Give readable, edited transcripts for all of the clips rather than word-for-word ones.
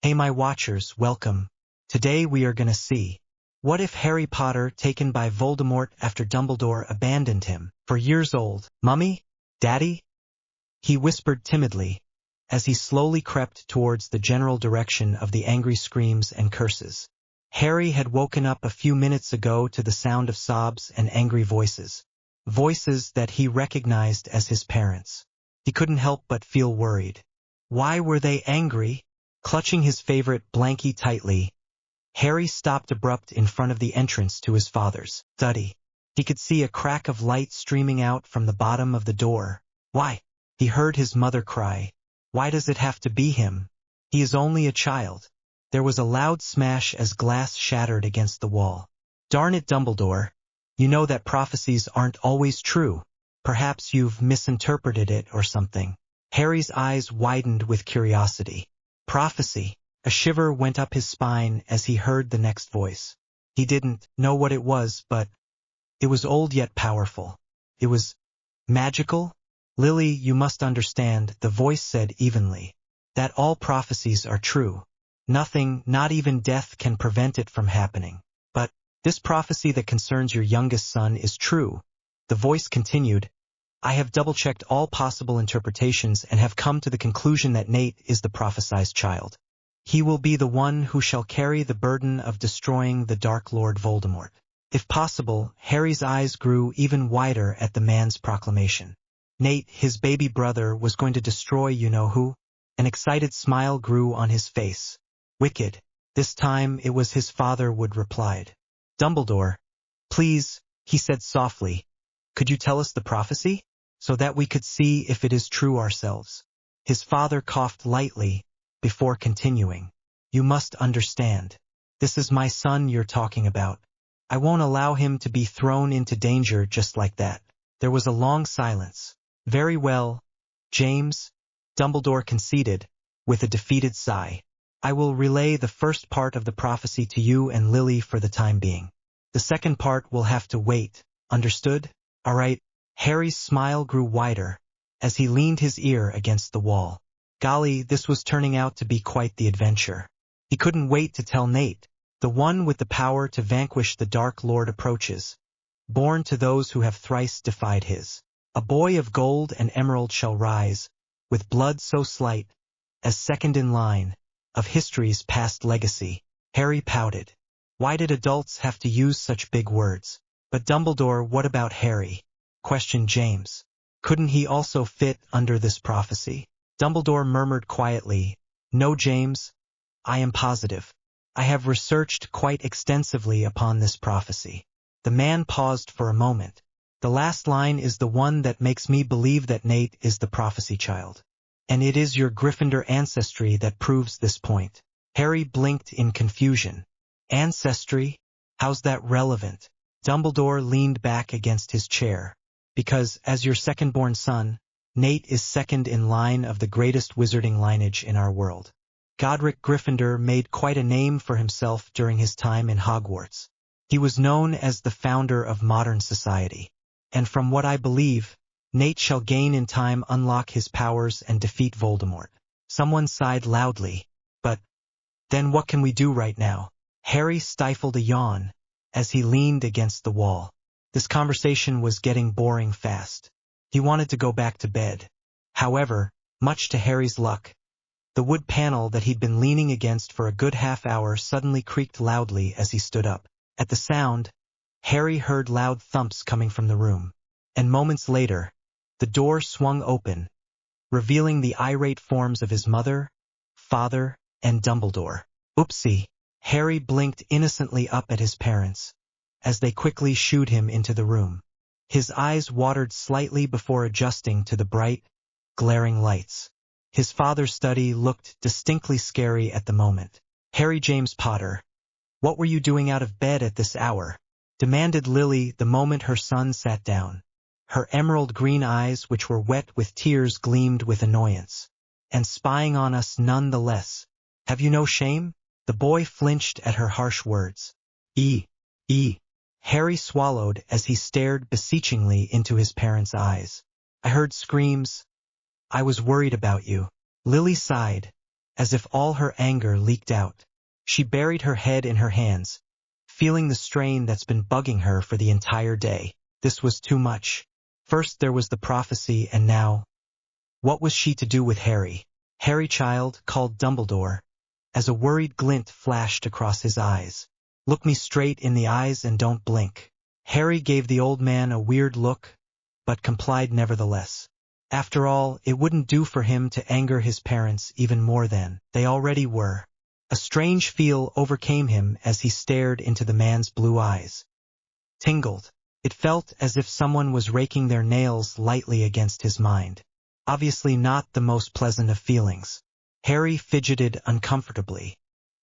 Hey my watchers, welcome. Today we are gonna see. What if Harry Potter taken by Voldemort after Dumbledore abandoned him? For years old. Mummy? Daddy? He whispered timidly, as he slowly crept towards the general direction of the angry screams and curses. Harry had woken up a few minutes ago to the sound of sobs and angry voices. Voices that he recognized as his parents. He couldn't help but feel worried. Why were they angry? Clutching his favorite blankie tightly, Harry stopped abrupt in front of the entrance to his father's study. He could see a crack of light streaming out from the bottom of the door. Why? He heard his mother cry. Why does it have to be him? He is only a child. There was a loud smash as glass shattered against the wall. Darn it, Dumbledore. You know that prophecies aren't always true. Perhaps you've misinterpreted it or something. Harry's eyes widened with curiosity. Prophecy. A shiver went up his spine as he heard the next voice. He didn't know what it was, but it was old yet powerful. It was magical. Lily, you must understand, the voice said evenly, that all prophecies are true. Nothing, not even death, can prevent it from happening. But this prophecy that concerns your youngest son is true. The voice continued, I have double-checked all possible interpretations and have come to the conclusion that Nate is the prophesied child. He will be the one who shall carry the burden of destroying the Dark Lord Voldemort. If possible, Harry's eyes grew even wider at the man's proclamation. Nate, his baby brother, was going to destroy you-know-who? An excited smile grew on his face. Wicked. This time it was his father would replied. Dumbledore, please, he said softly, could you tell us the prophecy? So that we could see if it is true ourselves. His father coughed lightly, before continuing. You must understand. This is my son you're talking about. I won't allow him to be thrown into danger just like that. There was a long silence. Very well, James, Dumbledore conceded, with a defeated sigh. I will relay the first part of the prophecy to you and Lily for the time being. The second part will have to wait, understood? All right. Harry's smile grew wider, as he leaned his ear against the wall. Golly, this was turning out to be quite the adventure. He couldn't wait to tell Nate. The one with the power to vanquish the Dark Lord approaches. Born to those who have thrice defied his. A boy of gold and emerald shall rise, with blood so slight, as second in line, of history's past legacy. Harry pouted. Why did adults have to use such big words? But Dumbledore, what about Harry? Questioned James. Couldn't he also fit under this prophecy? Dumbledore murmured quietly, No, James, I am positive. I have researched quite extensively upon this prophecy. The man paused for a moment. The last line is the one that makes me believe that Nate is the prophecy child. And it is your Gryffindor ancestry that proves this point. Harry blinked in confusion. Ancestry? How's that relevant? Dumbledore leaned back against his chair. Because, as your second-born son, Nate is second in line of the greatest wizarding lineage in our world. Godric Gryffindor made quite a name for himself during his time in Hogwarts. He was known as the founder of modern society. And from what I believe, Nate shall gain in time unlock his powers and defeat Voldemort. Someone sighed loudly. But then what can we do right now? Harry stifled a yawn as he leaned against the wall. This conversation was getting boring fast. He wanted to go back to bed. However, much to Harry's luck, the wood panel that he'd been leaning against for a good half-hour suddenly creaked loudly as he stood up. At the sound, Harry heard loud thumps coming from the room. And moments later, the door swung open, revealing the irate forms of his mother, father, and Dumbledore. Oopsie! Harry blinked innocently up at his parents, as they quickly shooed him into the room. His eyes watered slightly before adjusting to the bright, glaring lights. His father's study looked distinctly scary at the moment. Harry James Potter, what were you doing out of bed at this hour? Demanded Lily the moment her son sat down. Her emerald green eyes, which were wet with tears, gleamed with annoyance. And spying on us none the less. Have you no shame? The boy flinched at her harsh words. Harry swallowed as he stared beseechingly into his parents' eyes. I heard screams. I was worried about you. Lily sighed, as if all her anger leaked out. She buried her head in her hands, feeling the strain that's been bugging her for the entire day. This was too much. First there was the prophecy, and now, what was she to do with Harry? Harry, child, called Dumbledore, as a worried glint flashed across his eyes. Look me straight in the eyes and don't blink. Harry gave the old man a weird look, but complied nevertheless. After all, it wouldn't do for him to anger his parents even more than they already were. A strange feel overcame him as he stared into the man's blue eyes. Tingled. It felt as if someone was raking their nails lightly against his mind. Obviously not the most pleasant of feelings. Harry fidgeted uncomfortably.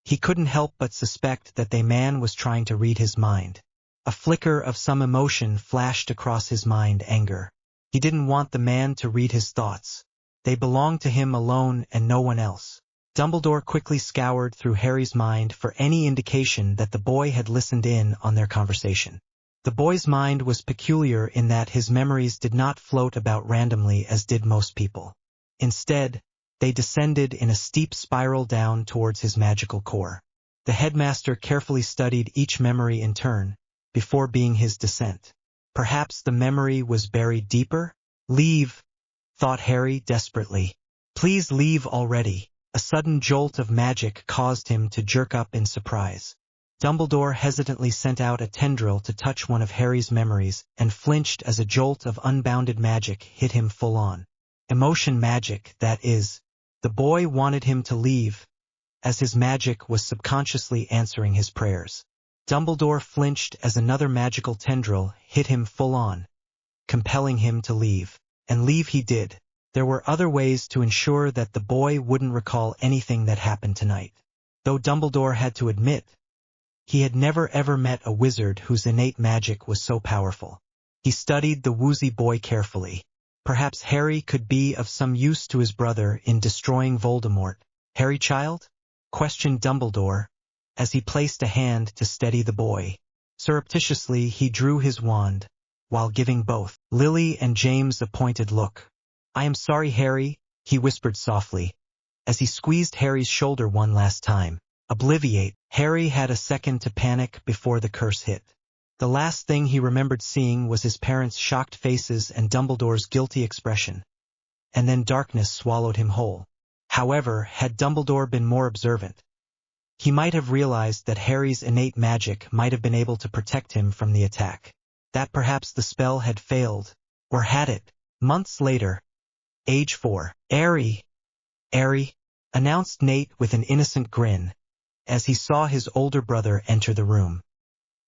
He couldn't help but suspect that the man was trying to read his mind. A flicker of some emotion flashed across his mind, anger. He didn't want the man to read his thoughts. They belonged to him alone and no one else. Dumbledore quickly scoured through Harry's mind for any indication that the boy had listened in on their conversation. The boy's mind was peculiar in that his memories did not float about randomly as did most people. Instead, they descended in a steep spiral down towards his magical core. The headmaster carefully studied each memory in turn, before being his descent. Perhaps the memory was buried deeper? Leave, thought Harry desperately. Please leave already. A sudden jolt of magic caused him to jerk up in surprise. Dumbledore hesitantly sent out a tendril to touch one of Harry's memories and flinched as a jolt of unbounded magic hit him full on. Emotion magic, that is. The boy wanted him to leave, as his magic was subconsciously answering his prayers. Dumbledore flinched as another magical tendril hit him full on, compelling him to leave. And leave he did. There were other ways to ensure that the boy wouldn't recall anything that happened tonight. Though Dumbledore had to admit, he had never ever met a wizard whose innate magic was so powerful. He studied the woozy boy carefully. Perhaps Harry could be of some use to his brother in destroying Voldemort. Harry, child? Questioned Dumbledore, as he placed a hand to steady the boy. Surreptitiously he drew his wand, while giving both Lily and James a pointed look. I am sorry, Harry, he whispered softly, as he squeezed Harry's shoulder one last time. Obliviate. Harry had a second to panic before the curse hit. The last thing he remembered seeing was his parents' shocked faces and Dumbledore's guilty expression. And then darkness swallowed him whole. However, had Dumbledore been more observant, he might have realized that Harry's innate magic might have been able to protect him from the attack. That perhaps the spell had failed, or had it? Months later. Age 4. Harry, announced Nate with an innocent grin, as he saw his older brother enter the room.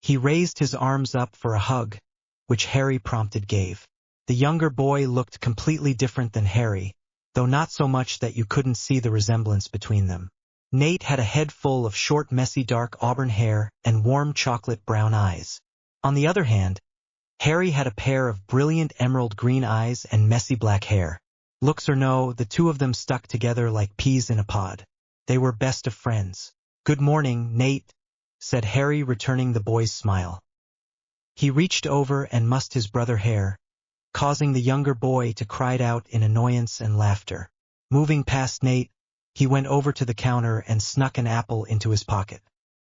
He raised his arms up for a hug, which Harry prompted gave. The younger boy looked completely different than Harry, though not so much that you couldn't see the resemblance between them. Nate had a head full of short, messy dark auburn hair and warm chocolate brown eyes. On the other hand, Harry had a pair of brilliant emerald green eyes and messy black hair. Looks or no, the two of them stuck together like peas in a pod. They were best of friends. Good morning, Nate, said Harry, returning the boy's smile. He reached over and mussed his brother's hair, causing the younger boy to cry out in annoyance and laughter. Moving past Nate, he went over to the counter and snuck an apple into his pocket,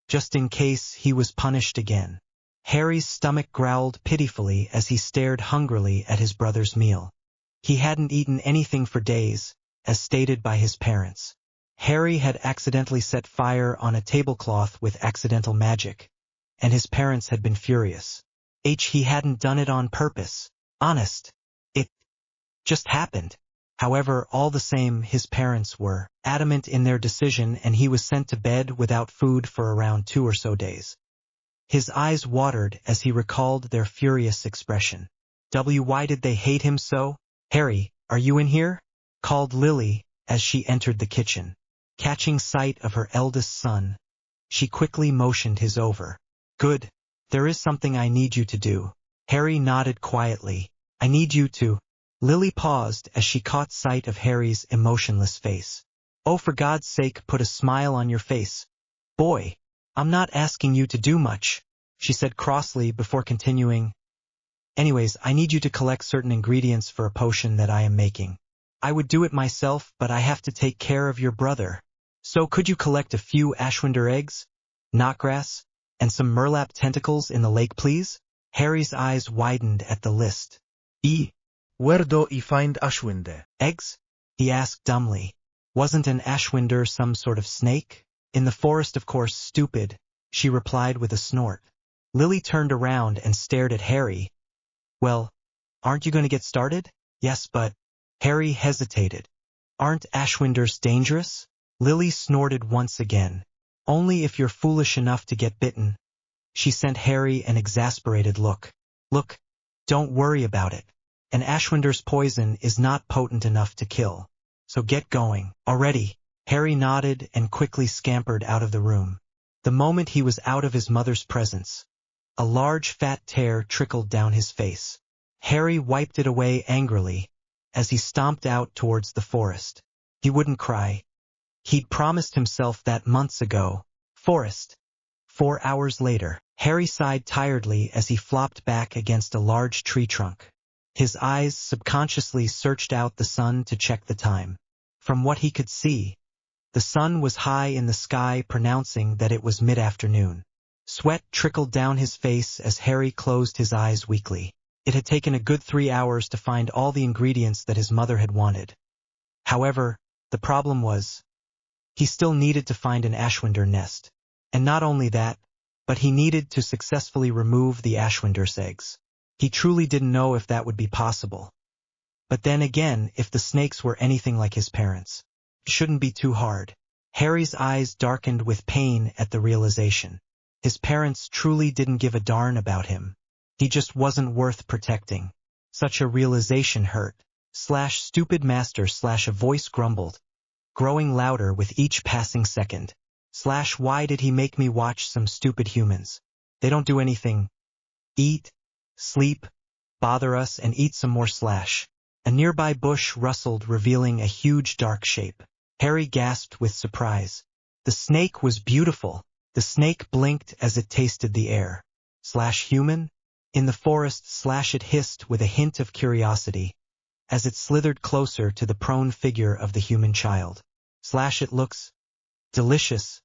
just in case he was punished again. Harry's stomach growled pitifully as he stared hungrily at his brother's meal. He hadn't eaten anything for days, as stated by his parents. Harry had accidentally set fire on a tablecloth with accidental magic, and his parents had been furious. He hadn't done it on purpose. Honest. It just happened. However, all the same, his parents were adamant in their decision, and he was sent to bed without food for around 2 or so days. His eyes watered as he recalled their furious expression. Why did they hate him so? Harry, are you in here? Called Lily as she entered the kitchen. Catching sight of her eldest son, she quickly motioned his over. Good. There is something I need you to do. Harry nodded quietly. I need you to. Lily paused as she caught sight of Harry's emotionless face. Oh, for God's sake, put a smile on your face. Boy, I'm not asking you to do much, she said crossly before continuing. Anyways, I need you to collect certain ingredients for a potion that I am making. I would do it myself, but I have to take care of your brother. So could you collect a few Ashwinder eggs, knotgrass, and some Murlap tentacles in the lake, please? Harry's eyes widened at the list. Where do I find Ashwinder? Eggs? He asked dumbly. Wasn't an Ashwinder some sort of snake? In the forest, of course, stupid, she replied with a snort. Lily turned around and stared at Harry. Well, aren't you going to get started? Yes, but... Harry hesitated. Aren't Ashwinders dangerous? Lily snorted once again. Only if you're foolish enough to get bitten. She sent Harry an exasperated look. Look, don't worry about it. An Ashwinder's poison is not potent enough to kill. So get going. Already. Harry nodded and quickly scampered out of the room. The moment he was out of his mother's presence, a large fat tear trickled down his face. Harry wiped it away angrily as he stomped out towards the forest. He wouldn't cry. He'd promised himself that months ago. Forest. 4 hours later, Harry sighed tiredly as he flopped back against a large tree trunk. His eyes subconsciously searched out the sun to check the time. From what he could see, the sun was high in the sky, pronouncing that it was mid-afternoon. Sweat trickled down his face as Harry closed his eyes weakly. It had taken a good 3 hours to find all the ingredients that his mother had wanted. However, the problem was, he still needed to find an Ashwinder nest. And not only that, but he needed to successfully remove the Ashwinder's eggs. He truly didn't know if that would be possible. But then again, if the snakes were anything like his parents, it shouldn't be too hard. Harry's eyes darkened with pain at the realization. His parents truly didn't give a darn about him. He just wasn't worth protecting. Such a realization hurt. Stupid master a voice grumbled, growing louder with each passing second. Why did he make me watch some stupid humans? They don't do anything. Eat, sleep, bother us and eat some more . A nearby bush rustled, revealing a huge dark shape. Harry gasped with surprise. The snake was beautiful. The snake blinked as it tasted the air. Human? In the forest it hissed with a hint of curiosity, as it slithered closer to the prone figure of the human child. It looks delicious.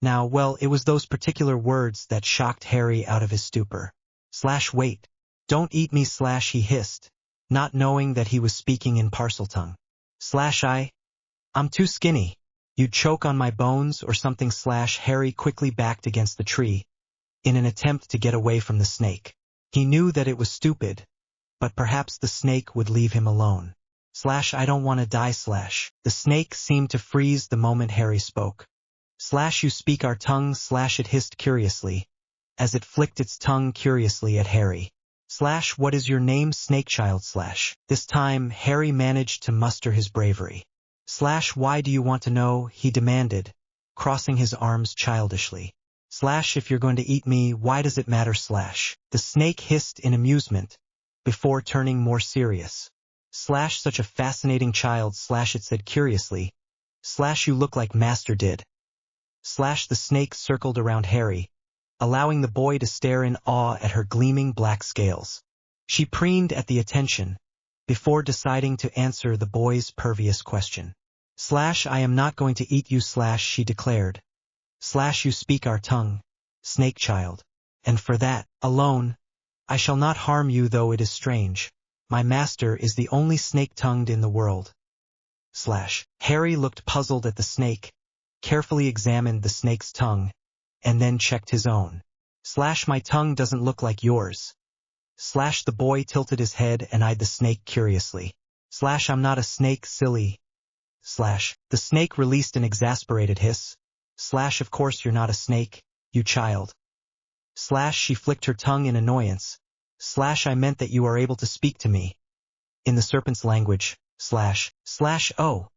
Now, well, it was those particular words that shocked Harry out of his stupor. Wait. Don't eat me, he hissed, not knowing that he was speaking in Parseltongue. I'm too skinny. You'd choke on my bones or something. Harry quickly backed against the tree, in an attempt to get away from the snake. He knew that it was stupid, but perhaps the snake would leave him alone. I don't want to die. The snake seemed to freeze the moment Harry spoke. You speak our tongue. It hissed curiously, as it flicked its tongue curiously at Harry. What is your name, Snakechild? This time, Harry managed to muster his bravery. Why do you want to know? He demanded, crossing his arms childishly. If you're going to eat me, why does it matter? The snake hissed in amusement, before turning more serious. Such a fascinating child. It said curiously. You look like Master did. The snake circled around Harry, allowing the boy to stare in awe at her gleaming black scales. She preened at the attention, before deciding to answer the boy's pervious question. I am not going to eat you. She declared. You speak our tongue, snake child, and for that, alone, I shall not harm you, though it is strange. My master is the only snake-tongued in the world. Harry looked puzzled at the snake, carefully examined the snake's tongue, and then checked his own. My tongue doesn't look like yours. The boy tilted his head and eyed the snake curiously. I'm not a snake, silly. The snake released an exasperated hiss. Of course you're not a snake, you child. She flicked her tongue in annoyance. I meant that you are able to speak to me. In the serpent's language. Oh.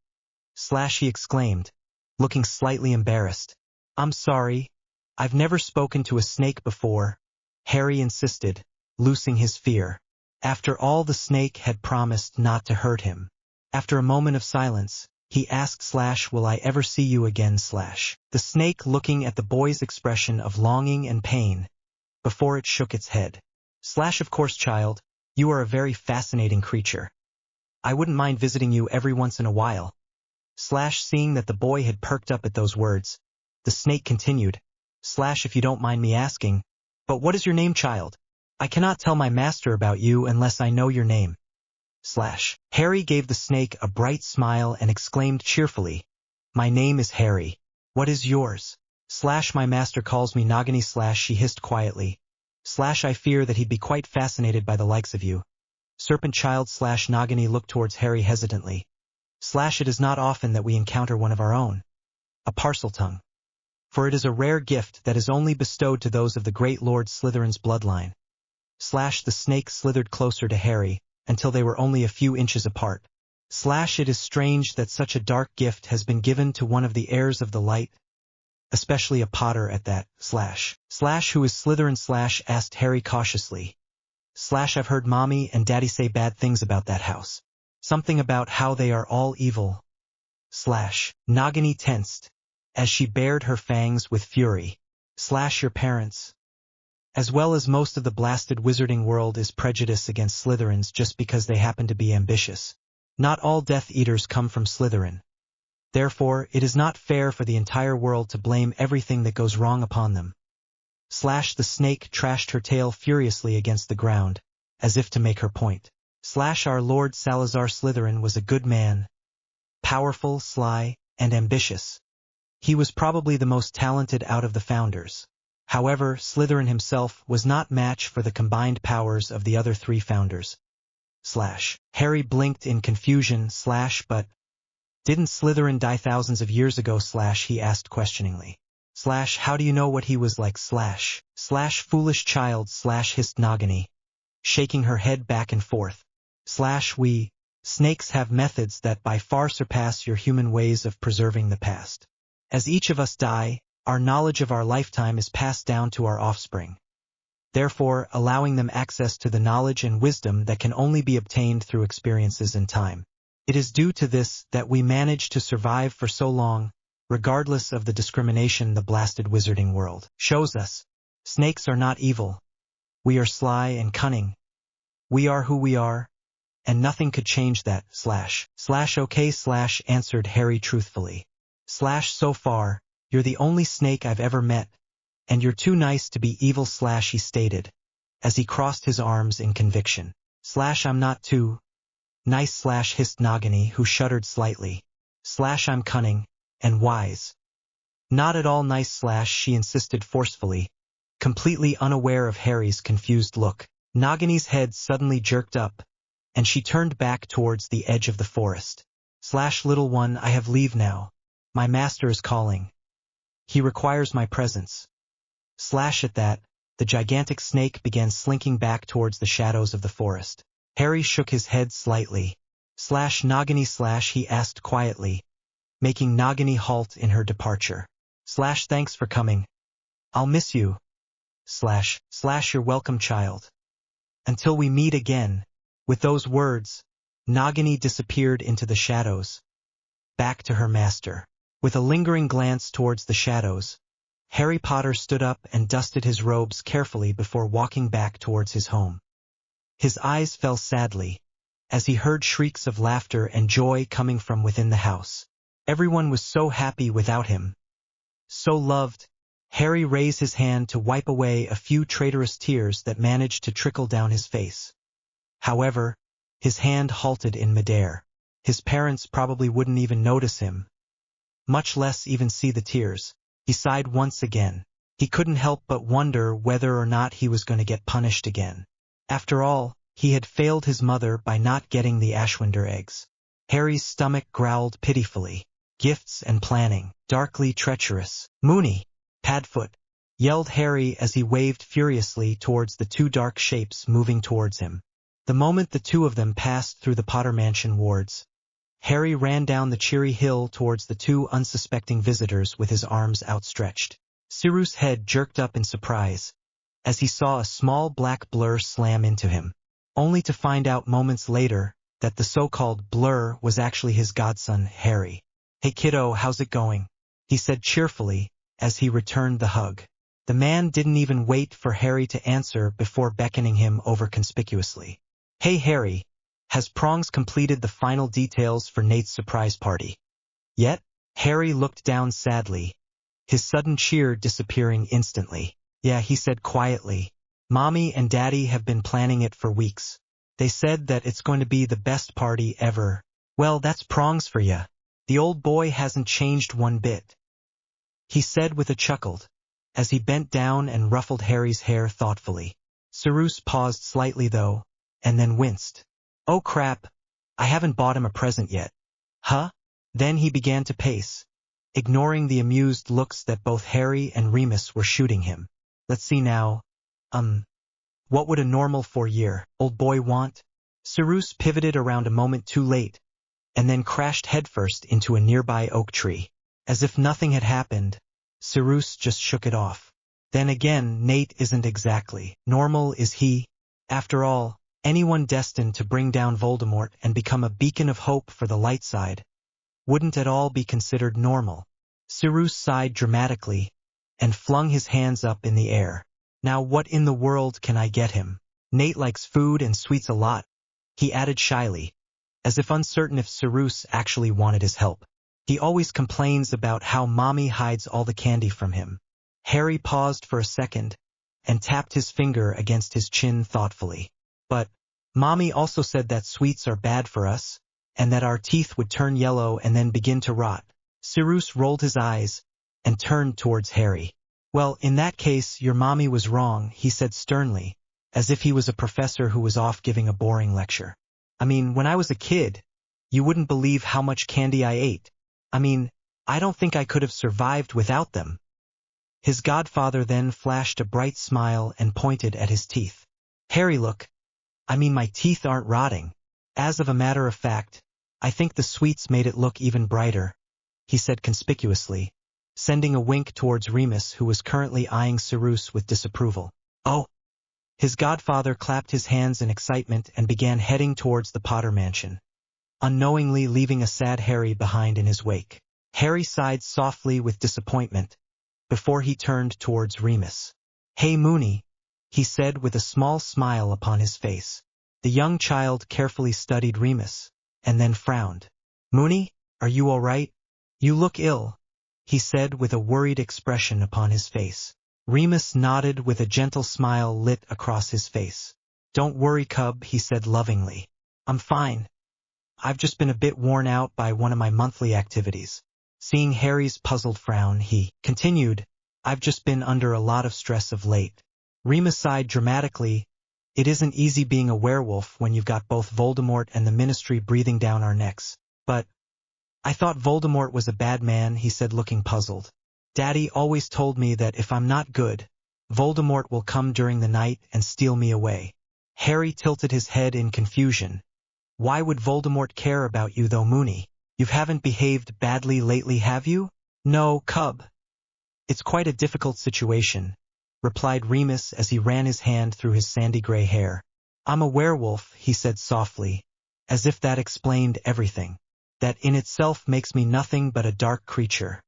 He exclaimed, looking slightly embarrassed. I'm sorry. I've never spoken to a snake before, Harry insisted, loosing his fear. After all, the snake had promised not to hurt him. After a moment of silence, he asked will I ever see you again? The snake looking at the boy's expression of longing and pain, before it shook its head. Of course, child, you are a very fascinating creature. I wouldn't mind visiting you every once in a while. Seeing that the boy had perked up at those words, the snake continued, if you don't mind me asking, but what is your name, child? I cannot tell my master about you unless I know your name. Harry gave the snake a bright smile and exclaimed cheerfully, my name is Harry. What is yours? My master calls me Nagini. She hissed quietly. I fear that he'd be quite fascinated by the likes of you. Serpent child. Nagini looked towards Harry hesitantly. It is not often that we encounter one of our own. A Parseltongue. For it is a rare gift that is only bestowed to those of the great Lord Slytherin's bloodline. The snake slithered closer to Harry, until they were only a few inches apart. It is strange that such a dark gift has been given to one of the heirs of the light, especially a Potter at that. Who is Slytherin? Asked Harry cautiously. I've heard Mommy and Daddy say bad things about that house. Something about how they are all evil. Nagini tensed, as she bared her fangs with fury. Your parents, as well as most of the blasted wizarding world, is prejudice against Slytherins just because they happen to be ambitious. Not all Death Eaters come from Slytherin. Therefore, it is not fair for the entire world to blame everything that goes wrong upon them. The snake trashed her tail furiously against the ground, as if to make her point. Our Lord Salazar Slytherin was a good man. Powerful, sly, and ambitious. He was probably the most talented out of the founders. However, Slytherin himself was not match for the combined powers of the other three founders. Harry blinked in confusion. But didn't Slytherin die thousands of years ago? He asked questioningly. How do you know what he was like? Foolish child. Hissed Nagini, shaking her head back and forth. We snakes have methods that by far surpass your human ways of preserving the past. As each of us die, our knowledge of our lifetime is passed down to our offspring, therefore allowing them access to the knowledge and wisdom that can only be obtained through experiences in time. It is due to this that we manage to survive for so long, regardless of the discrimination the blasted wizarding world shows us. Snakes are not evil. We are sly and cunning. We are who we are, and nothing could change that. Okay. Answered Harry truthfully. So far, you're the only snake I've ever met, and you're too nice to be evil. He stated, as he crossed his arms in conviction. I'm not too nice. Hissed Nagini, who shuddered slightly. I'm cunning and wise. Not at all nice. She insisted forcefully, completely unaware of Harry's confused look. Nagini's head suddenly jerked up, and she turned back towards the edge of the forest. Little one, I have leave now. My master is calling. He requires my presence. At that, the gigantic snake began slinking back towards the shadows of the forest. Harry shook his head slightly. Nagini. He asked quietly, making Nagini halt in her departure. Thanks for coming. I'll miss you. You're welcome, child. Until we meet again. With those words, Nagini disappeared into the shadows, back to her master. With a lingering glance towards the shadows, Harry Potter stood up and dusted his robes carefully before walking back towards his home. His eyes fell sadly, as he heard shrieks of laughter and joy coming from within the house. Everyone was so happy without him. So loved. Harry raised his hand to wipe away a few traitorous tears that managed to trickle down his face. However, his hand halted in midair. His parents probably wouldn't even notice him, much less even see the tears. He sighed once again. He couldn't help but wonder whether or not he was going to get punished again. After all, he had failed his mother by not getting the Ashwinder eggs. Harry's stomach growled pitifully. Gifts and planning, darkly treacherous. Mooney, Padfoot, yelled Harry as he waved furiously towards the two dark shapes moving towards him. The moment the two of them passed through the Potter Mansion wards, Harry ran down the cheery hill towards the two unsuspecting visitors with his arms outstretched. Sirius's head jerked up in surprise, as he saw a small black blur slam into him, only to find out moments later that the so-called blur was actually his godson, Harry. Hey kiddo, how's it going? He said cheerfully, as he returned the hug. The man didn't even wait for Harry to answer before beckoning him over conspicuously. Hey Harry, has Prongs completed the final details for Nate's surprise party? Yet, Harry looked down sadly, his sudden cheer disappearing instantly. Yeah, he said quietly. Mommy and Daddy have been planning it for weeks. They said that it's going to be the best party ever. Well, that's prongs for ya. The old boy hasn't changed one bit, he said with a chuckle, as he bent down and ruffled Harry's hair thoughtfully. Sirius paused slightly though, and then winced. Oh crap, I haven't bought him a present yet. Huh? Then he began to pace, ignoring the amused looks that both Harry and Remus were shooting him. Let's see now. What would a normal 4-year-old boy want? Sirius pivoted around a moment too late, and then crashed headfirst into a nearby oak tree. As if nothing had happened, Sirius just shook it off. Then again, Nate isn't exactly normal, is he? After all, anyone destined to bring down Voldemort and become a beacon of hope for the light side wouldn't at all be considered normal. Sirius sighed dramatically and flung his hands up in the air. Now what in the world can I get him? Nate likes food and sweets a lot, he added shyly, as if uncertain if Sirius actually wanted his help. He always complains about how Mommy hides all the candy from him. Harry paused for a second and tapped his finger against his chin thoughtfully. But Mommy also said that sweets are bad for us, and that our teeth would turn yellow and then begin to rot. Sirius rolled his eyes and turned towards Harry. Well, in that case, your mommy was wrong, he said sternly, as if he was a professor who was off giving a boring lecture. I mean, when I was a kid, you wouldn't believe how much candy I ate. I mean, I don't think I could have survived without them. His godfather then flashed a bright smile and pointed at his teeth. Harry, look. I mean, my teeth aren't rotting. As of a matter of fact, I think the sweets made it look even brighter, he said conspicuously, sending a wink towards Remus, who was currently eyeing Sirius with disapproval. Oh! His godfather clapped his hands in excitement and began heading towards the Potter mansion, unknowingly leaving a sad Harry behind in his wake. Harry sighed softly with disappointment before he turned towards Remus. Hey Mooney, he said with a small smile upon his face. The young child carefully studied Remus, and then frowned. Mooney, are you all right? You look ill, he said with a worried expression upon his face. Remus nodded with a gentle smile lit across his face. Don't worry, cub, he said lovingly. I'm fine. I've just been a bit worn out by one of my monthly activities. Seeing Harry's puzzled frown, he continued, I've just been under a lot of stress of late. Remus sighed dramatically. It isn't easy being a werewolf when you've got both Voldemort and the Ministry breathing down our necks. But I thought Voldemort was a bad man, he said looking puzzled. Daddy always told me that if I'm not good, Voldemort will come during the night and steal me away. Harry tilted his head in confusion. Why would Voldemort care about you though, Mooney? You haven't behaved badly lately, have you? No, cub. It's quite a difficult situation, replied Remus as he ran his hand through his sandy gray hair. I'm a werewolf, he said softly, as if that explained everything. That in itself makes me nothing but a dark creature.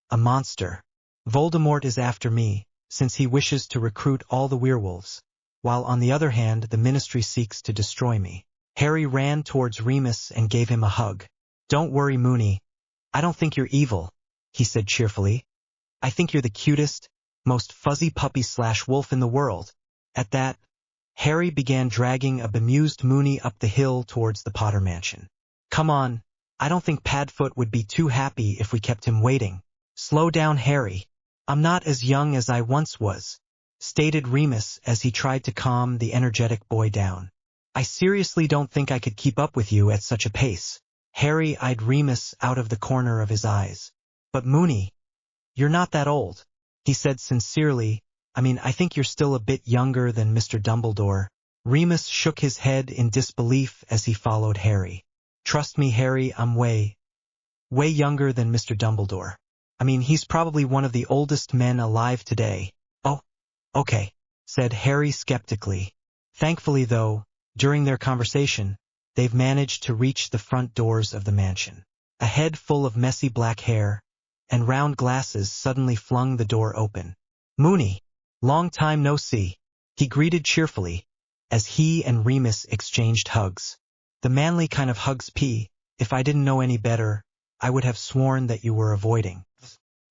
A monster. Voldemort is after me, since he wishes to recruit all the werewolves, while on the other hand the Ministry seeks to destroy me. Harry ran towards Remus and gave him a hug. Don't worry, Mooney. I don't think you're evil, he said cheerfully. I think you're the cutest, most fuzzy puppy/wolf in the world. At that, Harry began dragging a bemused Mooney up the hill towards the Potter mansion. Come on, I don't think Padfoot would be too happy if we kept him waiting. Slow down, Harry. I'm not as young as I once was, stated Remus as he tried to calm the energetic boy down. I seriously don't think I could keep up with you at such a pace. Harry eyed Remus out of the corner of his eyes. But Mooney, you're not that old, he said sincerely. I mean, I think you're still a bit younger than Mr. Dumbledore. Remus shook his head in disbelief as he followed Harry. Trust me, Harry, I'm way younger than Mr. Dumbledore. I mean, he's probably one of the oldest men alive today. Oh, okay, said Harry skeptically. Thankfully, though, during their conversation, they've managed to reach the front doors of the mansion. A head full of messy black hair and round glasses suddenly flung the door open. Mooney, long time no see, he greeted cheerfully, as he and Remus exchanged hugs. The manly kind of hugs, if I didn't know any better, I would have sworn that you were avoiding,"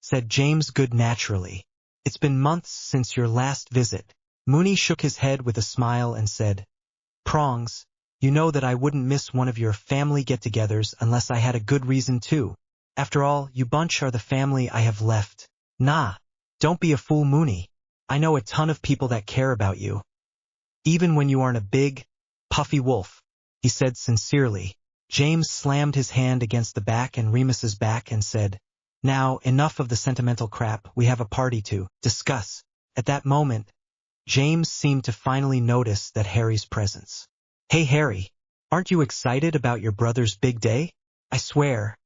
said James good-naturally. "It's been months since your last visit." Mooney shook his head with a smile and said, "Prongs, you know that I wouldn't miss one of your family get-togethers unless I had a good reason to. After all, you bunch are the family I have left." "Nah, don't be a fool, Mooney. I know a ton of people that care about you. Even when you aren't a big, puffy wolf," he said sincerely. James slammed his hand against the back and Remus's back and said, "Now, enough of the sentimental crap, we have a party to discuss." At that moment, James seemed to finally notice that Harry's presence. "Hey Harry, aren't you excited about your brother's big day? I swear,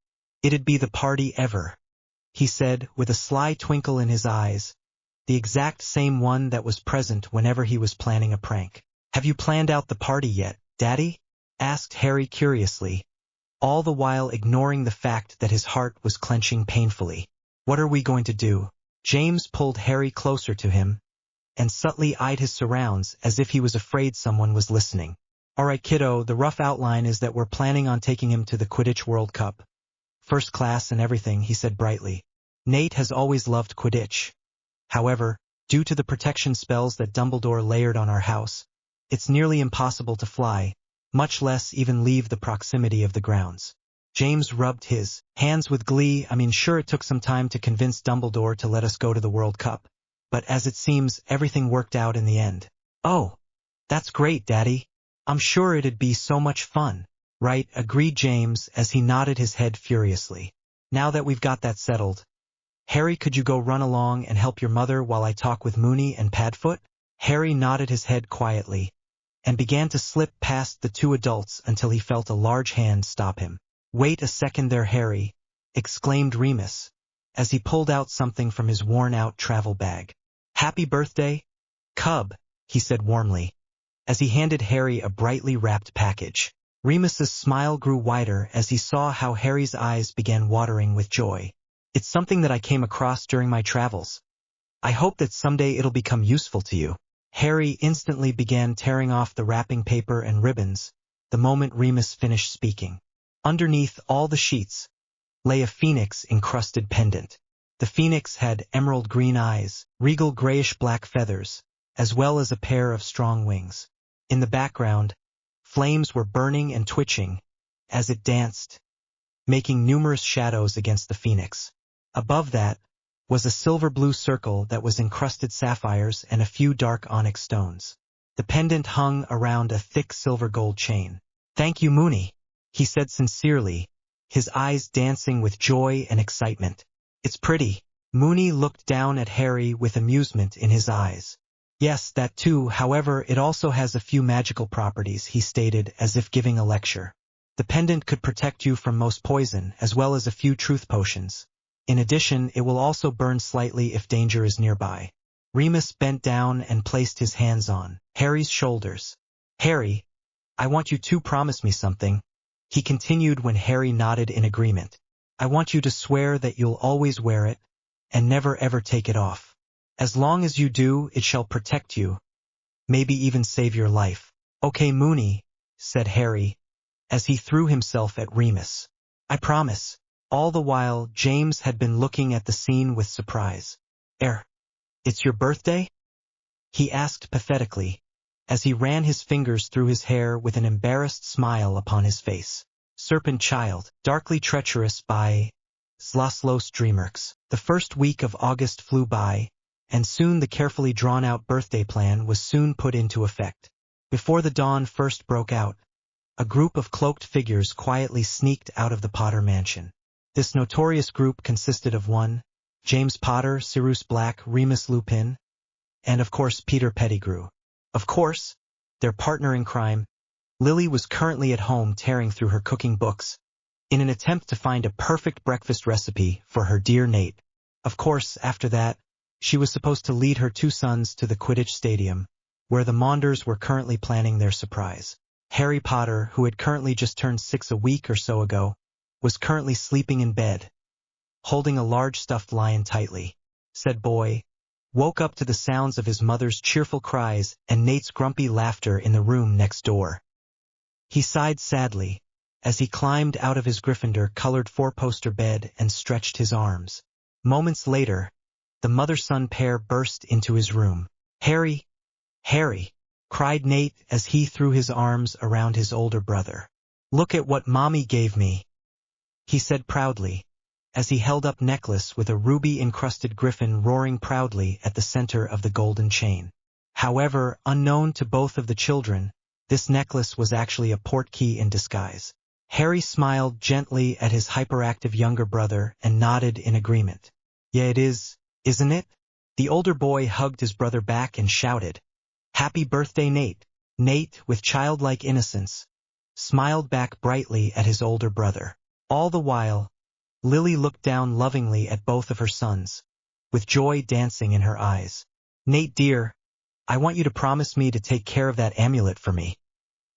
it'd be the party ever," he said with a sly twinkle in his eyes, the exact same one that was present whenever he was planning a prank. "Have you planned out the party yet, Daddy?" asked Harry curiously, all the while ignoring the fact that his heart was clenching painfully. "What are we going to do?" James pulled Harry closer to him and subtly eyed his surrounds as if he was afraid someone was listening. "All right, kiddo, the rough outline is that we're planning on taking him to the Quidditch World Cup. First class and everything," he said brightly. "Nate has always loved Quidditch. However, due to the protection spells that Dumbledore layered on our house, it's nearly impossible to fly, much less even leave the proximity of the grounds." James rubbed his hands with glee. "I mean, sure, it took some time to convince Dumbledore to let us go to the World Cup, but as it seems, everything worked out in the end." "Oh, that's great, Daddy. I'm sure it'd be so much fun." "Right," agreed James as he nodded his head furiously. "Now that we've got that settled, Harry, could you go run along and help your mother while I talk with Mooney and Padfoot?" Harry nodded his head quietly and began to slip past the two adults until he felt a large hand stop him. "Wait a second there, Harry," exclaimed Remus, as he pulled out something from his worn-out travel bag. "Happy birthday, Cub," he said warmly, as he handed Harry a brightly wrapped package. Remus's smile grew wider as he saw how Harry's eyes began watering with joy. "It's something that I came across during my travels. I hope that someday it'll become useful to you." Harry instantly began tearing off the wrapping paper and ribbons the moment Remus finished speaking. Underneath all the sheets lay a phoenix-encrusted pendant. The phoenix had emerald green eyes, regal grayish-black feathers, as well as a pair of strong wings. In the background, flames were burning and twitching as it danced, making numerous shadows against the phoenix. Above that was a silver-blue circle that was encrusted sapphires and a few dark onyx stones. The pendant hung around a thick silver-gold chain. "Thank you, Mooney," he said sincerely, his eyes dancing with joy and excitement. "It's pretty." Mooney looked down at Harry with amusement in his eyes. "Yes, that too, however, it also has a few magical properties," he stated as if giving a lecture. "The pendant could protect you from most poison, as well as a few truth potions. In addition, it will also burn slightly if danger is nearby." Remus bent down and placed his hands on Harry's shoulders. "Harry, I want you to promise me something," he continued when Harry nodded in agreement. "I want you to swear that you'll always wear it and never ever take it off. As long as you do, it shall protect you, maybe even save your life." "Okay, Mooney," said Harry, as he threw himself at Remus. "I promise." All the while, James had been looking at the scene with surprise. It's your birthday?" he asked pathetically, as he ran his fingers through his hair with an embarrassed smile upon his face. "Serpent Child, Darkly Treacherous" by Zlaslos Dreamerks. The first week of August flew by, and soon the carefully drawn-out birthday plan was soon put into effect. Before the dawn first broke out, a group of cloaked figures quietly sneaked out of the Potter mansion. This notorious group consisted of 1. James Potter, Sirius Black, Remus Lupin, and of course Peter Pettigrew. Of course, their partner in crime, Lily, was currently at home tearing through her cooking books in an attempt to find a perfect breakfast recipe for her dear Nate. Of course, after that, she was supposed to lead her 2 sons to the Quidditch Stadium, where the Maunders were currently planning their surprise. Harry Potter, who had currently just turned 6 a week or so ago, was currently sleeping in bed, holding a large stuffed lion tightly. Said boy woke up to the sounds of his mother's cheerful cries and Nate's grumpy laughter in the room next door. He sighed sadly, as he climbed out of his Gryffindor-colored four-poster bed and stretched his arms. Moments later, the mother-son pair burst into his room. "Harry! Harry!" cried Nate as he threw his arms around his older brother. "Look at what Mommy gave me," he said proudly, as he held up necklace with a ruby-encrusted griffin roaring proudly at the center of the golden chain. However, unknown to both of the children, this necklace was actually a portkey in disguise. Harry smiled gently at his hyperactive younger brother and nodded in agreement. "Yeah, it is, isn't it?" The older boy hugged his brother back and shouted, "Happy birthday, Nate!" Nate, with childlike innocence, smiled back brightly at his older brother. All the while, Lily looked down lovingly at both of her sons, with joy dancing in her eyes. "Nate, dear, I want you to promise me to take care of that amulet for me.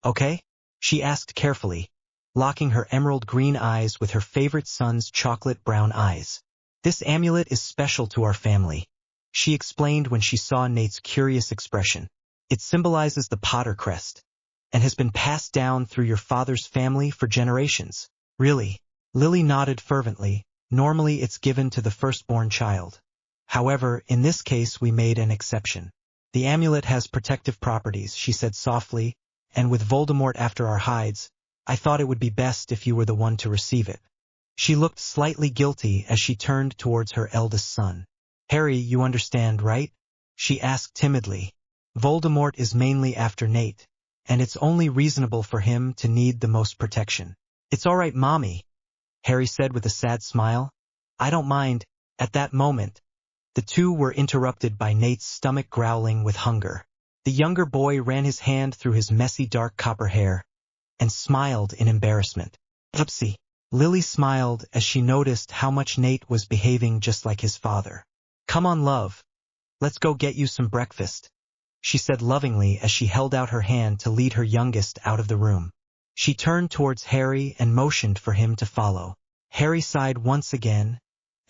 Okay?" she asked carefully, locking her emerald green eyes with her favorite son's chocolate brown eyes. "This amulet is special to our family," she explained when she saw Nate's curious expression. "It symbolizes the Potter crest, and has been passed down through your father's family for generations." "Really?" Lily nodded fervently. "Normally it's given to the firstborn child. However, in this case we made an exception. The amulet has protective properties," she said softly, "and with Voldemort after our hides, I thought it would be best if you were the one to receive it." She looked slightly guilty as she turned towards her eldest son. "Harry, you understand, right?" she asked timidly. "Voldemort is mainly after Nate, and it's only reasonable for him to need the most protection." "It's all right, Mommy," Harry said with a sad smile. "I don't mind." At that moment, the two were interrupted by Nate's stomach growling with hunger. The younger boy ran his hand through his messy dark copper hair and smiled in embarrassment. "Oopsie." Lily smiled as she noticed how much Nate was behaving just like his father. "Come on, love. Let's go get you some breakfast," she said lovingly as she held out her hand to lead her youngest out of the room. She turned towards Harry and motioned for him to follow. Harry sighed once again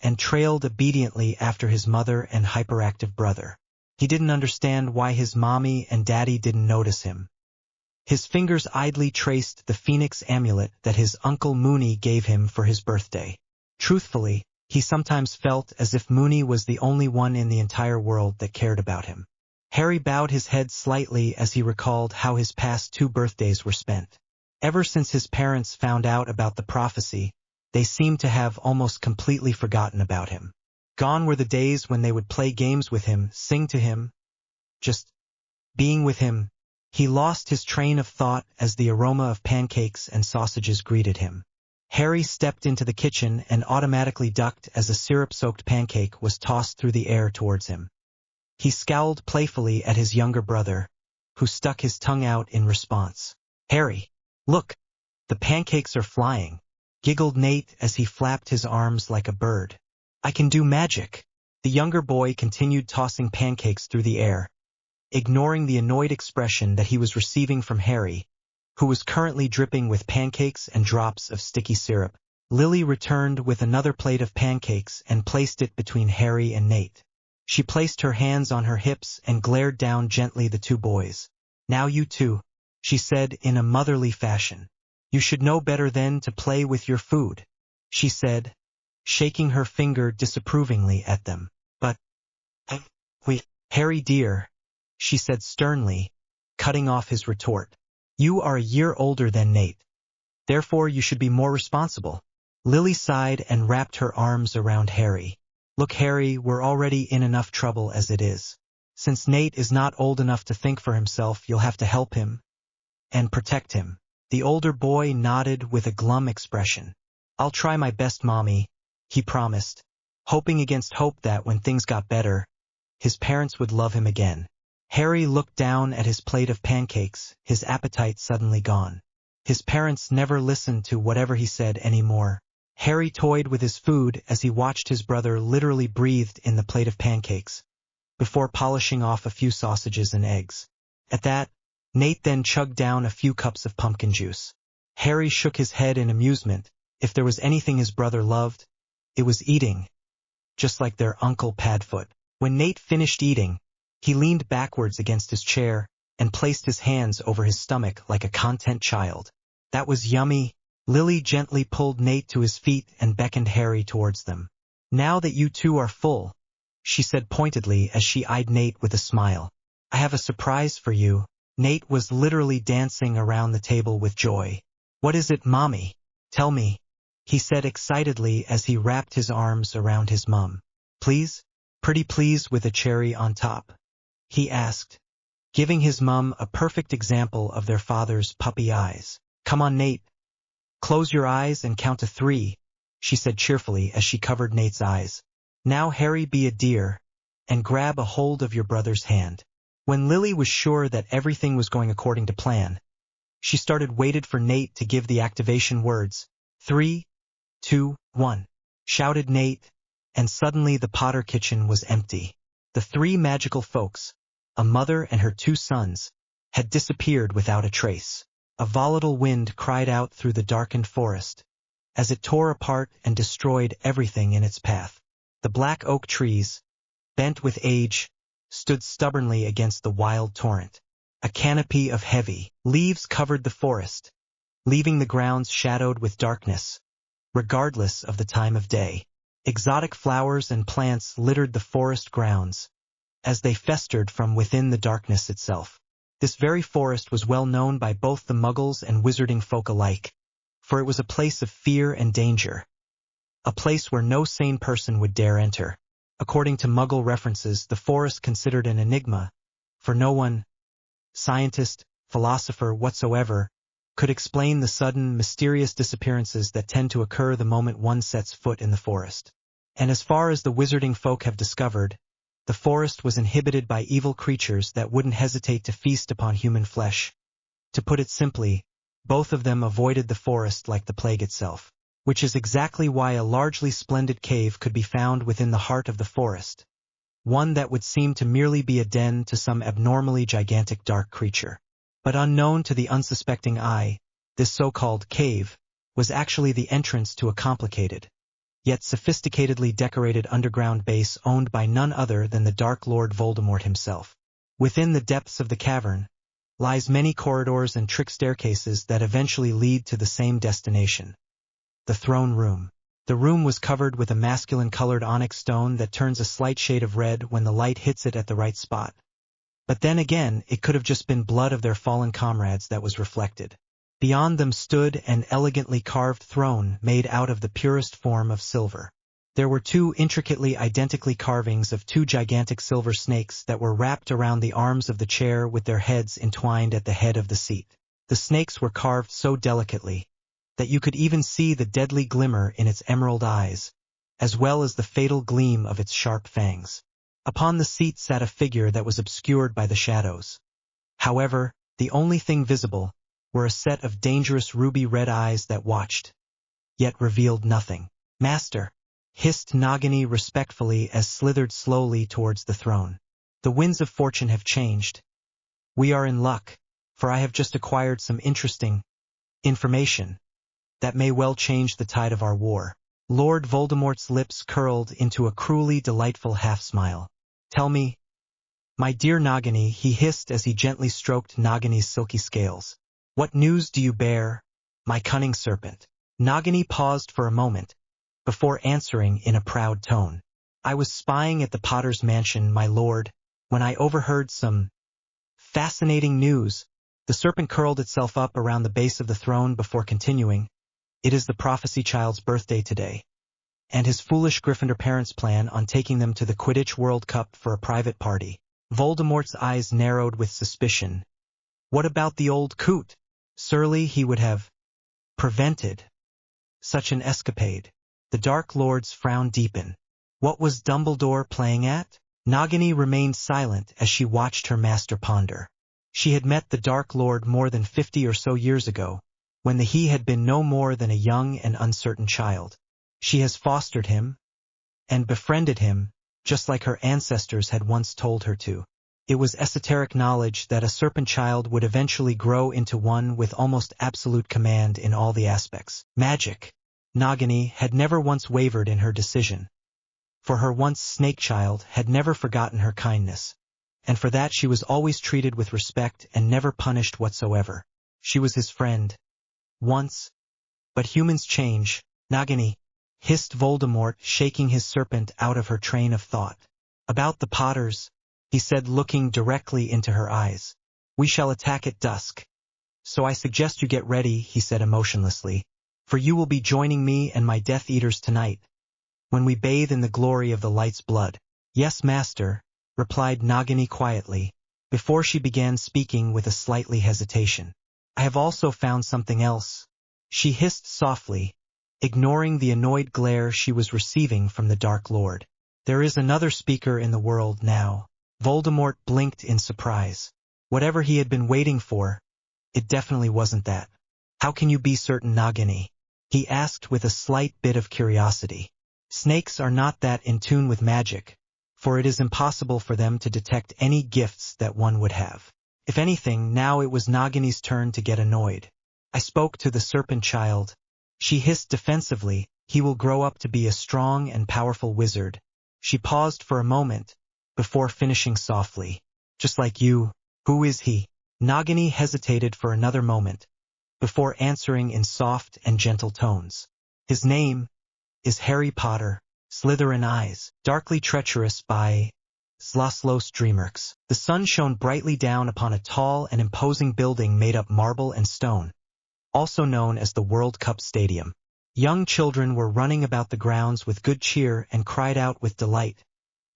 and trailed obediently after his mother and hyperactive brother. He didn't understand why his mommy and daddy didn't notice him. His fingers idly traced the phoenix amulet that his Uncle Mooney gave him for his birthday. Truthfully, he sometimes felt as if Mooney was the only one in the entire world that cared about him. Harry bowed his head slightly as he recalled how his past 2 birthdays were spent. Ever since his parents found out about the prophecy, they seemed to have almost completely forgotten about him. Gone were the days when they would play games with him, sing to him, just being with him. He lost his train of thought as the aroma of pancakes and sausages greeted him. Harry stepped into the kitchen and automatically ducked as a syrup-soaked pancake was tossed through the air towards him. He scowled playfully at his younger brother, who stuck his tongue out in response. "Harry, look, the pancakes are flying," giggled Nate as he flapped his arms like a bird. "I can do magic." The younger boy continued tossing pancakes through the air, ignoring the annoyed expression that he was receiving from Harry, who was currently dripping with pancakes and drops of sticky syrup. Lily returned with another plate of pancakes and placed it between Harry and Nate. She placed her hands on her hips and glared down gently the 2 boys. "Now you two," she said in a motherly fashion. "You should know better than to play with your food," she said, shaking her finger disapprovingly at them. "But, Harry dear," she said sternly, cutting off his retort. "You are a year older than Nate. Therefore you should be more responsible." Lily sighed and wrapped her arms around Harry. "Look, Harry, we're already in enough trouble as it is. Since Nate is not old enough to think for himself, you'll have to help him and protect him." The older boy nodded with a glum expression. "I'll try my best, Mommy," he promised, hoping against hope that when things got better, his parents would love him again. Harry looked down at his plate of pancakes, his appetite suddenly gone. His parents never listened to whatever he said anymore. Harry toyed with his food as he watched his brother literally breathed in the plate of pancakes, before polishing off a few sausages and eggs. At that, Nate then chugged down a few cups of pumpkin juice. Harry shook his head in amusement. If there was anything his brother loved, it was eating, just like their Uncle Padfoot. When Nate finished eating, he leaned backwards against his chair and placed his hands over his stomach like a content child. "That was yummy," Lily gently pulled Nate to his feet and beckoned Harry towards them. Now that you two are full, she said pointedly as she eyed Nate with a smile. I have a surprise for you. Nate was literally dancing around the table with joy. What is it, Mommy? Tell me, he said excitedly as he wrapped his arms around his mum. Please? Pretty please with a cherry on top? He asked, giving his mum a perfect example of their father's puppy eyes. Come on, Nate. Close your eyes and count to 3, she said cheerfully as she covered Nate's eyes. Now, Harry, be a dear, and grab a hold of your brother's hand. When Lily was sure that everything was going according to plan, she waited for Nate to give the activation words. 3, 2, 1, shouted Nate, and suddenly the Potter kitchen was empty. The 3 magical folks, a mother and her 2 sons, had disappeared without a trace. A volatile wind cried out through the darkened forest, as it tore apart and destroyed everything in its path. The black oak trees, bent with age, stood stubbornly against the wild torrent. A canopy of heavy leaves covered the forest, leaving the grounds shadowed with darkness, regardless of the time of day. Exotic flowers and plants littered the forest grounds, as they festered from within the darkness itself. This very forest was well known by both the Muggles and wizarding folk alike, for it was a place of fear and danger, a place where no sane person would dare enter. According to Muggle references, the forest considered an enigma, for no one, scientist, philosopher whatsoever, could explain the sudden, mysterious disappearances that tend to occur the moment one sets foot in the forest. And as far as the wizarding folk have discovered, the forest was inhabited by evil creatures that wouldn't hesitate to feast upon human flesh. To put it simply, both of them avoided the forest like the plague itself, which is exactly why a largely splendid cave could be found within the heart of the forest, one that would seem to merely be a den to some abnormally gigantic dark creature. But unknown to the unsuspecting eye, this so-called cave was actually the entrance to a complicated, yet sophisticatedly decorated underground base owned by none other than the Dark Lord Voldemort himself. Within the depths of the cavern lies many corridors and trick staircases that eventually lead to the same destination. The throne room. The room was covered with a masculine-colored onyx stone that turns a slight shade of red when the light hits it at the right spot. But then again, it could have just been blood of their fallen comrades that was reflected. Beyond them stood an elegantly carved throne made out of the purest form of silver. There were 2 intricately identical carvings of 2 gigantic silver snakes that were wrapped around the arms of the chair with their heads entwined at the head of the seat. The snakes were carved so delicately that you could even see the deadly glimmer in its emerald eyes, as well as the fatal gleam of its sharp fangs. Upon the seat sat a figure that was obscured by the shadows. However, the only thing visible were a set of dangerous ruby-red eyes that watched, yet revealed nothing. Master, hissed Nagini respectfully as slithered slowly towards the throne. The winds of fortune have changed. We are in luck, for I have just acquired some interesting information that may well change the tide of our war. Lord Voldemort's lips curled into a cruelly delightful half-smile. Tell me, my dear Nagini, he hissed as he gently stroked Nagini's silky scales. What news do you bear, my cunning serpent? Nagini paused for a moment, before answering in a proud tone. I was spying at the Potter's mansion, my lord, when I overheard some fascinating news. The serpent curled itself up around the base of the throne before continuing. It is the prophecy child's birthday today, and his foolish Gryffindor parents plan on taking them to the Quidditch World Cup for a private party. Voldemort's eyes narrowed with suspicion. What about the old coot? Surely he would have prevented such an escapade. The Dark Lord's frown deepened. What was Dumbledore playing at? Nagini remained silent as she watched her master ponder. She had met the Dark Lord more than 50 or so years ago, when he had been no more than a young and uncertain child. She has fostered him and befriended him, just like her ancestors had once told her to. It was esoteric knowledge that a serpent child would eventually grow into one with almost absolute command in all the aspects. Magic. Nagini had never once wavered in her decision, for her once snake child had never forgotten her kindness, and for that she was always treated with respect and never punished whatsoever. She was his friend. Once, But humans change, Nagini, hissed Voldemort, shaking his serpent out of her train of thought. About the Potters, he said, looking directly into her eyes. We shall attack at dusk. So I suggest you get ready, he said emotionlessly, for you will be joining me and my Death Eaters tonight, when we bathe in the glory of the light's blood. Yes, master, replied Nagini quietly, before she began speaking with a slightly hesitation. I have also found something else, she hissed softly, ignoring the annoyed glare she was receiving from the Dark Lord. There is another speaker in the world now. Voldemort blinked in surprise. Whatever he had been waiting for, it definitely wasn't that. How can you be certain, Nagini? He asked with a slight bit of curiosity. Snakes are not that in tune with magic, for it is impossible for them to detect any gifts that one would have. If anything, now it was Nagini's turn to get annoyed. I spoke to the serpent child. She hissed defensively. He will grow up to be a strong and powerful wizard. She paused for a moment, before finishing softly. Just like you. Who is he? Nagini hesitated for another moment, before answering in soft and gentle tones. His name is Harry Potter. Slytherin eyes, darkly treacherous by Sloslos Dreamerks. The sun shone brightly down upon a tall and imposing building made up marble and stone, also known as the World Cup Stadium. Young children were running about the grounds with good cheer and cried out with delight,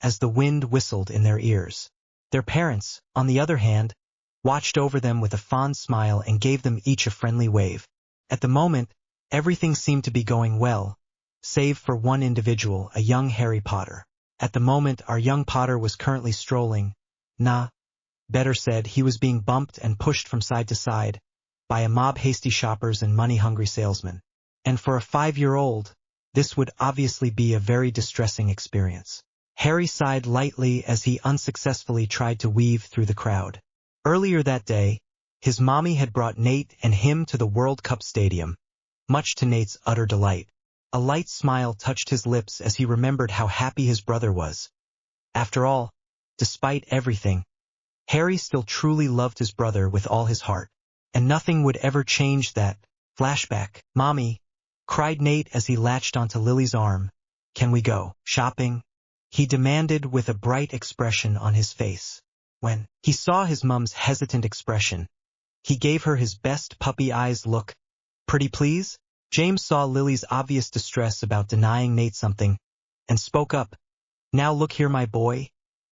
as the wind whistled in their ears. Their parents, on the other hand, watched over them with a fond smile and gave them each a friendly wave. At the moment, everything seemed to be going well, save for one individual, a young Harry Potter. At the moment, our young Potter was currently strolling. Better said, he was being bumped and pushed from side to side by a mob hasty shoppers and money-hungry salesmen. And for a 5-year-old, this would obviously be a very distressing experience. Harry sighed lightly as he unsuccessfully tried to weave through the crowd. Earlier that day, his mommy had brought Nate and him to the World Cup Stadium, much to Nate's utter delight. A light smile touched his lips as he remembered how happy his brother was. After all, despite everything, Harry still truly loved his brother with all his heart, and nothing would ever change that. Flashback. Mommy, cried Nate as he latched onto Lily's arm. Can we go shopping? He demanded with a bright expression on his face. When he saw his mom's hesitant expression, he gave her his best puppy eyes look. Pretty please? James saw Lily's obvious distress about denying Nate something, and spoke up. Now look here, my boy,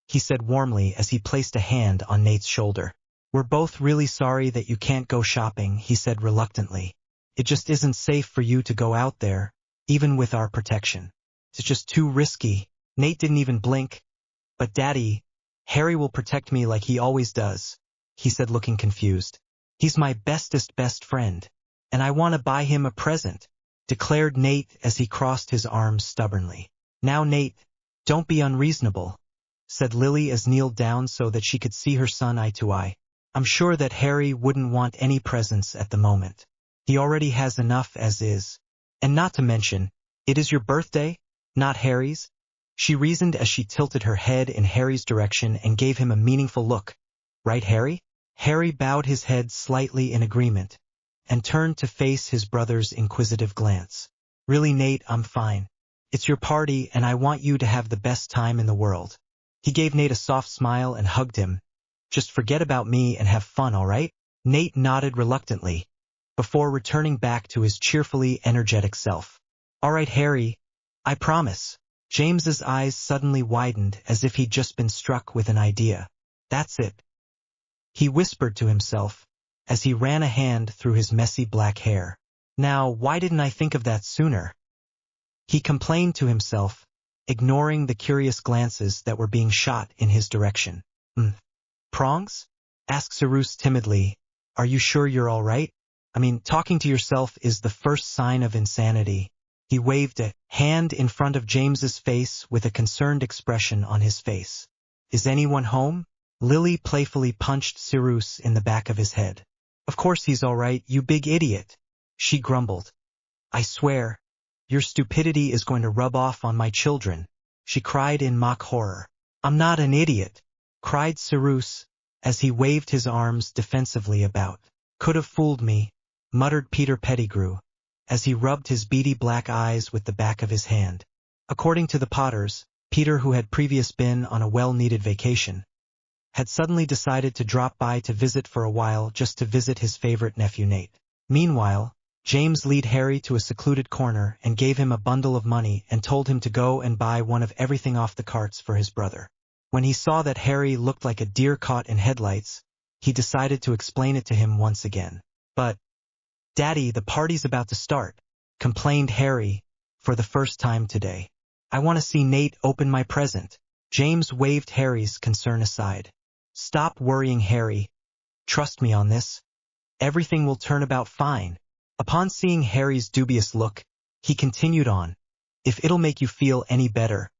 he said warmly as he placed a hand on Nate's shoulder. We're both really sorry that you can't go shopping, he said reluctantly. It just isn't safe for you to go out there, even with our protection. It's just too risky. Nate didn't even blink. But Daddy, Harry will protect me like he always does, he said looking confused. He's my bestest best friend, and I want to buy him a present, declared Nate as he crossed his arms stubbornly. Now Nate, don't be unreasonable, said Lily as kneeled down so that she could see her son eye to eye. I'm sure that Harry wouldn't want any presents at the moment. He already has enough as is. And not to mention, it is your birthday, not Harry's, she reasoned as she tilted her head in Harry's direction and gave him a meaningful look. Right, Harry? Harry bowed his head slightly in agreement, and turned to face his brother's inquisitive glance. Really, Nate, I'm fine. It's your party and I want you to have the best time in the world. He gave Nate a soft smile and hugged him. Just forget about me and have fun, all right? Nate nodded reluctantly, before returning back to his cheerfully energetic self. All right, Harry, I promise. James's eyes suddenly widened as if he'd just been struck with an idea. That's it, he whispered to himself, as he ran a hand through his messy black hair. Now, why didn't I think of that sooner? He complained to himself, ignoring the curious glances that were being shot in his direction. Prongs? Asked Cyrus timidly. Are you sure you're all right? I mean, talking to yourself is the first sign of insanity. He waved a hand in front of James's face with a concerned expression on his face. Is anyone home? Lily playfully punched Cyrus in the back of his head. Of course he's all right, you big idiot, she grumbled. I swear, your stupidity is going to rub off on my children, she cried in mock horror. I'm not an idiot, cried Cyrus, as he waved his arms defensively about. Could have fooled me, muttered Peter Pettigrew, as he rubbed his beady black eyes with the back of his hand. According to the Potters, Peter, who had previously been on a well-needed vacation, had suddenly decided to drop by to visit for a while just to visit his favorite nephew Nate. Meanwhile, James led Harry to a secluded corner and gave him a bundle of money and told him to go and buy one of everything off the carts for his brother. When he saw that Harry looked like a deer caught in headlights, he decided to explain it to him once again. But, "Daddy, the party's about to start," complained Harry, for the first time today. "I want to see Nate open my present." James waved Harry's concern aside. "Stop worrying, Harry. Trust me on this. Everything will turn out fine." Upon seeing Harry's dubious look, he continued on, "If it'll make you feel any better,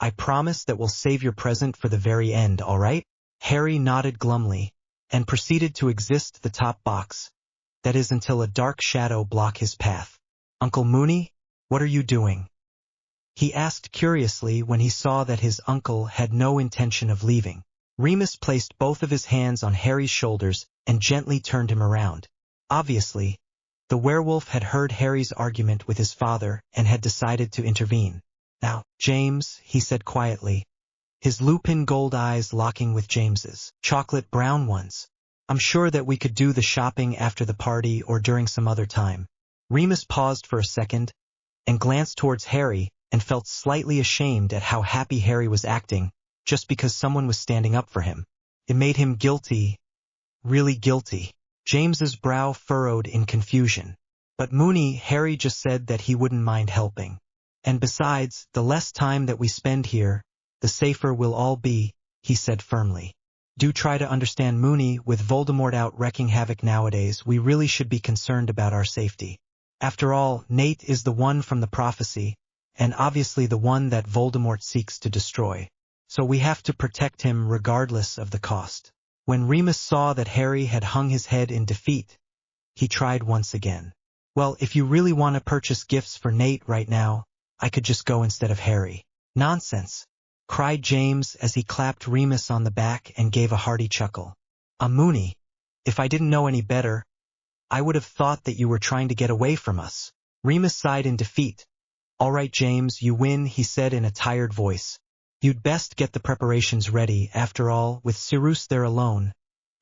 I promise that we'll save your present for the very end, all right?" Harry nodded glumly, and proceeded to exit the top box, that is until a dark shadow blocked his path. "Uncle Mooney, what are you doing?" he asked curiously when he saw that his uncle had no intention of leaving. Remus placed both of his hands on Harry's shoulders and gently turned him around. Obviously, the werewolf had heard Harry's argument with his father and had decided to intervene. "Now, James," he said quietly, his Lupin gold eyes locking with James's chocolate brown ones, "I'm sure that we could do the shopping after the party or during some other time." Remus paused for a second and glanced towards Harry and felt slightly ashamed at how happy Harry was acting just because someone was standing up for him. It made him guilty, really guilty. James's brow furrowed in confusion. "But Mooney, Harry just said that he wouldn't mind helping. And besides, the less time that we spend here, the safer we'll all be," he said firmly. "Do try to understand, Mooney, with Voldemort out wreaking havoc nowadays, we really should be concerned about our safety. After all, Nate is the one from the prophecy, and obviously the one that Voldemort seeks to destroy. So we have to protect him regardless of the cost." When Remus saw that Harry had hung his head in defeat, he tried once again. "Well, if you really want to purchase gifts for Nate right now, I could just go instead of Harry." "Nonsense," cried James as he clapped Remus on the back and gave a hearty chuckle. "Mooney, if I didn't know any better, I would have thought that you were trying to get away from us." Remus sighed in defeat. "All right, James, you win," he said in a tired voice. "You'd best get the preparations ready. After all, with Sirius there alone,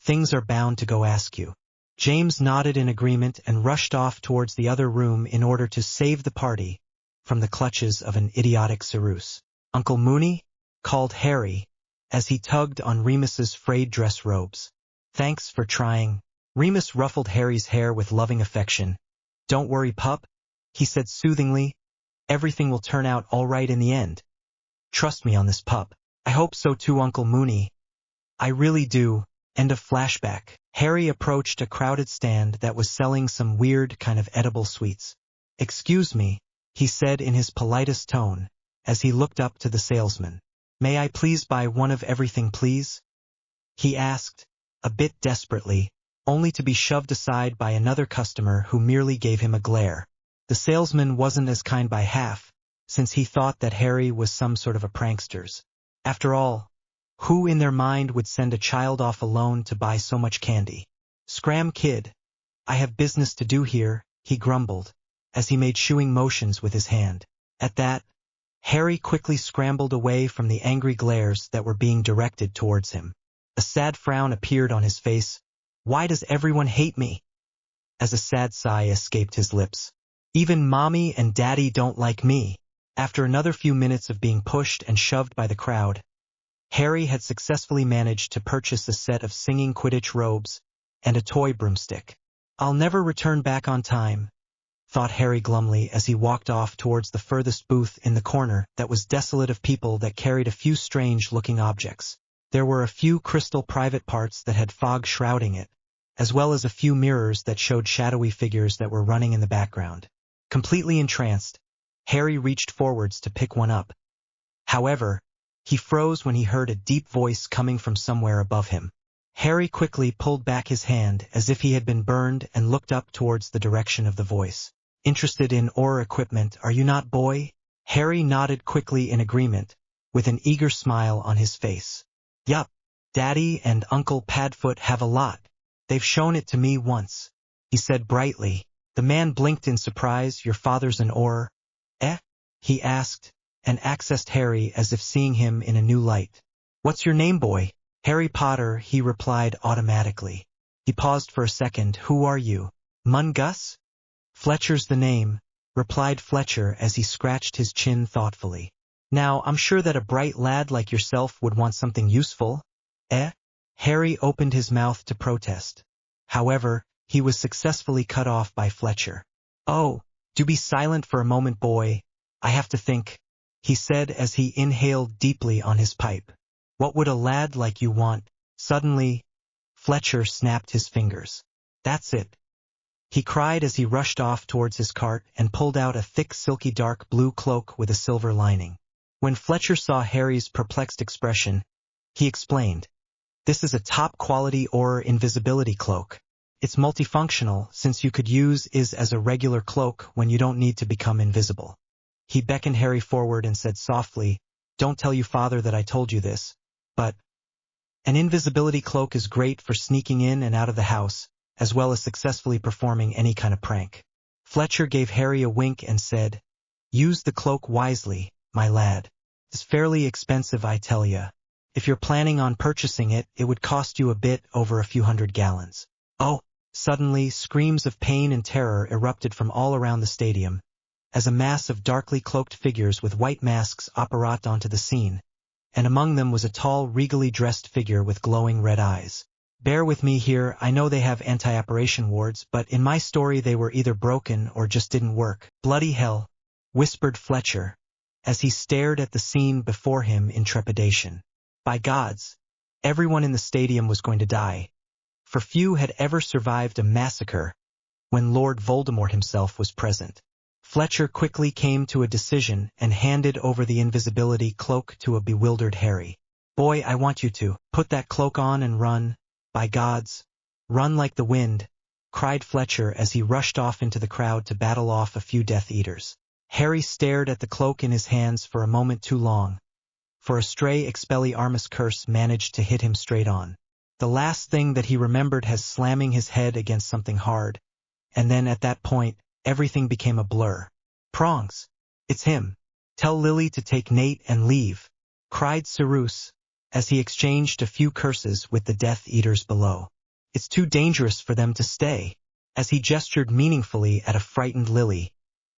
things are bound to go askew." James nodded in agreement and rushed off towards the other room in order to save the party from the clutches of an idiotic Sirius. "Uncle Mooney," called Harry, as he tugged on Remus's frayed dress robes. "Thanks for trying." Remus ruffled Harry's hair with loving affection. "Don't worry, pup," he said soothingly. "Everything will turn out all right in the end. Trust me on this, pup." "I hope so too, Uncle Mooney. I really do." End of flashback. Harry approached a crowded stand that was selling some weird kind of edible sweets. "Excuse me," he said in his politest tone, as he looked up to the salesman. "May I please buy one of everything, please?" he asked, a bit desperately, only to be shoved aside by another customer who merely gave him a glare. The salesman wasn't as kind by half, since he thought that Harry was some sort of a prankster. After all, who in their mind would send a child off alone to buy so much candy? "Scram, kid. I have business to do here," he grumbled, as he made shooing motions with his hand. At that, Harry quickly scrambled away from the angry glares that were being directed towards him. A sad frown appeared on his face. "Why does everyone hate me?" As a sad sigh escaped his lips. "Even Mommy and Daddy don't like me." After another few minutes of being pushed and shoved by the crowd, Harry had successfully managed to purchase a set of singing Quidditch robes and a toy broomstick. "I'll never return back on time," thought Harry glumly as he walked off towards the furthest booth in the corner that was desolate of people that carried a few strange-looking objects. There were a few crystal private parts that had fog shrouding it, as well as a few mirrors that showed shadowy figures that were running in the background. Completely entranced, Harry reached forwards to pick one up. However, he froze when he heard a deep voice coming from somewhere above him. Harry quickly pulled back his hand as if he had been burned and looked up towards the direction of the voice. "Interested in ore equipment, are you not, boy?" Harry nodded quickly in agreement, with an eager smile on his face. "Yup, Daddy and Uncle Padfoot have a lot. They've shown it to me once," he said brightly, The man blinked in surprise. Your father's an heir? Eh? He asked, and accessed Harry as if seeing him in a new light. What's your name, boy? Harry Potter, he replied automatically. He paused for a second. Who are you? Gus? Fletcher's the name, replied Fletcher as he scratched his chin thoughtfully. Now, I'm sure that a bright lad like yourself would want something useful. Eh? Harry opened his mouth to protest. However, he was successfully cut off by Fletcher. Oh, do be silent for a moment, boy. I have to think, he said as he inhaled deeply on his pipe. What would a lad like you want? Suddenly, Fletcher snapped his fingers. That's it, he cried as he rushed off towards his cart and pulled out a thick silky dark blue cloak with a silver lining. When Fletcher saw Harry's perplexed expression, he explained, This is a top-quality or invisibility cloak. It's multifunctional since you could use it as a regular cloak when you don't need to become invisible. He beckoned Harry forward and said softly, Don't tell your father that I told you this, but an invisibility cloak is great for sneaking in and out of the house, as well as successfully performing any kind of prank. Fletcher gave Harry a wink and said, Use the cloak wisely, my lad. It's fairly expensive, I tell ya. If you're planning on purchasing it, it would cost you a bit over a few hundred gallons. Oh! Suddenly, screams of pain and terror erupted from all around the stadium, as a mass of darkly cloaked figures with white masks apparat onto the scene, and among them was a tall, regally dressed figure with glowing red eyes. Bear with me here, I know they have anti-apparition wards, but in my story they were either broken or just didn't work. Bloody hell, whispered Fletcher, as he stared at the scene before him in trepidation. By gods, everyone in the stadium was going to die, for few had ever survived a massacre when Lord Voldemort himself was present. Fletcher quickly came to a decision and handed over the invisibility cloak to a bewildered Harry. Boy, I want you to put that cloak on and run. By gods, run like the wind, cried Fletcher as he rushed off into the crowd to battle off a few Death Eaters. Harry stared at the cloak in his hands for a moment too long, for a stray Expelliarmus curse managed to hit him straight on. The last thing that he remembered was slamming his head against something hard, and then at that point, everything became a blur. Prongs! It's him! Tell Lily to take Nate and leave, cried Sirius, as he exchanged a few curses with the Death Eaters below. It's too dangerous for them to stay, as he gestured meaningfully at a frightened Lily,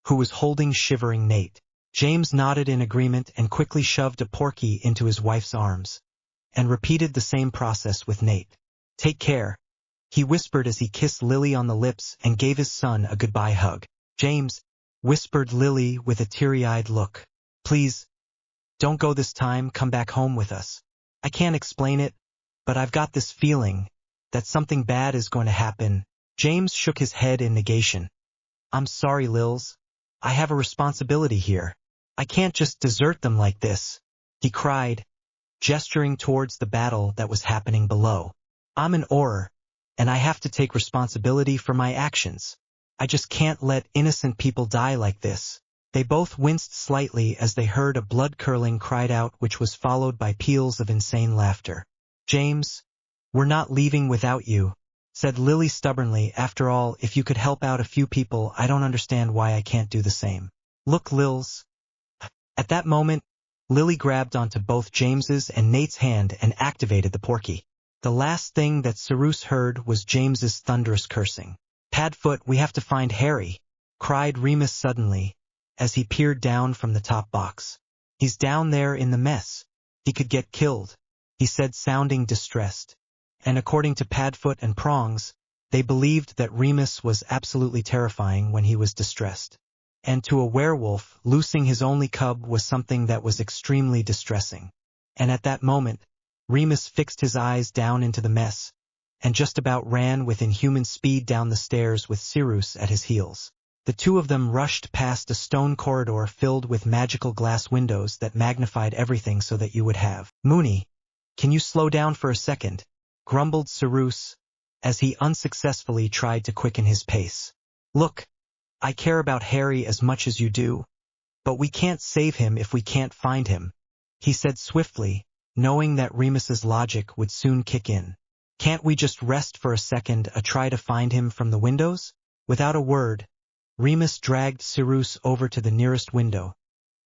who was holding shivering Nate. James nodded in agreement and quickly shoved a Porky into his wife's arms, and repeated the same process with Nate. Take care, he whispered as he kissed Lily on the lips and gave his son a goodbye hug. James, whispered Lily with a teary-eyed look. Please, don't go this time, come back home with us. I can't explain it, but I've got this feeling that something bad is going to happen. James shook his head in negation. I'm sorry, Lils. I have a responsibility here. I can't just desert them like this, he cried, gesturing towards the battle that was happening below. I'm an heir, and I have to take responsibility for my actions. I just can't let innocent people die like this. They both winced slightly as they heard a blood-curdling cry out which was followed by peals of insane laughter. James, we're not leaving without you, said Lily stubbornly. After all, if you could help out a few people, I don't understand why I can't do the same. Look, Lils. At that moment, Lily grabbed onto both James's and Nate's hand and activated the Porky. The last thing that Sirius heard was James's thunderous cursing. Padfoot, we have to find Harry, cried Remus suddenly, as he peered down from the top box. He's down there in the mess. He could get killed, he said, sounding distressed. And according to Padfoot and Prongs, they believed that Remus was absolutely terrifying when he was distressed. And to a werewolf, losing his only cub was something that was extremely distressing. And at that moment, Remus fixed his eyes down into the mess, and just about ran with inhuman speed down the stairs with Sirius at his heels. The two of them rushed past a stone corridor filled with magical glass windows that magnified everything so that you would have. Mooney, can you slow down for a second? Grumbled Sirius, as he unsuccessfully tried to quicken his pace. Look, I care about Harry as much as you do, but we can't save him if we can't find him, he said swiftly, knowing that Remus's logic would soon kick in. Can't we just rest for a second, try to find him from the windows? Without a word, Remus dragged Sirius over to the nearest window,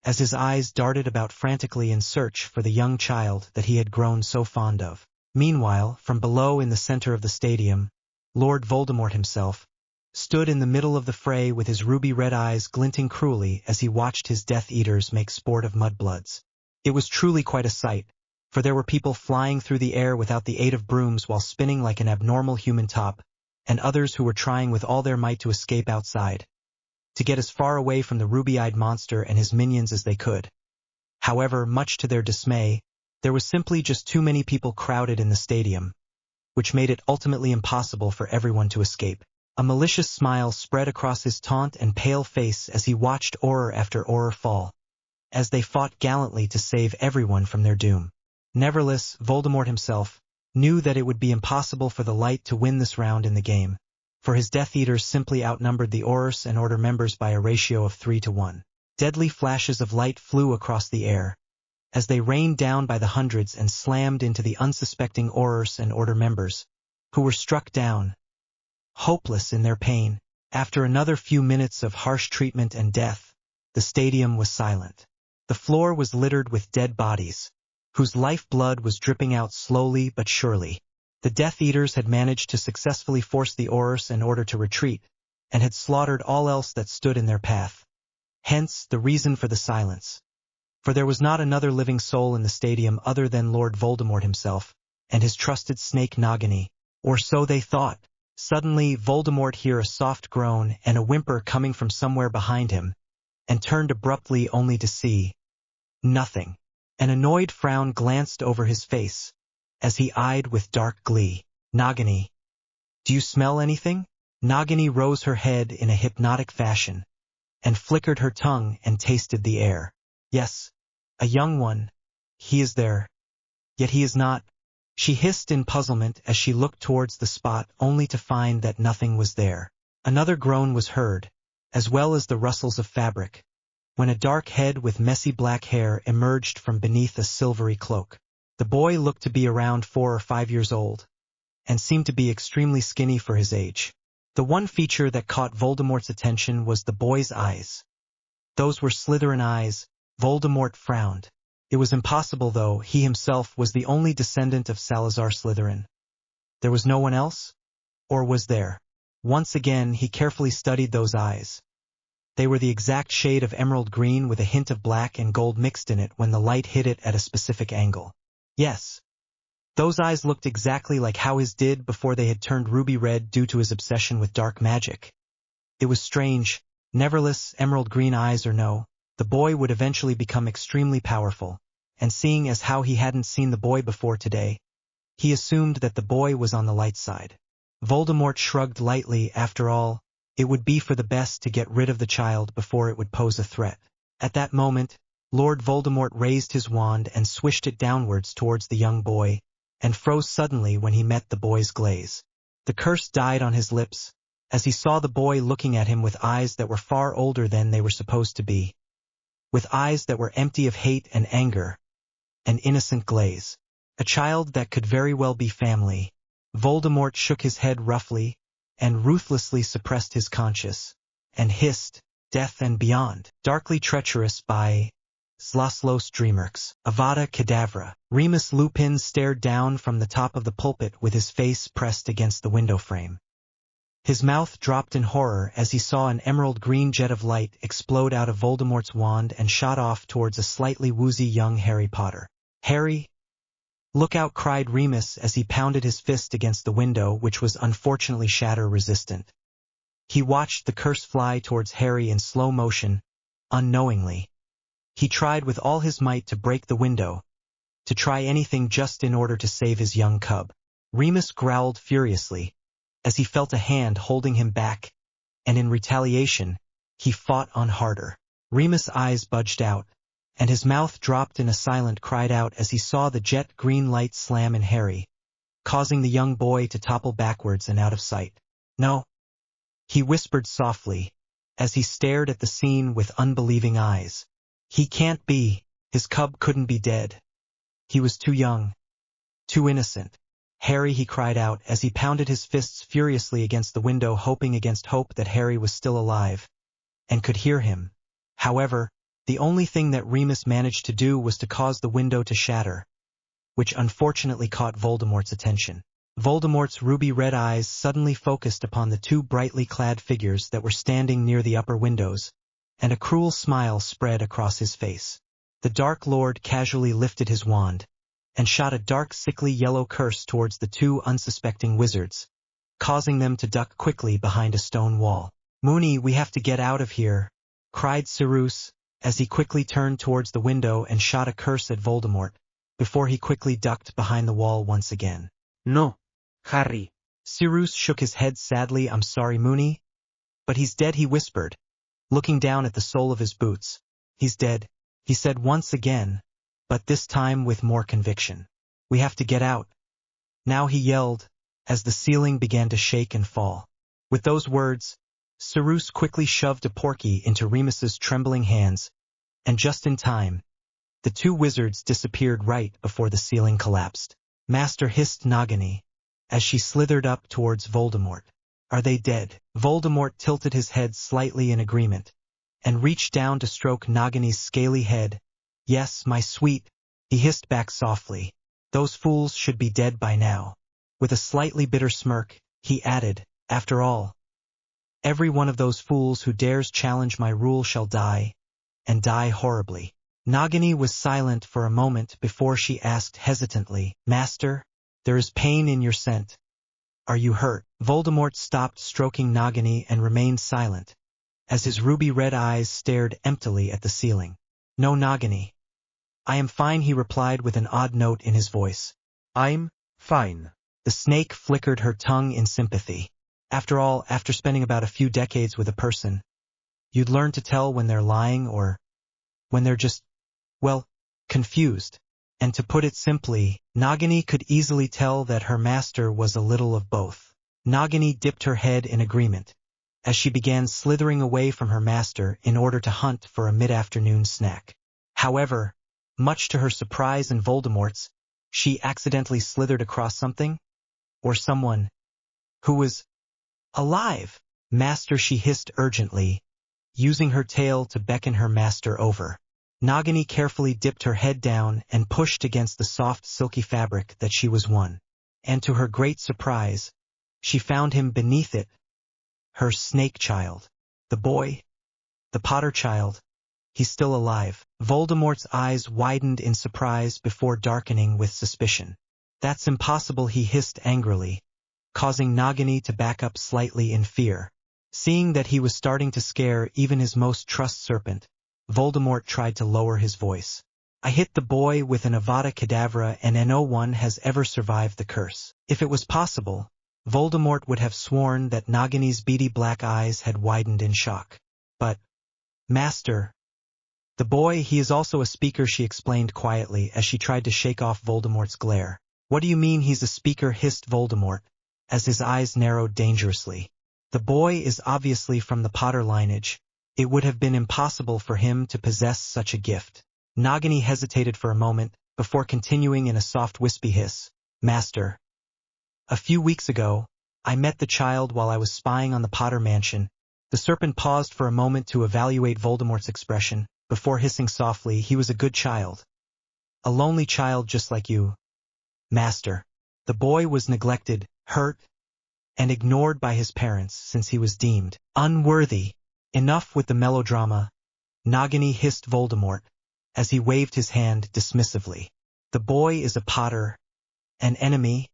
as his eyes darted about frantically in search for the young child that he had grown so fond of. Meanwhile, from below in the center of the stadium, Lord Voldemort himself stood in the middle of the fray with his ruby-red eyes glinting cruelly as he watched his Death Eaters make sport of mudbloods. It was truly quite a sight, for there were people flying through the air without the aid of brooms while spinning like an abnormal human top, and others who were trying with all their might to escape outside, to get as far away from the ruby-eyed monster and his minions as they could. However, much to their dismay, there was simply just too many people crowded in the stadium, which made it ultimately impossible for everyone to escape. A malicious smile spread across his taunt and pale face as he watched Auror after Auror fall, as they fought gallantly to save everyone from their doom. Nevertheless, Voldemort himself knew that it would be impossible for the Light to win this round in the game, for his Death Eaters simply outnumbered the Aurors and Order members by a ratio of 3 to 1. Deadly flashes of light flew across the air, as they rained down by the hundreds and slammed into the unsuspecting Aurors and Order members, who were struck down, hopeless in their pain. After another few minutes of harsh treatment and death, the stadium was silent. The floor was littered with dead bodies, whose lifeblood was dripping out slowly but surely. The Death Eaters had managed to successfully force the Aurors in order to retreat, and had slaughtered all else that stood in their path. Hence the reason for the silence. For there was not another living soul in the stadium other than Lord Voldemort himself, and his trusted snake Nagini, or so they thought. Suddenly, Voldemort heard a soft groan and a whimper coming from somewhere behind him, and turned abruptly only to see nothing. An annoyed frown glanced over his face, as he eyed with dark glee. Nagini, do you smell anything? Nagini rose her head in a hypnotic fashion, and flickered her tongue and tasted the air. Yes, a young one. He is there. Yet he is not. She hissed in puzzlement as she looked towards the spot only to find that nothing was there. Another groan was heard, as well as the rustles of fabric, when a dark head with messy black hair emerged from beneath a silvery cloak. The boy looked to be around 4 or 5 years old, and seemed to be extremely skinny for his age. The one feature that caught Voldemort's attention was the boy's eyes. Those were Slytherin eyes. Voldemort frowned. It was impossible, though he himself was the only descendant of Salazar Slytherin. There was no one else? Or was there? Once again he carefully studied those eyes. They were the exact shade of emerald green with a hint of black and gold mixed in it when the light hit it at a specific angle. Yes. Those eyes looked exactly like how his did before they had turned ruby red due to his obsession with dark magic. It was strange. Nevertheless, emerald green eyes or no, the boy would eventually become extremely powerful, and seeing as how he hadn't seen the boy before today, he assumed that the boy was on the light side. Voldemort shrugged lightly. After all, it would be for the best to get rid of the child before it would pose a threat. At that moment, Lord Voldemort raised his wand and swished it downwards towards the young boy, and froze suddenly when he met the boy's gaze. The curse died on his lips, as he saw the boy looking at him with eyes that were far older than they were supposed to be, with eyes that were empty of hate and anger, an innocent glaze. A child that could very well be family. Voldemort shook his head roughly, and ruthlessly suppressed his conscience, and hissed, "Death and beyond." Darkly treacherous by Slaslos Dreamerx. Avada Kedavra. Remus Lupin stared down from the top of the pulpit with his face pressed against the window frame. His mouth dropped in horror as he saw an emerald green jet of light explode out of Voldemort's wand and shot off towards a slightly woozy young Harry Potter. "Harry! Look out!" cried Remus as he pounded his fist against the window, which was unfortunately shatter-resistant. He watched the curse fly towards Harry in slow motion, unknowingly. He tried with all his might to break the window, to try anything just in order to save his young cub. Remus growled furiously, as he felt a hand holding him back, and in retaliation, he fought on harder. Remus' eyes budged out, and his mouth dropped in a silent cried out as he saw the jet green light slam in Harry, causing the young boy to topple backwards and out of sight. "No," he whispered softly, as he stared at the scene with unbelieving eyes. "He can't be. His cub couldn't be dead. He was too young. Too innocent." Harry, he cried out as he pounded his fists furiously against the window, hoping against hope that Harry was still alive and could hear him. However, the only thing that Remus managed to do was to cause the window to shatter, which unfortunately caught Voldemort's attention. Voldemort's ruby-red eyes suddenly focused upon the two brightly clad figures that were standing near the upper windows, and a cruel smile spread across his face. The Dark Lord casually lifted his wand and shot a dark sickly yellow curse towards the two unsuspecting wizards, causing them to duck quickly behind a stone wall. "Mooney, we have to get out of here," cried Sirius, as he quickly turned towards the window and shot a curse at Voldemort, before he quickly ducked behind the wall once again. "No, Harry." Sirius shook his head sadly. "I'm sorry, Mooney, but he's dead," he whispered, looking down at the sole of his boots. "He's dead," he said once again, but this time with more conviction. "We have to get out now," he yelled, as the ceiling began to shake and fall. With those words, Sirius quickly shoved a porky into Remus's trembling hands, and just in time, the two wizards disappeared right before the ceiling collapsed. "Master," hissed Nagini, as she slithered up towards Voldemort. "Are they dead?" Voldemort tilted his head slightly in agreement, and reached down to stroke Nagini's scaly head. "Yes, my sweet," he hissed back softly. "Those fools should be dead by now." With a slightly bitter smirk, he added, "After all, every one of those fools who dares challenge my rule shall die, and die horribly." Nagini was silent for a moment before she asked hesitantly, "Master, there is pain in your scent. Are you hurt?" Voldemort stopped stroking Nagini and remained silent, as his ruby-red eyes stared emptily at the ceiling. "No, Nagini. I am fine," he replied with an odd note in his voice. I'm fine. The snake flickered her tongue in sympathy. After all, after spending about a few decades with a person, you'd learn to tell when they're lying or when they're just, well, confused. And to put it simply, Nagini could easily tell that her master was a little of both. Nagini dipped her head in agreement, as she began slithering away from her master in order to hunt for a mid-afternoon snack. However, much to her surprise and Voldemort's, she accidentally slithered across something, or someone, who was alive. "Master," she hissed urgently, using her tail to beckon her master over. Nagini carefully dipped her head down and pushed against the soft silky fabric that she was won, and to her great surprise, she found him beneath it, her snake child. The boy, the Potter child, he's still alive. Voldemort's eyes widened in surprise before darkening with suspicion. "That's impossible," he hissed angrily, causing Nagini to back up slightly in fear. Seeing that he was starting to scare even his most trusted serpent, Voldemort tried to lower his voice. "I hit the boy with an Avada Kedavra and no one has ever survived the curse." If it was possible, Voldemort would have sworn that Nagini's beady black eyes had widened in shock. "But, Master, the boy, he is also a speaker," she explained quietly as she tried to shake off Voldemort's glare. "What do you mean he's a speaker?" hissed Voldemort, as his eyes narrowed dangerously. "The boy is obviously from the Potter lineage. It would have been impossible for him to possess such a gift." Nagini hesitated for a moment, before continuing in a soft wispy hiss. "Master, a few weeks ago, I met the child while I was spying on the Potter mansion." The serpent paused for a moment to evaluate Voldemort's expression, before hissing softly, "He was a good child. A lonely child just like you, Master. The boy was neglected, hurt, and ignored by his parents since he was deemed unworthy." "Enough with the melodrama," Nagini hissed Voldemort, as he waved his hand dismissively. "The boy is a Potter, an enemy,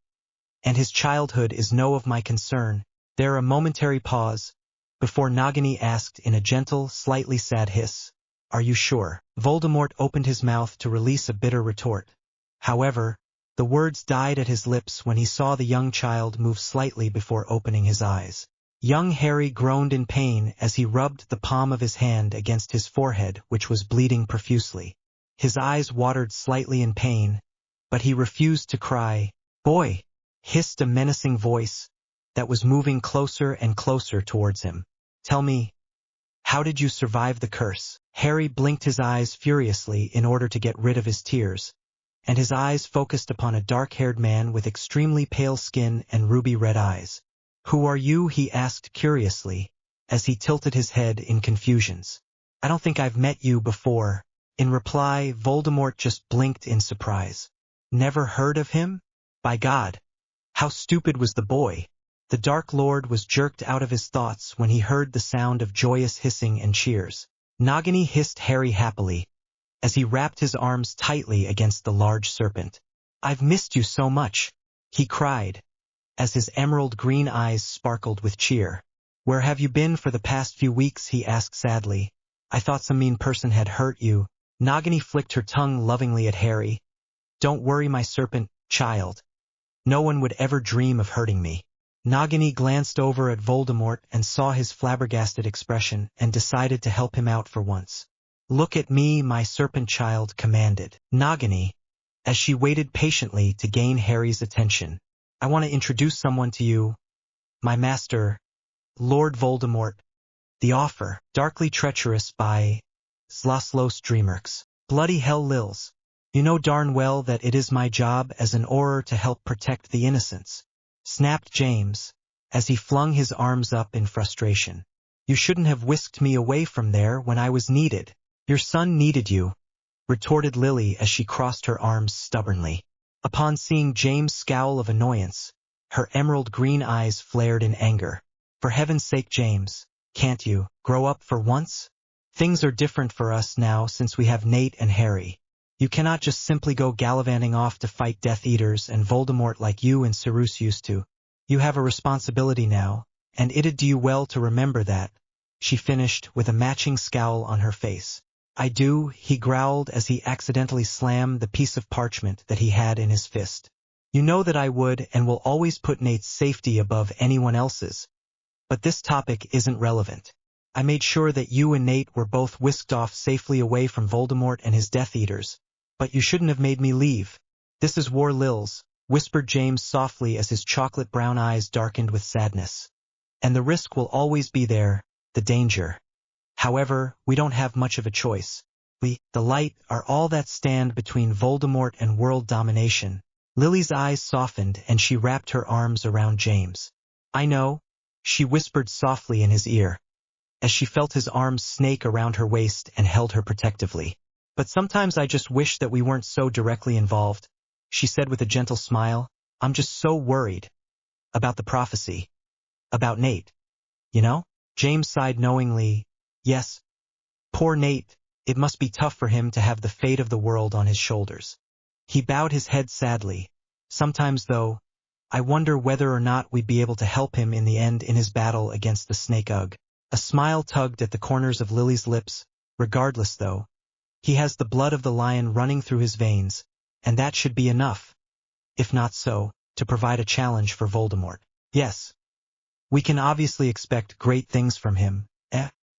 and his childhood is no of my concern." There a momentary pause, before Nagini asked in a gentle, slightly sad hiss, "Are you sure?" Voldemort opened his mouth to release a bitter retort. However, the words died at his lips when he saw the young child move slightly before opening his eyes. Young Harry groaned in pain as he rubbed the palm of his hand against his forehead, which was bleeding profusely. His eyes watered slightly in pain, but he refused to cry. "Boy!" hissed a menacing voice that was moving closer and closer towards him. "Tell me, how did you survive the curse?" Harry blinked his eyes furiously in order to get rid of his tears, and his eyes focused upon a dark-haired man with extremely pale skin and ruby-red eyes. "Who are you?" he asked curiously, as he tilted his head in confusions. "I don't think I've met you before." In reply, Voldemort just blinked in surprise. Never heard of him? By God! How stupid was the boy? The Dark Lord was jerked out of his thoughts when he heard the sound of joyous hissing and cheers. Nagini hissed Harry happily, as he wrapped his arms tightly against the large serpent. "I've missed you so much," he cried, as his emerald green eyes sparkled with cheer. "Where have you been for the past few weeks?" he asked sadly. "I thought some mean person had hurt you." Nagini flicked her tongue lovingly at Harry. "Don't worry, my serpent child. No one would ever dream of hurting me." Nagini glanced over at Voldemort and saw his flabbergasted expression and decided to help him out for once. "Look at me, my serpent child," commanded Nagini, as she waited patiently to gain Harry's attention. "I want to introduce someone to you. My master, Lord Voldemort. The Offer, Darkly Treacherous by Zlaslos Dreamerks. Bloody hell, Lils. You know darn well that it is my job as an Auror to help protect the innocents," snapped James, as he flung his arms up in frustration. "You shouldn't have whisked me away from there when I was needed." "Your son needed you," retorted Lily as she crossed her arms stubbornly. Upon seeing James' scowl of annoyance, her emerald green eyes flared in anger. "For heaven's sake, James, can't you grow up for once? Things are different for us now since we have Nate and Harry. You cannot just simply go gallivanting off to fight Death Eaters and Voldemort like you and Sirius used to. You have a responsibility now, and it'd do you well to remember that," she finished with a matching scowl on her face. "I do," he growled as he accidentally slammed the piece of parchment that he had in his fist. "You know that I would and will always put Nate's safety above anyone else's. But this topic isn't relevant. I made sure that you and Nate were both whisked off safely away from Voldemort and his Death Eaters, but you shouldn't have made me leave." "This is war, Lils," whispered James softly as his chocolate brown eyes darkened with sadness. "And the risk will always be there, the danger. However, we don't have much of a choice. We, the light, are all that stand between Voldemort and world domination." Lily's eyes softened and she wrapped her arms around James. "I know," she whispered softly in his ear, as she felt his arms snake around her waist and held her protectively. "But sometimes I just wish that we weren't so directly involved," she said with a gentle smile. "I'm just so worried about the prophecy. About Nate. You know?" James sighed knowingly. "Yes. Poor Nate. It must be tough for him to have the fate of the world on his shoulders." He bowed his head sadly. "Sometimes, though, I wonder whether or not we'd be able to help him in the end in his battle against the Snake Ugg." A smile tugged at the corners of Lily's lips. "Regardless, though, he has the blood of the lion running through his veins, and that should be enough, if not so, to provide a challenge for Voldemort. Yes, we can obviously expect great things from him."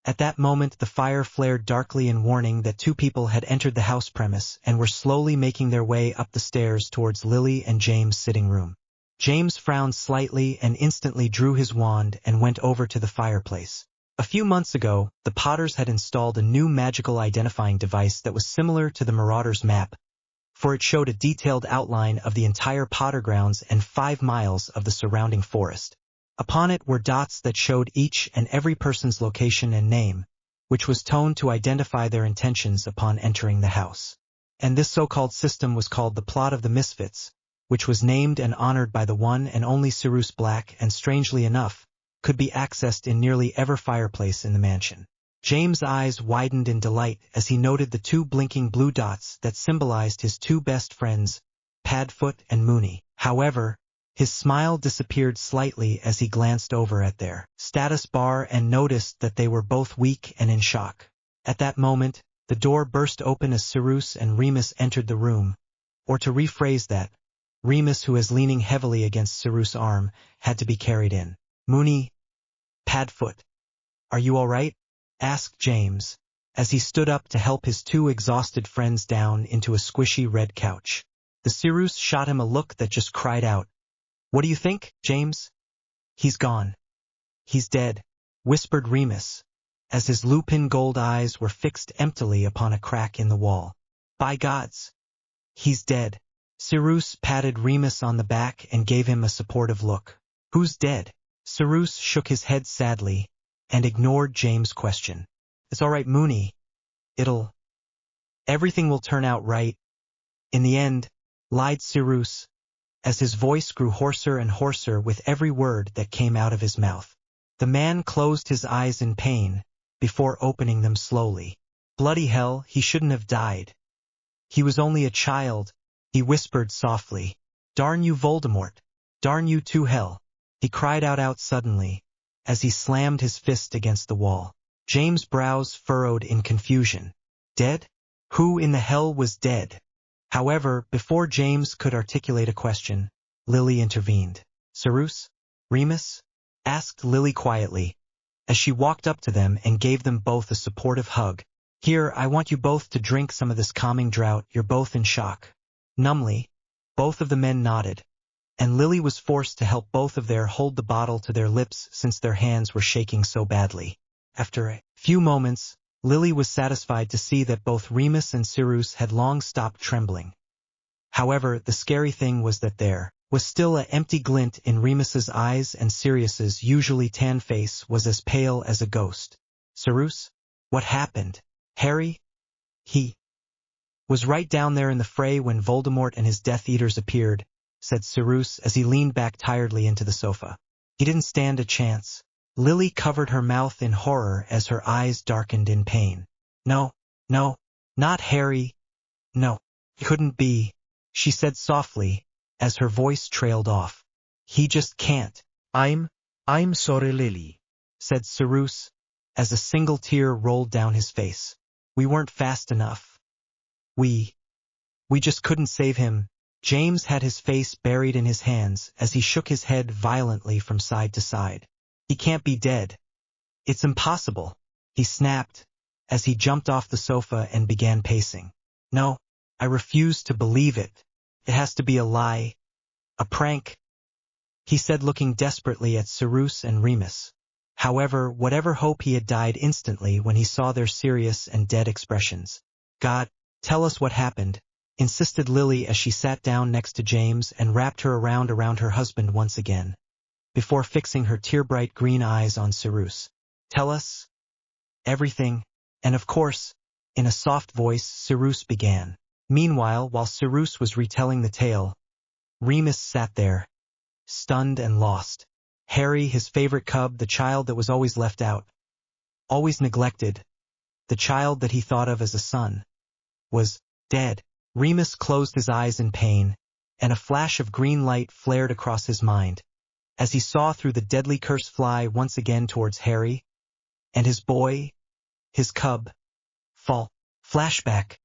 At that moment the fire flared darkly in warning that two people had entered the house premise and were slowly making their way up the stairs towards Lily and James' sitting room. James frowned slightly and instantly drew his wand and went over to the fireplace. A few months ago, the Potters had installed a new magical identifying device that was similar to the Marauder's map, for it showed a detailed outline of the entire Potter grounds and 5 miles of the surrounding forest. Upon it were dots that showed each and every person's location and name, which was toned to identify their intentions upon entering the house. And this so-called system was called the Plot of the Misfits, which was named and honored by the one and only Sirius Black and, strangely enough, could be accessed in nearly every fireplace in the mansion. James' eyes widened in delight as he noted the 2 blinking blue dots that symbolized his 2 best friends, Padfoot and Mooney. However, his smile disappeared slightly as he glanced over at their status bar and noticed that they were both weak and in shock. At that moment, the door burst open as Sirius and Remus entered the room. Or to rephrase that, Remus, who was leaning heavily against Sirius' arm, had to be carried in. "Mooney, Padfoot, are you all right?" asked James, as he stood up to help his 2 exhausted friends down into a squishy red couch. The Sirius shot him a look that just cried out, "What do you think, James?" "He's gone. He's dead," whispered Remus, as his Lupin gold eyes were fixed emptily upon a crack in the wall. "By gods, He's dead. Sirius patted Remus on the back and gave him a supportive look. Who's dead? Sirius shook his head sadly and ignored James' question. It's all right, Mooney. Everything will turn out right. In the end, lied Sirius, as his voice grew hoarser and hoarser with every word that came out of his mouth. The man closed his eyes in pain before opening them slowly. Bloody hell, he shouldn't have died. He was only a child, he whispered softly. Darn you, Voldemort. Darn you to hell. He cried out suddenly, as he slammed his fist against the wall. James' brows furrowed in confusion. Dead? Who in the hell was dead? However, before James could articulate a question, Lily intervened. Sirius? Remus? Asked Lily quietly, as she walked up to them and gave them both a supportive hug. Here, I want you both to drink some of this calming draught, you're both in shock. Numbly, both of the men nodded, and Lily was forced to help both of them hold the bottle to their lips since their hands were shaking so badly. After a few moments, Lily was satisfied to see that both Remus and Sirius had long stopped trembling. However, the scary thing was that there was still an empty glint in Remus's eyes, and Sirius's usually tan face was as pale as a ghost. Sirius? What happened? Harry? He was right down there in the fray when Voldemort and his Death Eaters appeared, said Sirius as he leaned back tiredly into the sofa. He didn't stand a chance. Lily covered her mouth in horror as her eyes darkened in pain. No, not Harry. No, couldn't be, she said softly, as her voice trailed off. He just can't. I'm sorry, Lily, said Sirius, as a single tear rolled down his face. We weren't fast enough. We just couldn't save him. James had his face buried in his hands as he shook his head violently from side to side. He can't be dead. It's impossible, he snapped, as he jumped off the sofa and began pacing. No, I refuse to believe it. It has to be a lie. A prank, he said, looking desperately at Sirius and Remus. However, whatever hope he had died instantly when he saw their serious and dead expressions. God, tell us what happened, insisted Lily as she sat down next to James and wrapped her around her husband once again, before fixing her tear-bright green eyes on Sirius. Tell us everything, and of course, in a soft voice, Sirius began. Meanwhile, while Sirius was retelling the tale, Remus sat there, stunned and lost. Harry, his favorite cub, the child that was always left out, always neglected, the child that he thought of as a son, was dead. Remus closed his eyes in pain, and a flash of green light flared across his mind, as he saw through the deadly curse fly once again towards Harry, and his boy, his cub, fall. Flashback.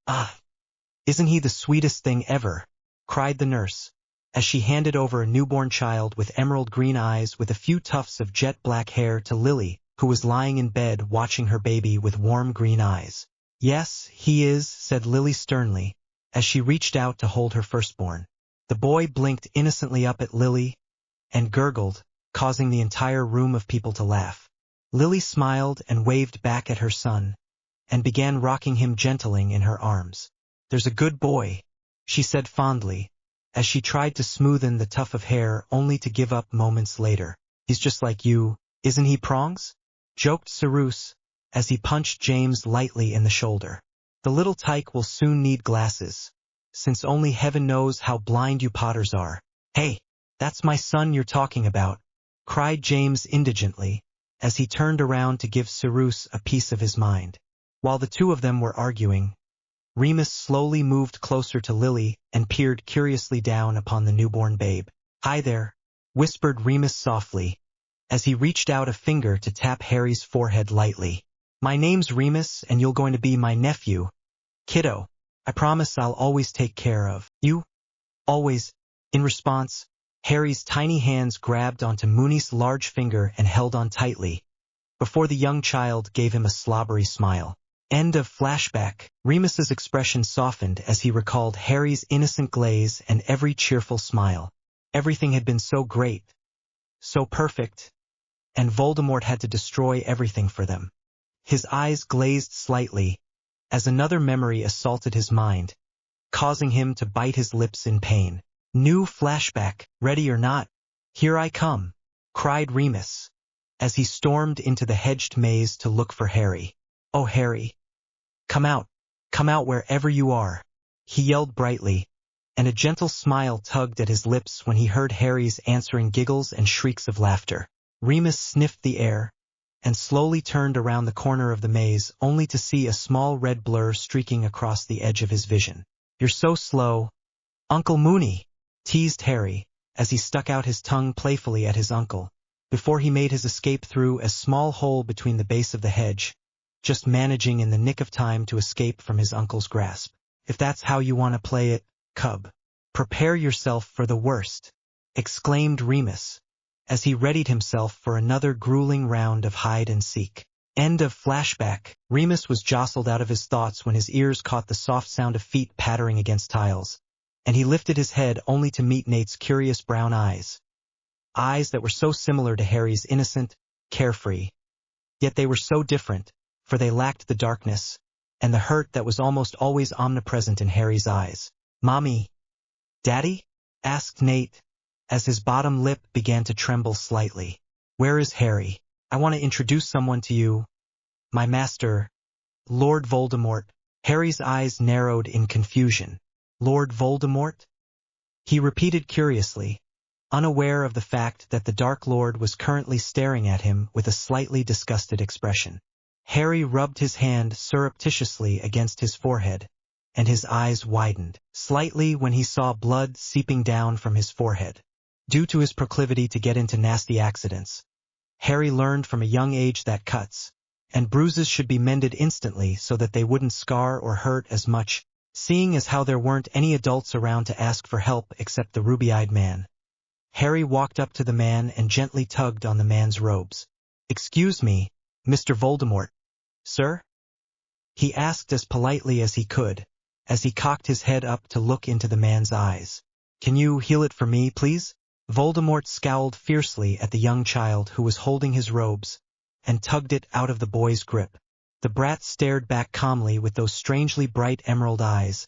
Isn't he the sweetest thing ever? Cried the nurse, as she handed over a newborn child with emerald green eyes with a few tufts of jet black hair to Lily, who was lying in bed watching her baby with warm green eyes. Yes, he is, said Lily sternly, as she reached out to hold her firstborn. The boy blinked innocently up at Lily and gurgled, causing the entire room of people to laugh. Lily smiled and waved back at her son, and began rocking him gently in her arms. There's a good boy, she said fondly, as she tried to smoothen the tuft of hair only to give up moments later. He's just like you, isn't he, Prongs? Joked Sirius, as he punched James lightly in the shoulder. The little tyke will soon need glasses, since only heaven knows how blind you Potters are. Hey, that's my son you're talking about, cried James indigently, as he turned around to give Sirius a piece of his mind. While the two of them were arguing, Remus slowly moved closer to Lily and peered curiously down upon the newborn babe. Hi there, whispered Remus softly, as he reached out a finger to tap Harry's forehead lightly. My name's Remus and you're going to be my nephew. Kiddo, I promise I'll always take care of you. Always. In response, Harry's tiny hands grabbed onto Mooney's large finger and held on tightly, before the young child gave him a slobbery smile. End of flashback. Remus's expression softened as he recalled Harry's innocent glaze and every cheerful smile. Everything had been so great, so perfect, and Voldemort had to destroy everything for them. His eyes glazed slightly, as another memory assaulted his mind, causing him to bite his lips in pain. New flashback, ready or not? Here I come, cried Remus, as he stormed into the hedged maze to look for Harry. Oh, Harry! Come out wherever you are, he yelled brightly, and a gentle smile tugged at his lips when he heard Harry's answering giggles and shrieks of laughter. Remus sniffed the air, and slowly turned around the corner of the maze only to see a small red blur streaking across the edge of his vision. You're so slow, Uncle Mooney, teased Harry, as he stuck out his tongue playfully at his uncle, before he made his escape through a small hole between the base of the hedge, just managing in the nick of time to escape from his uncle's grasp. If that's how you want to play it, cub, prepare yourself for the worst, exclaimed Remus, as he readied himself for another grueling round of hide-and-seek. End of flashback. Remus was jostled out of his thoughts when his ears caught the soft sound of feet pattering against tiles, and he lifted his head only to meet Nate's curious brown eyes. Eyes that were so similar to Harry's, innocent, carefree. Yet they were so different, for they lacked the darkness and the hurt that was almost always omnipresent in Harry's eyes. Mommy? Daddy? Asked Nate, as his bottom lip began to tremble slightly. Where is Harry? I want to introduce someone to you. My master, Lord Voldemort. Harry's eyes narrowed in confusion. Lord Voldemort? He repeated curiously, unaware of the fact that the Dark Lord was currently staring at him with a slightly disgusted expression. Harry rubbed his hand surreptitiously against his forehead, and his eyes widened slightly when he saw blood seeping down from his forehead. Due to his proclivity to get into nasty accidents, Harry learned from a young age that cuts and bruises should be mended instantly so that they wouldn't scar or hurt as much, seeing as how there weren't any adults around to ask for help except the ruby-eyed man. Harry walked up to the man and gently tugged on the man's robes. Excuse me, Mr. Voldemort. Sir? He asked as politely as he could, as he cocked his head up to look into the man's eyes. Can you heal it for me, please? Voldemort scowled fiercely at the young child who was holding his robes, and tugged it out of the boy's grip. The brat stared back calmly with those strangely bright emerald eyes,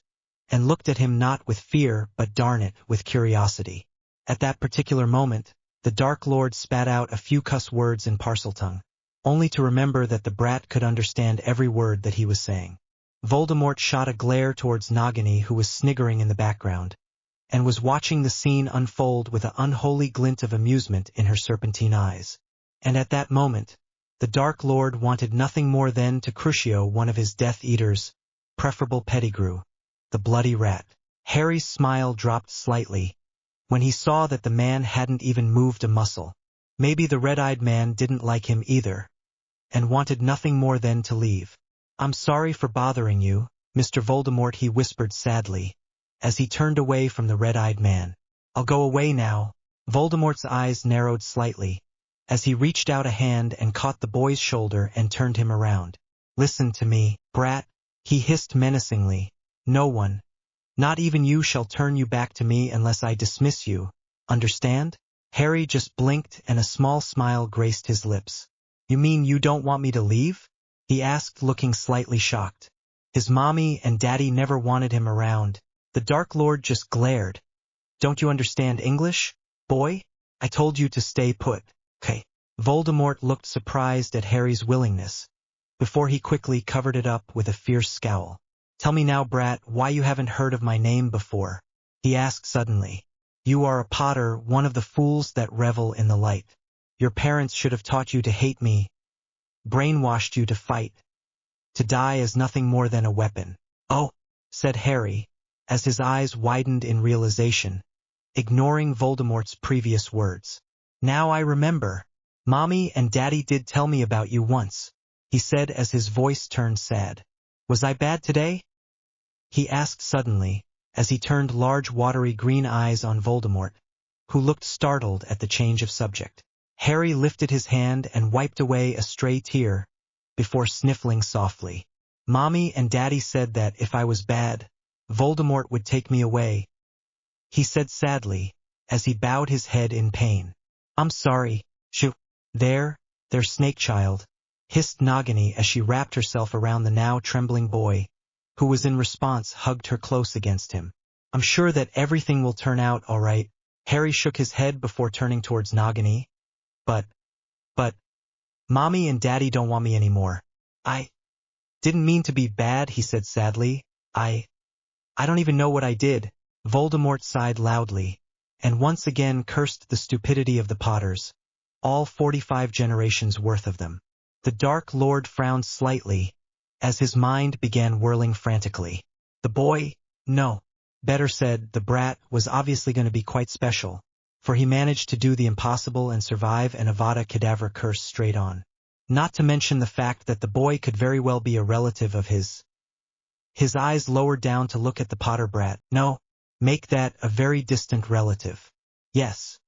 and looked at him not with fear but, darn it, with curiosity. At that particular moment, the Dark Lord spat out a few cuss words in Parseltongue, only to remember that the brat could understand every word that he was saying. Voldemort shot a glare towards Nagini, who was sniggering in the background, and was watching the scene unfold with an unholy glint of amusement in her serpentine eyes. And at that moment, the Dark Lord wanted nothing more than to crucio one of his Death Eaters, preferable Pettigrew, the bloody rat. Harry's smile dropped slightly when he saw that the man hadn't even moved a muscle. Maybe the red-eyed man didn't like him either, and wanted nothing more than to leave. I'm sorry for bothering you, Mr. Voldemort, he whispered sadly, as he turned away from the red-eyed man. I'll go away now. Voldemort's eyes narrowed slightly, as he reached out a hand and caught the boy's shoulder and turned him around. Listen to me, brat, he hissed menacingly. No one, not even you, shall turn you back to me unless I dismiss you. Understand? Harry just blinked and a small smile graced his lips. You mean you don't want me to leave? He asked, looking slightly shocked. His mommy and daddy never wanted him around. The Dark Lord just glared. Don't you understand English, boy? I told you to stay put. Okay. Voldemort looked surprised at Harry's willingness, before he quickly covered it up with a fierce scowl. Tell me now, brat, why you haven't heard of my name before? He asked suddenly. You are a Potter, one of the fools that revel in the light. Your parents should have taught you to hate me, brainwashed you to fight, to die as nothing more than a weapon. Oh, said Harry, as his eyes widened in realization, ignoring Voldemort's previous words. Now I remember. Mommy and Daddy did tell me about you once, he said as his voice turned sad. Was I bad today? He asked suddenly, as he turned large watery green eyes on Voldemort, who looked startled at the change of subject. Harry lifted his hand and wiped away a stray tear, before sniffling softly. Mommy and Daddy said that if I was bad, Voldemort would take me away, he said sadly, as he bowed his head in pain. I'm sorry, shoo. There, snake child, hissed Nagini as she wrapped herself around the now trembling boy, who was in response hugged her close against him. I'm sure that everything will turn out all right. Harry shook his head before turning towards Nagini. But, Mommy and Daddy don't want me anymore. I didn't mean to be bad, he said sadly. I don't even know what I did. Voldemort sighed loudly, and once again cursed the stupidity of the Potters, all 45 generations worth of them. The Dark Lord frowned slightly, as his mind began whirling frantically. The boy, no, better said, the brat, was obviously going to be quite special, for he managed to do the impossible and survive an Avada Kedavra curse straight on. Not to mention the fact that the boy could very well be a relative of his. His eyes lowered down to look at the Potter brat. No, make that a very distant relative. Yes.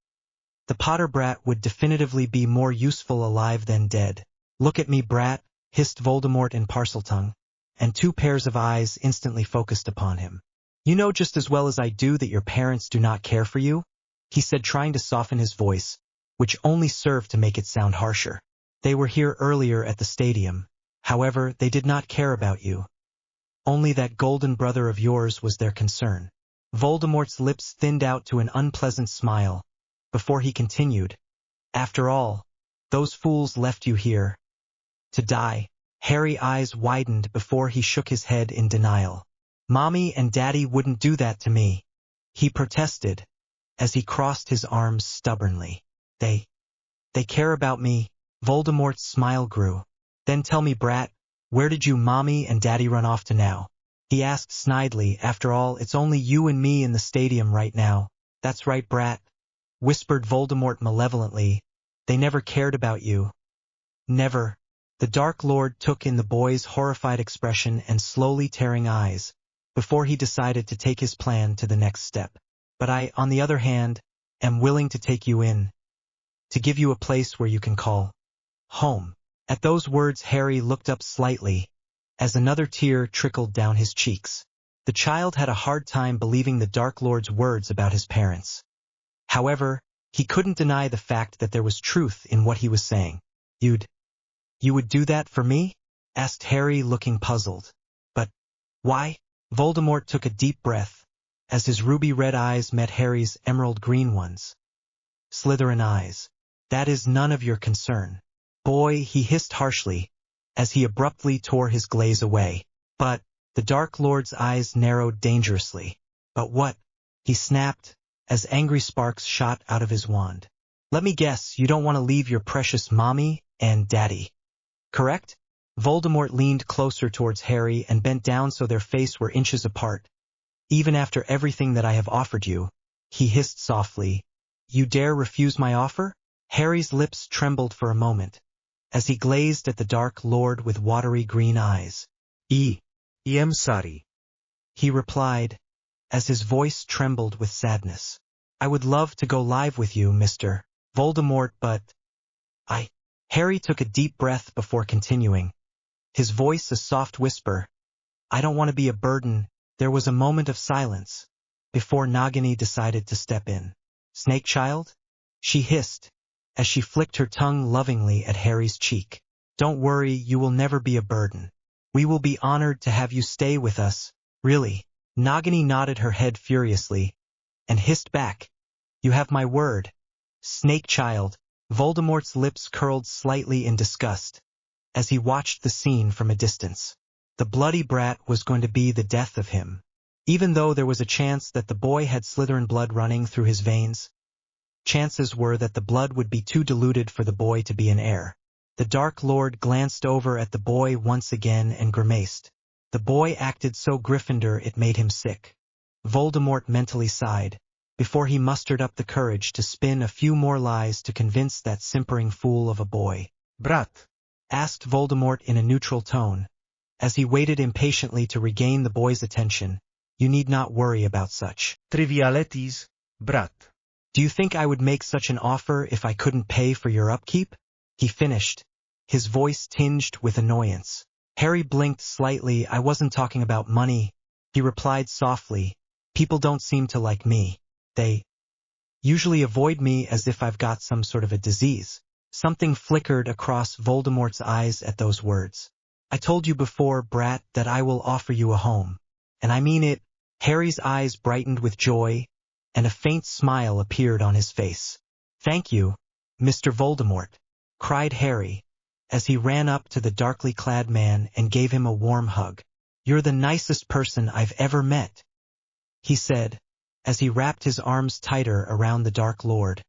The Potter brat would definitively be more useful alive than dead. Look at me, brat, hissed Voldemort in Parseltongue, and 2 pairs of eyes instantly focused upon him. You know just as well as I do that your parents do not care for you, he said, trying to soften his voice, which only served to make it sound harsher. They were here earlier at the stadium. However, they did not care about you. Only that golden brother of yours was their concern. Voldemort's lips thinned out to an unpleasant smile, before he continued. After all, those fools left you here to die. Harry's eyes widened before he shook his head in denial. Mommy and Daddy wouldn't do that to me, he protested, as he crossed his arms stubbornly. They care about me. Voldemort's smile grew. Then tell me, brat, where did you Mommy and Daddy run off to now? He asked snidely. After all, it's only you and me in the stadium right now. That's right, brat, whispered Voldemort malevolently. They never cared about you. Never. The Dark Lord took in the boy's horrified expression and slowly tearing eyes, before he decided to take his plan to the next step. But I, on the other hand, am willing to take you in, to give you a place where you can call home. At those words Harry looked up slightly, as another tear trickled down his cheeks. The child had a hard time believing the Dark Lord's words about his parents. However, he couldn't deny the fact that there was truth in what he was saying. You would do that for me? Asked Harry, looking puzzled. But why? Voldemort took a deep breath, as his ruby-red eyes met Harry's emerald-green ones. Slytherin eyes. That is none of your concern. Boy, he hissed harshly, as he abruptly tore his glaze away. But the Dark Lord's eyes narrowed dangerously. But what? He snapped, as angry sparks shot out of his wand. Let me guess, you don't want to leave your precious Mommy and Daddy, correct? Voldemort leaned closer towards Harry and bent down so their faces were inches apart. Even after everything that I have offered you, he hissed softly. You dare refuse my offer? Harry's lips trembled for a moment, as he gazed at the Dark Lord with watery green eyes. I am sorry, he replied, as his voice trembled with sadness. I would love to go live with you, Mr. Voldemort, but Harry took a deep breath before continuing, his voice a soft whisper. I don't want to be a burden. There was a moment of silence, before Nagini decided to step in. Snake child? She hissed, as she flicked her tongue lovingly at Harry's cheek. Don't worry, you will never be a burden. We will be honored to have you stay with us. Really? Nagini nodded her head furiously, and hissed back. You have my word. Snake child. Voldemort's lips curled slightly in disgust, as he watched the scene from a distance. The bloody brat was going to be the death of him. Even though there was a chance that the boy had Slytherin blood running through his veins, chances were that the blood would be too diluted for the boy to be an heir. The Dark Lord glanced over at the boy once again and grimaced. The boy acted so Gryffindor it made him sick. Voldemort mentally sighed, before he mustered up the courage to spin a few more lies to convince that simpering fool of a boy. Brat? Asked Voldemort in a neutral tone, as he waited impatiently to regain the boy's attention. You need not worry about such trivialities, brat. Do you think I would make such an offer if I couldn't pay for your upkeep? He finished, his voice tinged with annoyance. Harry blinked slightly. I wasn't talking about money, he replied softly. People don't seem to like me. They usually avoid me as if I've got some sort of a disease. Something flickered across Voldemort's eyes at those words. I told you before, brat, that I will offer you a home. And I mean it." Harry's eyes brightened with joy, and a faint smile appeared on his face. "Thank you, Mr. Voldemort," cried Harry, as he ran up to the darkly clad man and gave him a warm hug. "You're the nicest person I've ever met," he said, as he wrapped his arms tighter around the Dark Lord,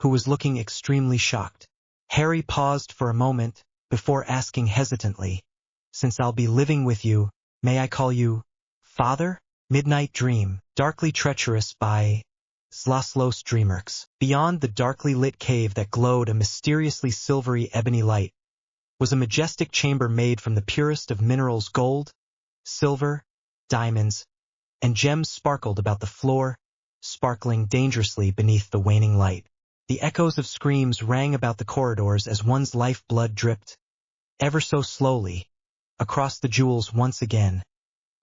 who was looking extremely shocked. Harry paused for a moment, before asking hesitantly, "Since I'll be living with you, may I call you Father?" Midnight Dream, Darkly Treacherous by Zlaslos Dreamerks. Beyond the darkly lit cave that glowed a mysteriously silvery ebony light, was a majestic chamber made from the purest of minerals. Gold, silver, diamonds, and gems sparkled about the floor, sparkling dangerously beneath the waning light. The echoes of screams rang about the corridors as one's life blood dripped, ever so slowly, across the jewels once again,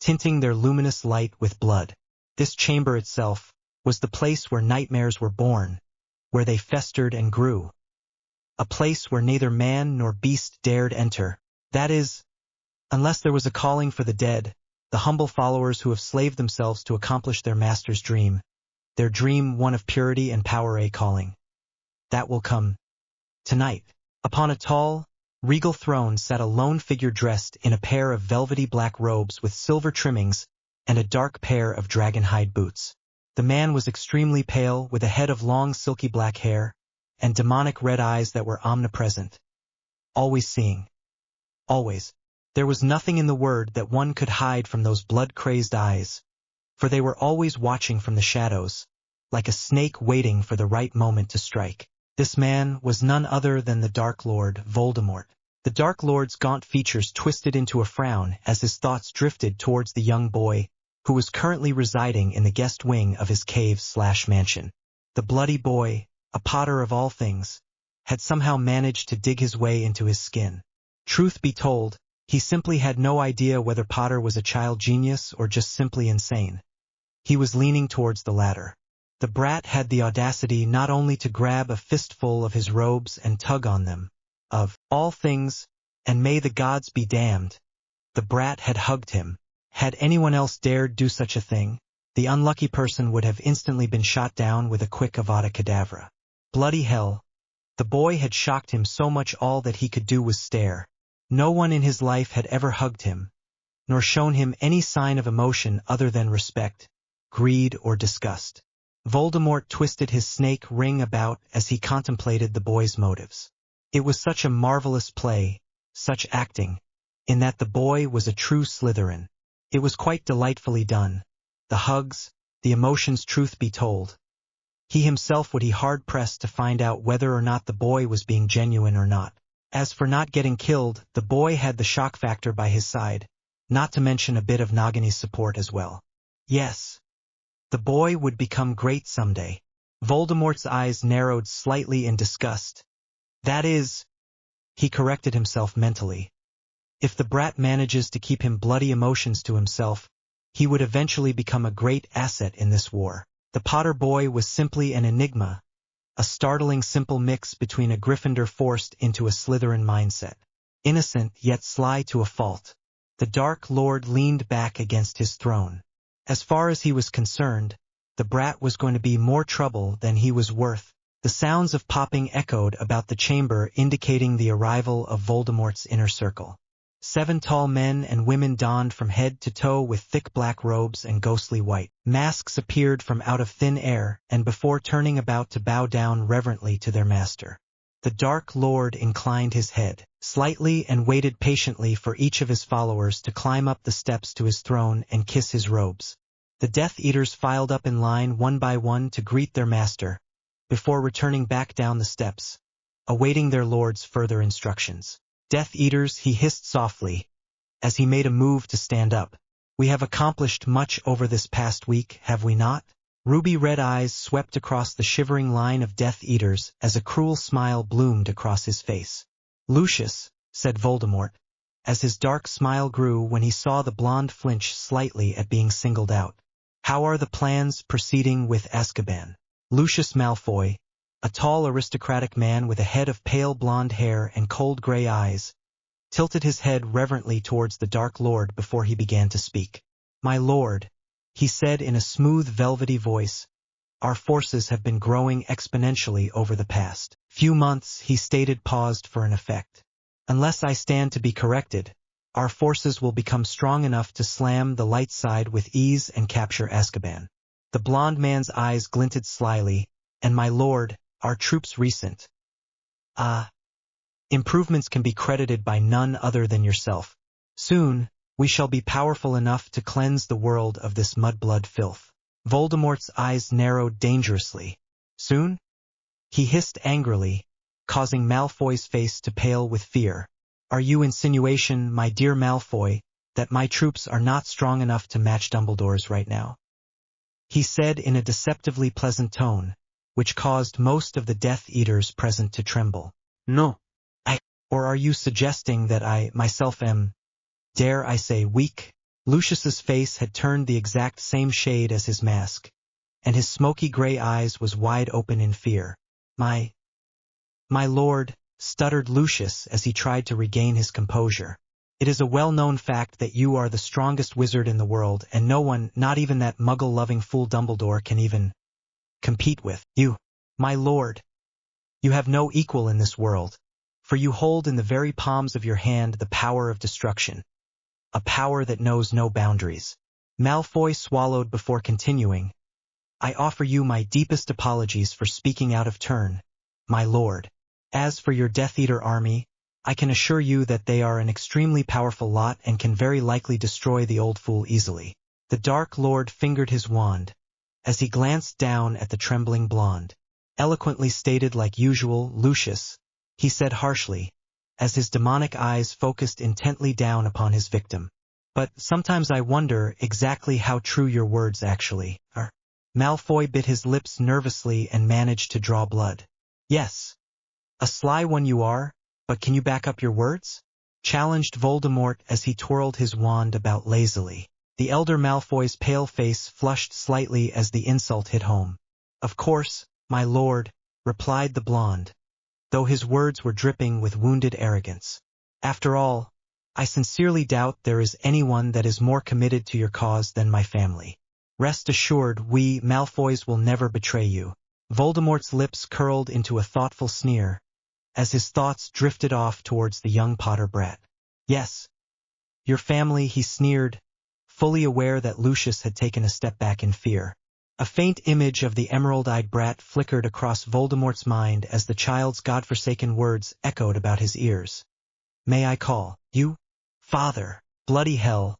tinting their luminous light with blood. This chamber itself was the place where nightmares were born, where they festered and grew. A place where neither man nor beast dared enter. That is, unless there was a calling for the dead, the humble followers who have slaved themselves to accomplish their master's dream. Their dream one of purity and power, a calling that will come tonight. Upon a tall, regal throne sat a lone figure dressed in a pair of velvety black robes with silver trimmings and a dark pair of dragon-hide boots. The man was extremely pale, with a head of long silky black hair, and demonic red eyes that were omnipresent. Always seeing. Always. There was nothing in the word that one could hide from those blood-crazed eyes, for they were always watching from the shadows, like a snake waiting for the right moment to strike. This man was none other than the Dark Lord, Voldemort. The Dark Lord's gaunt features twisted into a frown as his thoughts drifted towards the young boy, who was currently residing in the guest wing of his cave/mansion. The bloody boy, a Potter of all things, had somehow managed to dig his way into his skin. Truth be told, he simply had no idea whether Potter was a child genius or just simply insane. He was leaning towards the latter. The brat had the audacity not only to grab a fistful of his robes and tug on them, of all things, and may the gods be damned, the brat had hugged him. Had anyone else dared do such a thing, the unlucky person would have instantly been shot down with a quick Avada Kedavra. Bloody hell. The boy had shocked him so much all that he could do was stare. No one in his life had ever hugged him, nor shown him any sign of emotion other than respect, greed, or disgust. Voldemort twisted his snake ring about as he contemplated the boy's motives. It was such a marvelous play, such acting, in that the boy was a true Slytherin. It was quite delightfully done. The hugs, the emotions. Truth be told, he himself would be hard-pressed to find out whether or not the boy was being genuine or not. As for not getting killed, the boy had the shock factor by his side, not to mention a bit of Nagini's support as well. Yes, the boy would become great someday. Voldemort's eyes narrowed slightly in disgust. That is, he corrected himself mentally. If the brat manages to keep him bloody emotions to himself, he would eventually become a great asset in this war. The Potter boy was simply an enigma, a startling simple mix between a Gryffindor forced into a Slytherin mindset. Innocent yet sly to a fault. The Dark Lord leaned back against his throne. As far as he was concerned, the brat was going to be more trouble than he was worth. The sounds of popping echoed about the chamber, indicating the arrival of Voldemort's inner circle. 7 tall men and women donned from head to toe with thick black robes and ghostly white masks appeared from out of thin air, and before turning about to bow down reverently to their master, the Dark Lord inclined his head slightly and waited patiently for each of his followers to climb up the steps to his throne and kiss his robes. The Death Eaters filed up in line one by one to greet their master, before returning back down the steps, awaiting their lord's further instructions. Death Eaters, he hissed softly, as he made a move to stand up. We have accomplished much over this past week, have we not? Ruby-red eyes swept across the shivering line of Death Eaters as a cruel smile bloomed across his face. Lucius, said Voldemort, as his dark smile grew when he saw the blonde flinch slightly at being singled out. How are the plans proceeding with Azkaban? Lucius Malfoy, a tall aristocratic man with a head of pale blonde hair and cold gray eyes, tilted his head reverently towards the Dark Lord before he began to speak. "My lord," he said in a smooth, velvety voice, "our forces have been growing exponentially over the past few months," he stated, paused for an effect. "Unless I stand to be corrected, our forces will become strong enough to slam the light side with ease and capture Azkaban." The blond man's eyes glinted slyly. "And my lord, our troops' recent improvements can be credited by none other than yourself. Soon, we shall be powerful enough to cleanse the world of this mudblood filth." Voldemort's eyes narrowed dangerously. "Soon?" he hissed angrily, causing Malfoy's face to pale with fear. "Are you insinuation, my dear Malfoy, that my troops are not strong enough to match Dumbledore's right now?" he said in a deceptively pleasant tone, which caused most of the Death Eaters present to tremble. No. Or are you suggesting that I myself am, dare I say, weak? Lucius's face had turned the exact same shade as his mask, and his smoky gray eyes was wide open in fear. My lord," stuttered Lucius as he tried to regain his composure. "It is a well-known fact that you are the strongest wizard in the world, and no one, not even that muggle-loving fool Dumbledore, can even compete with you. My lord, you have no equal in this world, for you hold in the very palms of your hand the power of destruction, a power that knows no boundaries." Malfoy swallowed before continuing. "I offer you my deepest apologies for speaking out of turn, my lord. As for your Death Eater army, I can assure you that they are an extremely powerful lot and can very likely destroy the old fool easily." The Dark Lord fingered his wand, as he glanced down at the trembling blonde. "Eloquently stated like usual, Lucius," he said harshly, as his demonic eyes focused intently down upon his victim. "But sometimes I wonder exactly how true your words actually are." Malfoy bit his lips nervously and managed to draw blood. "Yes, a sly one you are, but can you back up your words?" challenged Voldemort as he twirled his wand about lazily. The elder Malfoy's pale face flushed slightly as the insult hit home. "Of course, my lord," replied the blonde, though his words were dripping with wounded arrogance. "After all, I sincerely doubt there is anyone that is more committed to your cause than my family. Rest assured, we Malfoys will never betray you." Voldemort's lips curled into a thoughtful sneer, as his thoughts drifted off towards the young Potter brat. "Yes, your family," he sneered, fully aware that Lucius had taken a step back in fear. A faint image of the emerald-eyed brat flickered across Voldemort's mind as the child's godforsaken words echoed about his ears. "May I call you father?" Bloody hell.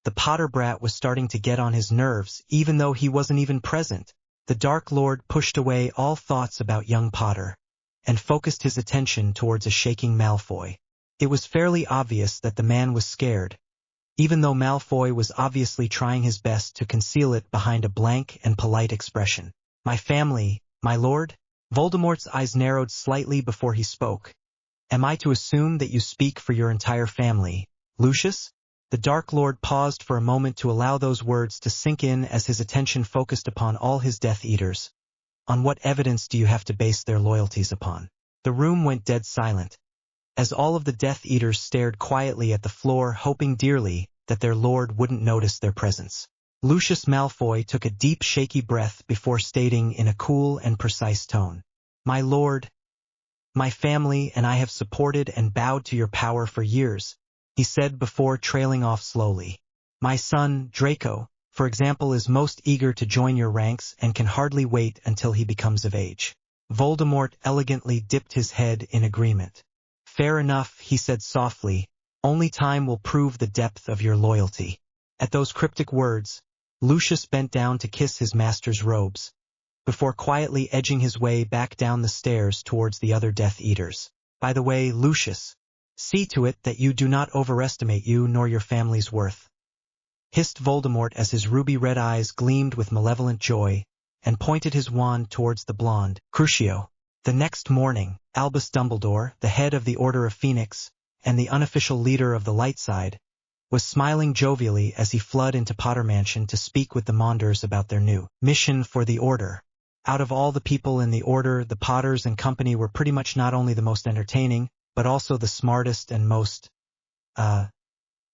The Potter brat was starting to get on his nerves, even though he wasn't even present. The Dark Lord pushed away all thoughts about young Potter, and focused his attention towards a shaking Malfoy. It was fairly obvious that the man was scared, even though Malfoy was obviously trying his best to conceal it behind a blank and polite expression. "My family, my lord?" Voldemort's eyes narrowed slightly before he spoke. "Am I to assume that you speak for your entire family, Lucius?" The Dark Lord paused for a moment to allow those words to sink in as his attention focused upon all his Death Eaters. "On what evidence do you have to base their loyalties upon?" The room went dead silent, as all of the Death Eaters stared quietly at the floor, hoping dearly that their lord wouldn't notice their presence. Lucius Malfoy took a deep, shaky breath before stating in a cool and precise tone, "My lord, my family and I have supported and bowed to your power for years," he said before trailing off slowly. "My son, Draco, for example, is most eager to join your ranks and can hardly wait until he becomes of age." Voldemort elegantly dipped his head in agreement. "Fair enough," he said softly. "Only time will prove the depth of your loyalty." At those cryptic words, Lucius bent down to kiss his master's robes, before quietly edging his way back down the stairs towards the other Death Eaters. "By the way, Lucius, see to it that you do not overestimate you nor your family's worth," hissed Voldemort as his ruby-red eyes gleamed with malevolent joy, and pointed his wand towards the blonde Crucio. The next morning, Albus Dumbledore, the head of the Order of Phoenix, and the unofficial leader of the Light Side, was smiling jovially as he fled into Potter Mansion to speak with the Monders about their new mission for the Order. Out of all the people in the Order, the Potters and company were pretty much not only the most entertaining, but also the smartest and most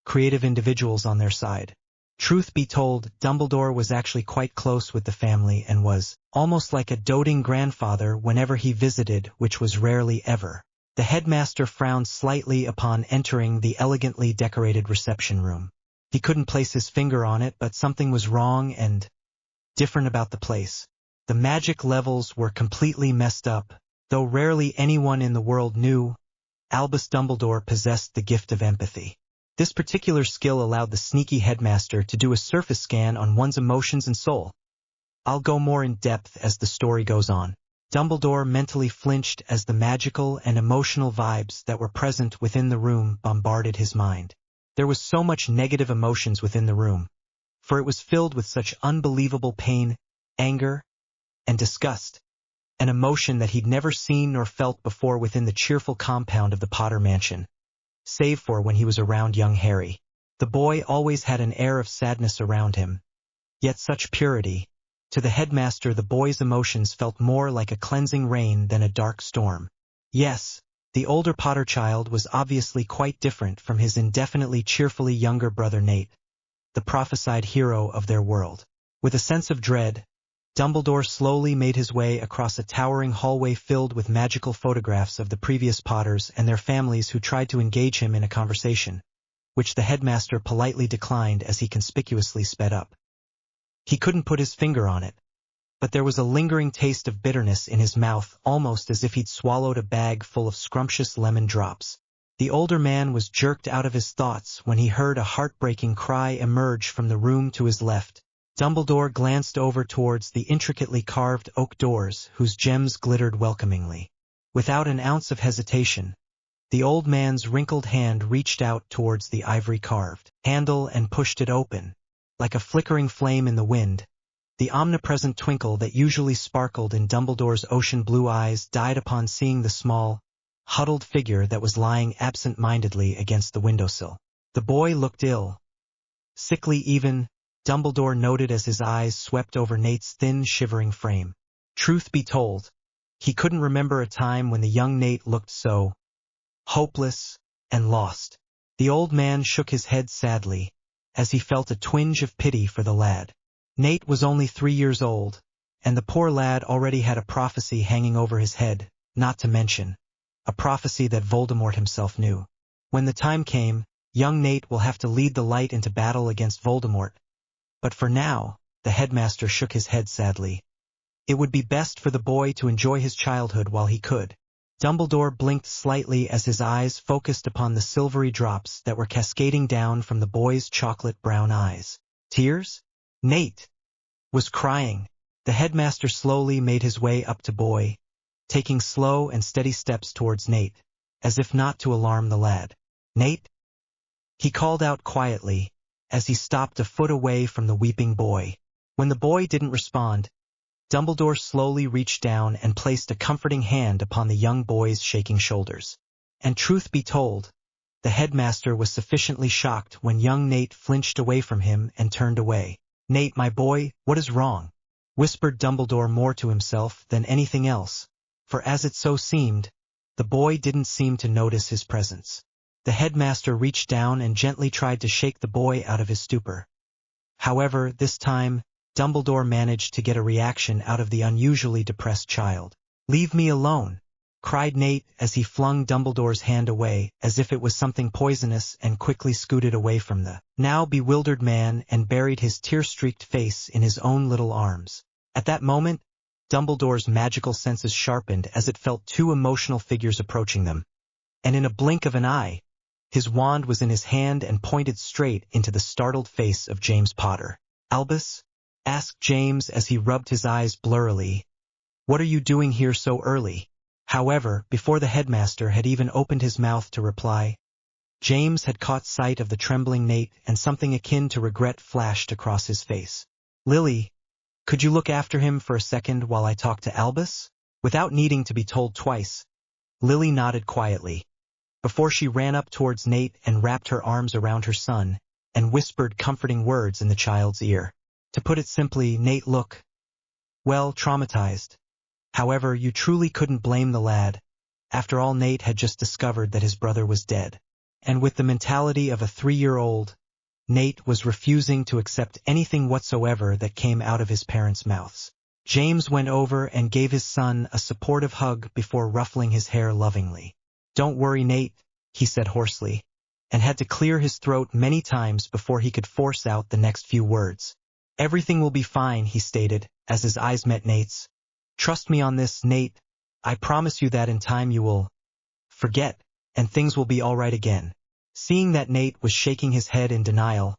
creative individuals on their side. Truth be told, Dumbledore was actually quite close with the family and was almost like a doting grandfather whenever he visited, which was rarely ever. The headmaster frowned slightly upon entering the elegantly decorated reception room. He couldn't place his finger on it, but something was wrong and different about the place. The magic levels were completely messed up, though rarely anyone in the world knew. Albus Dumbledore possessed the gift of empathy. This particular skill allowed the sneaky headmaster to do a surface scan on one's emotions and soul. I'll go more in depth as the story goes on. Dumbledore mentally flinched as the magical and emotional vibes that were present within the room bombarded his mind. There was so much negative emotions within the room, for it was filled with such unbelievable pain, anger, and disgust, an emotion that he'd never seen nor felt before within the cheerful compound of the Potter mansion, save for when he was around young Harry. The boy always had an air of sadness around him, yet such purity. To the headmaster, the boy's emotions felt more like a cleansing rain than a dark storm. Yes, the older Potter child was obviously quite different from his indefinitely cheerfully younger brother Nate, the prophesied hero of their world. With a sense of dread, Dumbledore slowly made his way across a towering hallway filled with magical photographs of the previous Potters and their families who tried to engage him in a conversation, which the headmaster politely declined as he conspicuously sped up. He couldn't put his finger on it, but there was a lingering taste of bitterness in his mouth, almost as if he'd swallowed a bag full of scrumptious lemon drops. The older man was jerked out of his thoughts when he heard a heartbreaking cry emerge from the room to his left. Dumbledore glanced over towards the intricately carved oak doors whose gems glittered welcomingly. Without an ounce of hesitation, the old man's wrinkled hand reached out towards the ivory-carved handle and pushed it open. Like a flickering flame in the wind, the omnipresent twinkle that usually sparkled in Dumbledore's ocean blue eyes died upon seeing the small, huddled figure that was lying absent-mindedly against the windowsill. The boy looked ill, sickly even, Dumbledore noted as his eyes swept over Nate's thin, shivering frame. Truth be told, he couldn't remember a time when the young Nate looked so hopeless and lost. The old man shook his head sadly, as he felt a twinge of pity for the lad. Nate was only 3 years old, and the poor lad already had a prophecy hanging over his head, not to mention a prophecy that Voldemort himself knew. When the time came, young Nate will have to lead the light into battle against Voldemort. But for now, the headmaster shook his head sadly. It would be best for the boy to enjoy his childhood while he could. Dumbledore blinked slightly as his eyes focused upon the silvery drops that were cascading down from the boy's chocolate-brown eyes. Tears? Nate was crying. The headmaster slowly made his way up to boy, taking slow and steady steps towards Nate, as if not to alarm the lad. Nate? He called out quietly, as he stopped a foot away from the weeping boy. When the boy didn't respond, Dumbledore slowly reached down and placed a comforting hand upon the young boy's shaking shoulders. And truth be told, the headmaster was sufficiently shocked when young Nate flinched away from him and turned away. "Nate, my boy, what is wrong?" whispered Dumbledore more to himself than anything else, for as it so seemed, the boy didn't seem to notice his presence. The headmaster reached down and gently tried to shake the boy out of his stupor. However, this time, Dumbledore managed to get a reaction out of the unusually depressed child. "Leave me alone," cried Nate as he flung Dumbledore's hand away as if it was something poisonous and quickly scooted away from the now bewildered man and buried his tear-streaked face in his own little arms. At that moment, Dumbledore's magical senses sharpened as it felt 2 emotional figures approaching them. And in a blink of an eye, his wand was in his hand and pointed straight into the startled face of James Potter. "Albus?" asked James as he rubbed his eyes blurrily. "What are you doing here so early?" However, before the headmaster had even opened his mouth to reply, James had caught sight of the trembling Nate and something akin to regret flashed across his face. "Lily, could you look after him for a second while I talk to Albus?" Without needing to be told twice, Lily nodded quietly, before she ran up towards Nate and wrapped her arms around her son and whispered comforting words in the child's ear. To put it simply, Nate looked, well, traumatized. However, you truly couldn't blame the lad. After all, Nate had just discovered that his brother was dead. And with the mentality of a 3-year-old, Nate was refusing to accept anything whatsoever that came out of his parents' mouths. James went over and gave his son a supportive hug before ruffling his hair lovingly. "Don't worry, Nate," he said hoarsely, and had to clear his throat many times before he could force out the next few words. "Everything will be fine," he stated, as his eyes met Nate's. "Trust me on this, Nate. I promise you that in time you will forget, and things will be all right again." Seeing that Nate was shaking his head in denial,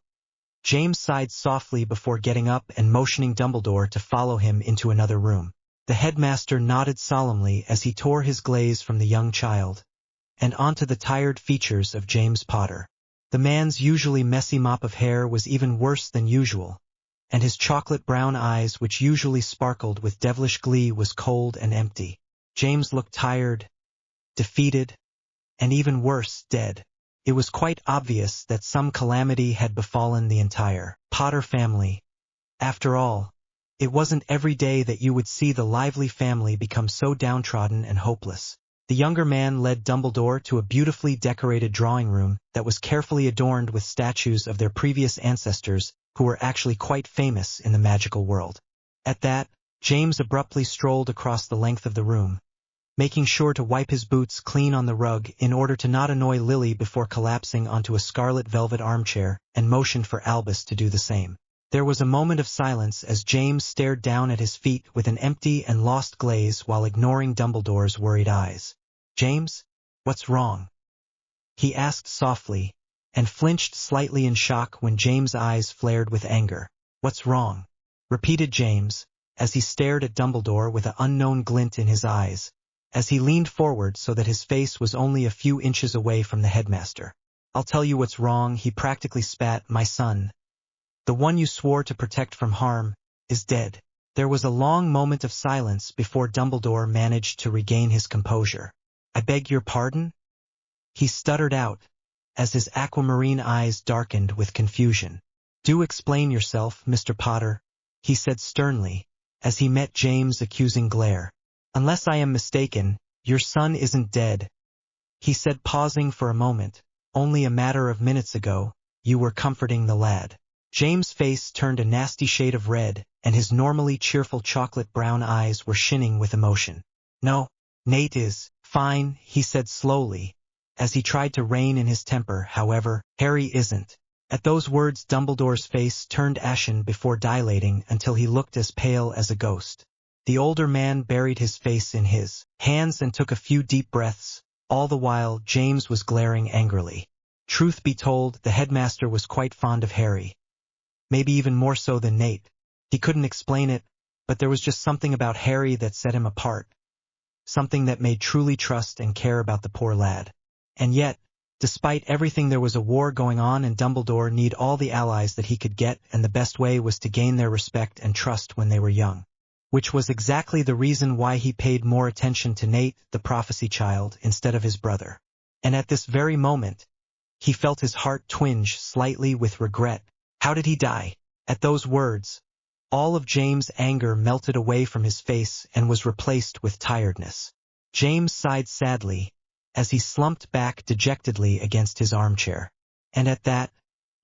James sighed softly before getting up and motioning Dumbledore to follow him into another room. The headmaster nodded solemnly as he tore his glaze from the young child and onto the tired features of James Potter. The man's usually messy mop of hair was even worse than usual, and his chocolate-brown eyes, which usually sparkled with devilish glee, was cold and empty. James looked tired, defeated, and even worse, dead. It was quite obvious that some calamity had befallen the entire Potter family. After all, it wasn't every day that you would see the lively family become so downtrodden and hopeless. The younger man led Dumbledore to a beautifully decorated drawing room that was carefully adorned with statues of their previous ancestors who were actually quite famous in the magical world. At that, James abruptly strolled across the length of the room, making sure to wipe his boots clean on the rug in order to not annoy Lily before collapsing onto a scarlet velvet armchair, and motioned for Albus to do the same. There was a moment of silence as James stared down at his feet with an empty and lost glaze while ignoring Dumbledore's worried eyes. "James, what's wrong?" he asked softly, and flinched slightly in shock when James' eyes flared with anger. "What's wrong?" repeated James, as he stared at Dumbledore with an unknown glint in his eyes, as he leaned forward so that his face was only a few inches away from the headmaster. "I'll tell you what's wrong," he practically spat. "My son, the one you swore to protect from harm, is dead." There was a long moment of silence before Dumbledore managed to regain his composure. "I beg your pardon?" he stuttered out, as his aquamarine eyes darkened with confusion. "Do explain yourself, Mr. Potter," he said sternly, as he met James' accusing glare. "Unless I am mistaken, your son isn't dead," he said, pausing for a moment. "Only a matter of minutes ago, you were comforting the lad." James' face turned a nasty shade of red, and his normally cheerful chocolate-brown eyes were shining with emotion. "No, Nate is fine," he said slowly, as he tried to rein in his temper. "However, Harry isn't." At those words, Dumbledore's face turned ashen before dilating until he looked as pale as a ghost. The older man buried his face in his hands and took a few deep breaths. All the while, James was glaring angrily. Truth be told, the headmaster was quite fond of Harry. Maybe even more so than Nate. He couldn't explain it, but there was just something about Harry that set him apart. Something that made truly trust and care about the poor lad. And yet, despite everything, there was a war going on, and Dumbledore needed all the allies that he could get, and the best way was to gain their respect and trust when they were young. Which was exactly the reason why he paid more attention to Nate, the prophecy child, instead of his brother. And at this very moment, he felt his heart twinge slightly with regret. How did he die? At those words, all of James' anger melted away from his face and was replaced with tiredness. James sighed sadly, as he slumped back dejectedly against his armchair. And at that,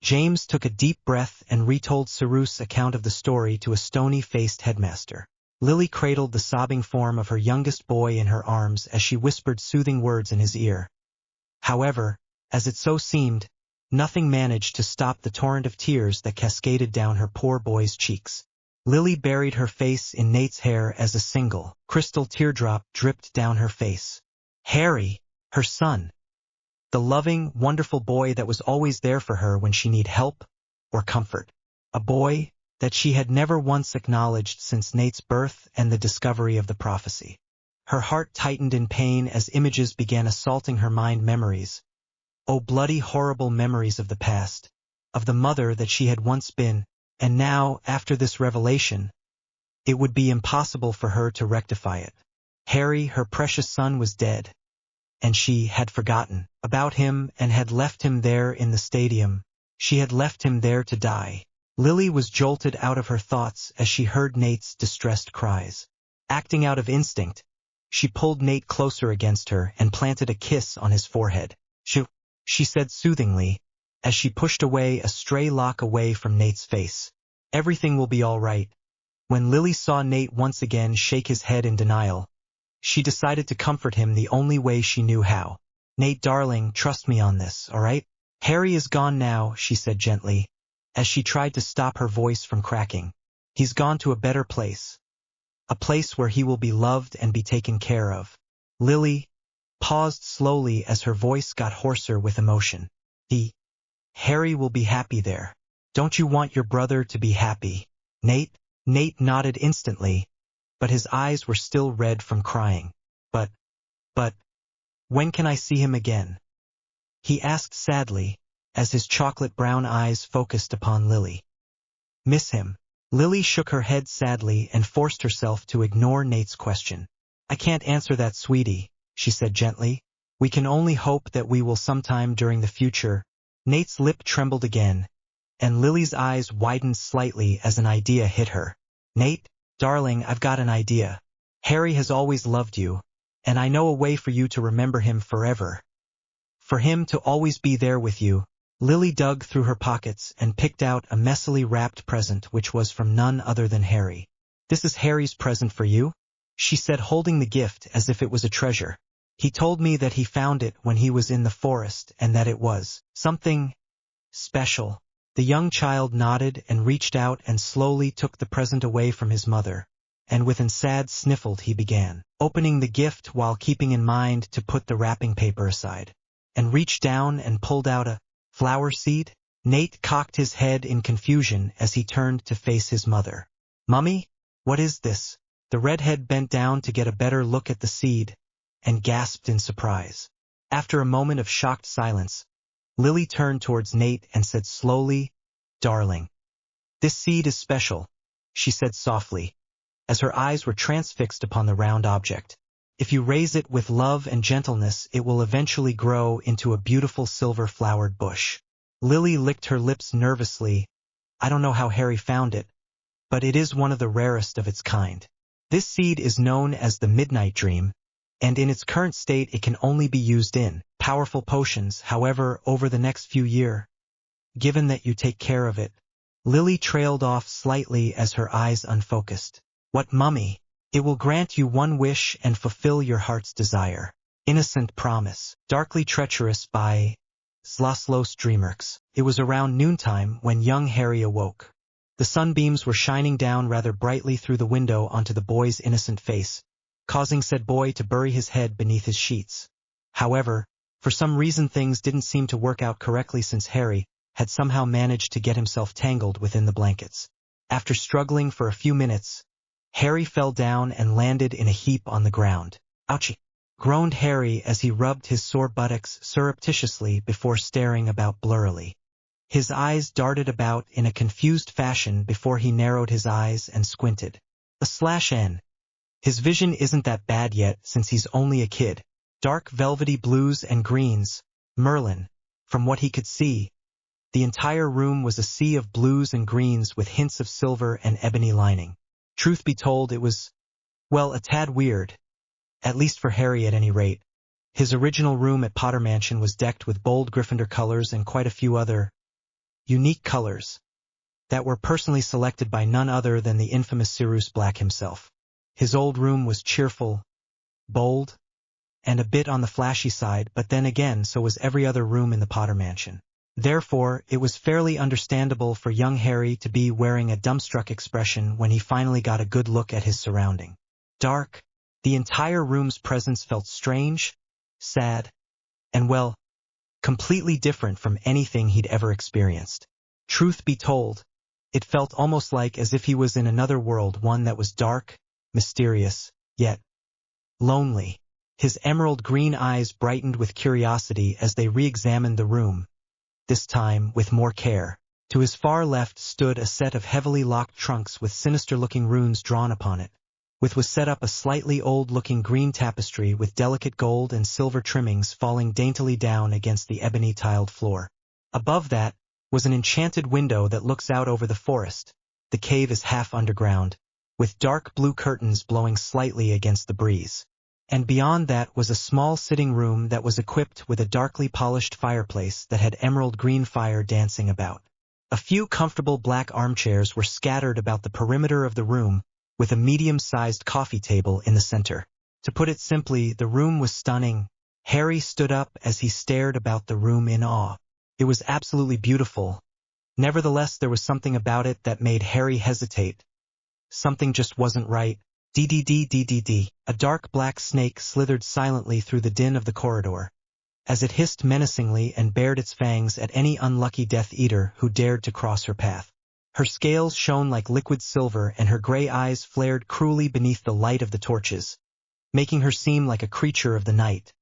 James took a deep breath and retold Cyrus's account of the story to a stony-faced headmaster. Lily cradled the sobbing form of her youngest boy in her arms as she whispered soothing words in his ear. However, as it so seemed, nothing managed to stop the torrent of tears that cascaded down her poor boy's cheeks. Lily buried her face in Nate's hair as a single, crystal teardrop dripped down her face. Harry, her son. The loving, wonderful boy that was always there for her when she needed help or comfort. A boy that she had never once acknowledged since Nate's birth and the discovery of the prophecy. Her heart tightened in pain as images began assaulting her mind. Memories. Oh, bloody, horrible memories of the past, of the mother that she had once been, and now, after this revelation, it would be impossible for her to rectify it. Harry, her precious son, was dead, and she had forgotten about him and had left him there in the stadium. She had left him there to die. Lily was jolted out of her thoughts as she heard Nate's distressed cries. Acting out of instinct, she pulled Nate closer against her and planted a kiss on his forehead. "Shoo!" she said soothingly, as she pushed away a stray lock away from Nate's face. Everything will be all right. When Lily saw Nate once again shake his head in denial, she decided to comfort him the only way she knew how. Nate darling, trust me on this, all right? Harry is gone now, she said gently, as she tried to stop her voice from cracking. He's gone to a better place. A place where he will be loved and be taken care of. Lily paused slowly as her voice got hoarser with emotion. Harry will be happy there. Don't you want your brother to be happy? Nate nodded instantly, but his eyes were still red from crying. But, when can I see him again? He asked sadly, as his chocolate-brown eyes focused upon Lily. Miss him. Lily shook her head sadly and forced herself to ignore Nate's question. I can't answer that, sweetie, she said gently. We can only hope that we will sometime during the future. Nate's lip trembled again, and Lily's eyes widened slightly as an idea hit her. Nate, darling, I've got an idea. Harry has always loved you, and I know a way for you to remember him forever. For him to always be there with you. Lily dug through her pockets and picked out a messily wrapped present which was from none other than Harry. This is Harry's present for you, she said, holding the gift as if it was a treasure. He told me that he found it when he was in the forest and that it was something special. The young child nodded and reached out and slowly took the present away from his mother, and with a sad sniffle he began opening the gift while keeping in mind to put the wrapping paper aside, and reached down and pulled out a flower seed. Nate cocked his head in confusion as he turned to face his mother. Mummy, what is this? The redhead bent down to get a better look at the seed, and gasped in surprise. After a moment of shocked silence, Lily turned towards Nate and said slowly, Darling, this seed is special, she said softly, as her eyes were transfixed upon the round object. If you raise it with love and gentleness, it will eventually grow into a beautiful silver-flowered bush. Lily licked her lips nervously. I don't know how Harry found it, but it is one of the rarest of its kind. This seed is known as the Midnight Dream, and in its current state it can only be used in powerful potions. However, over the next few years, given that you take care of it. Lily trailed off slightly as her eyes unfocused. What, Mummy? It will grant you one wish and fulfill your heart's desire. Innocent Promise. Darkly Treacherous by Zlaslos Dreamerks. It was around noontime when young Harry awoke. The sunbeams were shining down rather brightly through the window onto the boy's innocent face, causing said boy to bury his head beneath his sheets. However, for some reason things didn't seem to work out correctly since Harry had somehow managed to get himself tangled within the blankets. After struggling for a few minutes, Harry fell down and landed in a heap on the ground. Ouchie! Groaned Harry as he rubbed his sore buttocks surreptitiously before staring about blurrily. His eyes darted about in a confused fashion before he narrowed his eyes and squinted. /N. His vision isn't that bad yet since he's only a kid. Dark velvety blues and greens. Merlin. From what he could see, the entire room was a sea of blues and greens with hints of silver and ebony lining. Truth be told, it was, well, a tad weird. At least for Harry at any rate. His original room at Potter Mansion was decked with bold Gryffindor colors and quite a few other unique colors that were personally selected by none other than the infamous Sirius Black himself. His old room was cheerful, bold, and a bit on the flashy side, but then again so was every other room in the Potter Mansion. Therefore, it was fairly understandable for young Harry to be wearing a dumbstruck expression when he finally got a good look at his surrounding. Dark, the entire room's presence felt strange, sad, and well, completely different from anything he'd ever experienced. Truth be told, it felt almost like as if he was in another world, one that was dark, mysterious, yet lonely. His emerald green eyes brightened with curiosity as they re-examined the room, this time with more care. To his far left stood a set of heavily locked trunks with sinister-looking runes drawn upon it. With was set up a slightly old-looking green tapestry with delicate gold and silver trimmings falling daintily down against the ebony-tiled floor. Above that was an enchanted window that looks out over the forest. The cave is half underground, with dark blue curtains blowing slightly against the breeze. And beyond that was a small sitting room that was equipped with a darkly polished fireplace that had emerald green fire dancing about. A few comfortable black armchairs were scattered about the perimeter of the room, with a medium-sized coffee table in the center. To put it simply, the room was stunning. Harry stood up as he stared about the room in awe. It was absolutely beautiful. Nevertheless, there was something about it that made Harry hesitate. Something just wasn't right. DDD. A dark black snake slithered silently through the din of the corridor, as it hissed menacingly and bared its fangs at any unlucky Death Eater who dared to cross her path. Her scales shone like liquid silver and her gray eyes flared cruelly beneath the light of the torches, making her seem like a creature of the night.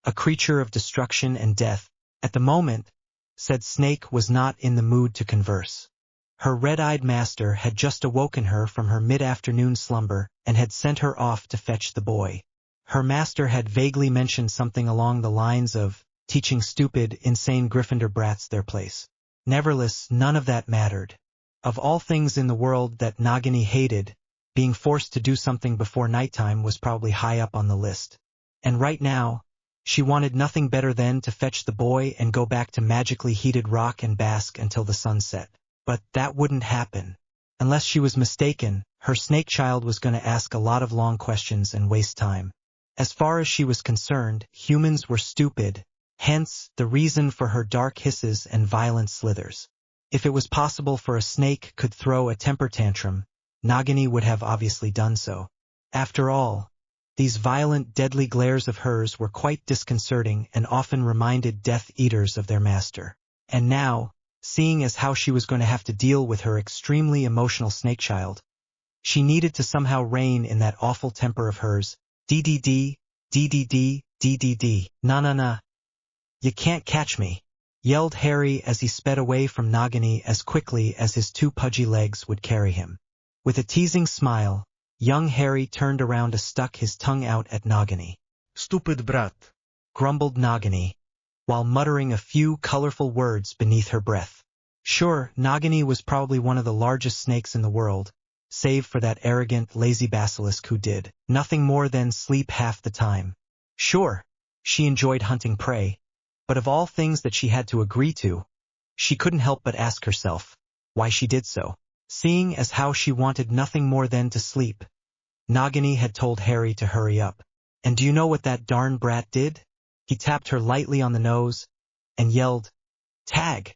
A creature of destruction and death. At the moment, said Snake was not in the mood to converse. Her red-eyed master had just awoken her from her mid-afternoon slumber and had sent her off to fetch the boy. Her master had vaguely mentioned something along the lines of teaching stupid, insane Gryffindor brats their place. Nevertheless, none of that mattered. Of all things in the world that Nagini hated, being forced to do something before nighttime was probably high up on the list. And right now, she wanted nothing better than to fetch the boy and go back to magically heated rock and bask until the sun set. But that wouldn't happen. Unless she was mistaken, her snake child was going to ask a lot of long questions and waste time. As far as she was concerned, humans were stupid, hence the reason for her dark hisses and violent slithers. If it was possible for a snake could throw a temper tantrum, Nagini would have obviously done so. After all, these violent, deadly glares of hers were quite disconcerting and often reminded Death Eaters of their master. And now, seeing as how she was going to have to deal with her extremely emotional snake child, she needed to somehow rein in that awful temper of hers. DDD. Nah. You can't catch me, yelled Harry as he sped away from Nagini as quickly as his two pudgy legs would carry him. With a teasing smile, young Harry turned around to stuck his tongue out at Nagini. Stupid brat, Grumbled Nagini, while muttering a few colorful words beneath her breath. Sure, Nagini was probably one of the largest snakes in the world, save for that arrogant, lazy basilisk who did nothing more than sleep half the time. Sure, she enjoyed hunting prey, but of all things that she had to agree to, she couldn't help but ask herself why she did so. Seeing as how she wanted nothing more than to sleep, Nagini had told Harry to hurry up. And do you know what that darn brat did? He tapped her lightly on the nose and yelled, "Tag!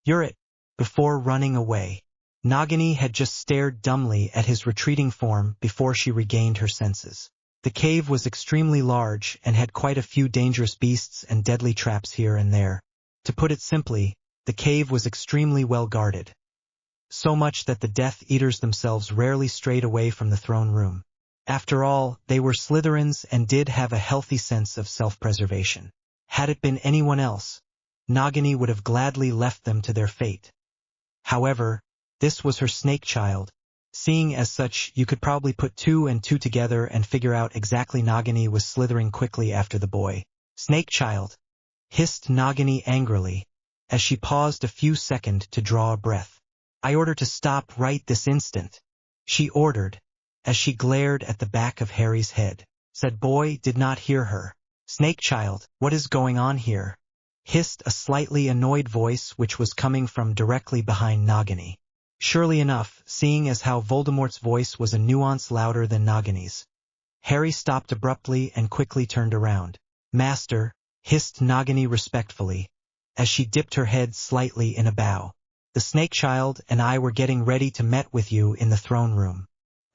You're it!" before running away. Nagini had just stared dumbly at his retreating form before she regained her senses. The cave was extremely large and had quite a few dangerous beasts and deadly traps here and there. To put it simply, the cave was extremely well guarded. So much that the Death Eaters themselves rarely strayed away from the throne room. After all, they were Slytherins and did have a healthy sense of self-preservation. Had it been anyone else, Nagini would have gladly left them to their fate. However, this was her snake child. Seeing as such, you could probably put two and two together and figure out exactly Nagini was slithering quickly after the boy. "Snake child," hissed Nagini angrily, as she paused a few seconds to draw a breath. "I order to stop right this instant," she ordered, as she glared at the back of Harry's head. Said boy did not hear her. "Snake child, what is going on here?" hissed a slightly annoyed voice which was coming from directly behind Nagini. Surely enough, seeing as how Voldemort's voice was a nuance louder than Nagini's. Harry stopped abruptly and quickly turned around. "Master," hissed Nagini respectfully, as she dipped her head slightly in a bow. "The snake child and I were getting ready to meet with you in the throne room."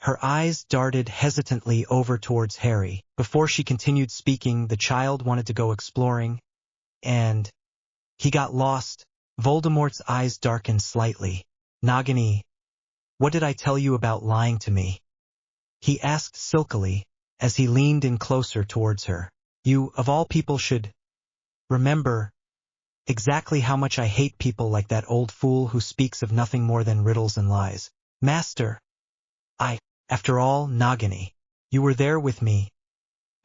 Her eyes darted hesitantly over towards Harry. Before she continued speaking, the child wanted to go exploring, and he got lost. Voldemort's eyes darkened slightly. "Nagini, what did I tell you about lying to me?" he asked silkily, as he leaned in closer towards her. "You, of all people, should remember exactly how much I hate people like that old fool who speaks of nothing more than riddles and lies." "Master, after all, Nagini, you were there with me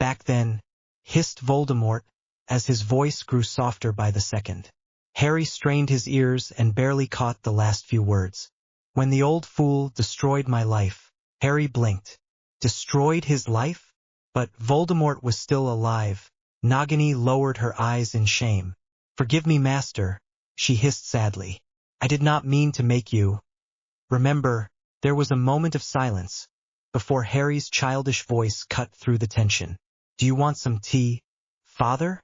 back then," hissed Voldemort, as his voice grew softer by the second. Harry strained his ears and barely caught the last few words. "When the old fool destroyed my life." Harry blinked. "Destroyed his life?" But Voldemort was still alive. Nagini lowered her eyes in shame. "Forgive me, master," she hissed sadly. "I did not mean to make you." Remember, there was a moment of silence before Harry's childish voice cut through the tension. "Do you want some tea, father?"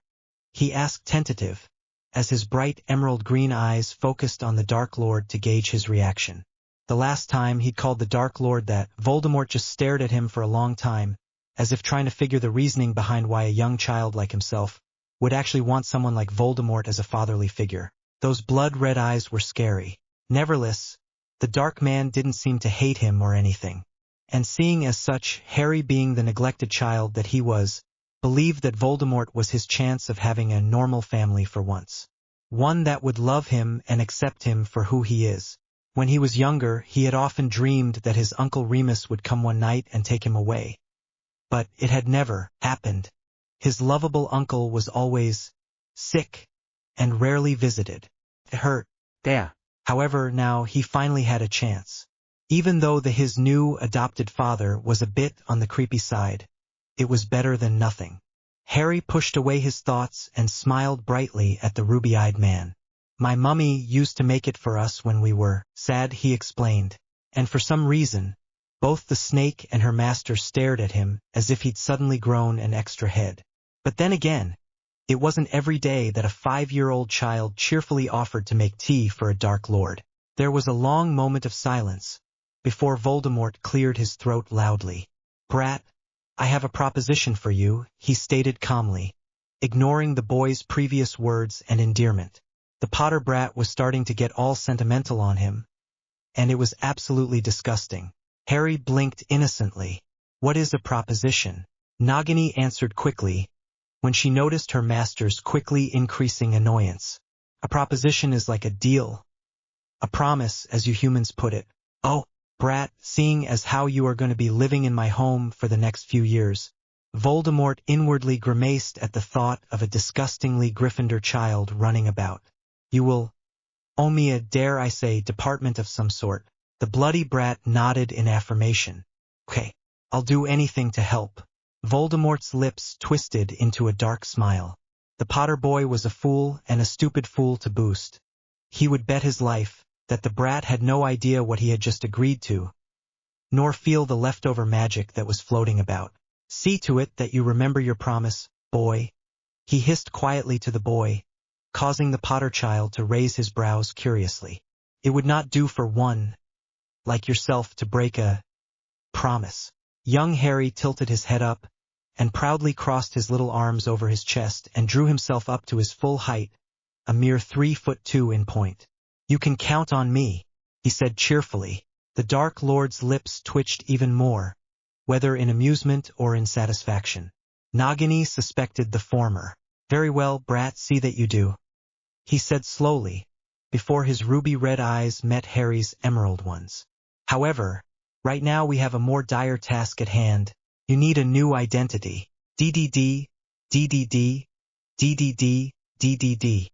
he asked tentative, as his bright emerald-green eyes focused on the Dark Lord to gauge his reaction. The last time he'd called the Dark Lord that, Voldemort just stared at him for a long time, as if trying to figure the reasoning behind why a young child like himself would actually want someone like Voldemort as a fatherly figure. Those blood-red eyes were scary. Nevertheless, the Dark Man didn't seem to hate him or anything. And seeing as such, Harry, being the neglected child that he was, believed that Voldemort was his chance of having a normal family for once. One that would love him and accept him for who he is. When he was younger, he had often dreamed that his Uncle Remus would come one night and take him away. But it had never happened. His lovable uncle was always sick and rarely visited. It hurt. There. However, now he finally had a chance. Even though his new adopted father was a bit on the creepy side, it was better than nothing. Harry pushed away his thoughts and smiled brightly at the ruby-eyed man. "My mummy used to make it for us when we were sad," he explained, and for some reason, both the snake and her master stared at him as if he'd suddenly grown an extra head. But then again, it wasn't every day that a 5-year-old child cheerfully offered to make tea for a Dark Lord. There was a long moment of silence before Voldemort cleared his throat loudly. "Brat, I have a proposition for you," he stated calmly, ignoring the boy's previous words and endearment. The Potter brat was starting to get all sentimental on him, and it was absolutely disgusting. Harry blinked innocently. "What is a proposition?" Nagini answered quickly, when she noticed her master's quickly increasing annoyance. "A proposition is like a deal. A promise, as you humans put it." "Oh, brat, seeing as how you are going to be living in my home for the next few years." Voldemort inwardly grimaced at the thought of a disgustingly Gryffindor child running about. "You will owe me a, dare I say, department of some sort." The bloody brat nodded in affirmation. "Okay, I'll do anything to help." Voldemort's lips twisted into a dark smile. The Potter boy was a fool, and a stupid fool to boost. He would bet his life that the brat had no idea what he had just agreed to, nor feel the leftover magic that was floating about. "See to it that you remember your promise, boy," he hissed quietly to the boy, causing the Potter child to raise his brows curiously. "It would not do for one like yourself to break a promise." Young Harry tilted his head up and proudly crossed his little arms over his chest and drew himself up to his full height, a mere 3'2" in point. "You can count on me," he said cheerfully. The Dark Lord's lips twitched even more, whether in amusement or in satisfaction. Nagini suspected the former. "Very well, brat, see that you do," he said slowly, before his ruby-red eyes met Harry's emerald ones. "However, right now we have a more dire task at hand. You need a new identity. DDD, DDD, DDD, DDD.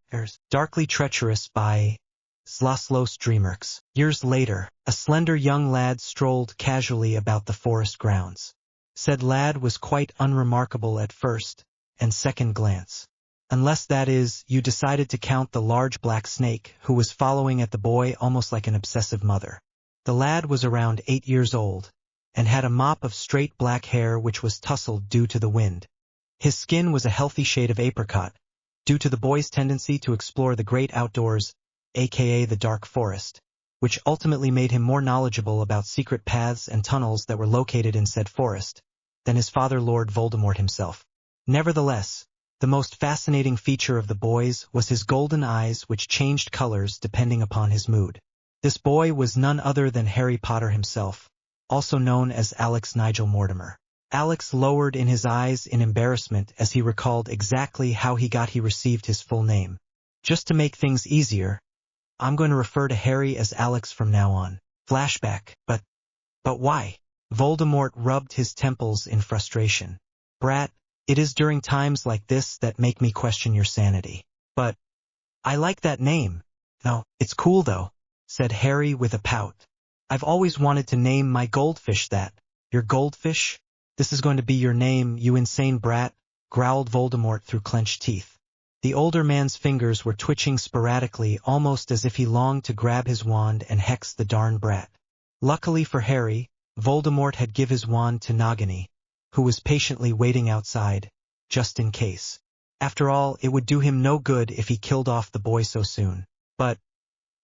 Darkly Treacherous by Zlaslos Dreamerx." Years later, a slender young lad strolled casually about the forest grounds. Said lad was quite unremarkable at first and second glance. Unless, that is, you decided to count the large black snake who was following at the boy almost like an obsessive mother. The lad was around 8 years old, and had a mop of straight black hair which was tousled due to the wind. His skin was a healthy shade of apricot, due to the boy's tendency to explore the great outdoors, aka the dark forest, which ultimately made him more knowledgeable about secret paths and tunnels that were located in said forest than his father Lord Voldemort himself. Nevertheless, the most fascinating feature of the boy's was his golden eyes, which changed colors depending upon his mood. This boy was none other than Harry Potter himself, also known as Alex Nigel Mortimer. Alex lowered in his eyes in embarrassment as he recalled exactly how he received his full name. "Just to make things easier, I'm going to refer to Harry as Alex from now on." Flashback. But why? Voldemort rubbed his temples in frustration. "Brat, it is during times like this that make me question your sanity." "But I like that name." "No, it's cool though," said Harry with a pout. "I've always wanted to name my goldfish that." "Your goldfish?" This is going to be your name, you insane brat, growled Voldemort through clenched teeth. The older man's fingers were twitching sporadically, almost as if he longed to grab his wand and hex the darn brat. Luckily for Harry, Voldemort had given his wand to Nagini, who was patiently waiting outside, just in case. After all, it would do him no good if he killed off the boy so soon. But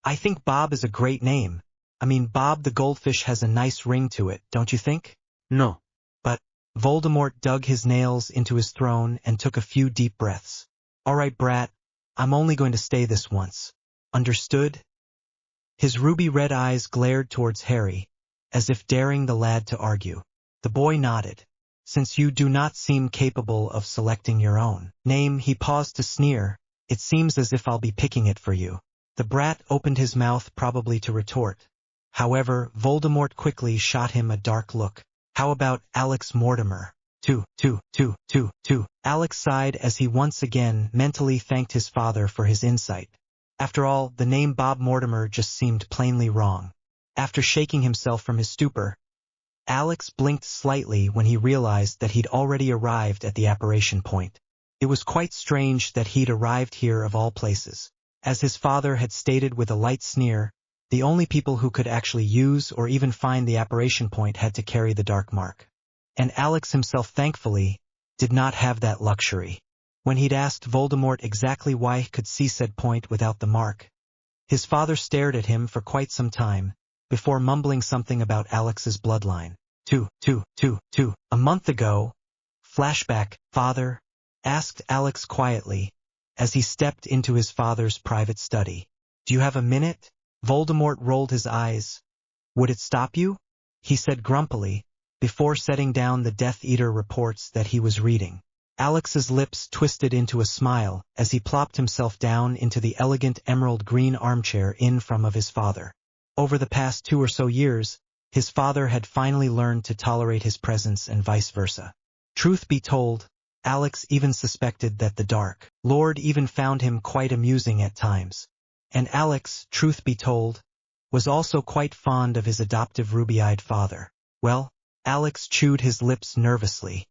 I think Bob is a great name. I mean, Bob the Goldfish has a nice ring to it, don't you think? No. But Voldemort dug his nails into his throne and took a few deep breaths. All right, brat, I'm only going to stay this once. Understood? His ruby-red eyes glared towards Harry, as if daring the lad to argue. The boy nodded. Since you do not seem capable of selecting your own name, he paused to sneer, it seems as if I'll be picking it for you. The brat opened his mouth probably to retort. However, Voldemort quickly shot him a dark look. How about Alex Mortimer? Two. Alex sighed as he once again mentally thanked his father for his insight. After all, the name Bob Mortimer just seemed plainly wrong. After shaking himself from his stupor, Alex blinked slightly when he realized that he'd already arrived at the apparition point. It was quite strange that he'd arrived here of all places. As his father had stated with a light sneer, the only people who could actually use or even find the apparition point had to carry the dark mark. And Alex himself, thankfully, did not have that luxury. When he'd asked Voldemort exactly why he could see said point without the mark, his father stared at him for quite some time, before mumbling something about Alex's bloodline. A month ago, flashback, father, asked Alex quietly, as he stepped into his father's private study. Do you have a minute? Voldemort rolled his eyes. Would it stop you? He said grumpily, before setting down the Death Eater reports that he was reading. Alex's lips twisted into a smile as he plopped himself down into the elegant emerald green armchair in front of his father. Over the past 2 or so years, his father had finally learned to tolerate his presence and vice versa. Truth be told, Alex even suspected that the Dark Lord even found him quite amusing at times. And Alex, truth be told, was also quite fond of his adoptive ruby-eyed father. Well, Alex chewed his lips nervously.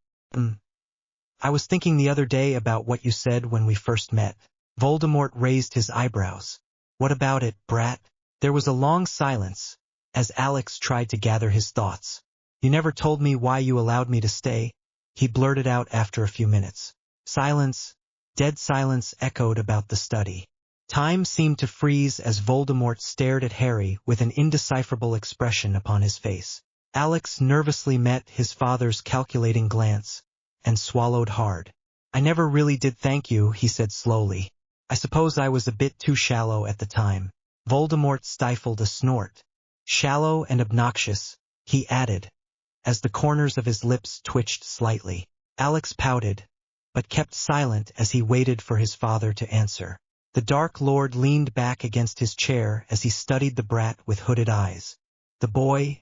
I was thinking the other day about what you said when we first met. Voldemort raised his eyebrows. What about it, brat? There was a long silence, as Alex tried to gather his thoughts. You never told me why you allowed me to stay, he blurted out after a few minutes. Silence, dead silence echoed about the study. Time seemed to freeze as Voldemort stared at Harry with an indecipherable expression upon his face. Alex nervously met his father's calculating glance, and swallowed hard. I never really did thank you, he said slowly. I suppose I was a bit too shallow at the time. Voldemort stifled a snort. Shallow and obnoxious, he added, as the corners of his lips twitched slightly. Alex pouted, but kept silent as he waited for his father to answer. The Dark Lord leaned back against his chair as he studied the brat with hooded eyes. The boy,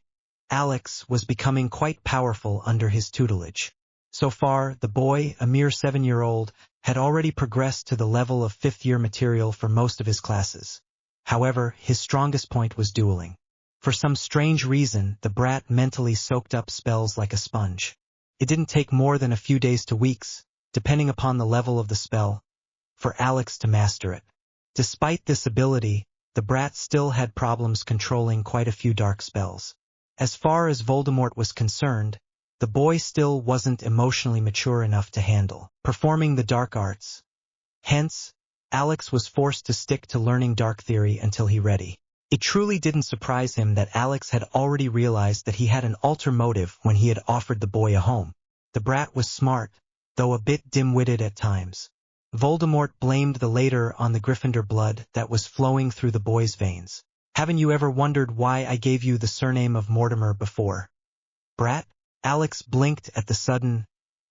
Alex, was becoming quite powerful under his tutelage. So far, the boy, a mere 7-year-old, had already progressed to the level of 5th-year material for most of his classes. However, his strongest point was dueling. For some strange reason, the brat mentally soaked up spells like a sponge. It didn't take more than a few days to weeks, depending upon the level of the spell, for Alex to master it. Despite this ability, the brat still had problems controlling quite a few dark spells. As far as Voldemort was concerned, the boy still wasn't emotionally mature enough to handle performing the dark arts. Hence, Alex was forced to stick to learning dark theory until he ready. It truly didn't surprise him that Alex had already realized that he had an ulterior motive when he had offered the boy a home. The brat was smart, though a bit dim-witted at times. Voldemort blamed the later on the Gryffindor blood that was flowing through the boy's veins. Haven't you ever wondered why I gave you the surname of Mortimer before, brat? Alex blinked at the sudden,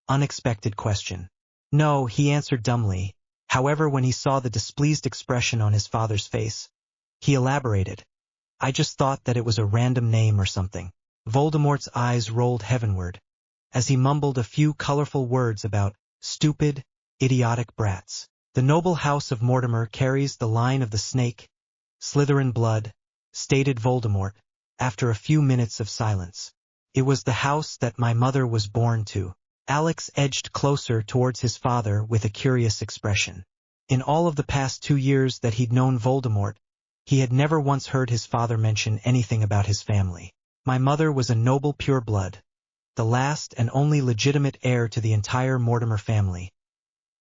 unexpected question. No, he answered dumbly. However, when he saw the displeased expression on his father's face, he elaborated. I just thought that it was a random name or something. Voldemort's eyes rolled heavenward, as he mumbled a few colorful words about stupid, idiotic brats. The noble house of Mortimer carries the line of the snake, Slytherin blood, stated Voldemort, after a few minutes of silence. It was the house that my mother was born to. Alex edged closer towards his father with a curious expression. In all of the past 2 years that he'd known Voldemort, he had never once heard his father mention anything about his family. My mother was a noble pureblood, the last and only legitimate heir to the entire Mortimer family,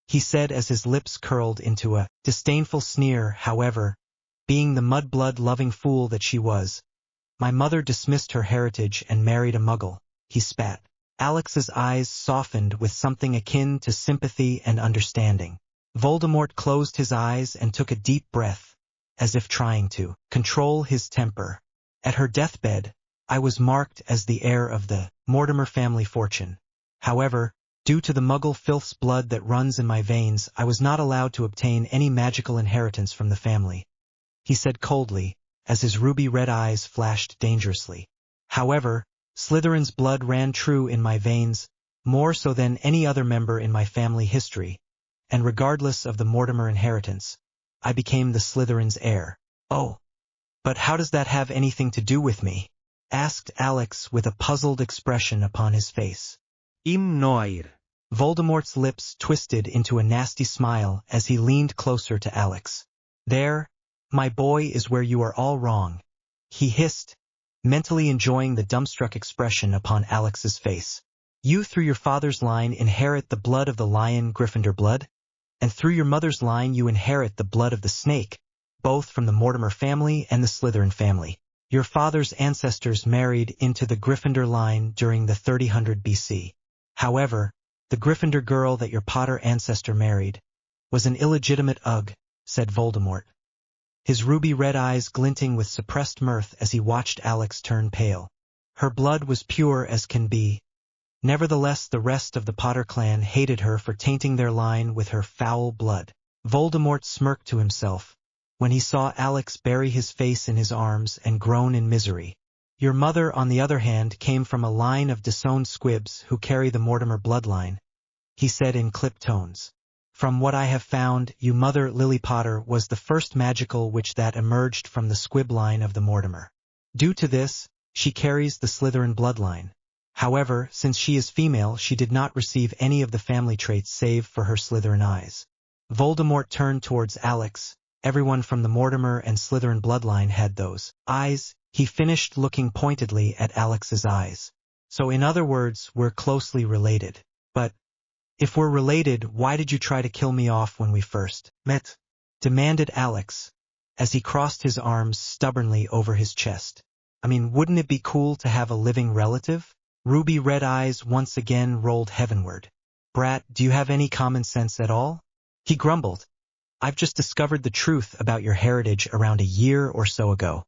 he said as his lips curled into a disdainful sneer. However, being the mudblood-loving fool that she was, my mother dismissed her heritage and married a muggle, he spat. Alex's eyes softened with something akin to sympathy and understanding. Voldemort closed his eyes and took a deep breath, as if trying to control his temper. At her deathbed, I was marked as the heir of the Mortimer family fortune. However, due to the muggle filth's blood that runs in my veins, I was not allowed to obtain any magical inheritance from the family, he said coldly, as his ruby-red eyes flashed dangerously. However, Slytherin's blood ran true in my veins, more so than any other member in my family history, and regardless of the Mortimer inheritance, I became the Slytherin's heir. Oh, but how does that have anything to do with me? Asked Alex with a puzzled expression upon his face. No heir. Voldemort's lips twisted into a nasty smile as he leaned closer to Alex. There, my boy, is where you are all wrong, he hissed, mentally enjoying the dumbstruck expression upon Alex's face. You through your father's line inherit the blood of the lion, Gryffindor blood, and through your mother's line you inherit the blood of the snake, both from the Mortimer family and the Slytherin family. Your father's ancestors married into the Gryffindor line during the 3000 BC. However, the Gryffindor girl that your Potter ancestor married was an illegitimate ugh, said Voldemort, his ruby-red eyes glinting with suppressed mirth as he watched Alex turn pale. Her blood was pure as can be. Nevertheless, the rest of the Potter clan hated her for tainting their line with her foul blood. Voldemort smirked to himself when he saw Alex bury his face in his arms and groan in misery. Your mother, on the other hand, came from a line of disowned squibs who carry the Mortimer bloodline, he said in clipped tones. From what I have found, you Mother Lily Potter was the first magical witch that emerged from the squib line of the Mortimer. Due to this, she carries the Slytherin bloodline. However, since she is female, she did not receive any of the family traits save for her Slytherin eyes. Voldemort turned towards Alex. Everyone from the Mortimer and Slytherin bloodline had those eyes, he finished, looking pointedly at Alex's eyes. So in other words, we're closely related. But if we're related, why did you try to kill me off when we first met? Demanded Alex, as he crossed his arms stubbornly over his chest. I mean, wouldn't it be cool to have a living relative? Ruby-red eyes once again rolled heavenward. Brat, do you have any common sense at all? He grumbled. I've just discovered the truth about your heritage around a year or so ago.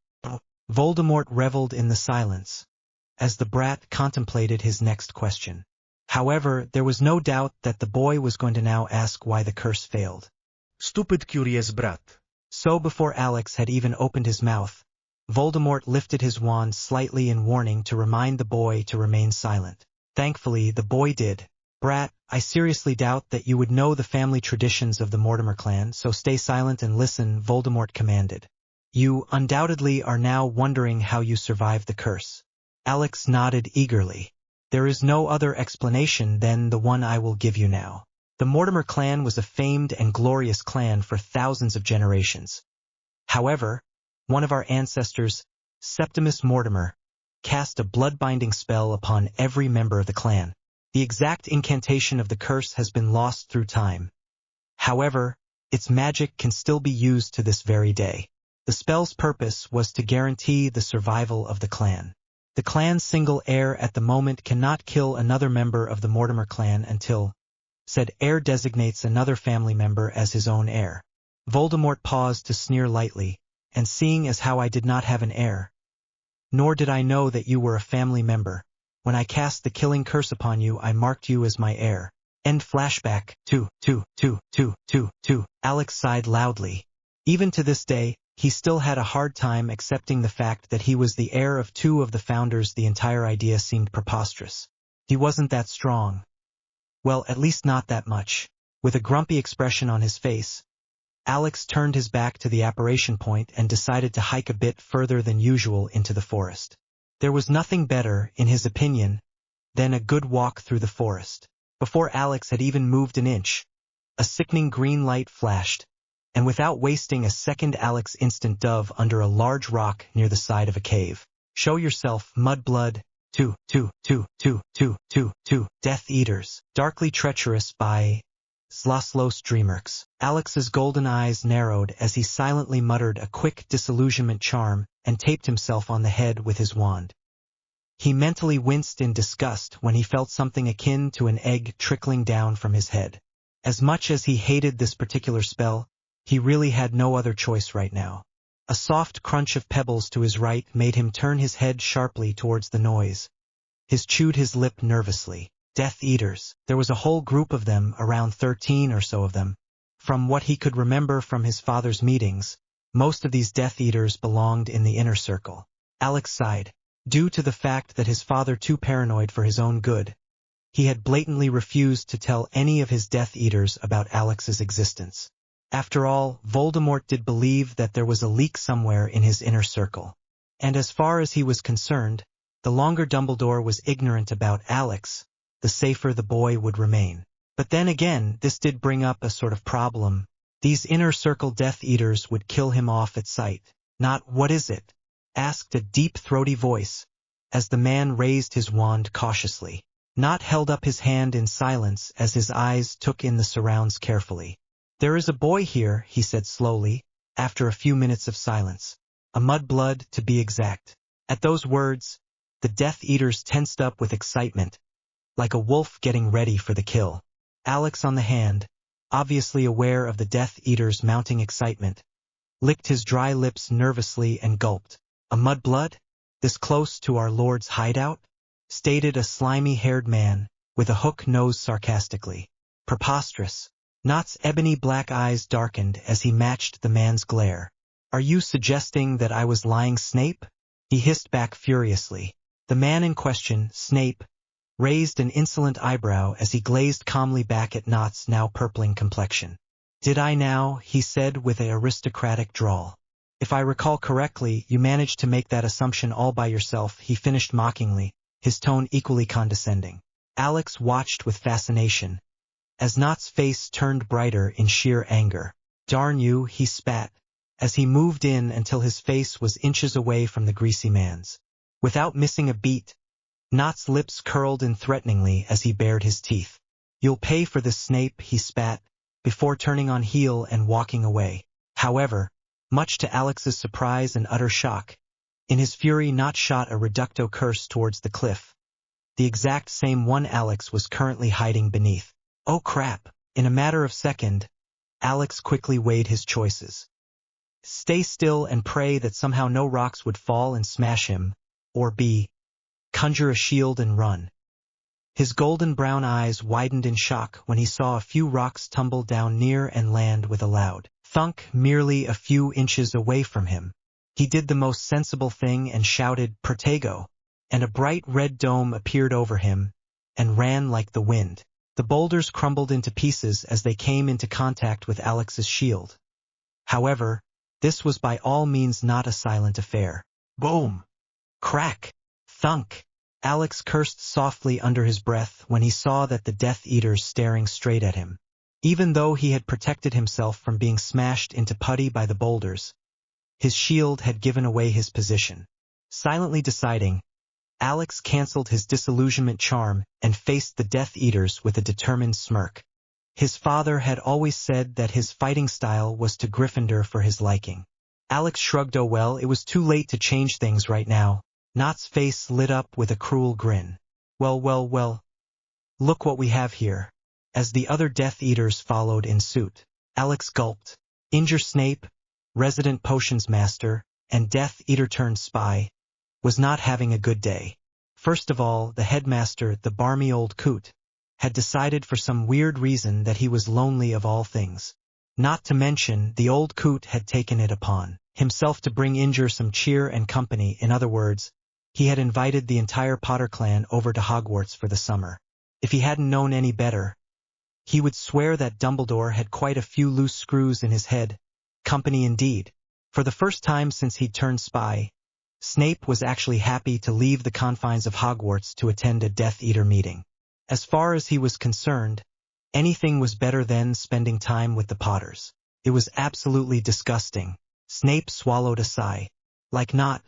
Voldemort reveled in the silence, as the brat contemplated his next question. However, there was no doubt that the boy was going to now ask why the curse failed. Stupid curious brat. So before Alex had even opened his mouth, Voldemort lifted his wand slightly in warning to remind the boy to remain silent. Thankfully, the boy did. Brat, I seriously doubt that you would know the family traditions of the Mortimer clan, so stay silent and listen, Voldemort commanded. You undoubtedly are now wondering how you survived the curse. Alex nodded eagerly. There is no other explanation than the one I will give you now. The Mortimer clan was a famed and glorious clan for thousands of generations. However, one of our ancestors, Septimus Mortimer, cast a blood-binding spell upon every member of the clan. The exact incantation of the curse has been lost through time. However, its magic can still be used to this very day. The spell's purpose was to guarantee the survival of the clan. The clan's single heir at the moment cannot kill another member of the Mortimer clan until said heir designates another family member as his own heir. Voldemort paused to sneer lightly, and seeing as how I did not have an heir, nor did I know that you were a family member, when I cast the killing curse upon you, I marked you as my heir. End flashback. 2. Alex sighed loudly. Even to this day, he still had a hard time accepting the fact that he was the heir of 2 of the founders. The entire idea seemed preposterous. He wasn't that strong. Well, at least not that much. With a grumpy expression on his face, Alex turned his back to the apparition point and decided to hike a bit further than usual into the forest. There was nothing better, in his opinion, than a good walk through the forest. Before Alex had even moved an inch, a sickening green light flashed, and without wasting a second Alex instant dove under a large rock near the side of a cave. Show yourself, mudblood. Two, Death Eaters, darkly treacherous by Zlaslos Dreamerks. Alex's golden eyes narrowed as he silently muttered a quick disillusionment charm and taped himself on the head with his wand. He mentally winced in disgust when he felt something akin to an egg trickling down from his head. As much as he hated this particular spell, he really had no other choice right now. A soft crunch of pebbles to his right made him turn his head sharply towards the noise. He chewed his lip nervously. Death Eaters. There was a whole group of them, around 13 or so of them. From what he could remember from his father's meetings, most of these Death Eaters belonged in the inner circle. Alex sighed. Due to the fact that his father, too paranoid for his own good, he had blatantly refused to tell any of his Death Eaters about Alex's existence. After all, Voldemort did believe that there was a leak somewhere in his inner circle. And as far as he was concerned, the longer Dumbledore was ignorant about Alex, the safer the boy would remain. But then again, this did bring up a sort of problem. These inner circle Death Eaters would kill him off at sight. Not what is it? Asked a deep throaty voice, as the man raised his wand cautiously. Not held up his hand in silence as his eyes took in the surrounds carefully. There is a boy here, he said slowly, after a few minutes of silence. A mudblood, to be exact. At those words, the Death Eaters tensed up with excitement, like a wolf getting ready for the kill. Alex, on the hand, obviously aware of the Death Eaters' mounting excitement, licked his dry lips nervously and gulped. A mudblood? This close to our Lord's hideout? Stated a slimy-haired man, with a hook nose sarcastically. Preposterous. Knott's ebony black eyes darkened as he matched the man's glare. Are you suggesting that I was lying, Snape? He hissed back furiously. The man in question, Snape, raised an insolent eyebrow as he glazed calmly back at Knott's now purpling complexion. Did I now? He said with an aristocratic drawl. If I recall correctly, you managed to make that assumption all by yourself, he finished mockingly, his tone equally condescending. Alex watched with fascination, as Knott's face turned brighter in sheer anger. Darn you, he spat, as he moved in until his face was inches away from the greasy man's. Without missing a beat, Knott's lips curled in threateningly as he bared his teeth. You'll pay for this, Snape, he spat, before turning on heel and walking away. However, much to Alex's surprise and utter shock, in his fury Knott shot a reducto curse towards the cliff, the exact same one Alex was currently hiding beneath. Oh crap! In a matter of second, Alex quickly weighed his choices. Stay still and pray that somehow no rocks would fall and smash him, or B. Conjure a shield and run. His golden brown eyes widened in shock when he saw a few rocks tumble down near and land with a loud thunk merely a few inches away from him. He did the most sensible thing and shouted, Protego, and a bright red dome appeared over him, and ran like the wind. The boulders crumbled into pieces as they came into contact with Alex's shield. However, this was by all means not a silent affair. Boom! Crack! Thunk! Alex cursed softly under his breath when he saw that the Death Eaters staring straight at him. Even though he had protected himself from being smashed into putty by the boulders, his shield had given away his position. Silently deciding, Alex cancelled his disillusionment charm and faced the Death Eaters with a determined smirk. His father had always said that his fighting style was to Gryffindor for his liking. Alex shrugged. Oh well, it was too late to change things right now. Knott's face lit up with a cruel grin. Well. Look what we have here. As the other Death Eaters followed in suit, Alex gulped. Injure Snape, resident potions master, and Death Eater turned spy, was not having a good day. First of all, the headmaster, the barmy old coot, had decided for some weird reason that he was lonely of all things. Not to mention, the old coot had taken it upon himself to bring Injure some cheer and company. In other words, he had invited the entire Potter clan over to Hogwarts for the summer. If he hadn't known any better, he would swear that Dumbledore had quite a few loose screws in his head. Company indeed. For the first time since he'd turned spy, Snape was actually happy to leave the confines of Hogwarts to attend a Death Eater meeting. As far as he was concerned, anything was better than spending time with the Potters. It was absolutely disgusting. Snape swallowed a sigh. Like not.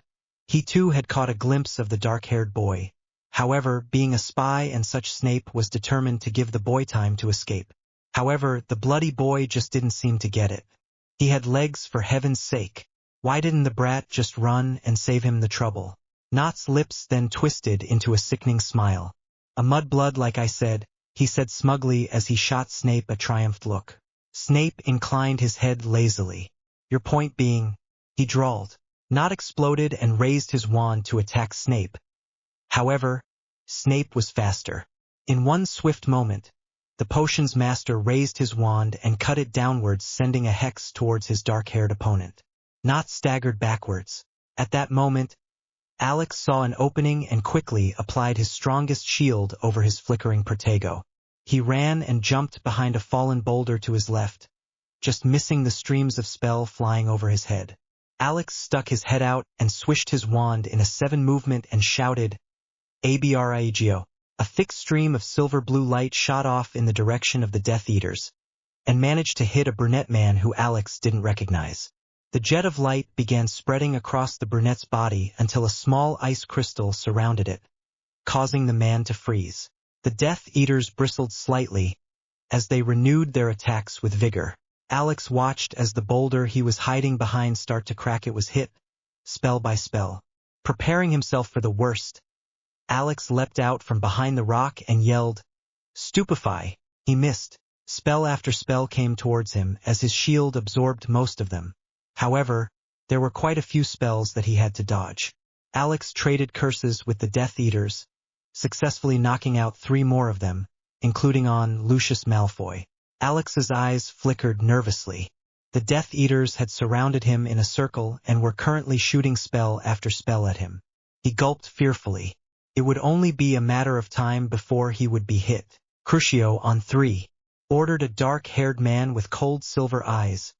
He too had caught a glimpse of the dark-haired boy. However, being a spy and such, Snape was determined to give the boy time to escape. However, the bloody boy just didn't seem to get it. He had legs, for heaven's sake. Why didn't the brat just run and save him the trouble? Not's lips then twisted into a sickening smile. A mudblood, like I said, he said smugly as he shot Snape a triumphant look. Snape inclined his head lazily. Your point being, he drawled. Not exploded and raised his wand to attack Snape. However, Snape was faster. In one swift moment, the potion's master raised his wand and cut it downwards, sending a hex towards his dark-haired opponent. Not staggered backwards. At that moment, Alex saw an opening and quickly applied his strongest shield over his flickering protego. He ran and jumped behind a fallen boulder to his left, just missing the streams of spell flying over his head. Alex stuck his head out and swished his wand in a 7 movement and shouted, Abrigio. A thick stream of silver-blue light shot off in the direction of the Death Eaters, and managed to hit a brunette man who Alex didn't recognize. The jet of light began spreading across the brunette's body until a small ice crystal surrounded it, causing the man to freeze. The Death Eaters bristled slightly as they renewed their attacks with vigor. Alex watched as the boulder he was hiding behind start to crack. It was hit, spell by spell. Preparing himself for the worst, Alex leapt out from behind the rock and yelled, Stupefy! He missed. Spell after spell came towards him as his shield absorbed most of them. However, there were quite a few spells that he had to dodge. Alex traded curses with the Death Eaters, successfully knocking out 3 more of them, including on Lucius Malfoy. Alex's eyes flickered nervously. The Death Eaters had surrounded him in a circle and were currently shooting spell after spell at him. He gulped fearfully. It would only be a matter of time before he would be hit. Crucio on 3, ordered a dark-haired man with cold silver eyes,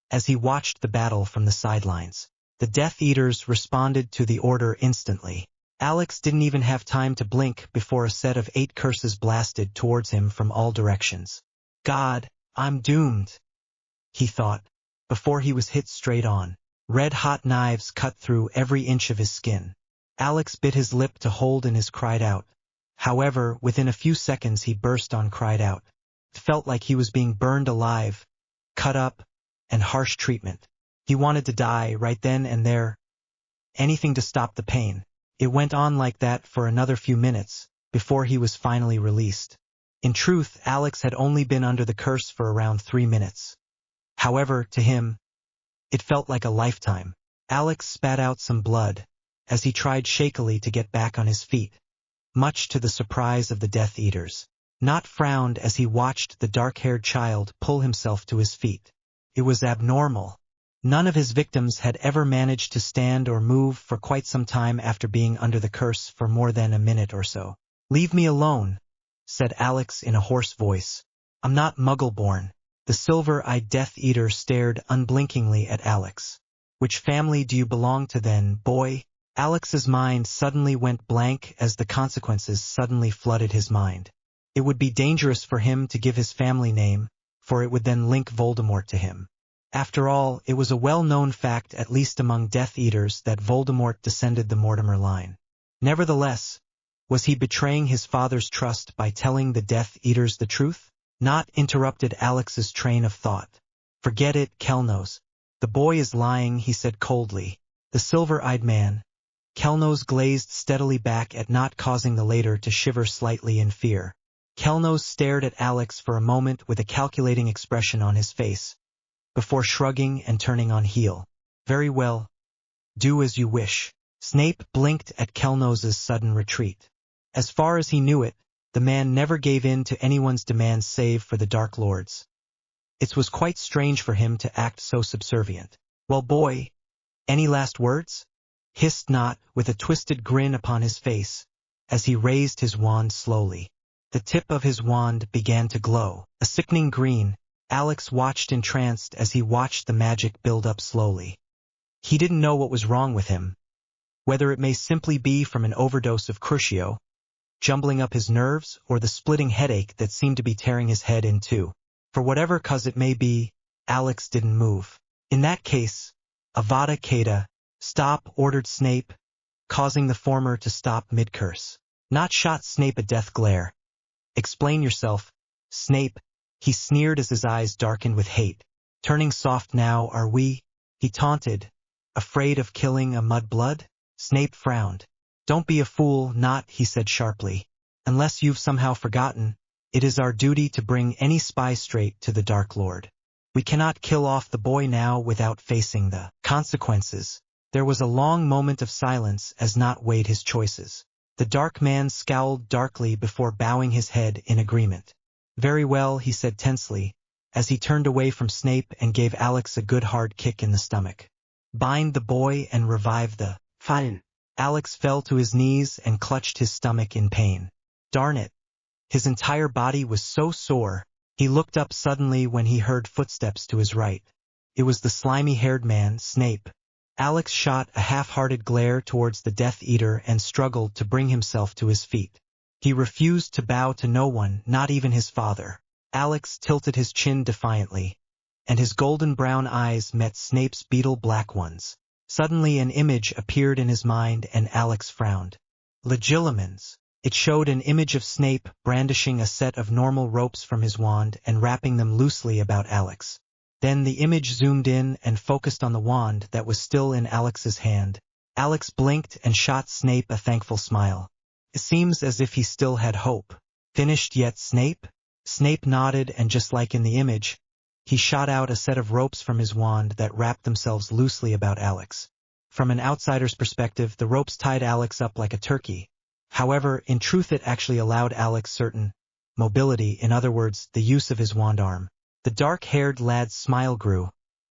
as he watched the battle from the sidelines. The Death Eaters responded to the order instantly. Alex didn't even have time to blink before a set of 8 curses blasted towards him from all directions. God, I'm doomed, he thought, before he was hit straight on. Red-hot knives cut through every inch of his skin. Alex bit his lip to hold in his cried out. However, within a few seconds he burst on cried out. It felt like he was being burned alive, cut up, and harsh treatment. He wanted to die right then and there. Anything to stop the pain. It went on like that for another few minutes, before he was finally released. In truth, Alex had only been under the curse for around 3 minutes. However, to him, it felt like a lifetime. Alex spat out some blood, as he tried shakily to get back on his feet, much to the surprise of the Death Eaters. Not frowned as he watched the dark-haired child pull himself to his feet. It was abnormal. None of his victims had ever managed to stand or move for quite some time after being under the curse for more than a minute or so. Leave me alone, said Alex in a hoarse voice. I'm not Muggle-born. The silver-eyed Death Eater stared unblinkingly at Alex. Which family do you belong to then, boy? Alex's mind suddenly went blank as the consequences suddenly flooded his mind. It would be dangerous for him to give his family name, for it would then link Voldemort to him. After all, it was a well-known fact, at least among Death Eaters, that Voldemort descended the Mortimer line. Nevertheless, was he betraying his father's trust by telling the Death Eaters the truth? Not interrupted Alex's train of thought. Forget it, Kelnose. The boy is lying, he said coldly. The silver-eyed man. Kelnose glazed steadily back at not, causing the later to shiver slightly in fear. Kelnose stared at Alex for a moment with a calculating expression on his face, before shrugging and turning on heel. Very well. Do as you wish. Snape blinked at Kelnose's sudden retreat. As far as he knew it, the man never gave in to anyone's demands save for the Dark Lord's. It was quite strange for him to act so subservient. Well, boy, any last words? Hissed Not, with a twisted grin upon his face, as he raised his wand slowly. The tip of his wand began to glow, a sickening green. Alex watched entranced as he watched the magic build up slowly. He didn't know what was wrong with him, whether it may simply be from an overdose of crucio, jumbling up his nerves, or the splitting headache that seemed to be tearing his head in two. For whatever cause it may be, Alex didn't move. In that case, Avada Kedavra, stop, ordered Snape, causing the former to stop mid-curse. Not shot Snape a death glare. Explain yourself, Snape, he sneered as his eyes darkened with hate. Turning soft now, are we? He taunted. Afraid of killing a mudblood? Snape frowned. Don't be a fool, not, he said sharply. Unless you've somehow forgotten, it is our duty to bring any spy straight to the Dark Lord. We cannot kill off the boy now without facing the consequences. There was a long moment of silence as Nott weighed his choices. The dark man scowled darkly before bowing his head in agreement. Very well, he said tensely, as he turned away from Snape and gave Alex a good hard kick in the stomach. Bind the boy and revive the Fine. Alex fell to his knees and clutched his stomach in pain. Darn it. His entire body was so sore, he looked up suddenly when he heard footsteps to his right. It was the slimy-haired man, Snape. Alex shot a half-hearted glare towards the Death Eater and struggled to bring himself to his feet. He refused to bow to no one, not even his father. Alex tilted his chin defiantly, and his golden-brown eyes met Snape's beetle-black ones. Suddenly an image appeared in his mind and Alex frowned. Legilimens. It showed an image of Snape brandishing a set of normal ropes from his wand and wrapping them loosely about Alex. Then the image zoomed in and focused on the wand that was still in Alex's hand. Alex blinked and shot Snape a thankful smile. It seems as if he still had hope. Finished yet, Snape? Snape nodded, and just like in the image, he shot out a set of ropes from his wand that wrapped themselves loosely about Alex. From an outsider's perspective, the ropes tied Alex up like a turkey. However, in truth it actually allowed Alex certain mobility, in other words, the use of his wand arm. The dark-haired lad's smile grew,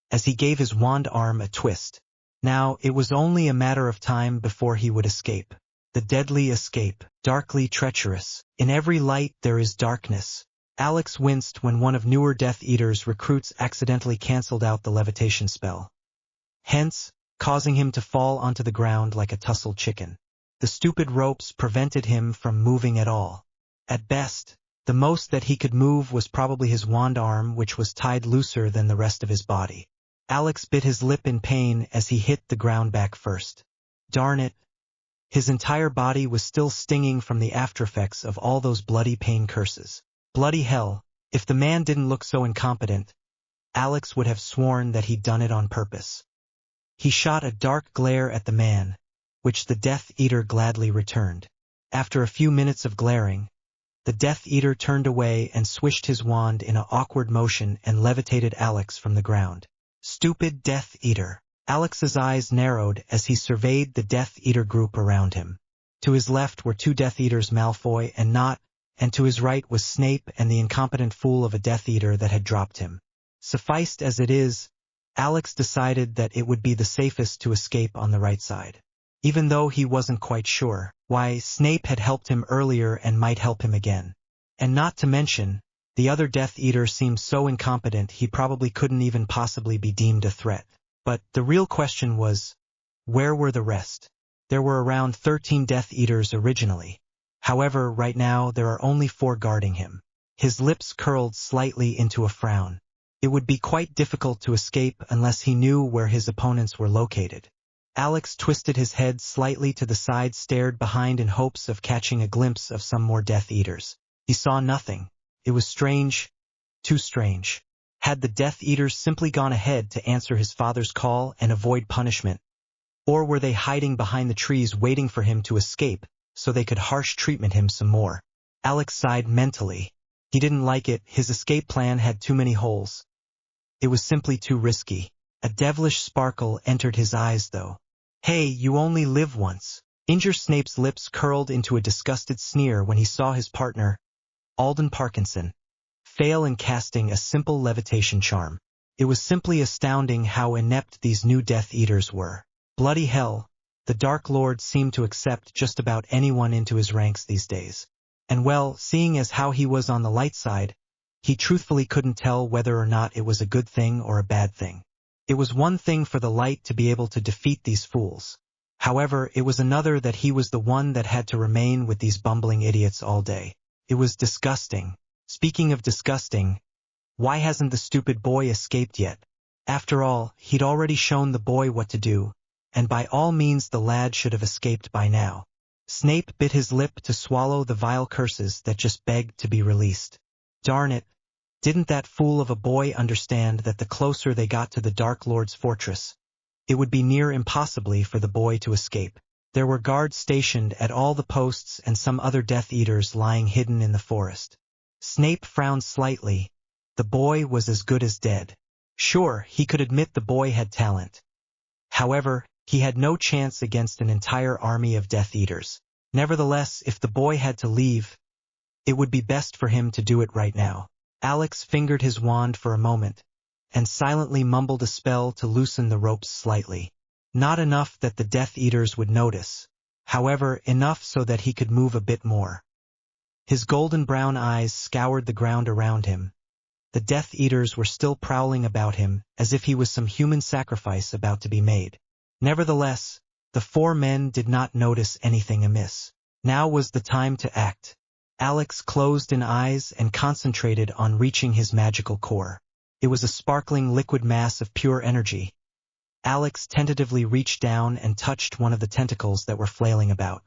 as he gave his wand arm a twist. Now, it was only a matter of time before he would escape. The deadly escape, darkly treacherous. In every light there is darkness. Alex winced when one of newer Death Eater's recruits accidentally cancelled out the levitation spell, hence causing him to fall onto the ground like a tussled chicken. The stupid ropes prevented him from moving at all. At best, the most that he could move was probably his wand arm, which was tied looser than the rest of his body. Alex bit his lip in pain as he hit the ground back first. Darn it. His entire body was still stinging from the aftereffects of all those bloody pain curses. Bloody hell, if the man didn't look so incompetent, Alex would have sworn that he'd done it on purpose. He shot a dark glare at the man, which the Death Eater gladly returned. After a few minutes of glaring, the Death Eater turned away and swished his wand in an awkward motion and levitated Alex from the ground. Stupid Death Eater. Alex's eyes narrowed as he surveyed the Death Eater group around him. To his left were two Death Eaters, Malfoy and Nott, and to his right was Snape and the incompetent fool of a Death Eater that had dropped him. Sufficed as it is, Alex decided that it would be the safest to escape on the right side. Even though he wasn't quite sure why Snape had helped him earlier and might help him again. And not to mention, the other Death Eater seemed so incompetent he probably couldn't even possibly be deemed a threat. But the real question was, where were the rest? There were around 13 Death Eaters originally. However, right now there are only 4 guarding him. His lips curled slightly into a frown. It would be quite difficult to escape unless he knew where his opponents were located. Alex twisted his head slightly to the side, stared behind in hopes of catching a glimpse of some more Death Eaters. He saw nothing. It was strange. Too strange. Had the Death Eaters simply gone ahead to answer his father's call and avoid punishment? Or were they hiding behind the trees waiting for him to escape so they could harsh treatment him some more? Alex sighed mentally. He didn't like it. His escape plan had too many holes. It was simply too risky. A devilish sparkle entered his eyes though. Hey, you only live once. Injure Snape's lips curled into a disgusted sneer when he saw his partner, Alden Parkinson, fail in casting a simple levitation charm. It was simply astounding how inept these new Death Eaters were. Bloody hell, the Dark Lord seemed to accept just about anyone into his ranks these days. And well, seeing as how he was on the light side, he truthfully couldn't tell whether or not it was a good thing or a bad thing. It was one thing for the light to be able to defeat these fools. However, it was another that he was the one that had to remain with these bumbling idiots all day. It was disgusting. Speaking of disgusting, why hasn't the stupid boy escaped yet? After all, he'd already shown the boy what to do, and by all means the lad should have escaped by now. Snape bit his lip to swallow the vile curses that just begged to be released. Darn it, didn't that fool of a boy understand that the closer they got to the Dark Lord's fortress, it would be near impossibly for the boy to escape. There were guards stationed at all the posts and some other Death Eaters lying hidden in the forest. Snape frowned slightly. The boy was as good as dead. Sure, he could admit the boy had talent. However, he had no chance against an entire army of Death Eaters. Nevertheless, if the boy had to leave, it would be best for him to do it right now. Alex fingered his wand for a moment, and silently mumbled a spell to loosen the ropes slightly. Not enough that the Death Eaters would notice, however, enough so that he could move a bit more. His golden-brown eyes scoured the ground around him. The Death Eaters were still prowling about him, as if he was some human sacrifice about to be made. Nevertheless, the four men did not notice anything amiss. Now was the time to act. Alex closed an eyes and concentrated on reaching his magical core. It was a sparkling liquid mass of pure energy. Alex tentatively reached down and touched one of the tentacles that were flailing about.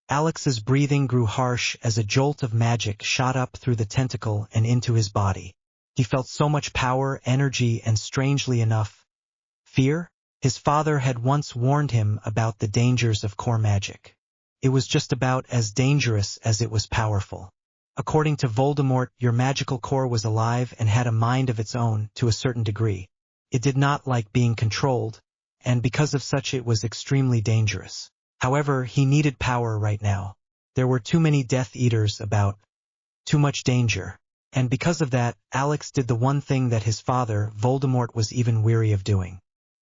Alex's breathing grew harsh as a jolt of magic shot up through the tentacle and into his body. He felt so much power, energy, and strangely enough, fear. His father had once warned him about the dangers of core magic. It was just about as dangerous as it was powerful. According to Voldemort, your magical core was alive and had a mind of its own to a certain degree. It did not like being controlled, and because of such it was extremely dangerous. However, he needed power right now. There were too many Death Eaters about, too much danger. And because of that, Alex did the one thing that his father, Voldemort, was even weary of doing.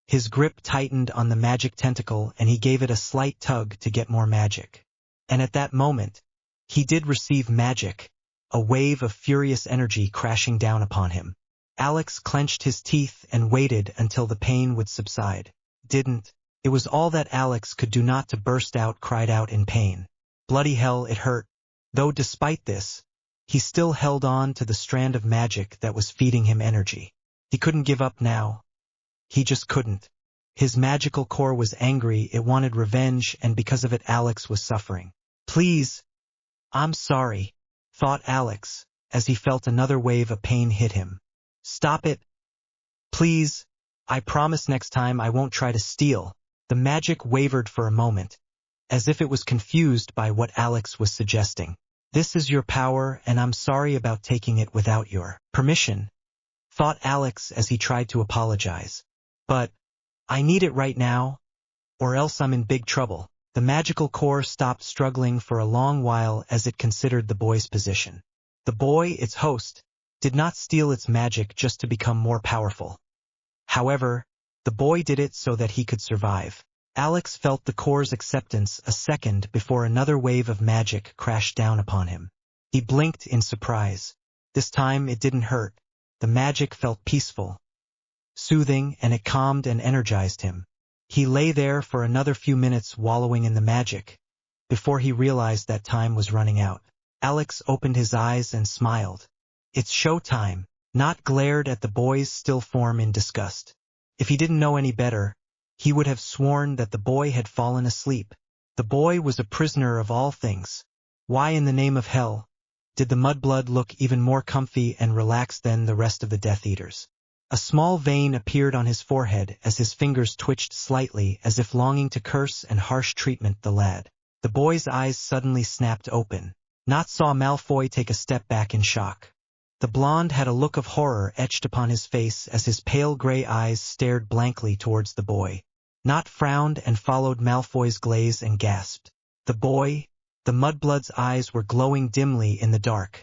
His grip tightened on the magic tentacle and he gave it a slight tug to get more magic. And at that moment, he did receive magic, a wave of furious energy crashing down upon him. Alex clenched his teeth and waited until the pain would subside. Didn't. It was all that Alex could do not to burst out, cried out in pain. Bloody hell, it hurt. Though despite this, he still held on to the strand of magic that was feeding him energy. He couldn't give up now. He just couldn't. His magical core was angry, it wanted revenge, and because of it Alex was suffering. Please. I'm sorry, thought Alex, as he felt another wave of pain hit him. Stop it. Please. I promise next time I won't try to steal. The magic wavered for a moment, as if it was confused by what Alex was suggesting. This is your power, and I'm sorry about taking it without your permission, thought Alex as he tried to apologize. But I need it right now, or else I'm in big trouble. The magical core stopped struggling for a long while as it considered the boy's position. The boy, its host, did not steal its magic just to become more powerful. However, the boy did it so that he could survive. Alex felt the core's acceptance a second before another wave of magic crashed down upon him. He blinked in surprise. This time it didn't hurt. The magic felt peaceful, soothing, and it calmed and energized him. He lay there for another few minutes wallowing in the magic, before he realized that time was running out. Alex opened his eyes and smiled. It's showtime, not glared at the boy's still form in disgust. If he didn't know any better, he would have sworn that the boy had fallen asleep. The boy was a prisoner of all things. Why in the name of hell did the mudblood look even more comfy and relaxed than the rest of the Death Eaters? A small vein appeared on his forehead as his fingers twitched slightly as if longing to curse and harsh treatment the lad. The boy's eyes suddenly snapped open. Not saw Malfoy take a step back in shock. The blonde had a look of horror etched upon his face as his pale gray eyes stared blankly towards the boy. Not frowned and followed Malfoy's glaze and gasped. The boy, the mudblood's eyes were glowing dimly in the dark,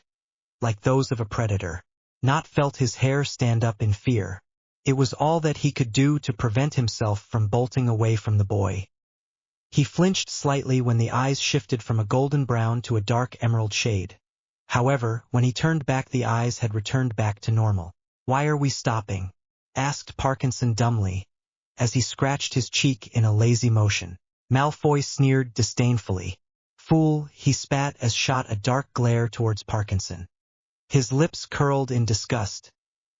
like those of a predator. Not felt his hair stand up in fear. It was all that he could do to prevent himself from bolting away from the boy. He flinched slightly when the eyes shifted from a golden brown to a dark emerald shade. However, when he turned back the eyes had returned back to normal. Why are we stopping? Asked Parkinson dumbly, as he scratched his cheek in a lazy motion. Malfoy sneered disdainfully. Fool, he spat as shot a dark glare towards Parkinson. His lips curled in disgust,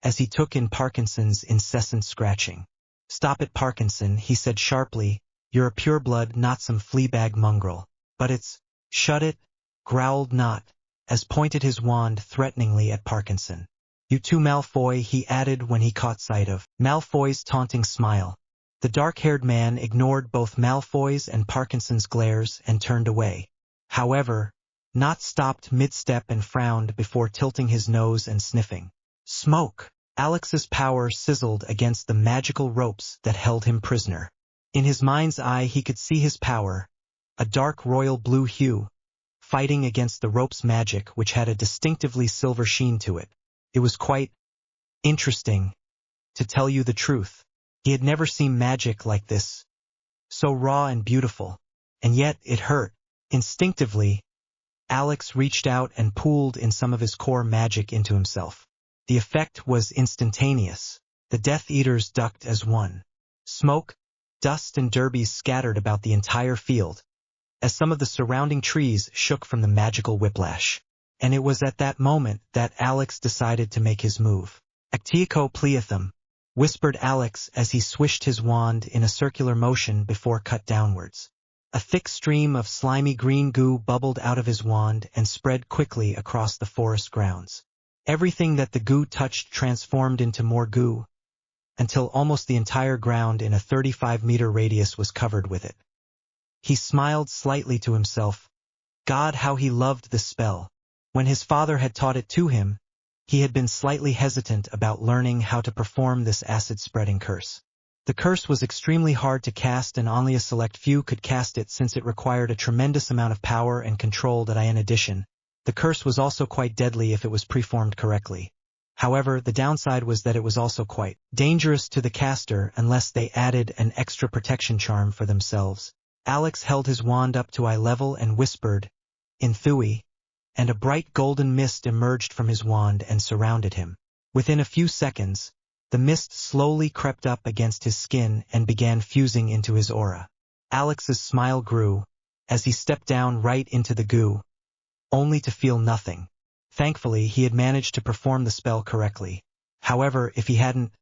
as he took in Parkinson's incessant scratching. Stop it, Parkinson, he said sharply. You're a pureblood, not some fleabag mongrel. But it's— Shut it, growled Nott, as pointed his wand threateningly at Parkinson. You too, Malfoy, he added when he caught sight of Malfoy's taunting smile. The dark-haired man ignored both Malfoy's and Parkinson's glares and turned away. However, Nott stopped mid-step and frowned before tilting his nose and sniffing. Smoke! Alex's power sizzled against the magical ropes that held him prisoner. In his mind's eye he could see his power, a dark royal blue hue, fighting against the rope's magic which had a distinctively silver sheen to it. It was quite interesting, to tell you the truth. He had never seen magic like this, so raw and beautiful, and yet it hurt. Instinctively, Alex reached out and pooled in some of his core magic into himself. The effect was instantaneous. The Death Eaters ducked as one. Smoke, dust and derbies scattered about the entire field, as some of the surrounding trees shook from the magical whiplash. And it was at that moment that Alex decided to make his move. Actiaco pleathum, whispered Alex as he swished his wand in a circular motion before cut downwards. A thick stream of slimy green goo bubbled out of his wand and spread quickly across the forest grounds. Everything that the goo touched transformed into more goo, until almost the entire ground in a 35-meter radius was covered with it. He smiled slightly to himself. God, how he loved this spell. When his father had taught it to him, he had been slightly hesitant about learning how to perform this acid-spreading curse. The curse was extremely hard to cast and only a select few could cast it since it required a tremendous amount of power and control that in addition, the curse was also quite deadly if it was preformed correctly. However, the downside was that it was also quite dangerous to the caster unless they added an extra protection charm for themselves. Alex held his wand up to eye level and whispered, "Inthui," and a bright golden mist emerged from his wand and surrounded him. Within a few seconds, the mist slowly crept up against his skin and began fusing into his aura. Alex's smile grew, as he stepped down right into the goo, only to feel nothing. Thankfully, he had managed to perform the spell correctly. However, if he hadn't,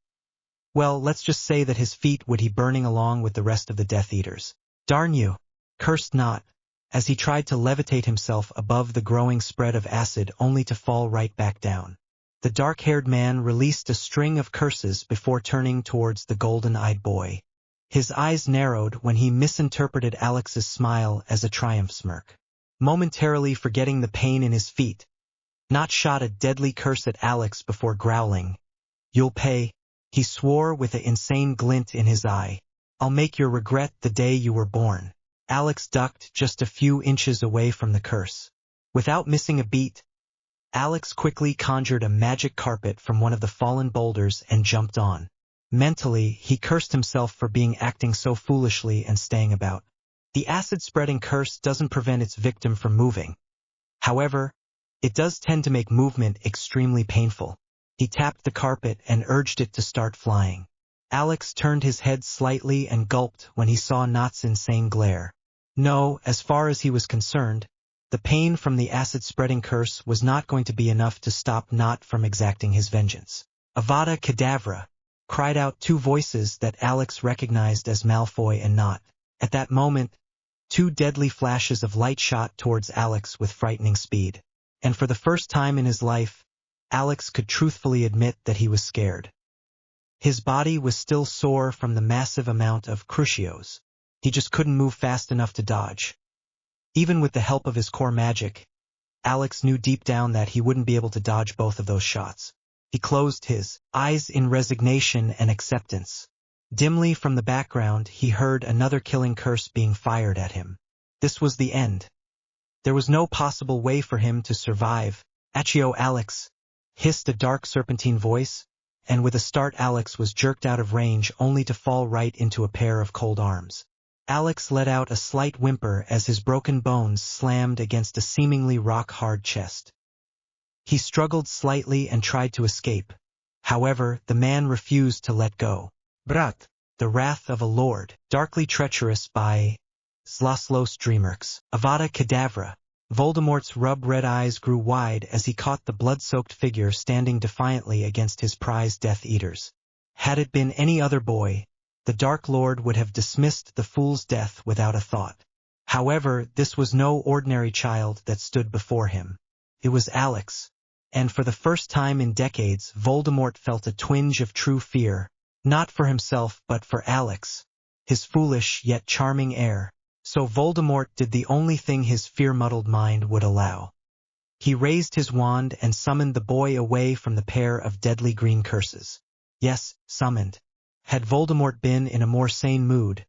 well, let's just say that his feet would be burning along with the rest of the Death Eaters. Darn you! Cursed Nott, as he tried to levitate himself above the growing spread of acid only to fall right back down. The dark-haired man released a string of curses before turning towards the golden-eyed boy. His eyes narrowed when he misinterpreted Alex's smile as a triumph smirk. Momentarily forgetting the pain in his feet, Nott shot a deadly curse at Alex before growling. "You'll pay," he swore with an insane glint in his eye. "I'll make your regret the day you were born." Alex ducked just a few inches away from the curse. Without missing a beat, Alex quickly conjured a magic carpet from one of the fallen boulders and jumped on. Mentally, he cursed himself for acting so foolishly and staying about. The acid-spreading curse doesn't prevent its victim from moving. However, it does tend to make movement extremely painful. He tapped the carpet and urged it to start flying. Alex turned his head slightly and gulped when he saw Nott's insane glare. No, as far as he was concerned, the pain from the acid-spreading curse was not going to be enough to stop Nott from exacting his vengeance. "Avada Kedavra!" cried out two voices that Alex recognized as Malfoy and Nott. At that moment, two deadly flashes of light shot towards Alex with frightening speed. And for the first time in his life, Alex could truthfully admit that he was scared. His body was still sore from the massive amount of crucios. He just couldn't move fast enough to dodge. Even with the help of his core magic, Alex knew deep down that he wouldn't be able to dodge both of those shots. He closed his eyes in resignation and acceptance. Dimly from the background, he heard another killing curse being fired at him. This was the end. There was no possible way for him to survive. "Accio, Alex!" hissed a dark serpentine voice, and with a start Alex was jerked out of range only to fall right into a pair of cold arms. Alex let out a slight whimper as his broken bones slammed against a seemingly rock-hard chest. He struggled slightly and tried to escape. However, the man refused to let go. "Brat, the wrath of a lord, darkly treacherous by Zloslos Dreamerx, Avada Kedavra. Voldemort's rub-red eyes grew wide as he caught the blood-soaked figure standing defiantly against his prize Death Eaters. Had it been any other boy, the Dark Lord would have dismissed the fool's death without a thought. However, this was no ordinary child that stood before him. It was Alex, and for the first time in decades Voldemort felt a twinge of true fear, not for himself but for Alex, his foolish yet charming heir. So Voldemort did the only thing his fear-muddled mind would allow. He raised his wand and summoned the boy away from the pair of deadly green curses. Yes, summoned. Had Voldemort been in a more sane mood,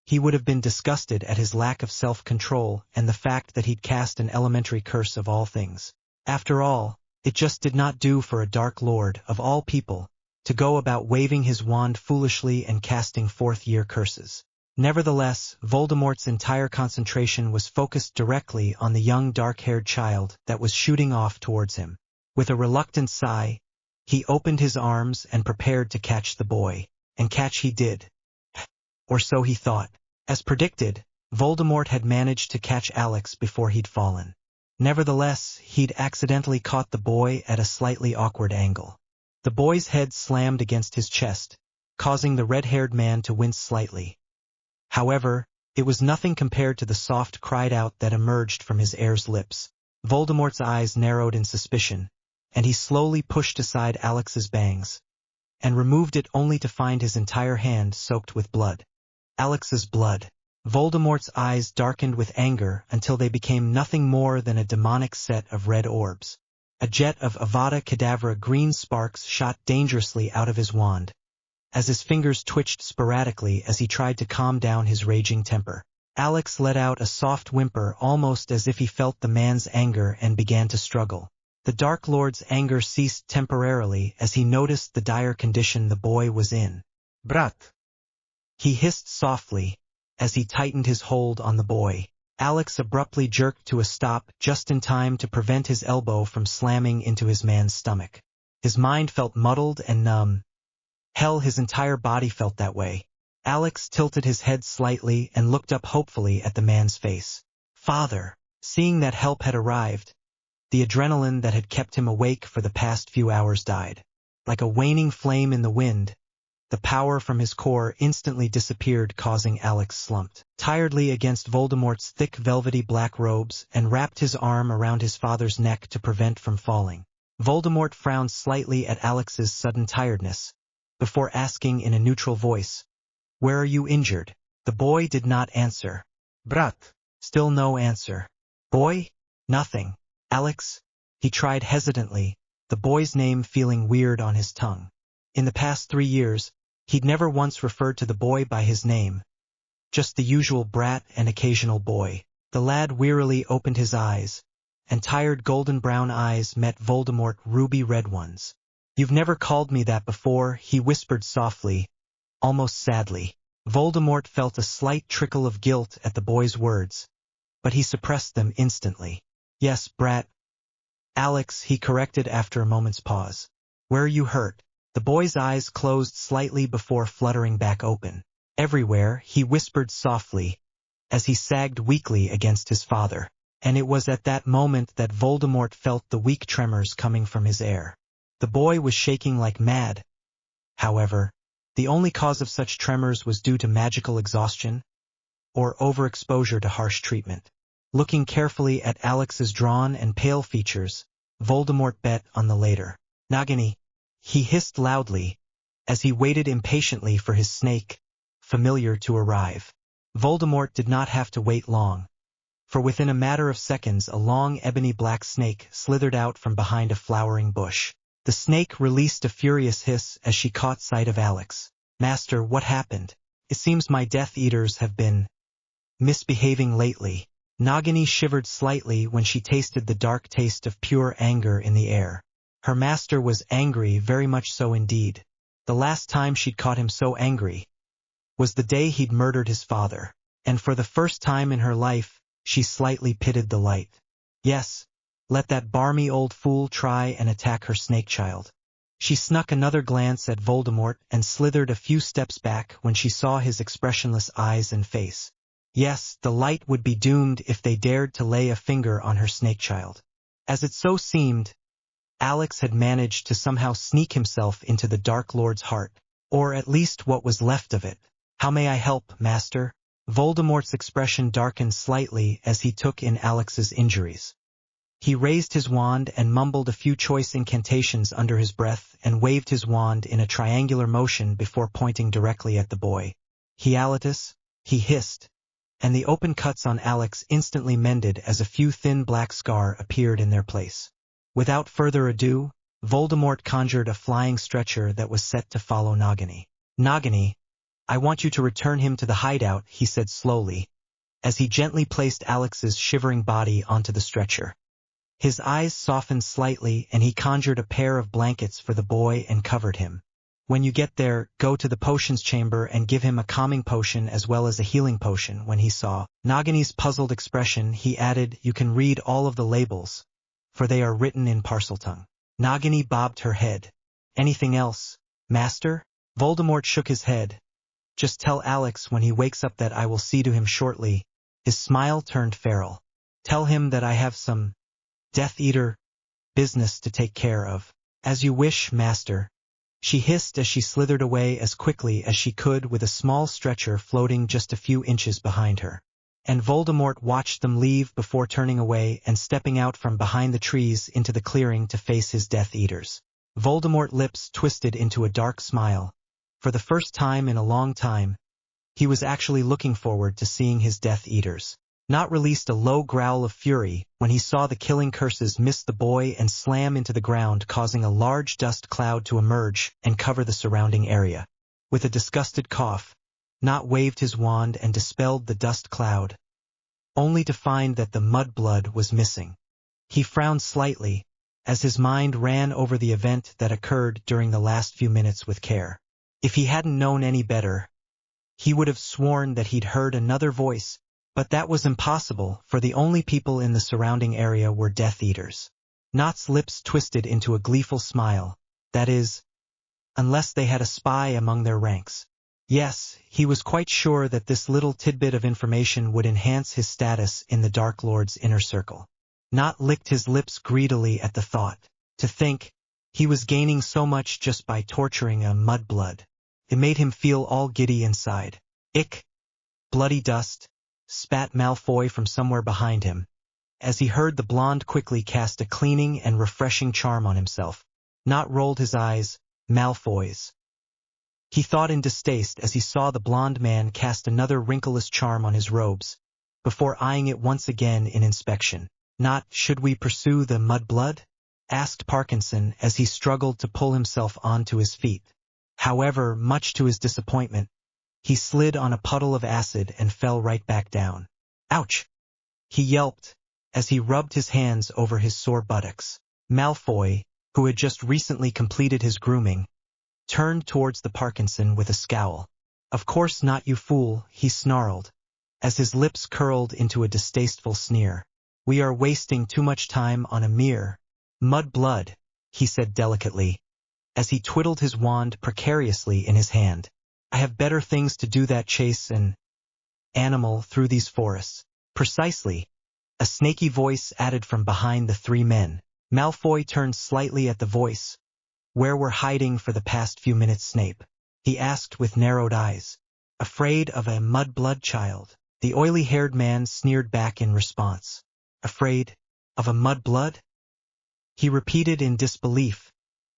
he would have been disgusted at his lack of self-control and the fact that he'd cast an elementary curse of all things. After all, it just did not do for a Dark Lord, of all people, to go about waving his wand foolishly and casting fourth-year curses. Nevertheless, Voldemort's entire concentration was focused directly on the young dark-haired child that was shooting off towards him. With a reluctant sigh, he opened his arms and prepared to catch the boy, and catch he did. Or so he thought. As predicted, Voldemort had managed to catch Alex before he'd fallen. Nevertheless, he'd accidentally caught the boy at a slightly awkward angle. The boy's head slammed against his chest, causing the red-haired man to wince slightly. However, it was nothing compared to the soft cried-out that emerged from his heir's lips. Voldemort's eyes narrowed in suspicion, and he slowly pushed aside Alex's bangs, and removed it only to find his entire hand soaked with blood. Alex's blood. Voldemort's eyes darkened with anger until they became nothing more than a demonic set of red orbs. A jet of Avada Kedavra green sparks shot dangerously out of his wand, as his fingers twitched sporadically as he tried to calm down his raging temper. Alex let out a soft whimper almost as if he felt the man's anger and began to struggle. The Dark Lord's anger ceased temporarily as he noticed the dire condition the boy was in. Brat. He hissed softly as he tightened his hold on the boy. Alex abruptly jerked to a stop just in time to prevent his elbow from slamming into his man's stomach. His mind felt muddled and numb. Hell, his entire body felt that way. Alex tilted his head slightly and looked up hopefully at the man's face. Father. Seeing that help had arrived, the adrenaline that had kept him awake for the past few hours died. Like a waning flame in the wind, the power from his core instantly disappeared, causing Alex slumped tiredly against Voldemort's thick velvety black robes and wrapped his arm around his father's neck to prevent from falling. Voldemort frowned slightly at Alex's sudden tiredness, before asking in a neutral voice, "Where are you injured?" The boy did not answer. Brat. Still no answer. Boy? Nothing. Alex? He tried hesitantly, the boy's name feeling weird on his tongue. In the past 3 years, he'd never once referred to the boy by his name. Just the usual brat and occasional boy. The lad wearily opened his eyes, and tired golden brown eyes met Voldemort ruby-red ones. "You've never called me that before," he whispered softly, almost sadly. Voldemort felt a slight trickle of guilt at the boy's words, but he suppressed them instantly. "Yes, brat. Alex," he corrected after a moment's pause. "Where are you hurt?" The boy's eyes closed slightly before fluttering back open. "Everywhere," he whispered softly, as he sagged weakly against his father. And it was at that moment that Voldemort felt the weak tremors coming from his heir. The boy was shaking like mad. However, the only cause of such tremors was due to magical exhaustion, or overexposure to harsh treatment. Looking carefully at Alex's drawn and pale features, Voldemort bet on the later. "Nagini," he hissed loudly, as he waited impatiently for his snake, familiar, to arrive. Voldemort did not have to wait long, for within a matter of seconds a long ebony black snake slithered out from behind a flowering bush. The snake released a furious hiss as she caught sight of Alex. "Master, what happened? It seems my Death Eaters have been misbehaving lately." Nagini shivered slightly when she tasted the dark taste of pure anger in the air. Her master was angry, very much so indeed. The last time she'd caught him so angry was the day he'd murdered his father, and for the first time in her life, she slightly pitied the light. Yes, let that barmy old fool try and attack her snake child. She snuck another glance at Voldemort and slithered a few steps back when she saw his expressionless eyes and face. Yes, the light would be doomed if they dared to lay a finger on her snake child. As it so seemed, Alex had managed to somehow sneak himself into the Dark Lord's heart, or at least what was left of it. How may I help, Master? Voldemort's expression darkened slightly as he took in Alex's injuries. He raised his wand and mumbled a few choice incantations under his breath and waved his wand in a triangular motion before pointing directly at the boy. Hialatus, he hissed, and the open cuts on Alex instantly mended as a few thin black scars appeared in their place. Without further ado, Voldemort conjured a flying stretcher that was set to follow Nagini. Nagini, I want you to return him to the hideout, he said slowly, as he gently placed Alex's shivering body onto the stretcher. His eyes softened slightly and he conjured a pair of blankets for the boy and covered him. When you get there, go to the potions chamber and give him a calming potion as well as a healing potion. When he saw Nagini's puzzled expression, he added, you can read all of the labels, for they are written in Parseltongue. Nagini bobbed her head. Anything else, Master? Voldemort shook his head. Just tell Alex when he wakes up that I will see to him shortly. His smile turned feral. Tell him that I have some Death Eater business to take care of. As you wish, Master. She hissed as she slithered away as quickly as she could with a small stretcher floating just a few inches behind her. And Voldemort watched them leave before turning away and stepping out from behind the trees into the clearing to face his Death Eaters. Voldemort's lips twisted into a dark smile. For the first time in a long time, he was actually looking forward to seeing his Death Eaters. Not released a low growl of fury when he saw the killing curses miss the boy and slam into the ground, causing a large dust cloud to emerge and cover the surrounding area. With a disgusted cough, Not waved his wand and dispelled the dust cloud, only to find that the mudblood was missing. He frowned slightly, as his mind ran over the event that occurred during the last few minutes with care. If he hadn't known any better, he would have sworn that he'd heard another voice, but that was impossible, for the only people in the surrounding area were Death Eaters. Nott's lips twisted into a gleeful smile, that is, unless they had a spy among their ranks. Yes, he was quite sure that this little tidbit of information would enhance his status in the Dark Lord's inner circle. Nott licked his lips greedily at the thought. To think, he was gaining so much just by torturing a mudblood. It made him feel all giddy inside. Ick! Bloody dust! Spat Malfoy from somewhere behind him, as he heard the blonde quickly cast a cleaning and refreshing charm on himself. Nott rolled his eyes. Malfoy's. He thought in distaste as he saw the blonde man cast another wrinkleless charm on his robes, before eyeing it once again in inspection. Nott, should we pursue the mudblood? Asked Parkinson as he struggled to pull himself onto his feet. However, much to his disappointment, he slid on a puddle of acid and fell right back down. Ouch! He yelped, as he rubbed his hands over his sore buttocks. Malfoy, who had just recently completed his grooming, turned towards the Parkinson with a scowl. Of course not, you fool, he snarled, as his lips curled into a distasteful sneer. We are wasting too much time on a mere mudblood, he said delicately, as he twiddled his wand precariously in his hand. I have better things to do than chase an animal through these forests. Precisely, a snaky voice added from behind the three men. Malfoy turned slightly at the voice. Where were hiding for the past few minutes, Snape? He asked with narrowed eyes. Afraid of a mudblood child. The oily-haired man sneered back in response. Afraid of a mudblood? He repeated in disbelief,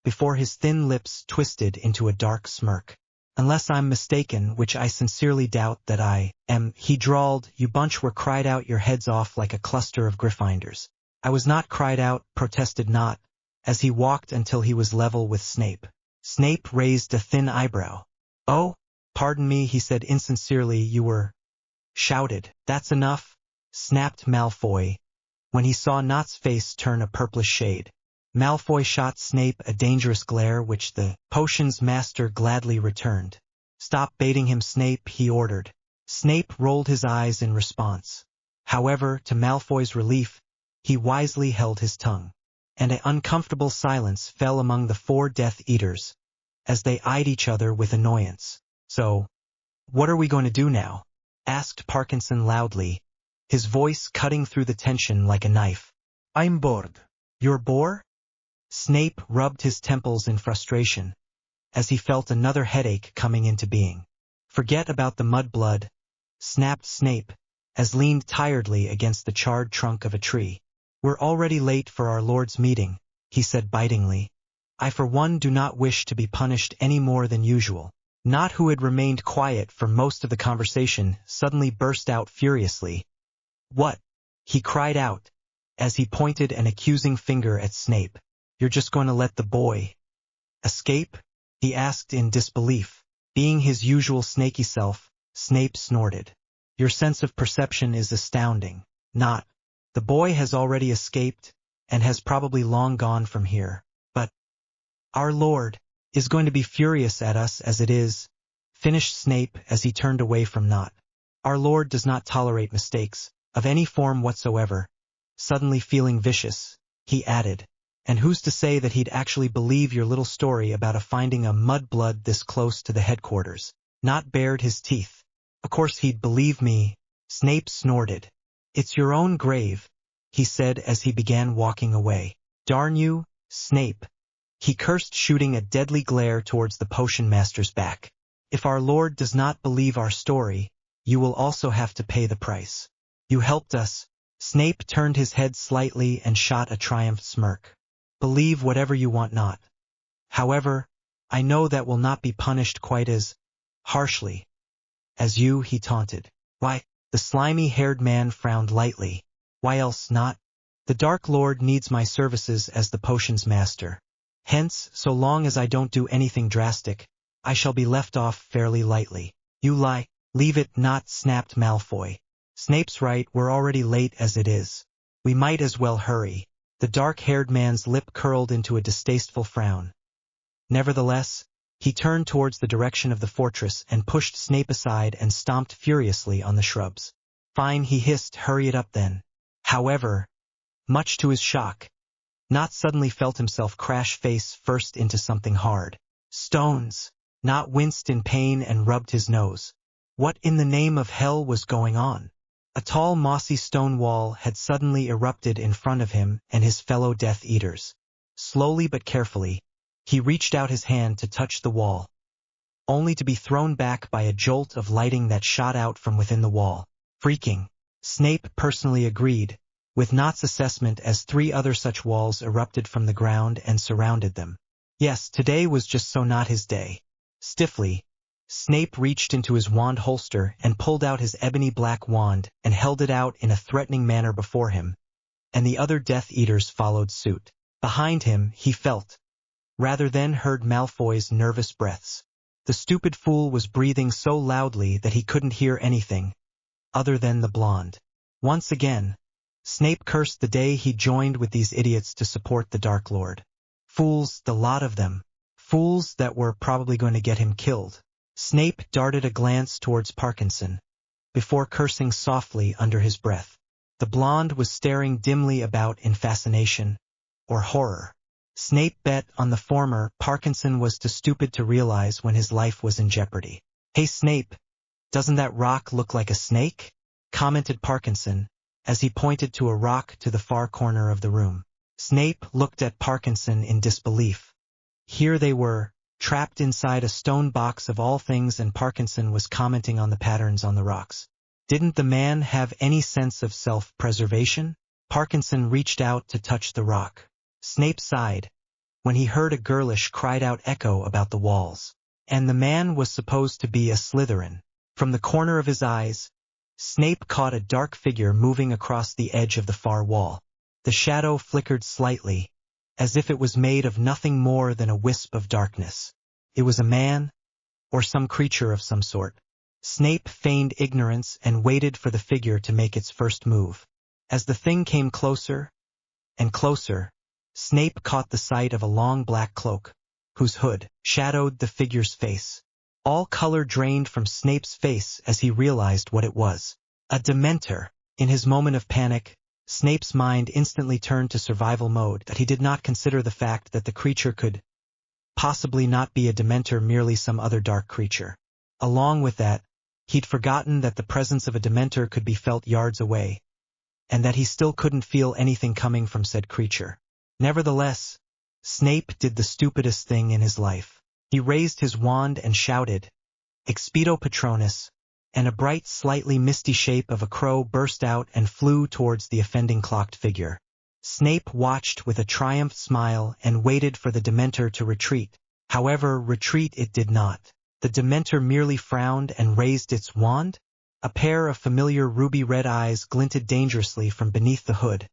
before his thin lips twisted into a dark smirk. Unless I'm mistaken, which I sincerely doubt that I am, he drawled, you bunch were cried out your heads off like a cluster of Gryffindors. I was not cried out, protested Nott, as he walked until he was level with Snape. Snape raised a thin eyebrow. Oh, pardon me, he said insincerely, you were shouted. That's enough, snapped Malfoy, when he saw Nott's face turn a purplish shade. Malfoy shot Snape a dangerous glare which the potion's master gladly returned. Stop baiting him, Snape, he ordered. Snape rolled his eyes in response. However, to Malfoy's relief, he wisely held his tongue, and an uncomfortable silence fell among the four Death Eaters, as they eyed each other with annoyance. So, what are we going to do now? asked Parkinson loudly, his voice cutting through the tension like a knife. I'm bored. You're bored? Snape rubbed his temples in frustration, as he felt another headache coming into being. Forget about the mudblood, snapped Snape, as leaned tiredly against the charred trunk of a tree. We're already late for our Lord's meeting, he said bitingly. I for one do not wish to be punished any more than usual. Not who had remained quiet for most of the conversation suddenly burst out furiously. What? He cried out, as he pointed an accusing finger at Snape. You're just going to let the boy escape? He asked in disbelief. Being his usual snaky self, Snape snorted. Your sense of perception is astounding. Not. The boy has already escaped, and has probably long gone from here. But our Lord is going to be furious at us as it is, finished Snape as he turned away from Nott. Our Lord does not tolerate mistakes, of any form whatsoever. Suddenly feeling vicious, he added. And who's to say that he'd actually believe your little story about finding a mudblood this close to the headquarters? Nott bared his teeth. Of course he'd believe me, Snape snorted. It's your own grave, he said as he began walking away. Darn you, Snape. He cursed, shooting a deadly glare towards the potion master's back. If our Lord does not believe our story, you will also have to pay the price. You helped us. Snape turned his head slightly and shot a triumph smirk. Believe whatever you want not. However, I know that will not be punished quite as harshly as you, he taunted. Why? The slimy-haired man frowned lightly. Why else not? The Dark Lord needs my services as the potions master. Hence, so long as I don't do anything drastic, I shall be left off fairly lightly. You lie. Leave it not, snapped Malfoy. Snape's right, we're already late as it is. We might as well hurry. The dark-haired man's lip curled into a distasteful frown. Nevertheless, he turned towards the direction of the fortress and pushed Snape aside and stomped furiously on the shrubs. Fine, he hissed, hurry it up then. However, much to his shock, Nott suddenly felt himself crash face first into something hard. Stones! Nott winced in pain and rubbed his nose. What in the name of hell was going on? A tall mossy stone wall had suddenly erupted in front of him and his fellow Death Eaters. Slowly but carefully, he reached out his hand to touch the wall, only to be thrown back by a jolt of lighting that shot out from within the wall. Freaking! Snape personally agreed with Nott's assessment as 3 other such walls erupted from the ground and surrounded them. Yes, today was just so not his day. Stiffly, Snape reached into his wand holster and pulled out his ebony black wand and held it out in a threatening manner before him, and the other Death Eaters followed suit. Behind him, he felt, rather than heard Malfoy's nervous breaths. The stupid fool was breathing so loudly that he couldn't hear anything other than the blonde. Once again, Snape cursed the day he joined with these idiots to support the Dark Lord. Fools, the lot of them. Fools that were probably going to get him killed. Snape darted a glance towards Parkinson, before cursing softly under his breath. The blonde was staring dimly about in fascination, or horror. Snape bet on the former. Parkinson was too stupid to realize when his life was in jeopardy. Hey Snape, doesn't that rock look like a snake? Commented Parkinson, as he pointed to a rock to the far corner of the room. Snape looked at Parkinson in disbelief. Here they were, trapped inside a stone box of all things, and Parkinson was commenting on the patterns on the rocks. Didn't the man have any sense of self-preservation? Parkinson reached out to touch the rock. Snape sighed when he heard a girlish cried-out echo about the walls. And the man was supposed to be a Slytherin. From the corner of his eyes, Snape caught a dark figure moving across the edge of the far wall. The shadow flickered slightly, as if it was made of nothing more than a wisp of darkness. It was a man, or some creature of some sort. Snape feigned ignorance and waited for the figure to make its first move. As the thing came closer and closer, Snape caught the sight of a long black cloak, whose hood shadowed the figure's face. All color drained from Snape's face as he realized what it was. A Dementor. In his moment of panic, Snape's mind instantly turned to survival mode, that he did not consider the fact that the creature could possibly not be a Dementor, merely some other dark creature. Along with that, He'd forgotten that the presence of a Dementor could be felt yards away, and that he still couldn't feel anything coming from said creature. Nevertheless, Snape did the stupidest thing in his life. He raised his wand and shouted, "Expito Patronus," and a bright, slightly misty shape of a crow burst out and flew towards the offending clocked figure. Snape watched with a triumphant smile and waited for the Dementor to retreat. However, retreat it did not. The Dementor merely frowned and raised its wand. A pair of familiar ruby-red eyes glinted dangerously from beneath the hood,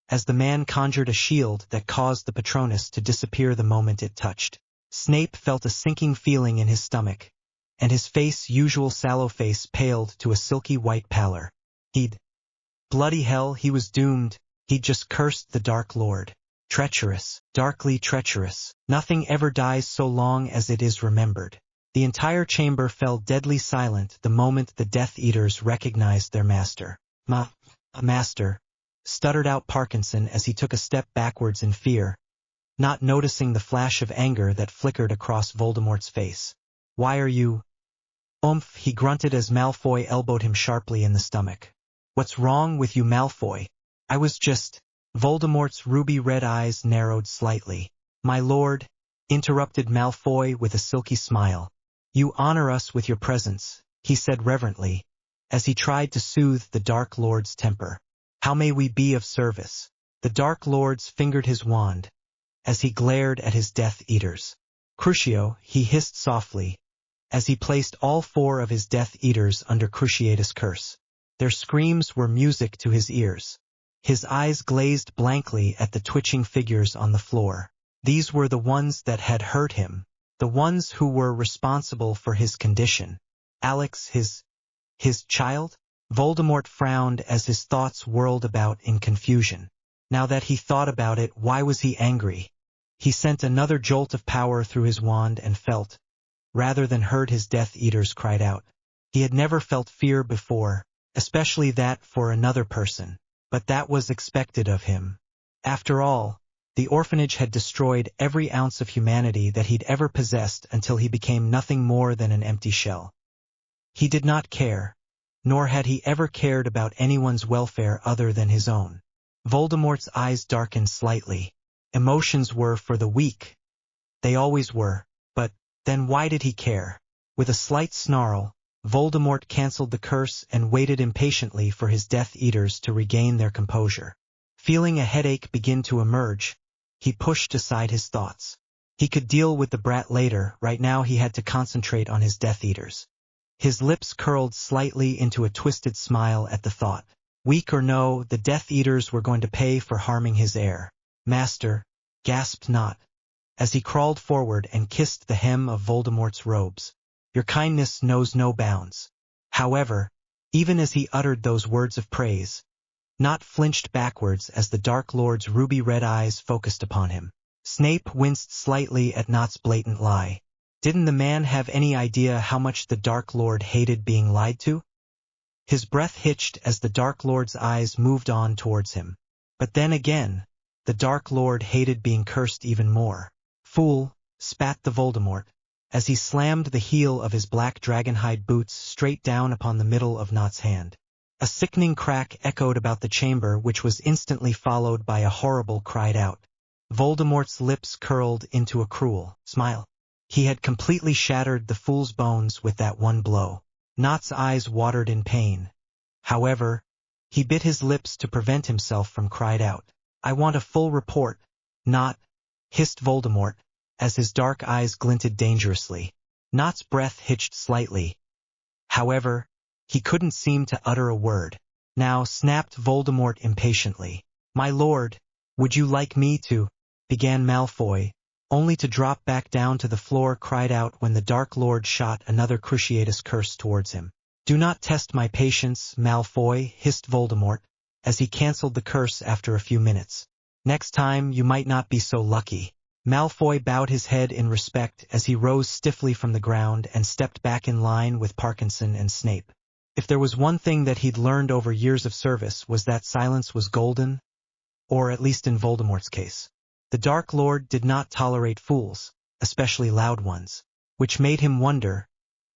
as the man conjured a shield that caused the Patronus to disappear the moment it touched. Snape felt a sinking feeling in his stomach, and his usual sallow face paled to a silky white pallor. Bloody hell, he was doomed. He'd just cursed the Dark Lord. Treacherous, darkly treacherous. Nothing ever dies so long as it is remembered. The entire chamber fell deadly silent the moment the Death Eaters recognized their master. Master, stuttered out Parkinson as he took a step backwards in fear, not noticing the flash of anger that flickered across Voldemort's face. Why are you? He grunted as Malfoy elbowed him sharply in the stomach. What's wrong with you, Malfoy? I was just... Voldemort's ruby-red eyes narrowed slightly. My lord, interrupted Malfoy with a silky smile. You honor us with your presence, he said reverently, as he tried to soothe the Dark Lord's temper. How may we be of service? The Dark Lord's fingered his wand, as he glared at his Death Eaters. Crucio, he hissed softly, as he placed all 4 of his Death Eaters under Cruciatus' curse. Their screams were music to his ears. His eyes glazed blankly at the twitching figures on the floor. These were the ones that had hurt him, the ones who were responsible for his condition. Alex, his child? Voldemort frowned as his thoughts whirled about in confusion. Now that he thought about it, why was he angry? He sent another jolt of power through his wand and felt, rather than heard, his Death Eaters cried out. He had never felt fear before, especially that for another person, but that was expected of him. After all, the orphanage had destroyed every ounce of humanity that he'd ever possessed until he became nothing more than an empty shell. He did not care, nor had he ever cared about anyone's welfare other than his own. Voldemort's eyes darkened slightly. Emotions were for the weak. They always were, but then why did he care? With a slight snarl, Voldemort cancelled the curse and waited impatiently for his Death Eaters to regain their composure. Feeling a headache begin to emerge, he pushed aside his thoughts. He could deal with the brat later. Right now he had to concentrate on his Death Eaters. His lips curled slightly into a twisted smile at the thought. Weak or no, the Death Eaters were going to pay for harming his heir. Master, gasped Not, as he crawled forward and kissed the hem of Voldemort's robes. Your kindness knows no bounds. However, even as he uttered those words of praise, Not flinched backwards as the Dark Lord's ruby-red eyes focused upon him. Snape winced slightly at Not's blatant lie. Didn't the man have any idea how much the Dark Lord hated being lied to? His breath hitched as the Dark Lord's eyes moved on towards him. But then again, the Dark Lord hated being cursed even more. Fool, spat the Voldemort, as he slammed the heel of his black dragonhide boots straight down upon the middle of Not's hand. A sickening crack echoed about the chamber, which was instantly followed by a horrible cried out. Voldemort's lips curled into a cruel smile. He had completely shattered the fool's bones with that one blow. Not's eyes watered in pain. However, he bit his lips to prevent himself from cried out. I want a full report. Not, hissed Voldemort, as his dark eyes glinted dangerously. Not's breath hitched slightly. However, he couldn't seem to utter a word. Now, snapped Voldemort impatiently. My lord, would you like me to? Began Malfoy, only to drop back down to the floor cried out when the Dark Lord shot another Cruciatus curse towards him. Do not test my patience, Malfoy, hissed Voldemort, as he cancelled the curse after a few minutes. Next time you might not be so lucky. Malfoy bowed his head in respect as he rose stiffly from the ground and stepped back in line with Parkinson and Snape. If there was one thing that he'd learned over years of service was that silence was golden, or at least in Voldemort's case. The Dark Lord did not tolerate fools, especially loud ones, which made him wonder,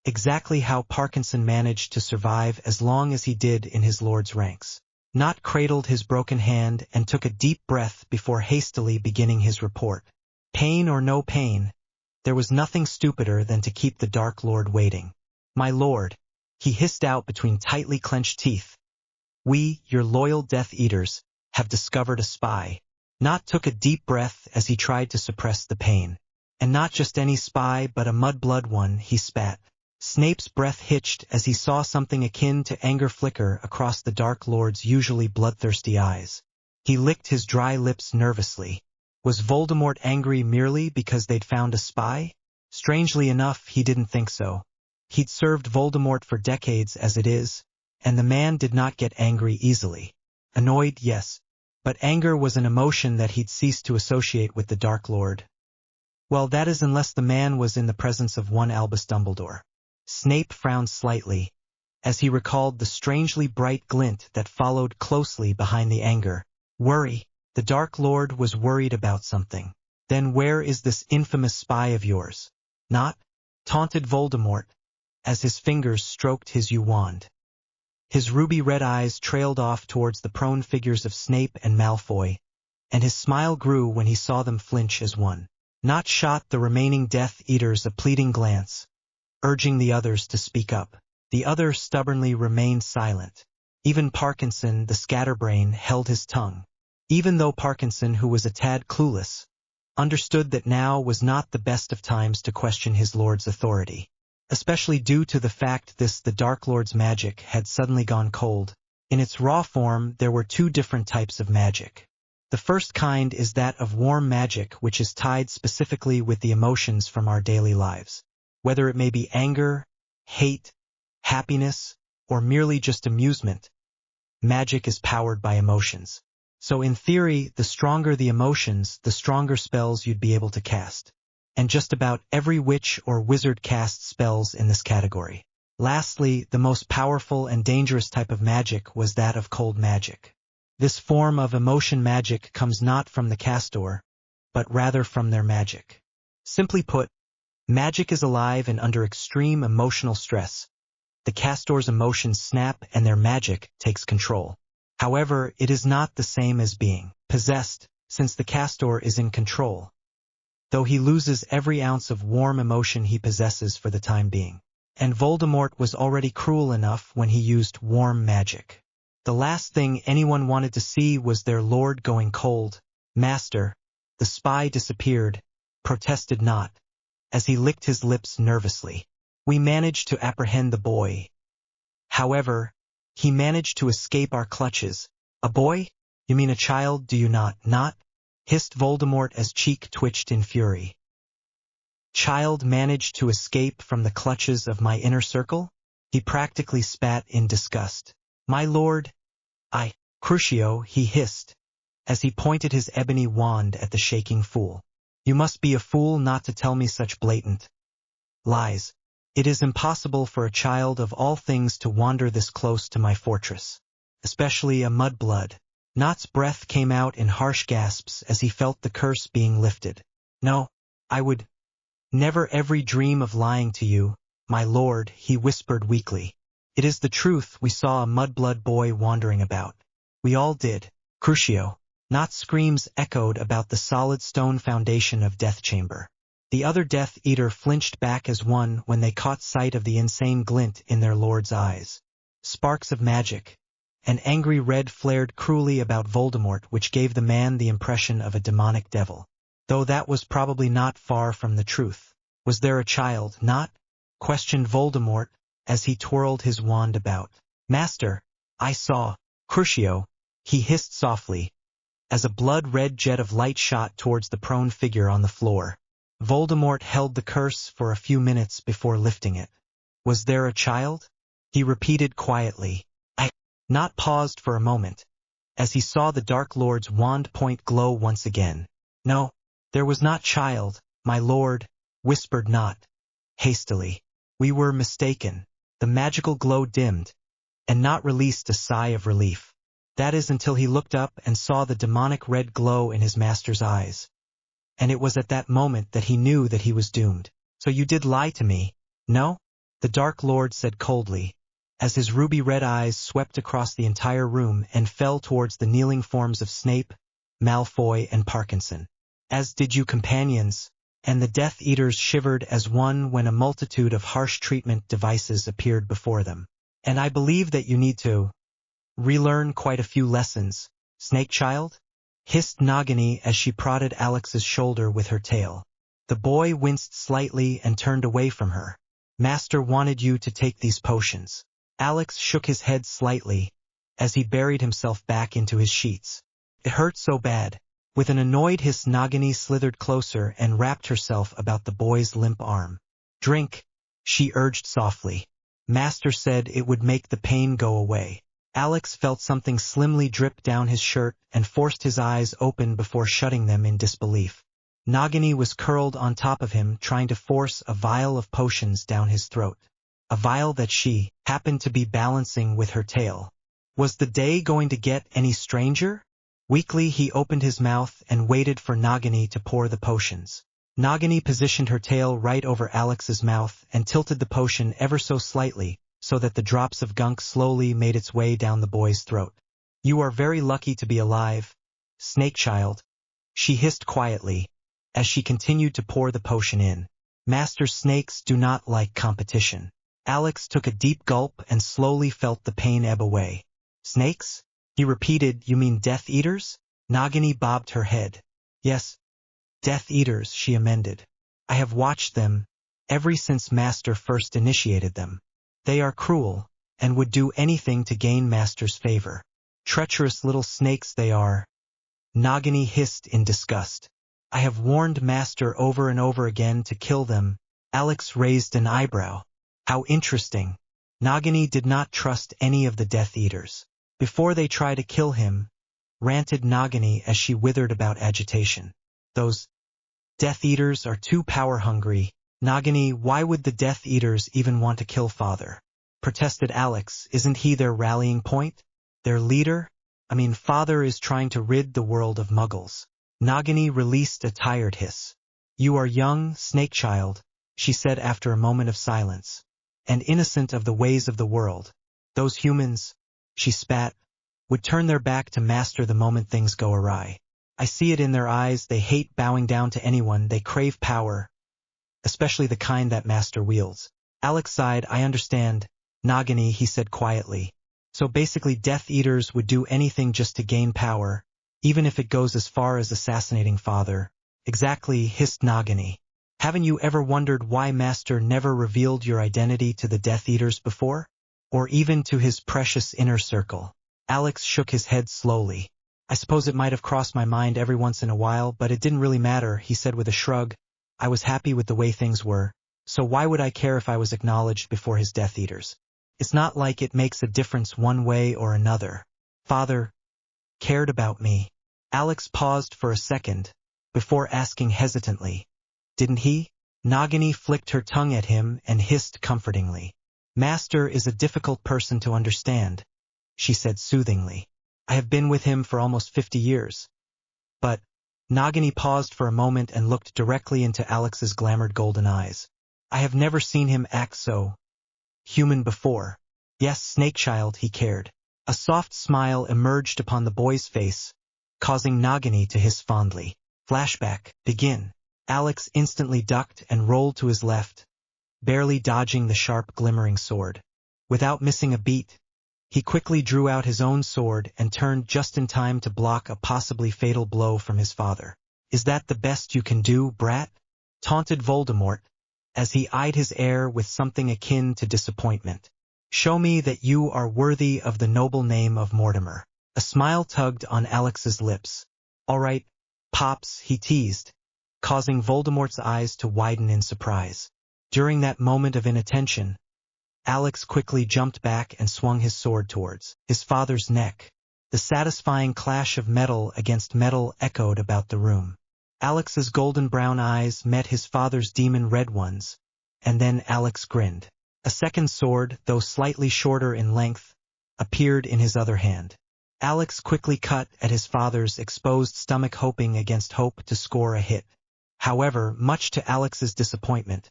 Exactly how Parkinson managed to survive as long as he did in his lord's ranks. Not cradled his broken hand and took a deep breath before hastily beginning his report. Pain or no pain, there was nothing stupider than to keep the Dark Lord waiting. My lord, he hissed out between tightly clenched teeth. We, your loyal Death Eaters, have discovered a spy. Not took a deep breath as he tried to suppress the pain. And not just any spy but a mudblood one, he spat. Snape's breath hitched as he saw something akin to anger flicker across the Dark Lord's usually bloodthirsty eyes. He licked his dry lips nervously. Was Voldemort angry merely because they'd found a spy? Strangely enough, he didn't think so. He'd served Voldemort for decades as it is, and the man did not get angry easily. Annoyed, yes, but anger was an emotion that he'd ceased to associate with the Dark Lord. Well, that is unless the man was in the presence of one Albus Dumbledore. Snape frowned slightly, as he recalled the strangely bright glint that followed closely behind the anger. Worry. The Dark Lord was worried about something. Then where is this infamous spy of yours? Not? Taunted Voldemort, as his fingers stroked his wand. His ruby-red eyes trailed off towards the prone figures of Snape and Malfoy, and his smile grew when he saw them flinch as one. Not shot the remaining Death Eaters a pleading glance, urging the others to speak up. The others stubbornly remained silent. Even Parkinson, the scatterbrain, held his tongue. Even though Parkinson, who was a tad clueless, understood that now was not the best of times to question his lord's authority, especially due to the fact the Dark Lord's magic had suddenly gone cold. In its raw form, there were two different types of magic. The first kind is that of warm magic, which is tied specifically with the emotions from our daily lives. Whether it may be anger, hate, happiness, or merely just amusement, magic is powered by emotions. So in theory, the stronger the emotions, the stronger spells you'd be able to cast. And just about every witch or wizard casts spells in this category. Lastly, the most powerful and dangerous type of magic was that of cold magic. This form of emotion magic comes not from the caster, but rather from their magic. Simply put, magic is alive and under extreme emotional stress. The caster's emotions snap and their magic takes control. However, it is not the same as being possessed, since the caster is in control, though he loses every ounce of warm emotion he possesses for the time being. And Voldemort was already cruel enough when he used warm magic. The last thing anyone wanted to see was their lord going cold. Master, the spy disappeared, protested not, as he licked his lips nervously. We managed to apprehend the boy. However, he managed to escape our clutches. A boy? You mean a child, do you not? Not? Hissed Voldemort as cheek twitched in fury. Child managed to escape from the clutches of my inner circle? He practically spat in disgust. My lord, Crucio, he hissed, as he pointed his ebony wand at the shaking fool. You must be a fool not to tell me such blatant lies. It is impossible for a child of all things to wander this close to my fortress, especially a mudblood. Not's breath came out in harsh gasps as he felt the curse being lifted. No, I would never ever dream of lying to you, my lord, he whispered weakly. It is the truth, we saw a mudblood boy wandering about. We all did. Crucio. Not's screams echoed about the solid stone foundation of Death Chamber. The other Death Eater flinched back as one when they caught sight of the insane glint in their lord's eyes. Sparks of magic. An angry red flared cruelly about Voldemort, which gave the man the impression of a demonic devil. Though that was probably not far from the truth. Was there a child, not? Questioned Voldemort, as he twirled his wand about. Master, I saw. Crucio, he hissed softly, as a blood-red jet of light shot towards the prone figure on the floor. Voldemort held the curse for a few minutes before lifting it. Was there a child? He repeated quietly. Not paused for a moment, as he saw the Dark Lord's wand point glow once again. No, there was not child, my lord, whispered Not, hastily. We were mistaken. The magical glow dimmed, and Not released a sigh of relief. That is until he looked up and saw the demonic red glow in his master's eyes. And it was at that moment that he knew that he was doomed. So you did lie to me, no? the Dark Lord said coldly, as his ruby-red eyes swept across the entire room and fell towards the kneeling forms of Snape, Malfoy, and Parkinson. As did you companions, and the Death Eaters shivered as one when a multitude of harsh treatment devices appeared before them. And I believe that you need to relearn quite a few lessons, Snake Child? Hissed Nagini as she prodded Alex's shoulder with her tail. The boy winced slightly and turned away from her. Master wanted you to take these potions. Alex shook his head slightly, as he buried himself back into his sheets. It hurt so bad. With an annoyed hiss, Nagini slithered closer and wrapped herself about the boy's limp arm. Drink, she urged softly. Master said it would make the pain go away. Alex felt something slimly drip down his shirt and forced his eyes open before shutting them in disbelief. Nagini was curled on top of him, trying to force a vial of potions down his throat. A vial that she happened to be balancing with her tail. Was the day going to get any stranger? Weakly he opened his mouth and waited for Nagini to pour the potions. Nagini positioned her tail right over Alex's mouth and tilted the potion ever so slightly, so that the drops of gunk slowly made its way down the boy's throat. You are very lucky to be alive, Snake Child, she hissed quietly, as she continued to pour the potion in. Master snakes do not like competition. Alex took a deep gulp and slowly felt the pain ebb away. Snakes? He repeated, you mean Death Eaters? Nagini bobbed her head. Yes, Death Eaters, she amended. I have watched them, ever since Master first initiated them. They are cruel, and would do anything to gain Master's favor. Treacherous little snakes they are. Nagini hissed in disgust. I have warned Master over and over again to kill them. Alex raised an eyebrow. How interesting. Nagini did not trust any of the Death Eaters. Before they try to kill him, ranted Nagini as she withered about agitation. Those Death Eaters are too power-hungry. Nagini, why would the Death Eaters even want to kill Father? Protested Alex. Isn't he their rallying point? Their leader? Father is trying to rid the world of muggles. Nagini released a tired hiss. You are young, Snake Child, she said after a moment of silence, and innocent of the ways of the world. Those humans, she spat, would turn their back to Master the moment things go awry. I see it in their eyes. They hate bowing down to anyone. They crave power, especially the kind that Master wields. Alex sighed. I understand, Nagini, he said quietly. So basically Death Eaters would do anything just to gain power, even if it goes as far as assassinating Father. Exactly, hissed Nagini. Haven't you ever wondered why Master never revealed your identity to the Death Eaters before? Or even to his precious inner circle? Alex shook his head slowly. I suppose it might have crossed my mind every once in a while, but it didn't really matter, he said with a shrug. I was happy with the way things were, so why would I care if I was acknowledged before his Death Eaters? It's not like it makes a difference one way or another. Father cared about me. Alex paused for a second, before asking hesitantly, didn't he? Nagini flicked her tongue at him and hissed comfortingly. Master is a difficult person to understand, she said soothingly. I have been with him for almost 50 years. But, Nagini paused for a moment and looked directly into Alex's glamored golden eyes. I have never seen him act so human before. Yes, Snake Child, he cared. A soft smile emerged upon the boy's face, causing Nagini to hiss fondly. Flashback, begin. Alex instantly ducked and rolled to his left, barely dodging the sharp glimmering sword. Without missing a beat, he quickly drew out his own sword and turned just in time to block a possibly fatal blow from his father. Is that the best you can do, brat? Taunted Voldemort, as he eyed his heir with something akin to disappointment. Show me that you are worthy of the noble name of Mortimer. A smile tugged on Alex's lips. All right, Pops, he teased, causing Voldemort's eyes to widen in surprise. During that moment of inattention, Alex quickly jumped back and swung his sword towards his father's neck. The satisfying clash of metal against metal echoed about the room. Alex's golden brown eyes met his father's demon red ones, and then Alex grinned. A second sword, though slightly shorter in length, appeared in his other hand. Alex quickly cut at his father's exposed stomach, hoping against hope to score a hit. However, much to Alex's disappointment,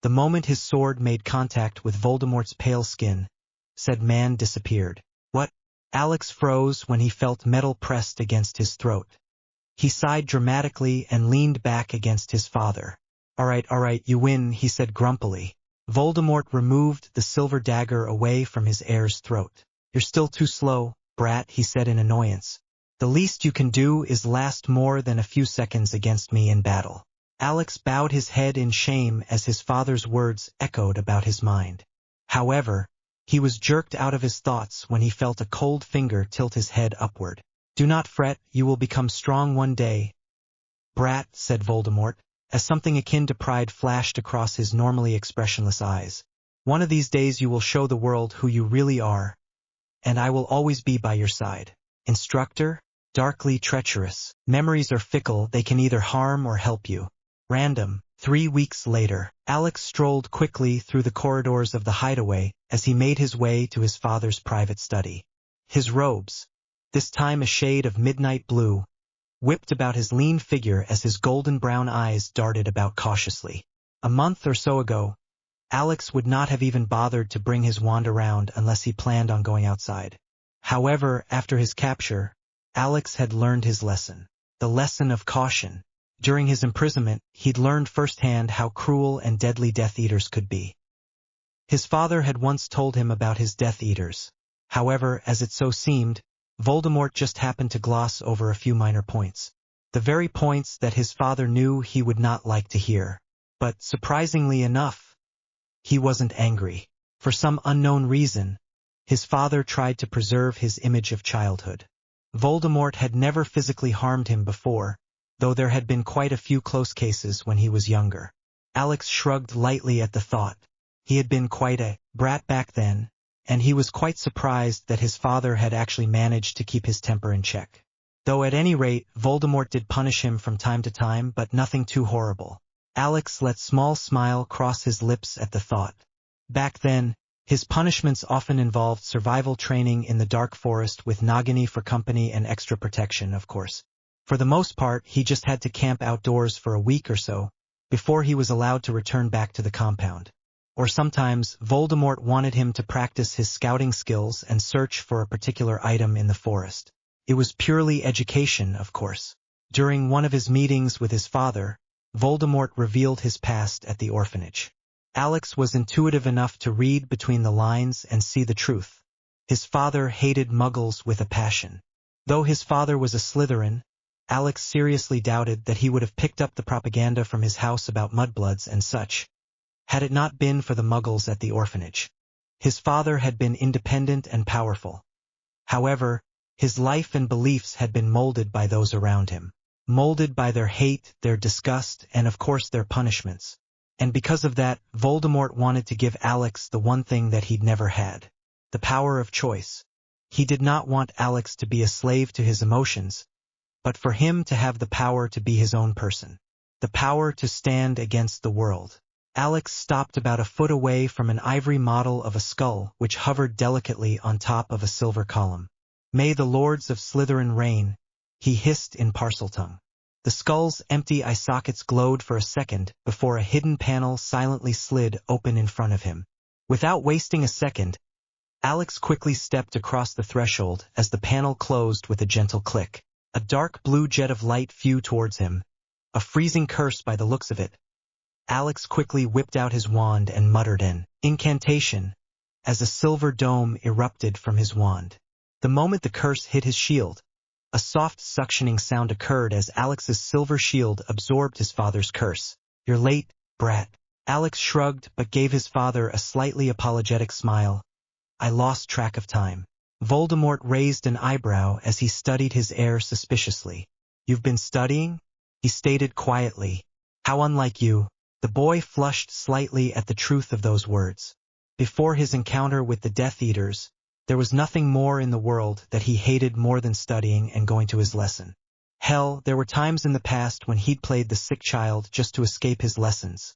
The moment his sword made contact with Voldemort's pale skin, said man disappeared. What? Alex froze when he felt metal pressed against his throat. He sighed dramatically and leaned back against his father. All right, you win, he said grumpily. Voldemort removed the silver dagger away from his heir's throat. You're still too slow, brat, he said in annoyance. The least you can do is last more than a few seconds against me in battle. Alex bowed his head in shame as his father's words echoed about his mind. However, he was jerked out of his thoughts when he felt a cold finger tilt his head upward. Do not fret, you will become strong one day. Brat, said Voldemort, as something akin to pride flashed across his normally expressionless eyes. One of these days you will show the world who you really are, and I will always be by your side. Instructor? Darkly treacherous. Memories are fickle, they can either harm or help you. Random. 3 weeks later, Alex strolled quickly through the corridors of the hideaway as he made his way to his father's private study. His robes, this time a shade of midnight blue, whipped about his lean figure as his golden brown eyes darted about cautiously. A month or so ago, Alex would not have even bothered to bring his wand around unless he planned on going outside. However, after his capture, Alex had learned his lesson. The lesson of caution. During his imprisonment, he'd learned firsthand how cruel and deadly Death Eaters could be. His father had once told him about his Death Eaters. However, as it so seemed, Voldemort just happened to gloss over a few minor points. The very points that his father knew he would not like to hear. But, surprisingly enough, he wasn't angry. For some unknown reason, his father tried to preserve his image of childhood. Voldemort had never physically harmed him before, though there had been quite a few close cases when he was younger. Alex shrugged lightly at the thought. He had been quite a brat back then, and he was quite surprised that his father had actually managed to keep his temper in check. Though at any rate, Voldemort did punish him from time to time, but nothing too horrible. Alex let a small smile cross his lips at the thought. Back then, his punishments often involved survival training in the dark forest with Nagini for company and extra protection, of course. For the most part, he just had to camp outdoors for a week or so, before he was allowed to return back to the compound. Or sometimes, Voldemort wanted him to practice his scouting skills and search for a particular item in the forest. It was purely education, of course. During one of his meetings with his father, Voldemort revealed his past at the orphanage. Alex was intuitive enough to read between the lines and see the truth. His father hated Muggles with a passion. Though his father was a Slytherin, Alex seriously doubted that he would have picked up the propaganda from his house about mudbloods and such, had it not been for the Muggles at the orphanage. His father had been independent and powerful. However, his life and beliefs had been molded by those around him. Molded by their hate, their disgust, and of course their punishments. And because of that, Voldemort wanted to give Alex the one thing that he'd never had. The power of choice. He did not want Alex to be a slave to his emotions, but for him to have the power to be his own person. The power to stand against the world. Alex stopped about a foot away from an ivory model of a skull which hovered delicately on top of a silver column. May the lords of Slytherin reign, he hissed in Parseltongue. The skull's empty eye sockets glowed for a second before a hidden panel silently slid open in front of him. Without wasting a second, Alex quickly stepped across the threshold as the panel closed with a gentle click. A dark blue jet of light flew towards him, a freezing curse by the looks of it. Alex quickly whipped out his wand and muttered an incantation as a silver dome erupted from his wand. The moment the curse hit his shield, a soft suctioning sound occurred as Alex's silver shield absorbed his father's curse. You're late, brat. Alex shrugged but gave his father a slightly apologetic smile. I lost track of time. Voldemort raised an eyebrow as he studied his heir suspiciously. You've been studying? He stated quietly. How unlike you. The boy flushed slightly at the truth of those words. Before his encounter with the Death Eaters, there was nothing more in the world that he hated more than studying and going to his lesson. Hell, there were times in the past when he'd played the sick child just to escape his lessons.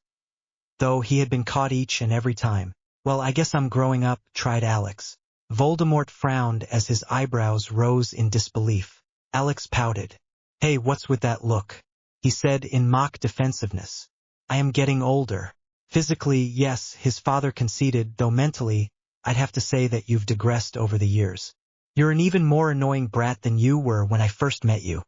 Though he had been caught each and every time. Well, I guess I'm growing up, tried Alex. Voldemort frowned as his eyebrows rose in disbelief. Alex pouted. Hey, what's with that look? He said in mock defensiveness. I am getting older. Physically, yes, his father conceded, though mentally, I'd have to say that you've digressed over the years. You're an even more annoying brat than you were when I first met you.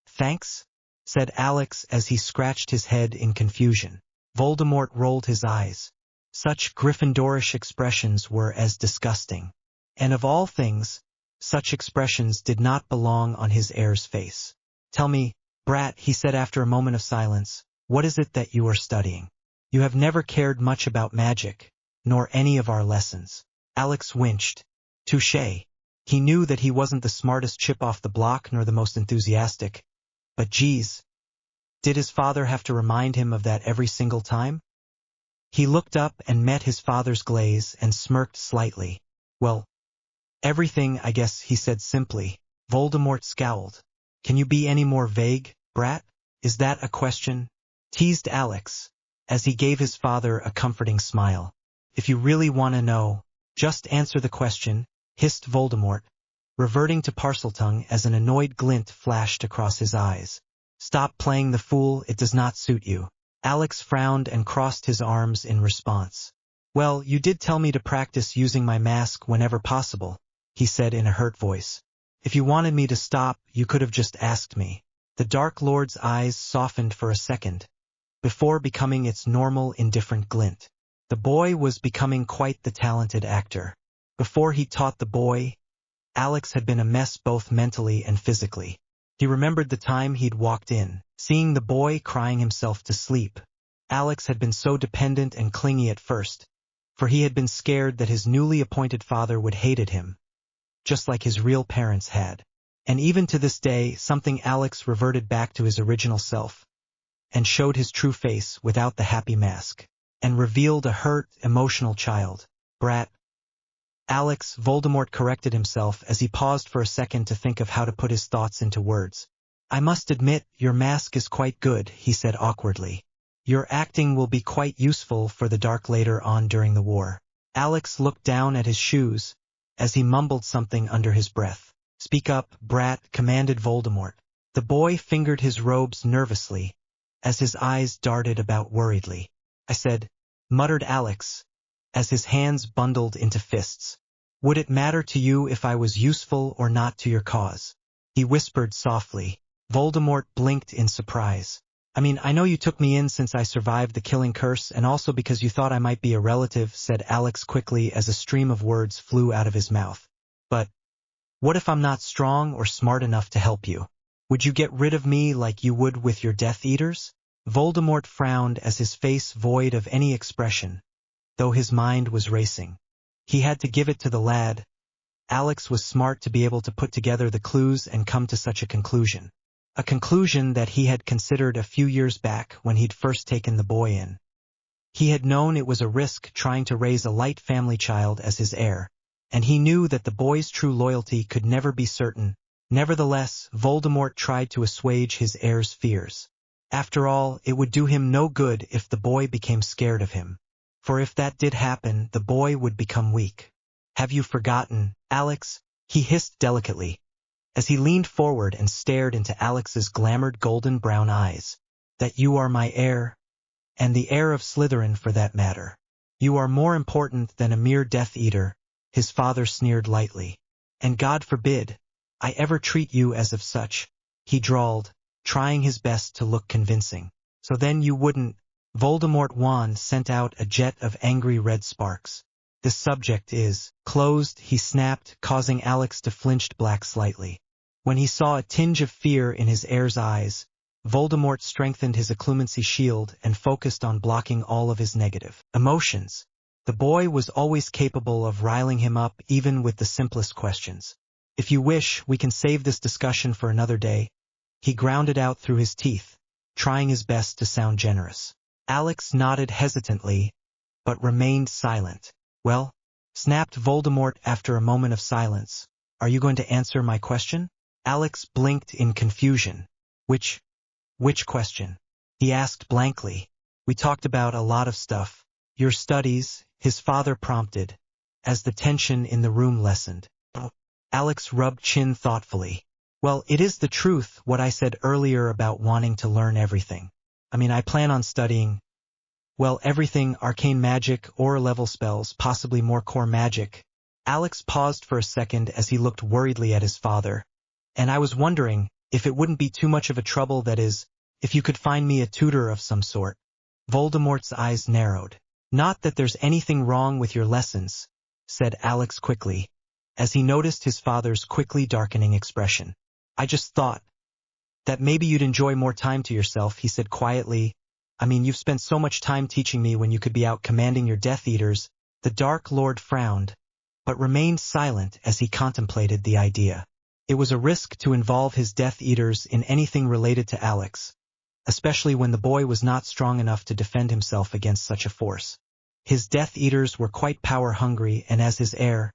Thanks, said Alex as he scratched his head in confusion. Voldemort rolled his eyes. Such Gryffindorish expressions were as disgusting. And of all things, such expressions did not belong on his heir's face. Tell me, brat, he said after a moment of silence, what is it that you are studying? You have never cared much about magic, nor any of our lessons. Alex winced. Touché. He knew that he wasn't the smartest chip off the block nor the most enthusiastic. But geez, did his father have to remind him of that every single time? He looked up and met his father's glaze and smirked slightly. Well, everything, I guess, he said simply. Voldemort scowled. Can you be any more vague, brat? Is that a question? Teased Alex, as he gave his father a comforting smile. If you really want to know, just answer the question, hissed Voldemort, reverting to Parseltongue as an annoyed glint flashed across his eyes. Stop playing the fool, it does not suit you. Alex frowned and crossed his arms in response. Well, you did tell me to practice using my mask whenever possible, he said in a hurt voice. If you wanted me to stop, you could have just asked me. The Dark Lord's eyes softened for a second, before becoming its normal indifferent glint. The boy was becoming quite the talented actor. Before he taught the boy, Alex had been a mess both mentally and physically. He remembered the time he'd walked in, seeing the boy crying himself to sleep. Alex had been so dependent and clingy at first, for he had been scared that his newly appointed father would hated him, just like his real parents had. And even to this day, something Alex reverted back to his original self, and showed his true face without the happy mask, and revealed a hurt, emotional child. Brat. Alex, Voldemort corrected himself as he paused for a second to think of how to put his thoughts into words. I must admit, your mask is quite good, he said awkwardly. Your acting will be quite useful for the dark later on during the war. Alex looked down at his shoes, as he mumbled something under his breath. Speak up, brat, commanded Voldemort. The boy fingered his robes nervously, as his eyes darted about worriedly. I said, muttered Alex, as his hands bundled into fists. Would it matter to you if I was useful or not to your cause? He whispered softly. Voldemort blinked in surprise. I mean, I know you took me in since I survived the killing curse and also because you thought I might be a relative, said Alex quickly as a stream of words flew out of his mouth. But what if I'm not strong or smart enough to help you? Would you get rid of me like you would with your Death Eaters? Voldemort frowned as his face void of any expression, though his mind was racing. He had to give it to the lad. Alex was smart to be able to put together the clues and come to such a conclusion. A conclusion that he had considered a few years back when he'd first taken the boy in. He had known it was a risk trying to raise a light family child as his heir, and he knew that the boy's true loyalty could never be certain. Nevertheless, Voldemort tried to assuage his heir's fears. After all, it would do him no good if the boy became scared of him. For if that did happen, the boy would become weak. Have you forgotten, Alex? He hissed delicately, as he leaned forward and stared into Alex's glamored golden brown eyes, that you are my heir, and the heir of Slytherin for that matter. You are more important than a mere Death Eater, his father sneered lightly. And God forbid I ever treat you as of such, he drawled, trying his best to look convincing. So then you wouldn't. Voldemort wand sent out a jet of angry red sparks. This subject is closed, he snapped, causing Alex to flinch black slightly. When he saw a tinge of fear in his heir's eyes, Voldemort strengthened his occlumency shield and focused on blocking all of his negative emotions. The boy was always capable of riling him up even with the simplest questions. If you wish, we can save this discussion for another day. He ground it out through his teeth, trying his best to sound generous. Alex nodded hesitantly, but remained silent. Well, snapped Voldemort after a moment of silence. Are you going to answer my question? Alex blinked in confusion. Which question? He asked blankly. We talked about a lot of stuff. Your studies, his father prompted, as the tension in the room lessened. Alex rubbed chin thoughtfully. Well, it is the truth, what I said earlier about wanting to learn everything. I mean, I plan on studying Well, everything, arcane magic, aura level spells, possibly more core magic. Alex paused for a second as he looked worriedly at his father. And I was wondering if it wouldn't be too much of a trouble, that is, if you could find me a tutor of some sort. Voldemort's eyes narrowed. Not that there's anything wrong with your lessons, said Alex quickly, as he noticed his father's quickly darkening expression. I just thought that maybe you'd enjoy more time to yourself, he said quietly. I mean, you've spent so much time teaching me when you could be out commanding your Death Eaters. The Dark Lord frowned, but remained silent as he contemplated the idea. It was a risk to involve his Death Eaters in anything related to Alex, especially when the boy was not strong enough to defend himself against such a force. His Death Eaters were quite power-hungry, and as his heir,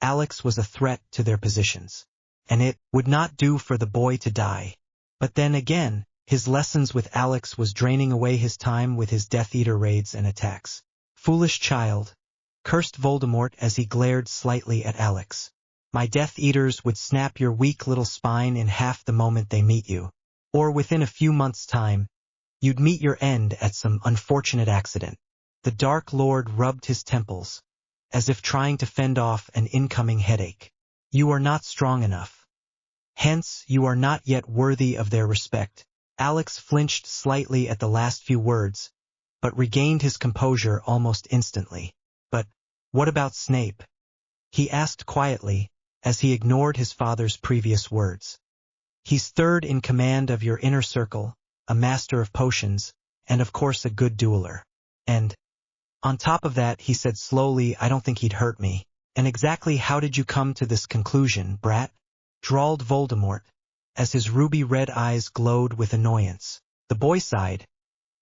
Alex was a threat to their positions. And it would not do for the boy to die. But then again, his lessons with Alex was draining away his time with his Death Eater raids and attacks. Foolish child, cursed Voldemort as he glared slightly at Alex. My Death Eaters would snap your weak little spine in half the moment they meet you. Or within a few months' time, you'd meet your end at some unfortunate accident. The Dark Lord rubbed his temples, as if trying to fend off an incoming headache. You are not strong enough. Hence, you are not yet worthy of their respect. Alex flinched slightly at the last few words, but regained his composure almost instantly. But what about Snape? He asked quietly, as he ignored his father's previous words. He's third in command of your inner circle, a master of potions, and of course a good dueler. And on top of that, he said slowly, I don't think he'd hurt me. And exactly how did you come to this conclusion, brat? Drawled Voldemort, as his ruby-red eyes glowed with annoyance. The boy sighed.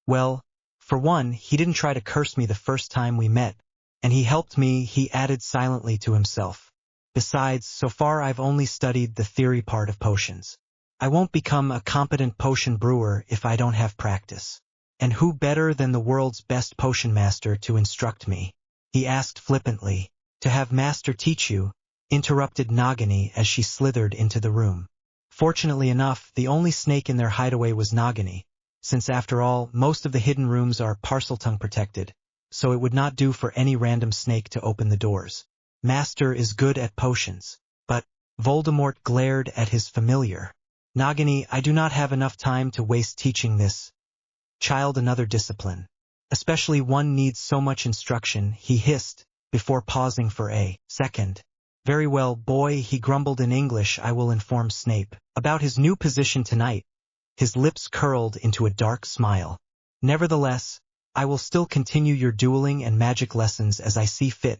Well, for one, he didn't try to curse me the first time we met, and he helped me, he added silently to himself. Besides, so far I've only studied the theory part of potions. I won't become a competent potion brewer if I don't have practice. And who better than the world's best potion master to instruct me? He asked flippantly. To have master teach you, interrupted Nagini as she slithered into the room. Fortunately enough, the only snake in their hideaway was Nagini, since after all, most of the hidden rooms are parseltongue protected, so it would not do for any random snake to open the doors. Master is good at potions, but Voldemort glared at his familiar. Nagini, I do not have enough time to waste teaching this child another discipline. Especially one needs so much instruction, he hissed, before pausing for a second. Very well, boy, he grumbled in English, I will inform Snape about his new position tonight. His lips curled into a dark smile. Nevertheless, I will still continue your dueling and magic lessons as I see fit.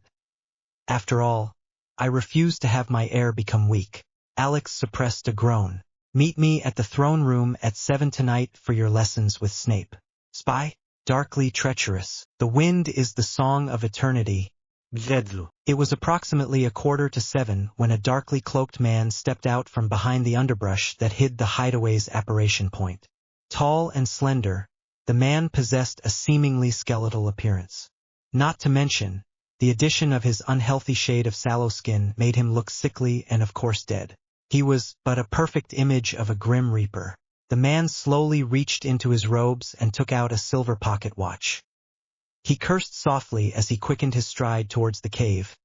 After all, I refuse to have my heir become weak. Alex suppressed a groan. Meet me at the throne room at 7 tonight for your lessons with Snape. Spy? Darkly treacherous. The wind is the song of eternity. Bledlu. It was approximately 6:45 when a darkly cloaked man stepped out from behind the underbrush that hid the hideaway's apparition point. Tall and slender, the man possessed a seemingly skeletal appearance. Not to mention, the addition of his unhealthy shade of sallow skin made him look sickly and of course dead. He was but a perfect image of a grim reaper. The man slowly reached into his robes and took out a silver pocket watch. He cursed softly as he quickened his stride towards the cave,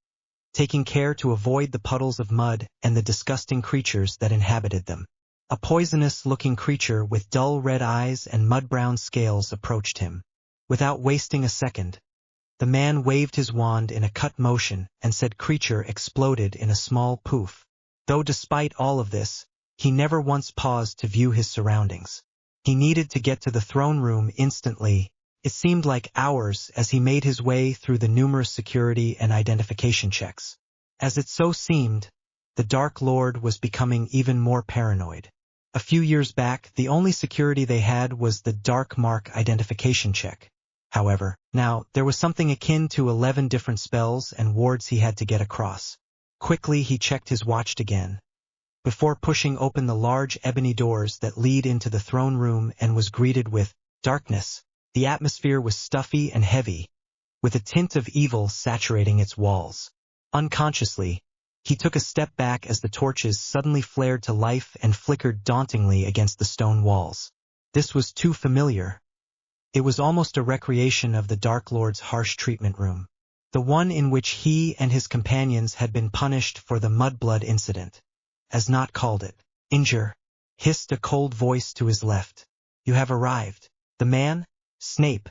taking care to avoid the puddles of mud and the disgusting creatures that inhabited them. A poisonous-looking creature with dull red eyes and mud-brown scales approached him. Without wasting a second, the man waved his wand in a cut motion and said creature exploded in a small poof. Though despite all of this, he never once paused to view his surroundings. He needed to get to the throne room instantly. It seemed like hours as he made his way through the numerous security and identification checks. As it so seemed, the Dark Lord was becoming even more paranoid. A few years back, the only security they had was the Dark Mark identification check. However, now, there was something akin to 11 different spells and wards he had to get across. Quickly he checked his watch again, before pushing open the large ebony doors that lead into the throne room and was greeted with darkness. The atmosphere was stuffy and heavy, with a tint of evil saturating its walls. Unconsciously, he took a step back as the torches suddenly flared to life and flickered dauntingly against the stone walls. This was too familiar. It was almost a recreation of the Dark Lord's harsh treatment room, the one in which he and his companions had been punished for the mudblood incident. As Not called it, Injure, hissed a cold voice to his left. You have arrived. The man, Snape,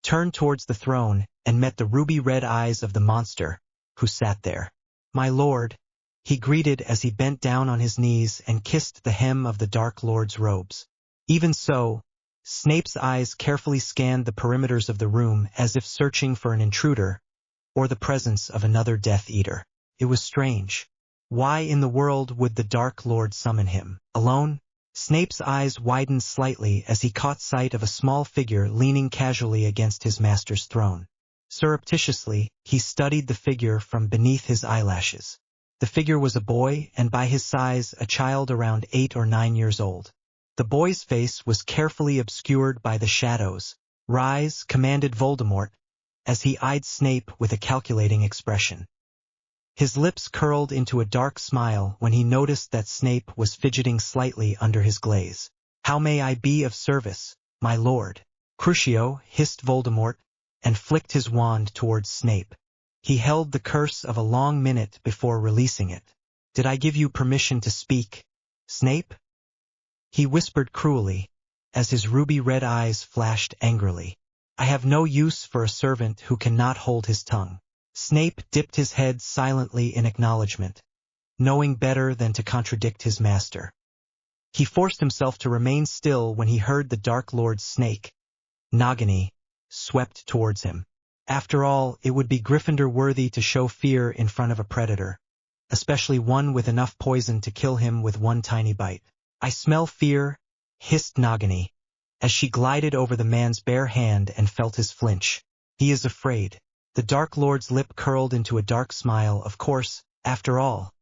turned towards the throne and met the ruby-red eyes of the monster, who sat there. My lord, he greeted as he bent down on his knees and kissed the hem of the Dark Lord's robes. Even so, Snape's eyes carefully scanned the perimeters of the room as if searching for an intruder, or the presence of another Death Eater. It was strange. Why in the world would the Dark Lord summon him? Alone? Snape's eyes widened slightly as he caught sight of a small figure leaning casually against his master's throne. Surreptitiously, he studied the figure from beneath his eyelashes. The figure was a boy, and by his size a child around 8 or 9 years old. The boy's face was carefully obscured by the shadows. Rise, commanded Voldemort, as he eyed Snape with a calculating expression. His lips curled into a dark smile when he noticed that Snape was fidgeting slightly under his glaze. How may I be of service, my lord? Crucio, hissed Voldemort, and flicked his wand towards Snape. He held the curse of a long minute before releasing it. Did I give you permission to speak, Snape? He whispered cruelly, as his ruby-red eyes flashed angrily. I have no use for a servant who cannot hold his tongue. Snape dipped his head silently in acknowledgement, knowing better than to contradict his master. He forced himself to remain still when he heard the Dark Lord's snake, Nagini, swept towards him. After all, it would be Gryffindor-worthy to show fear in front of a predator, especially one with enough poison to kill him with one tiny bite. I smell fear, hissed Nagini, as she glided over the man's bare hand and felt his flinch. He is afraid. The Dark Lord's lip curled into a dark smile. Of course, after all,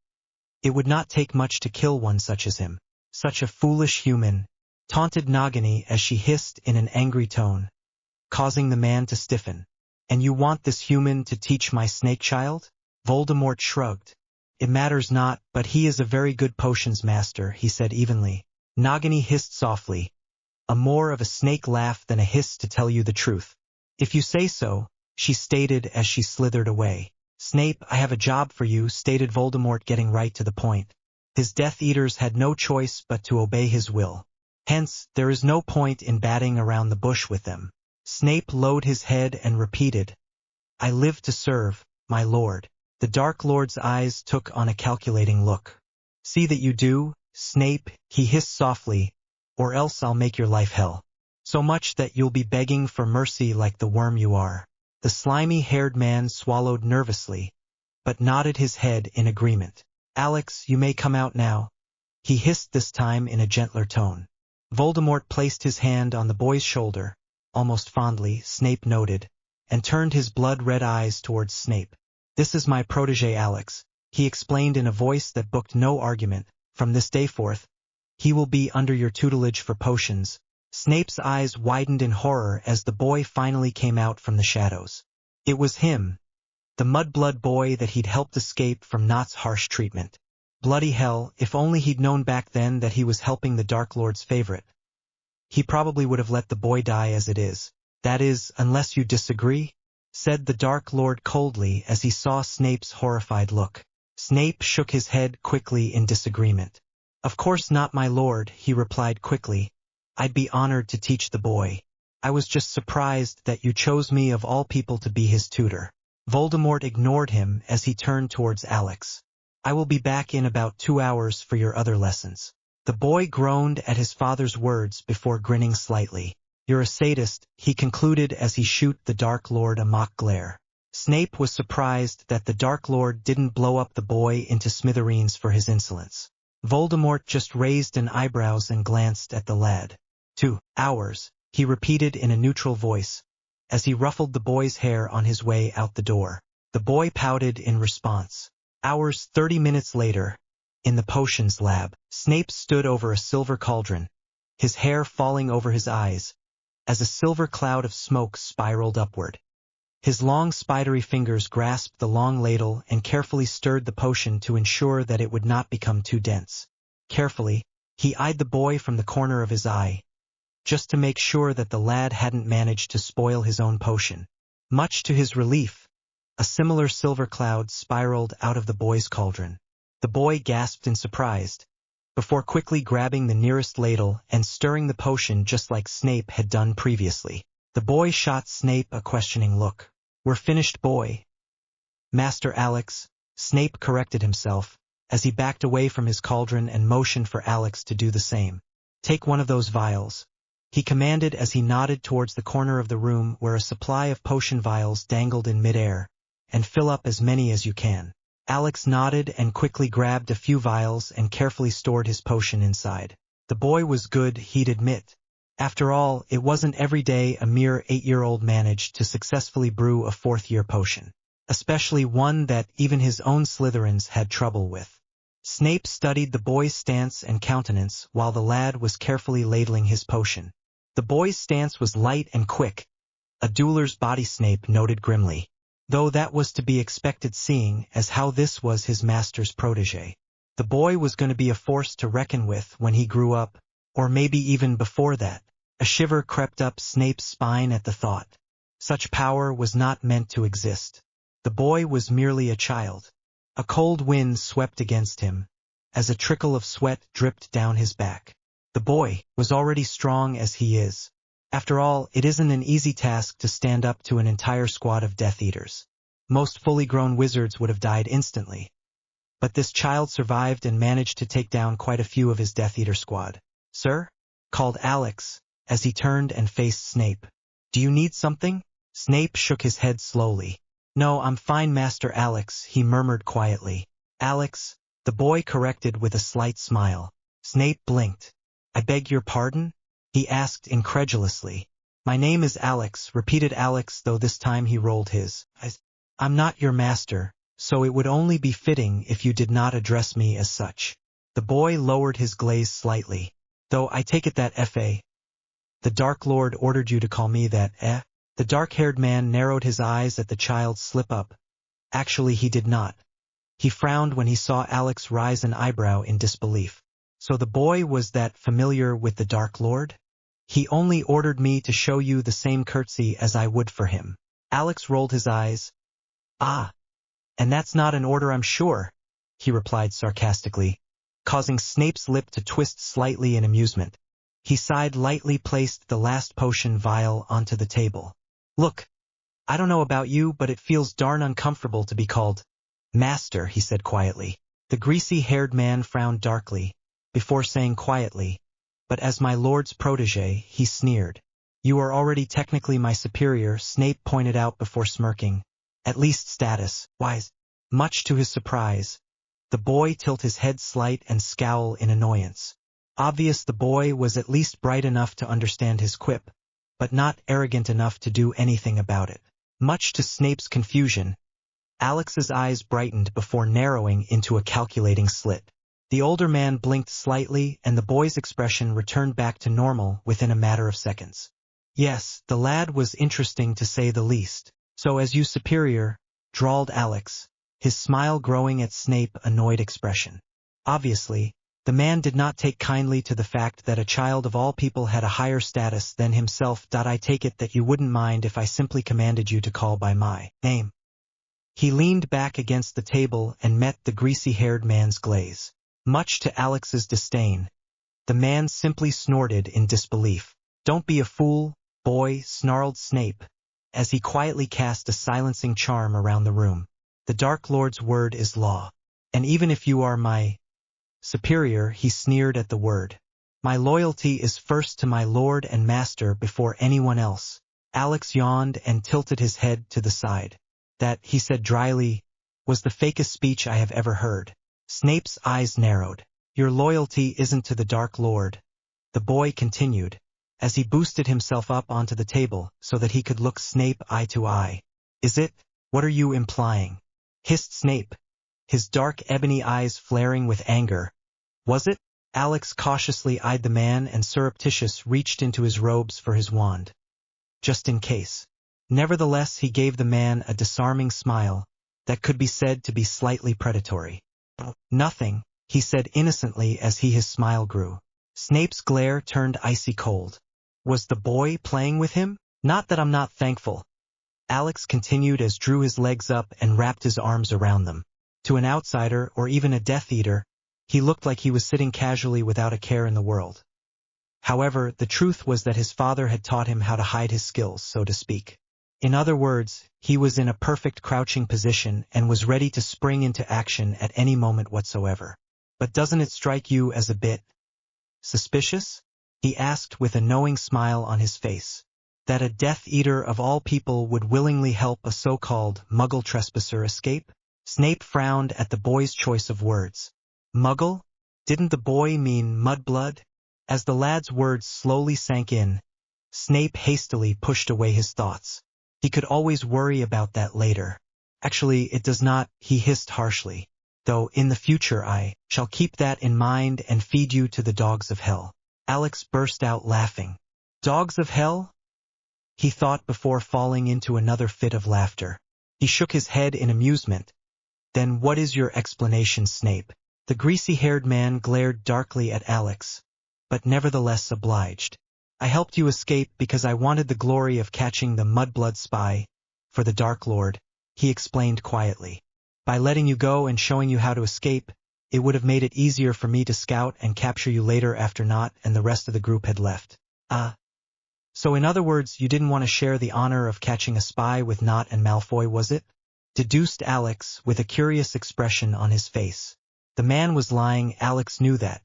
it would not take much to kill one such as him. Such a foolish human, taunted Nagini as she hissed in an angry tone, causing the man to stiffen. And you want this human to teach my snake child? Voldemort shrugged. It matters not, but he is a very good potions master, he said evenly. Nagini hissed softly, a more of a snake laugh than a hiss to tell you the truth. If you say so, she stated as she slithered away. Snape, I have a job for you, stated Voldemort, getting right to the point. His Death Eaters had no choice but to obey his will. Hence, there is no point in batting around the bush with them. Snape lowered his head and repeated, I live to serve, my lord. The Dark Lord's eyes took on a calculating look. See that you do, Snape, he hissed softly, or else I'll make your life hell. So much that you'll be begging for mercy like the worm you are. The slimy-haired man swallowed nervously, but nodded his head in agreement. Alex, you may come out now, he hissed this time in a gentler tone. Voldemort placed his hand on the boy's shoulder, almost fondly, Snape noted, and turned his blood-red eyes towards Snape. This is my protégé Alex, he explained in a voice that booked no argument. From this day forth, he will be under your tutelage for potions. Snape's eyes widened in horror as the boy finally came out from the shadows. It was him, the mudblood boy that he'd helped escape from Not's harsh treatment. Bloody hell, if only he'd known back then that he was helping the Dark Lord's favorite. He probably would have let the boy die as it is. That is, unless you disagree, said the Dark Lord coldly as he saw Snape's horrified look. Snape shook his head quickly in disagreement. Of course not, my lord, he replied quickly. I'd be honored to teach the boy. I was just surprised that you chose me of all people to be his tutor. Voldemort ignored him as he turned towards Alex. I will be back in about 2 hours for your other lessons. The boy groaned at his father's words before grinning slightly. You're a sadist, he concluded as he shot the Dark Lord a mock glare. Snape was surprised that the Dark Lord didn't blow up the boy into smithereens for his insolence. Voldemort just raised an eyebrows and glanced at the lad. 2 hours, he repeated in a neutral voice, as he ruffled the boy's hair on his way out the door. The boy pouted in response. Hours. 30 minutes later, in the potions lab, Snape stood over a silver cauldron, his hair falling over his eyes, as a silver cloud of smoke spiraled upward. His long spidery fingers grasped the long ladle and carefully stirred the potion to ensure that it would not become too dense. Carefully, he eyed the boy from the corner of his eye, just to make sure that the lad hadn't managed to spoil his own potion. Much to his relief, a similar silver cloud spiraled out of the boy's cauldron. The boy gasped in surprise, before quickly grabbing the nearest ladle and stirring the potion just like Snape had done previously. The boy shot Snape a questioning look. "We're finished, boy." "Master Alex," Snape corrected himself, as he backed away from his cauldron and motioned for Alex to do the same. "Take one of those vials," he commanded as he nodded towards the corner of the room where a supply of potion vials dangled in midair, "and fill up as many as you can." Alex nodded and quickly grabbed a few vials and carefully stored his potion inside. The boy was good, he'd admit. After all, it wasn't every day a mere 8-year-old managed to successfully brew a 4th-year potion, especially one that even his own Slytherins had trouble with. Snape studied the boy's stance and countenance while the lad was carefully ladling his potion. The boy's stance was light and quick, a dueler's body, Snape noted grimly, though that was to be expected seeing as how this was his master's protégé. The boy was going to be a force to reckon with when he grew up, or maybe even before that. A shiver crept up Snape's spine at the thought. Such power was not meant to exist. The boy was merely a child. A cold wind swept against him, as a trickle of sweat dripped down his back. The boy was already strong as he is. After all, it isn't an easy task to stand up to an entire squad of Death Eaters. Most fully grown wizards would have died instantly. But this child survived and managed to take down quite a few of his Death Eater squad. "Sir?" called Alex, as he turned and faced Snape. "Do you need something?" Snape shook his head slowly. "No, I'm fine, Master Alex," he murmured quietly. "Alex," the boy corrected with a slight smile. Snape blinked. "I beg your pardon?" he asked incredulously. "My name is Alex," repeated Alex, though this time he rolled his eyes. "I'm not your master, so it would only be fitting if you did not address me as such." The boy lowered his glaze slightly. "Though I take it that F.A. the Dark Lord ordered you to call me that, eh?" The dark-haired man narrowed his eyes at the child's slip-up. Actually, he did not. He frowned when he saw Alex raise an eyebrow in disbelief. "So the boy was that familiar with the Dark Lord?" "He only ordered me to show you the same courtesy as I would for him." Alex rolled his eyes. "Ah, and that's not an order, I'm sure," he replied sarcastically, causing Snape's lip to twist slightly in amusement. He sighed lightly, placed the last potion vial onto the table. "Look, I don't know about you, but it feels darn uncomfortable to be called Master," he said quietly. The greasy-haired man frowned darkly, before saying quietly, "But as my lord's protégé," he sneered. "You are already technically my superior," Snape pointed out before smirking. "At least status-wise." Much to his surprise, the boy tilted his head slight and scowl in annoyance. Obvious the boy was at least bright enough to understand his quip, but not arrogant enough to do anything about it. Much to Snape's confusion, Alex's eyes brightened before narrowing into a calculating slit. The older man blinked slightly, and the boy's expression returned back to normal within a matter of seconds. Yes, the lad was interesting to say the least. "So as you superior," drawled Alex, his smile growing at Snape's annoyed expression. Obviously, the man did not take kindly to the fact that a child of all people had a higher status than himself. "I take it that you wouldn't mind if I simply commanded you to call by my name." He leaned back against the table and met the greasy-haired man's glaze. Much to Alex's disdain, the man simply snorted in disbelief. "Don't be a fool, boy," snarled Snape, as he quietly cast a silencing charm around the room. "The Dark Lord's word is law. And even if you are my superior," he sneered at the word, "my loyalty is first to my lord and master before anyone else." Alex yawned and tilted his head to the side. "That," he said dryly, "was the fakest speech I have ever heard." Snape's eyes narrowed. "Your loyalty isn't to the Dark Lord," the boy continued, as he boosted himself up onto the table so that he could look Snape eye to eye. "Is it? What are you implying?" hissed Snape, his dark ebony eyes flaring with anger. "Was it?" Alex cautiously eyed the man and surreptitious reached into his robes for his wand. Just in case. Nevertheless, he gave the man a disarming smile that could be said to be slightly predatory. "Nothing," he said innocently as his smile grew. Snape's glare turned icy cold. Was the boy playing with him? Not that I'm not thankful. Alex continued as drew his legs up and wrapped his arms around them. To an outsider, or even a Death Eater, he looked like he was sitting casually without a care in the world. However, the truth was that his father had taught him how to hide his skills, so to speak. In other words, he was in a perfect crouching position and was ready to spring into action at any moment whatsoever. But doesn't it strike you as a bit suspicious? He asked with a knowing smile on his face. That a Death Eater of all people would willingly help a so-called Muggle trespasser escape? Snape frowned at the boy's choice of words. Muggle? Didn't the boy mean mudblood? As the lad's words slowly sank in, Snape hastily pushed away his thoughts. He could always worry about that later. Actually, it does not, he hissed harshly. Though in the future I shall keep that in mind and feed you to the dogs of hell. Alex burst out laughing. Dogs of hell? He thought before falling into another fit of laughter. He shook his head in amusement. Then what is your explanation, Snape? The greasy-haired man glared darkly at Alex, but nevertheless obliged. I helped you escape because I wanted the glory of catching the mudblood spy for the Dark Lord, he explained quietly. By letting you go and showing you how to escape, it would have made it easier for me to scout and capture you later after Nott and the rest of the group had left. So in other words, you didn't want to share the honor of catching a spy with Nott and Malfoy, was it? Deduced Alex with a curious expression on his face. The man was lying, Alex knew that.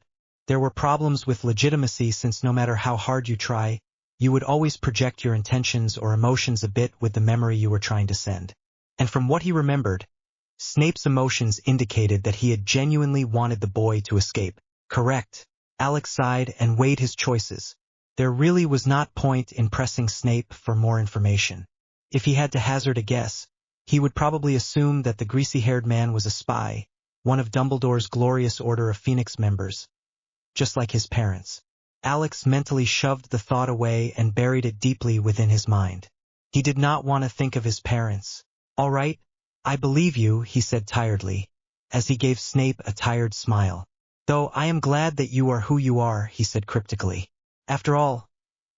There were problems with legitimacy since no matter how hard you try, you would always project your intentions or emotions a bit with the memory you were trying to send. And from what he remembered, Snape's emotions indicated that he had genuinely wanted the boy to escape. Correct. Alex sighed and weighed his choices. There really was not point in pressing Snape for more information. If he had to hazard a guess, he would probably assume that the greasy-haired man was a spy, one of Dumbledore's glorious Order of Phoenix members, just like his parents. Alex mentally shoved the thought away and buried it deeply within his mind. He did not want to think of his parents. All right, I believe you, he said tiredly, as he gave Snape a tired smile. Though I am glad that you are who you are, he said cryptically. After all,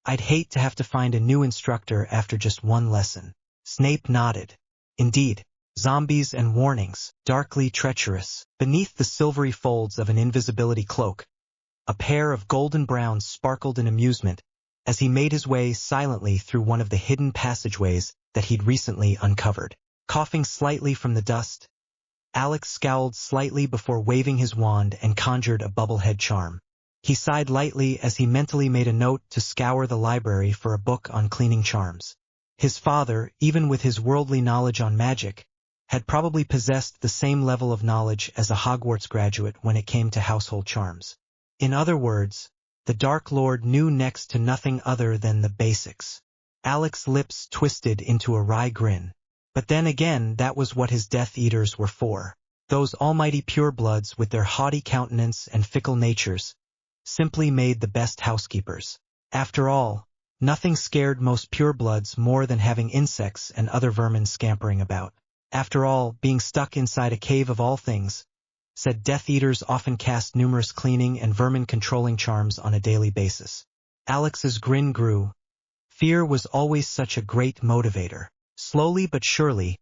I'd hate to have to find a new instructor after just one lesson. Snape nodded. Indeed, zombies and warnings, darkly treacherous. Beneath the silvery folds of an invisibility cloak, a pair of golden browns sparkled in amusement as he made his way silently through one of the hidden passageways that he'd recently uncovered. Coughing slightly from the dust, Alex scowled slightly before waving his wand and conjured a bubblehead charm. He sighed lightly as he mentally made a note to scour the library for a book on cleaning charms. His father, even with his worldly knowledge on magic, had probably possessed the same level of knowledge as a Hogwarts graduate when it came to household charms. In other words, the Dark Lord knew next to nothing other than the basics. Alex's lips twisted into a wry grin. But then again, that was what his Death Eaters were for. Those almighty purebloods with their haughty countenance and fickle natures simply made the best housekeepers. After all, nothing scared most purebloods more than having insects and other vermin scampering about. After all, being stuck inside a cave of all things, said Death Eaters often cast numerous cleaning and vermin-controlling charms on a daily basis. Alex's grin grew. Fear was always such a great motivator. Slowly but surely,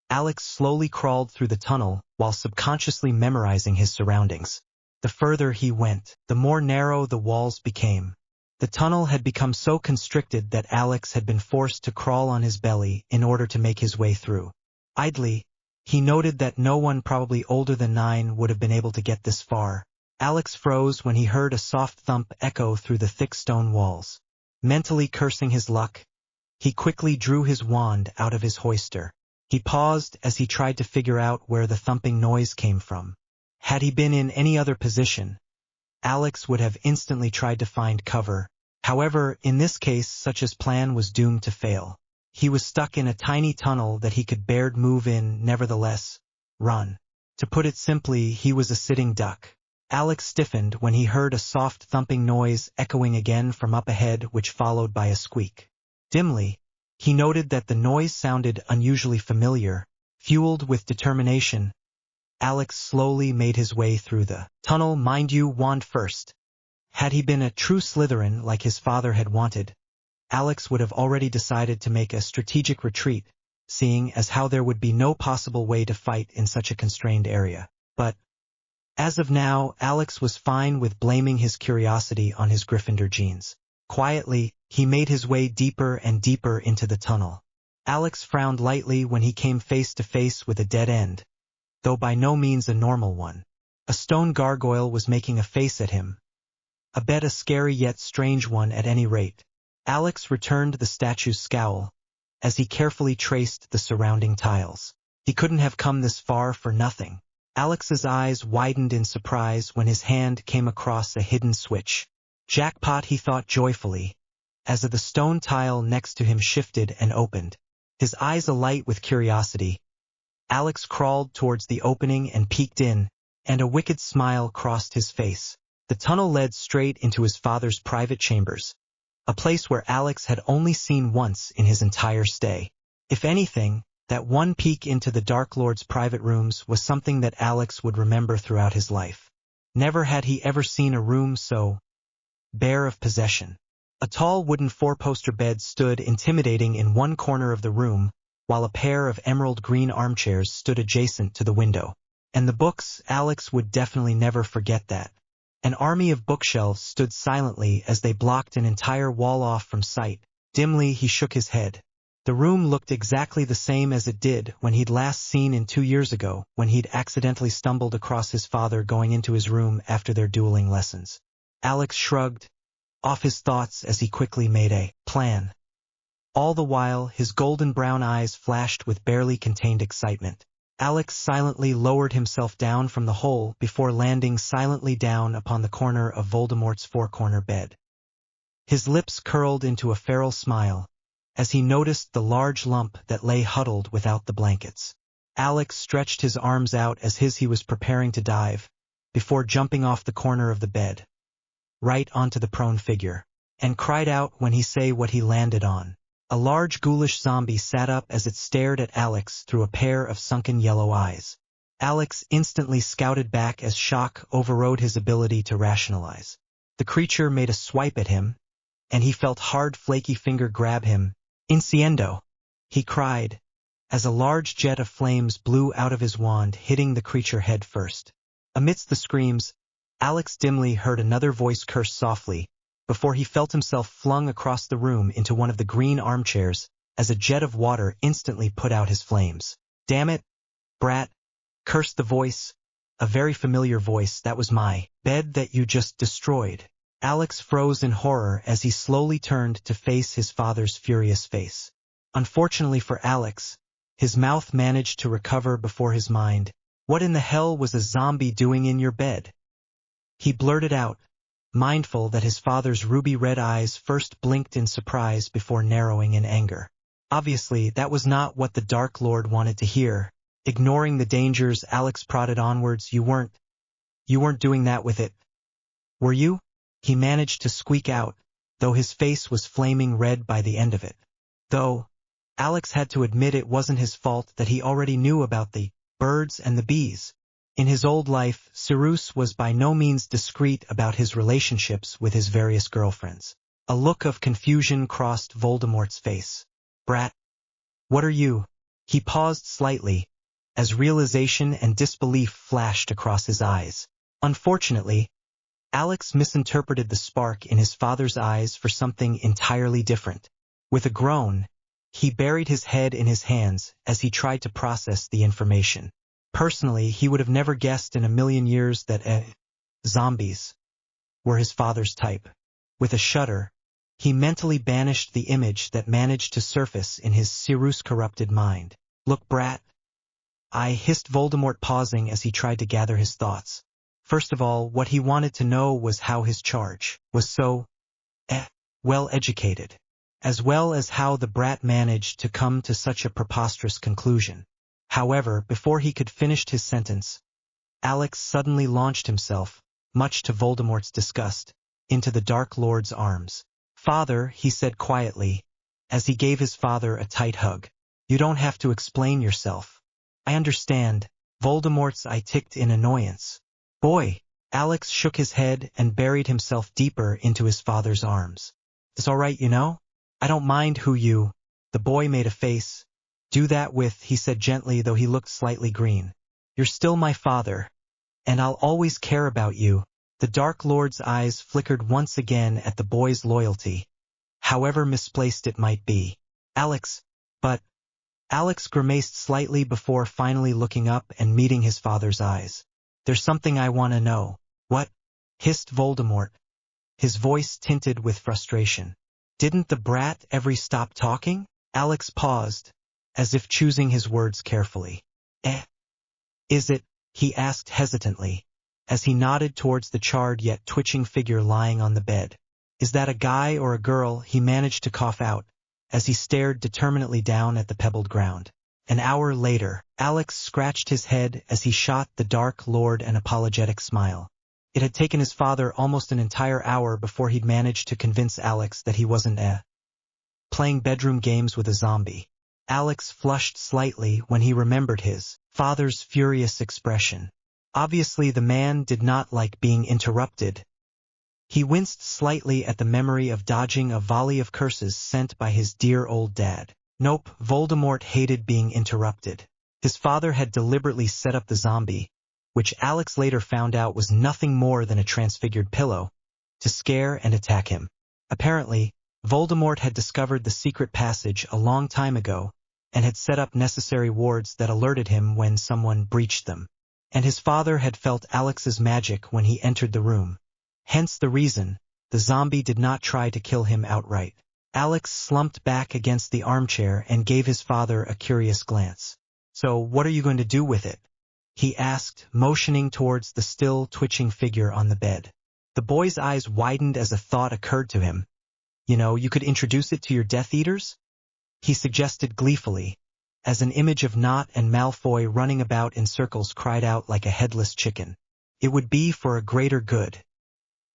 Alex slowly crawled through the tunnel while subconsciously memorizing his surroundings. The further he went, the more narrow the walls became. The tunnel had become so constricted that Alex had been forced to crawl on his belly in order to make his way through. Idly, he noted that no one probably older than 9 would have been able to get this far. Alex froze when he heard a soft thump echo through the thick stone walls. Mentally cursing his luck, he quickly drew his wand out of his hoister. He paused as he tried to figure out where the thumping noise came from. Had he been in any other position, Alex would have instantly tried to find cover. However, in this case, such his plan was doomed to fail. He was stuck in a tiny tunnel that he could barely move in, nevertheless. Run. To put it simply, he was a sitting duck. Alex stiffened when he heard a soft thumping noise echoing again from up ahead, which followed by a squeak. Dimly, he noted that the noise sounded unusually familiar. Fueled with determination, Alex slowly made his way through the tunnel, mind you, wand first. Had he been a true Slytherin like his father had wanted, Alex would have already decided to make a strategic retreat, seeing as how there would be no possible way to fight in such a constrained area. But, as of now, Alex was fine with blaming his curiosity on his Gryffindor genes. Quietly, he made his way deeper and deeper into the tunnel. Alex frowned lightly when he came face to face with a dead end, though by no means a normal one. A stone gargoyle was making a face at him. A bet a scary yet strange one at any rate. Alex returned the statue's scowl, as he carefully traced the surrounding tiles. He couldn't have come this far for nothing. Alex's eyes widened in surprise when his hand came across a hidden switch. Jackpot, he thought joyfully, as the stone tile next to him shifted and opened. His eyes alight with curiosity, Alex crawled towards the opening and peeked in, and a wicked smile crossed his face. The tunnel led straight into his father's private chambers, a place where Alex had only seen once in his entire stay. If anything, that one peek into the Dark Lord's private rooms was something that Alex would remember throughout his life. Never had he ever seen a room so bare of possession. A tall wooden four-poster bed stood intimidating in one corner of the room, while a pair of emerald green armchairs stood adjacent to the window. And the books, Alex would definitely never forget that. An army of bookshelves stood silently as they blocked an entire wall off from sight. Dimly he shook his head. The room looked exactly the same as it did when he'd last seen it 2 years ago, when he'd accidentally stumbled across his father going into his room after their dueling lessons. Alex shrugged off his thoughts as he quickly made a plan. All the while, his golden brown eyes flashed with barely contained excitement. Alex silently lowered himself down from the hole before landing silently down upon the corner of Voldemort's four-corner bed. His lips curled into a feral smile as he noticed the large lump that lay huddled without the blankets. Alex stretched his arms out as he was preparing to dive, before jumping off the corner of the bed, right onto the prone figure, and cried out when he say what he landed on. A large ghoulish zombie sat up as it stared at Alex through a pair of sunken yellow eyes. Alex instantly scouted back as shock overrode his ability to rationalize. The creature made a swipe at him, and he felt hard flaky finger grab him. "Incendio!" he cried, as a large jet of flames blew out of his wand, hitting the creature head first. Amidst the screams, Alex dimly heard another voice curse softly, before he felt himself flung across the room into one of the green armchairs, as a jet of water instantly put out his flames. "Damn it, brat," cursed the voice, a very familiar voice. "That was my bed that you just destroyed." Alex froze in horror as he slowly turned to face his father's furious face. Unfortunately for Alex, his mouth managed to recover before his mind. "What in the hell was a zombie doing in your bed?" he blurted out, mindful that his father's ruby-red eyes first blinked in surprise before narrowing in anger. Obviously, that was not what the Dark Lord wanted to hear. Ignoring the dangers, Alex prodded onwards. You weren't doing that with it, were you?" he managed to squeak out, though his face was flaming red by the end of it. Though, Alex had to admit it wasn't his fault that he already knew about the birds and the bees. In his old life, Sirius was by no means discreet about his relationships with his various girlfriends. A look of confusion crossed Voldemort's face. "Brat, what are you?" He paused slightly, as realization and disbelief flashed across his eyes. Unfortunately, Alex misinterpreted the spark in his father's eyes for something entirely different. With a groan, he buried his head in his hands as he tried to process the information. Personally, he would have never guessed in a million years that zombies were his father's type. With a shudder, he mentally banished the image that managed to surface in his Sirius-corrupted mind. "Look, brat," I hissed, Voldemort pausing as he tried to gather his thoughts. First of all, what he wanted to know was how his charge was so well educated, as well as how the brat managed to come to such a preposterous conclusion. However, before he could finish his sentence, Alex suddenly launched himself, much to Voldemort's disgust, into the Dark Lord's arms. "Father," he said quietly, as he gave his father a tight hug, "you don't have to explain yourself. I understand." Voldemort's eye ticked in annoyance. "Boy," Alex shook his head and buried himself deeper into his father's arms. "It's all right, you know? I don't mind who you, the boy made a face, do that with, he said gently though he looked slightly green. You're still my father, and I'll always care about you. The Dark Lord's eyes flickered once again at the boy's loyalty, however misplaced it might be. Alex, but... Alex grimaced slightly before finally looking up and meeting his father's eyes. There's something I want to know. What? Hissed Voldemort, his voice tinted with frustration. Didn't the brat ever stop talking? Alex paused, as if choosing his words carefully. Is it? He asked hesitantly, as he nodded towards the charred yet twitching figure lying on the bed. Is that a guy or a girl? He managed to cough out, as he stared determinedly down at the pebbled ground. An hour later, Alex scratched his head as he shot the Dark Lord an apologetic smile. It had taken his father almost an entire hour before he'd managed to convince Alex that he wasn't playing bedroom games with a zombie. Alex flushed slightly when he remembered his father's furious expression. Obviously the man did not like being interrupted. He winced slightly at the memory of dodging a volley of curses sent by his dear old dad. Nope, Voldemort hated being interrupted. His father had deliberately set up the zombie, which Alex later found out was nothing more than a transfigured pillow, to scare and attack him. Apparently, Voldemort had discovered the secret passage a long time ago, and had set up necessary wards that alerted him when someone breached them. And his father had felt Alex's magic when he entered the room. Hence the reason the zombie did not try to kill him outright. Alex slumped back against the armchair and gave his father a curious glance. So what are you going to do with it? He asked, motioning towards the still twitching figure on the bed. The boy's eyes widened as a thought occurred to him. You know, you could introduce it to your Death Eaters? He suggested gleefully, as an image of Nott and Malfoy running about in circles cried out like a headless chicken. It would be for a greater good,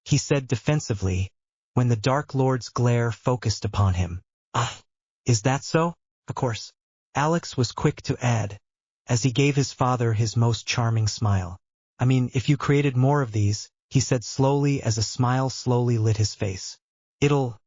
he said defensively, when the Dark Lord's glare focused upon him. Is that so? Of course. Alex was quick to add, as he gave his father his most charming smile. I mean, if you created more of these, he said slowly as a smile slowly lit his face. It'll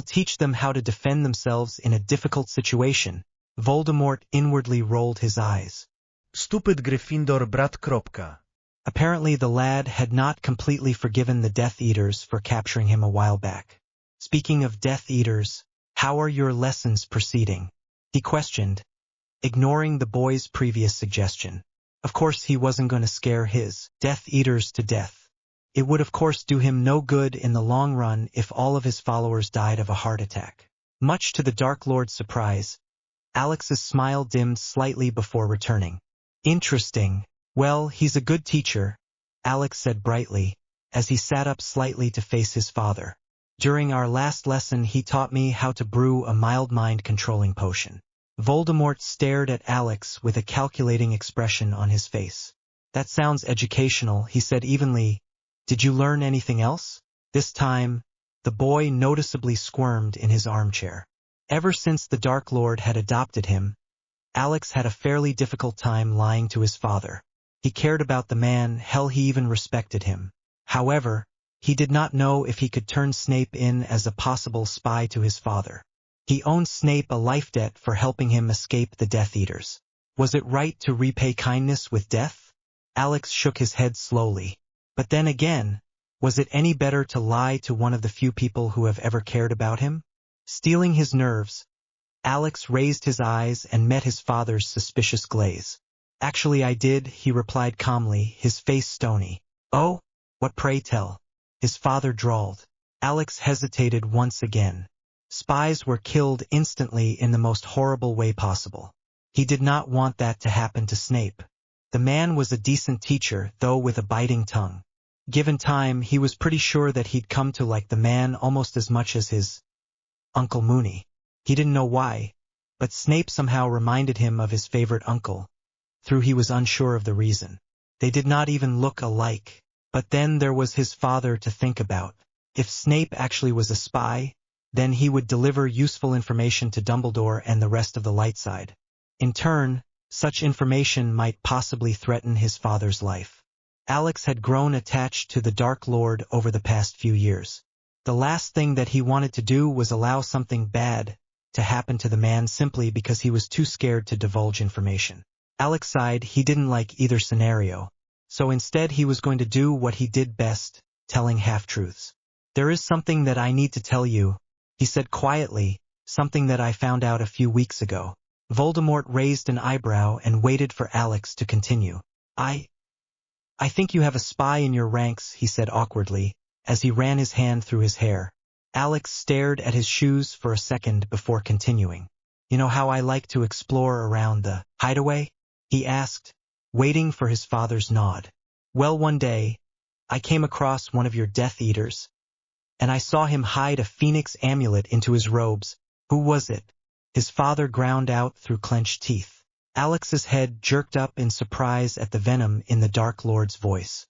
teach them how to defend themselves in a difficult situation. Voldemort inwardly rolled his eyes. Stupid Gryffindor brat. Kropka. Apparently the lad had not completely forgiven the Death Eaters for capturing him a while back. Speaking of Death Eaters, how are your lessons proceeding? He questioned, ignoring the boy's previous suggestion. Of course he wasn't going to scare his Death Eaters to death. It would of course do him no good in the long run if all of his followers died of a heart attack. Much to the Dark Lord's surprise, Alex's smile dimmed slightly before returning. Interesting. Well, he's a good teacher, Alex said brightly, as he sat up slightly to face his father. During our last lesson he taught me how to brew a mild mind-controlling potion. Voldemort stared at Alex with a calculating expression on his face. That sounds educational, he said evenly. Did you learn anything else? This time, the boy noticeably squirmed in his armchair. Ever since the Dark Lord had adopted him, Alex had a fairly difficult time lying to his father. He cared about the man, hell, he even respected him. However, he did not know if he could turn Snape in as a possible spy to his father. He owed Snape a life debt for helping him escape the Death Eaters. Was it right to repay kindness with death? Alex shook his head slowly. But then again, was it any better to lie to one of the few people who have ever cared about him? Stealing his nerves, Alex raised his eyes and met his father's suspicious glaze. Actually I did, he replied calmly, his face stony. Oh? What, pray tell? His father drawled. Alex hesitated once again. Spies were killed instantly in the most horrible way possible. He did not want that to happen to Snape. The man was a decent teacher, though with a biting tongue. Given time, he was pretty sure that he'd come to like the man almost as much as his Uncle Mooney. He didn't know why, but Snape somehow reminded him of his favorite uncle, though he was unsure of the reason. They did not even look alike. But then there was his father to think about. If Snape actually was a spy, then he would deliver useful information to Dumbledore and the rest of the light side. In turn, such information might possibly threaten his father's life. Alex had grown attached to the Dark Lord over the past few years. The last thing that he wanted to do was allow something bad to happen to the man simply because he was too scared to divulge information. Alex sighed. He didn't like either scenario, so instead he was going to do what he did best, telling half-truths. "There is something that I need to tell you," he said quietly, "something that I found out a few weeks ago." Voldemort raised an eyebrow and waited for Alex to continue. I think you have a spy in your ranks," he said awkwardly, as he ran his hand through his hair. Alex stared at his shoes for a second before continuing. "You know how I like to explore around the hideaway?" he asked, waiting for his father's nod. "Well, one day, I came across one of your Death Eaters, and I saw him hide a phoenix amulet into his robes." "Who was it?" his father ground out through clenched teeth. Alex's head jerked up in surprise at the venom in the Dark Lord's voice.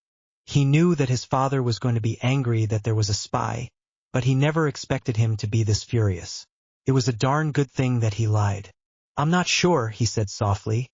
He knew that his father was going to be angry that there was a spy, but he never expected him to be this furious. It was a darn good thing that he lied. "I'm not sure," he said softly.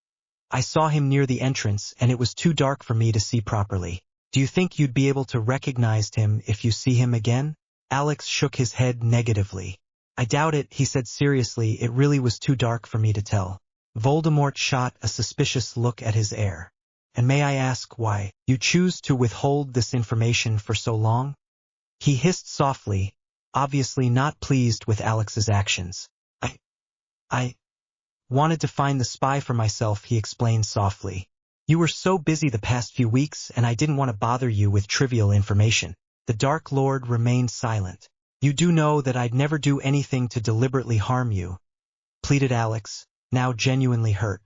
"I saw him near the entrance, and it was too dark for me to see properly. Do you think you'd be able to recognize him if you see him again?" Alex shook his head negatively. "I doubt it," he said seriously. "It really was too dark for me to tell." Voldemort shot a suspicious look at his heir. "And may I ask why you choose to withhold this information for so long?" He hissed softly, obviously not pleased with Alex's actions. I wanted to find the spy for myself," he explained softly. "You were so busy the past few weeks, and I didn't want to bother you with trivial information." The Dark Lord remained silent. "You do know that I'd never do anything to deliberately harm you," pleaded Alex, now genuinely hurt.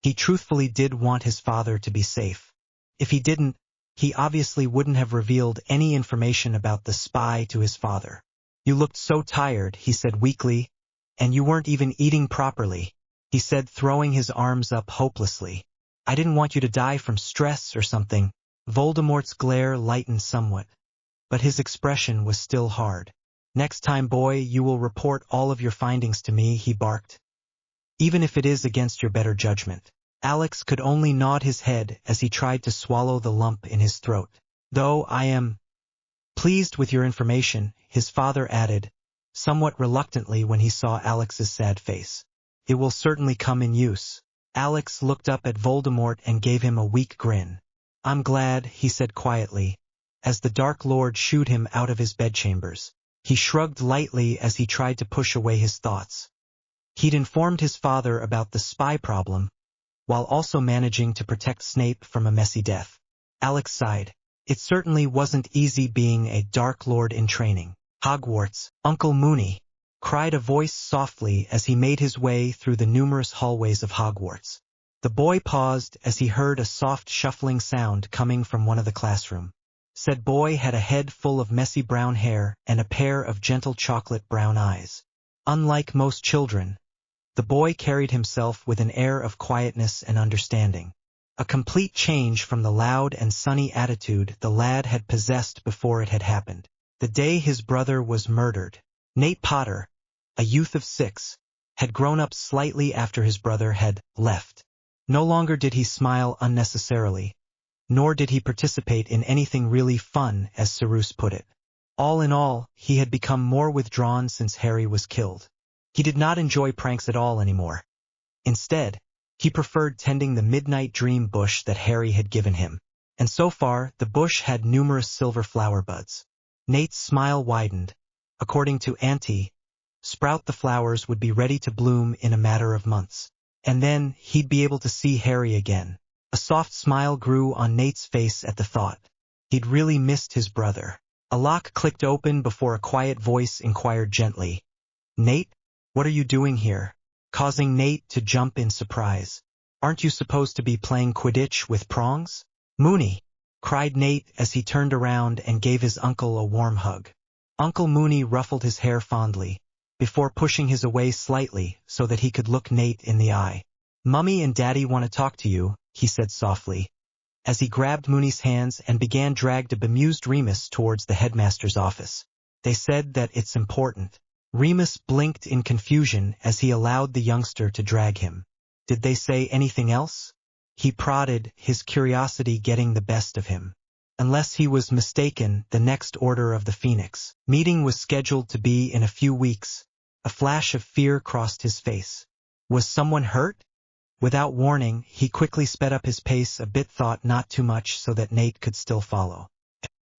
He truthfully did want his father to be safe. If he didn't, he obviously wouldn't have revealed any information about the spy to his father. "You looked so tired," he said weakly, "and you weren't even eating properly," he said, throwing his arms up hopelessly. "I didn't want you to die from stress or something." Voldemort's glare lightened somewhat, but his expression was still hard. "Next time, boy, you will report all of your findings to me," he barked. "Even if it is against your better judgment." Alex could only nod his head as he tried to swallow the lump in his throat. "Though I am pleased with your information," his father added, somewhat reluctantly when he saw Alex's sad face. "It will certainly come in use." Alex looked up at Voldemort and gave him a weak grin. "I'm glad," he said quietly, as the Dark Lord shooed him out of his bedchambers. He shrugged lightly as he tried to push away his thoughts. He'd informed his father about the spy problem, while also managing to protect Snape from a messy death. Alex sighed. It certainly wasn't easy being a Dark Lord in training. "Hogwarts, Uncle Mooney," cried a voice softly as he made his way through the numerous hallways of Hogwarts. The boy paused as he heard a soft shuffling sound coming from one of the classroom. Said boy had a head full of messy brown hair and a pair of gentle chocolate brown eyes. Unlike most children, the boy carried himself with an air of quietness and understanding. A complete change from the loud and sunny attitude the lad had possessed before it had happened. The day his brother was murdered, Nate Potter, a youth of 6, had grown up slightly after his brother had left. No longer did he smile unnecessarily, nor did he participate in anything really fun, as Cyrus put it. All in all, he had become more withdrawn since Harry was killed. He did not enjoy pranks at all anymore. Instead, he preferred tending the midnight dream bush that Harry had given him, and so far the bush had numerous silver flower buds. Nate's smile widened. According to Auntie, Sprout, the flowers would be ready to bloom in a matter of months, and then he'd be able to see Harry again. A soft smile grew on Nate's face at the thought. He'd really missed his brother. A lock clicked open before a quiet voice inquired gently, "Nate, what are you doing here?" causing Nate to jump in surprise. "Aren't you supposed to be playing Quidditch with prongs?" "Mooney!" cried Nate as he turned around and gave his uncle a warm hug. Uncle Mooney ruffled his hair fondly, before pushing his away slightly so that he could look Nate in the eye. "Mummy and Daddy want to talk to you," he said softly, as he grabbed Mooney's hands and began dragged a bemused Remus towards the headmaster's office. "They said that it's important." Remus blinked in confusion as he allowed the youngster to drag him. "Did they say anything else?" he prodded, his curiosity getting the best of him. Unless he was mistaken, the next Order of the Phoenix meeting was scheduled to be in a few weeks. A flash of fear crossed his face. Was someone hurt? Without warning, he quickly sped up his pace a bit, thought not too much so that Nate could still follow.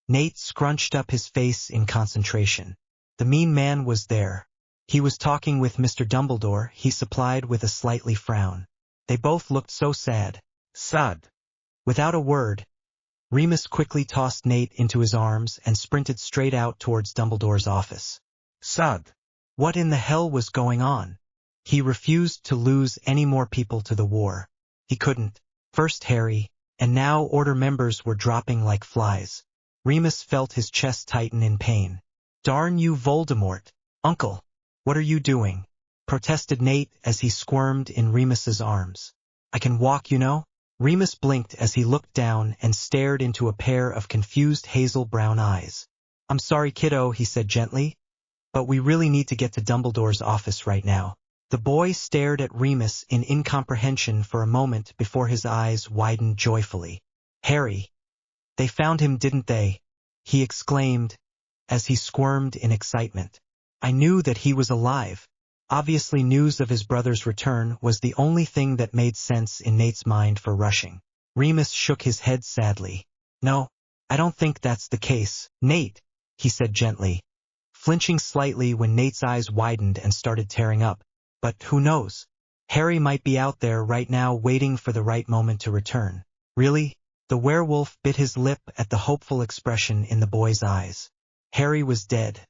Nate scrunched up his face in concentration. The mean man was there. He was talking with Mr. Dumbledore, he supplied with a slightly frown. They both looked so sad. Sad. Without a word, Remus quickly tossed Nate into his arms and sprinted straight out towards Dumbledore's office. Sad. What in the hell was going on? He refused to lose any more people to the war. He couldn't. First Harry, and now Order members were dropping like flies. Remus felt his chest tighten in pain. Darn you, Voldemort! Uncle! What are you doing? Protested Nate as he squirmed in Remus's arms. I can walk, you know? Remus blinked as he looked down and stared into a pair of confused hazel-brown eyes. I'm sorry, kiddo, he said gently, but we really need to get to Dumbledore's office right now. The boy stared at Remus in incomprehension for a moment before his eyes widened joyfully. Harry! They found him, didn't they? He exclaimed as he squirmed in excitement. I knew that he was alive. Obviously news of his brother's return was the only thing that made sense in Nate's mind for rushing. Remus shook his head sadly. No, I don't think that's the case. Nate, he said gently, flinching slightly when Nate's eyes widened and started tearing up. But who knows? Harry might be out there right now waiting for the right moment to return. Really? The werewolf bit his lip at the hopeful expression in the boy's eyes. Harry was dead.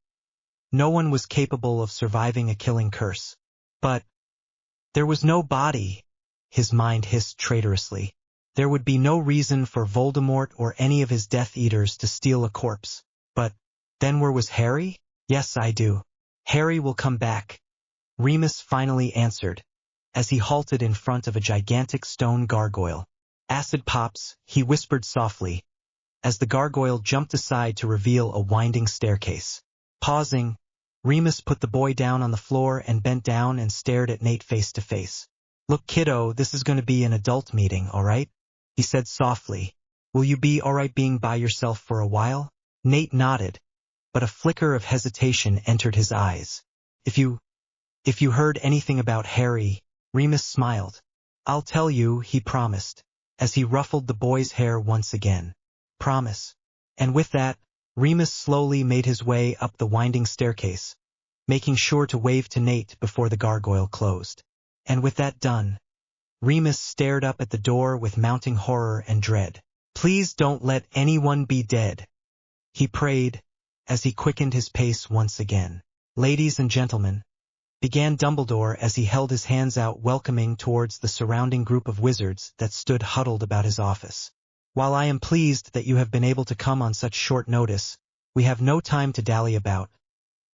No one was capable of surviving a killing curse. But there was no body, his mind hissed traitorously. There would be no reason for Voldemort or any of his Death Eaters to steal a corpse. But then where was Harry? Yes, I do. Harry will come back, Remus finally answered, as he halted in front of a gigantic stone gargoyle. Acid pops, he whispered softly, as the gargoyle jumped aside to reveal a winding staircase. Pausing, Remus put the boy down on the floor and bent down and stared at Nate face to face. Look, kiddo, this is going to be an adult meeting, all right? He said softly. Will you be all right being by yourself for a while? Nate nodded, but a flicker of hesitation entered his eyes. If you heard anything about Harry, Remus smiled. I'll tell you, he promised, as he ruffled the boy's hair once again. Promise. And with that, Remus slowly made his way up the winding staircase, making sure to wave to Nate before the gargoyle closed. And with that done, Remus stared up at the door with mounting horror and dread. Please don't let anyone be dead, he prayed, as he quickened his pace once again. Ladies and gentlemen, began Dumbledore as he held his hands out welcoming towards the surrounding group of wizards that stood huddled about his office. While I am pleased that you have been able to come on such short notice, we have no time to dally about,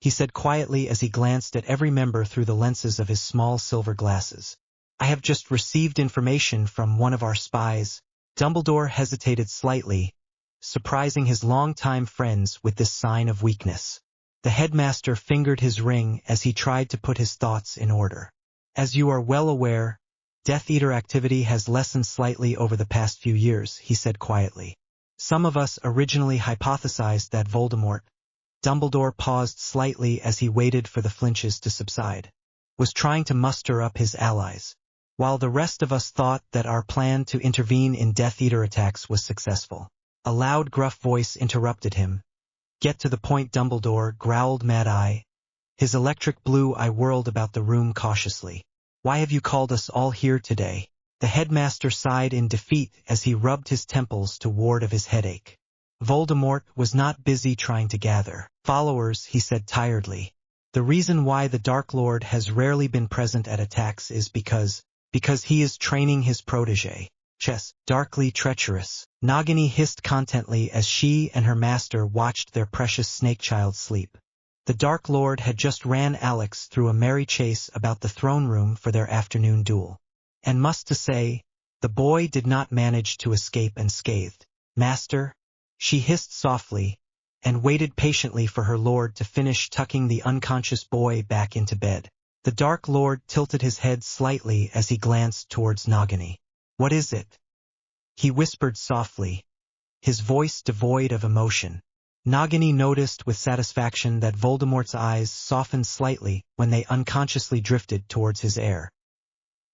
he said quietly as he glanced at every member through the lenses of his small silver glasses. I have just received information from one of our spies. Dumbledore hesitated slightly, surprising his longtime friends with this sign of weakness. The headmaster fingered his ring as he tried to put his thoughts in order. As you are well aware, Death Eater activity has lessened slightly over the past few years, he said quietly. Some of us originally hypothesized that Voldemort, Dumbledore paused slightly as he waited for the flinches to subside, was trying to muster up his allies, while the rest of us thought that our plan to intervene in Death Eater attacks was successful. A loud gruff voice interrupted him. Get to the point, Dumbledore, growled Mad Eye. His electric blue eye whirled about the room cautiously. Why have you called us all here today? The headmaster sighed in defeat as he rubbed his temples to ward off his headache. Voldemort was not busy trying to gather followers, he said tiredly. The reason why the Dark Lord has rarely been present at attacks is because he is training his protégé. Chess, darkly treacherous. Nagini hissed contently as she and her master watched their precious snake child sleep. The Dark Lord had just ran Alex through a merry chase about the throne room for their afternoon duel. And must to say, the boy did not manage to escape unscathed. Master, she hissed softly, and waited patiently for her lord to finish tucking the unconscious boy back into bed. The Dark Lord tilted his head slightly as he glanced towards Nagini. What is it? He whispered softly, his voice devoid of emotion. Nagini noticed with satisfaction that Voldemort's eyes softened slightly when they unconsciously drifted towards his heir.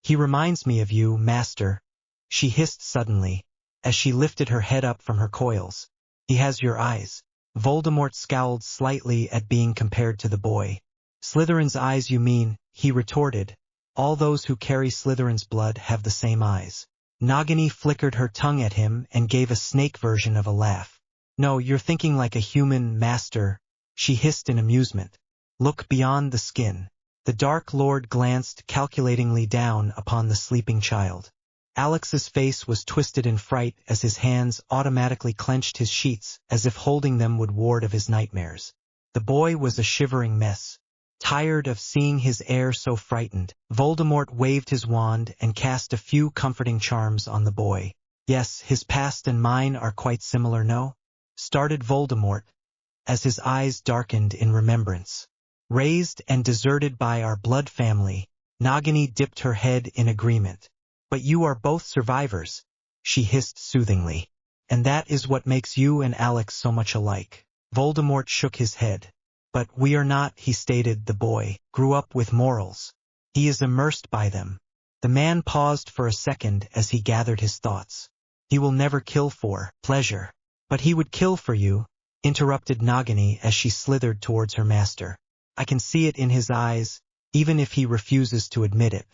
"He reminds me of you, Master," she hissed suddenly, as she lifted her head up from her coils. "He has your eyes." Voldemort scowled slightly at being compared to the boy. "Slytherin's eyes, you mean," he retorted. "All those who carry Slytherin's blood have the same eyes." Nagini flickered her tongue at him and gave a snake version of a laugh. "No, you're thinking like a human, Master," she hissed in amusement. "Look beyond the skin." The Dark Lord glanced calculatingly down upon the sleeping child. Alex's face was twisted in fright as his hands automatically clenched his sheets as if holding them would ward of his nightmares. The boy was a shivering mess. Tired of seeing his heir so frightened, Voldemort waved his wand and cast a few comforting charms on the boy. "Yes, his past and mine are quite similar, no?" started Voldemort, as his eyes darkened in remembrance. "Raised and deserted by our blood family," Nagini dipped her head in agreement. "But you are both survivors," she hissed soothingly. "And that is what makes you and Alex so much alike." Voldemort shook his head. "But we are not," he stated. "The boy grew up with morals. He is immersed by them." The man paused for a second as he gathered his thoughts. "He will never kill for pleasure." "But he would kill for you," interrupted Nagini as she slithered towards her master. "I can see it in his eyes, even if he refuses to admit it."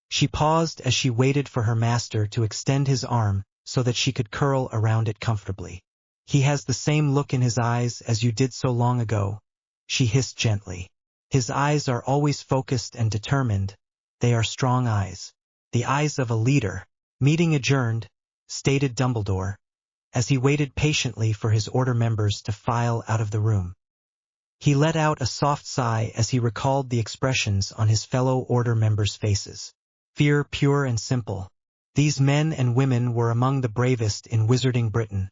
She paused as she waited for her master to extend his arm so that she could curl around it comfortably. "He has the same look in his eyes as you did so long ago," she hissed gently. "His eyes are always focused and determined. They are strong eyes. The eyes of a leader." "Meeting adjourned," stated Dumbledore, as he waited patiently for his order members to file out of the room. He let out a soft sigh as he recalled the expressions on his fellow order members' faces. Fear pure and simple. These men and women were among the bravest in Wizarding Britain,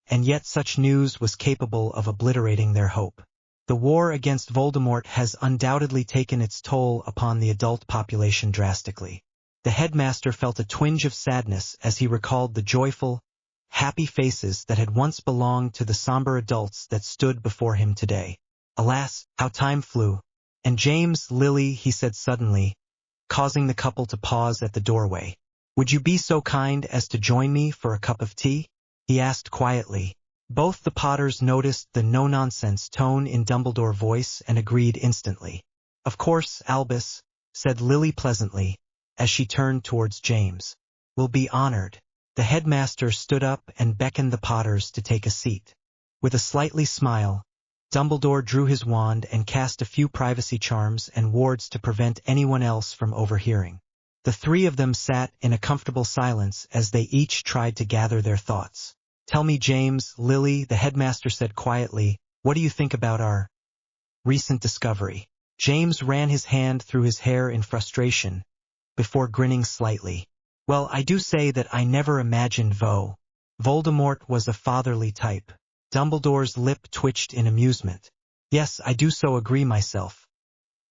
and yet such news was capable of obliterating their hope. The war against Voldemort has undoubtedly taken its toll upon the adult population drastically. The headmaster felt a twinge of sadness as he recalled the joyful, happy faces that had once belonged to the somber adults that stood before him today. Alas, how time flew. "And James, Lily," he said suddenly, causing the couple to pause at the doorway. "Would you be so kind as to join me for a cup of tea?" he asked quietly. Both the Potters noticed the no-nonsense tone in Dumbledore's voice and agreed instantly. "Of course, Albus," said Lily pleasantly, as she turned towards James. "We'll be honored." The headmaster stood up and beckoned the Potters to take a seat. With a slightly smile, Dumbledore drew his wand and cast a few privacy charms and wards to prevent anyone else from overhearing. The three of them sat in a comfortable silence as they each tried to gather their thoughts. "Tell me, James, Lily," the headmaster said quietly, "what do you think about our recent discovery?" James ran his hand through his hair in frustration, before grinning slightly. "Well, I do say that I never imagined Voldemort was a fatherly type." Dumbledore's lip twitched in amusement. "Yes, I do so agree myself.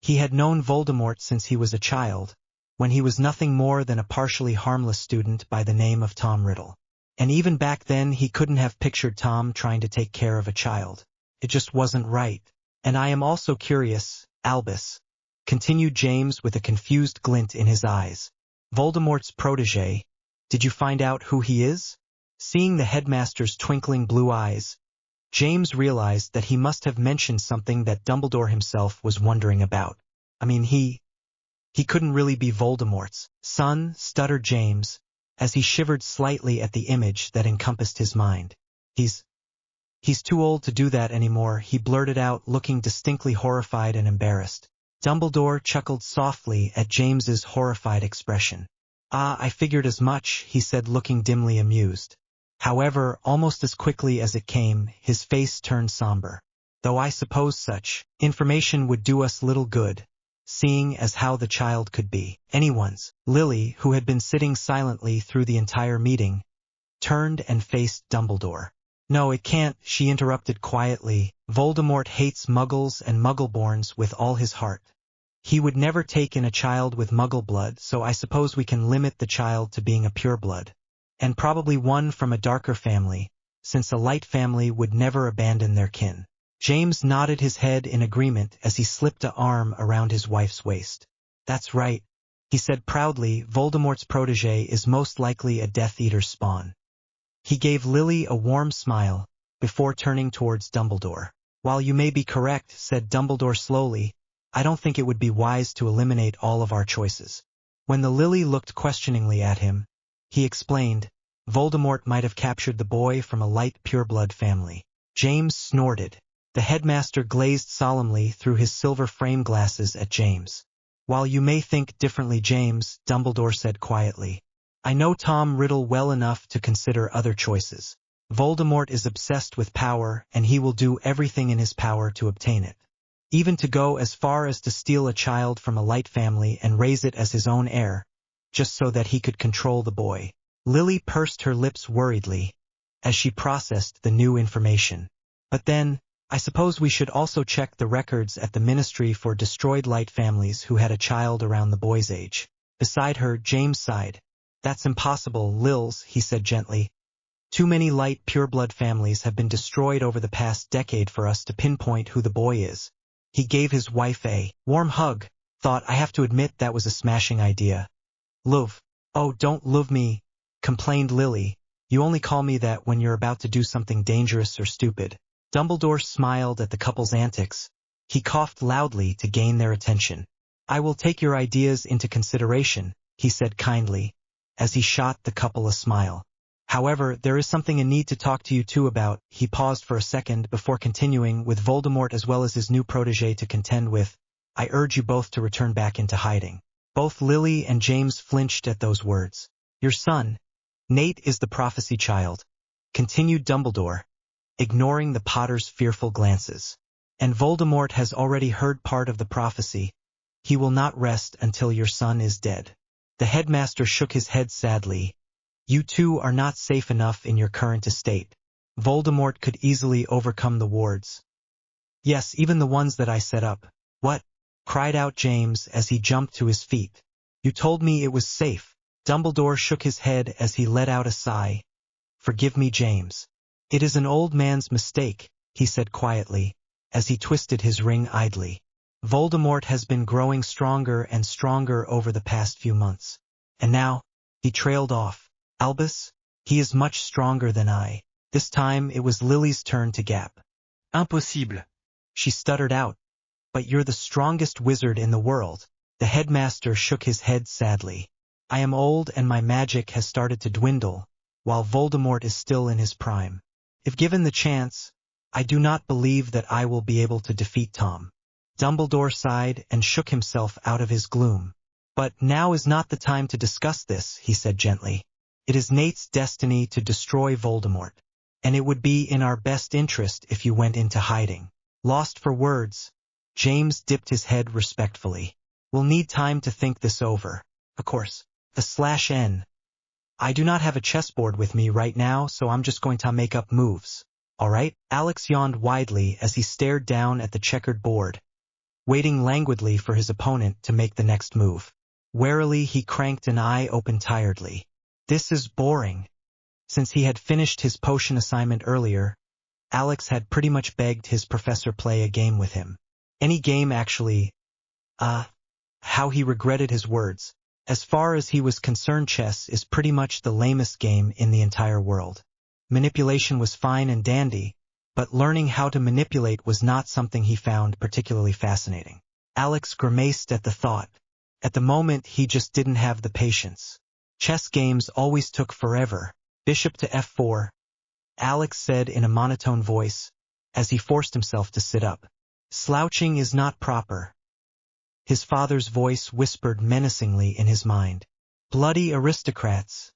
He had known Voldemort since he was a child, when he was nothing more than a partially harmless student by the name of Tom Riddle. And even back then he couldn't have pictured Tom trying to take care of a child. It just wasn't right. And I am also curious, Albus," continued James with a confused glint in his eyes. "Voldemort's protégé, did you find out who he is?" Seeing the headmaster's twinkling blue eyes, James realized that he must have mentioned something that Dumbledore himself was wondering about. "I mean, he couldn't really be Voldemort's son," stuttered James, as he shivered slightly at the image that encompassed his mind. He's too old to do that anymore," he blurted out, looking distinctly horrified and embarrassed. Dumbledore chuckled softly at James's horrified expression. "Ah, I figured as much," he said, looking dimly amused. However, almost as quickly as it came, his face turned somber. "Though I suppose such information would do us little good, seeing as how the child could be anyone's." Lily, who had been sitting silently through the entire meeting, turned and faced Dumbledore. "No, it can't," she interrupted quietly. "Voldemort hates Muggles and Muggleborns with all his heart. He would never take in a child with Muggle blood, so I suppose we can limit the child to being a pureblood. And probably one from a darker family, since a light family would never abandon their kin. James nodded his head in agreement as he slipped an arm around his wife's waist. That's right, he said proudly. Voldemort's protégé is most likely a Death Eater's spawn. He gave Lily a warm smile, before turning towards Dumbledore. While you may be correct, said Dumbledore slowly, I don't think it would be wise to eliminate all of our choices. When the Lily looked questioningly at him, he explained, Voldemort might have captured the boy from a light pureblood family. James snorted. The headmaster glazed solemnly through his silver frame glasses at James. While you may think differently, James, Dumbledore said quietly, I know Tom Riddle well enough to consider other choices. Voldemort is obsessed with power, and he will do everything in his power to obtain it. Even to go as far as to steal a child from a light family and raise it as his own heir, just so that he could control the boy. Lily pursed her lips worriedly, as she processed the new information. But then, I suppose we should also check the records at the Ministry for destroyed light families who had a child around the boy's age. Beside her, James sighed. That's impossible, Lils, he said gently. Too many light pureblood families have been destroyed over the past decade for us to pinpoint who the boy is. He gave his wife a warm hug. Thought, I have to admit that was a smashing idea. Love. Oh, don't love me, complained Lily. You only call me that when you're about to do something dangerous or stupid. Dumbledore smiled at the couple's antics. He coughed loudly to gain their attention. I will take your ideas into consideration, he said kindly, as he shot the couple a smile. However, there is something I need to talk to you two about. He paused for a second before continuing, with Voldemort as well as his new protégé to contend with. I urge you both to return back into hiding. Both Lily and James flinched at those words. Your son, Nate, is the prophecy child, continued Dumbledore, ignoring the Potter's fearful glances. And Voldemort has already heard part of the prophecy. He will not rest until your son is dead. The headmaster shook his head sadly. You two are not safe enough in your current estate. Voldemort could easily overcome the wards. Yes, even the ones that I set up. What? Cried out James as he jumped to his feet. You told me it was safe. Dumbledore shook his head as he let out a sigh. Forgive me, James. It is an old man's mistake, he said quietly, as he twisted his ring idly. Voldemort has been growing stronger and stronger over the past few months. And now, he trailed off. Albus, he is much stronger than I. This time it was Lily's turn to gap. Impossible. She stuttered out. But you're the strongest wizard in the world. The headmaster shook his head sadly. I am old and my magic has started to dwindle, while Voldemort is still in his prime. If given the chance, I do not believe that I will be able to defeat Tom. Dumbledore sighed and shook himself out of his gloom. But now is not the time to discuss this, he said gently. It is Nate's destiny to destroy Voldemort, and it would be in our best interest if you went into hiding. Lost for words, James dipped his head respectfully. We'll need time to think this over. Of course. /N. I do not have a chessboard with me right now, so I'm just going to make up moves. All right? Alex yawned widely as he stared down at the checkered board, waiting languidly for his opponent to make the next move. Warily he cranked an eye open tiredly. This is boring. Since he had finished his potion assignment earlier, Alex had pretty much begged his professor play a game with him. Any game actually. How he regretted his words. As far as he was concerned, chess is pretty much the lamest game in the entire world. Manipulation was fine and dandy, but learning how to manipulate was not something he found particularly fascinating. Alex grimaced at the thought. At the moment he just didn't have the patience. Chess games always took forever. Bishop to f4, Alex said in a monotone voice, as he forced himself to sit up. Slouching is not proper. His father's voice whispered menacingly in his mind. Bloody aristocrats,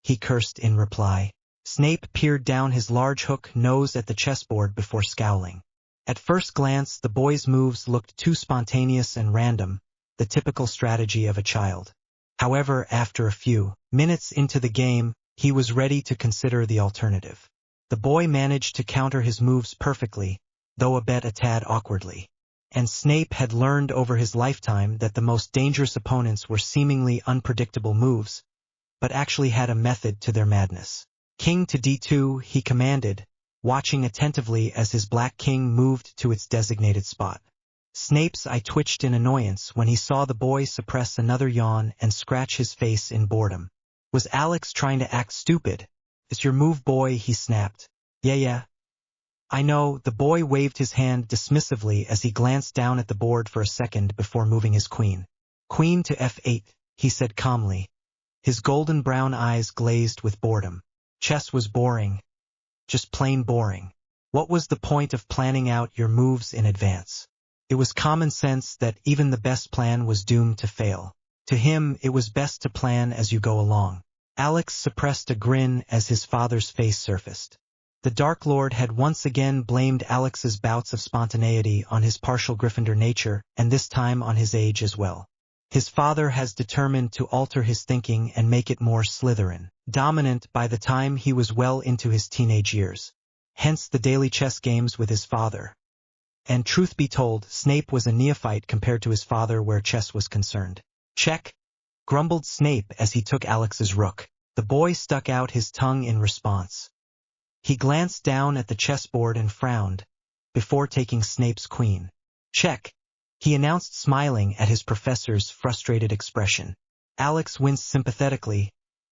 he cursed in reply. Snape peered down his large hook nose at the chessboard before scowling. At first glance, the boy's moves looked too spontaneous and random, the typical strategy of a child. However, after a few minutes into the game, he was ready to consider the alternative. The boy managed to counter his moves perfectly, though a tad awkwardly. And Snape had learned over his lifetime that the most dangerous opponents were seemingly unpredictable moves, but actually had a method to their madness. King to D2, he commanded, watching attentively as his black king moved to its designated spot. Snape's eye twitched in annoyance when he saw the boy suppress another yawn and scratch his face in boredom. Was Alex trying to act stupid? It's your move, boy, he snapped. Yeah. I know, the boy waved his hand dismissively as he glanced down at the board for a second before moving his queen. Queen to F8, he said calmly. His golden brown eyes glazed with boredom. Chess was boring. Just plain boring. What was the point of planning out your moves in advance? It was common sense that even the best plan was doomed to fail. To him, it was best to plan as you go along. Alex suppressed a grin as his father's face surfaced. The Dark Lord had once again blamed Alex's bouts of spontaneity on his partial Gryffindor nature, and this time on his age as well. His father has determined to alter his thinking and make it more Slytherin, dominant by the time he was well into his teenage years. Hence the daily chess games with his father. And truth be told, Snape was a neophyte compared to his father where chess was concerned. Check, grumbled Snape as he took Alex's rook. The boy stuck out his tongue in response. He glanced down at the chessboard and frowned, before taking Snape's queen. Check, he announced, smiling at his professor's frustrated expression. Alex winced sympathetically.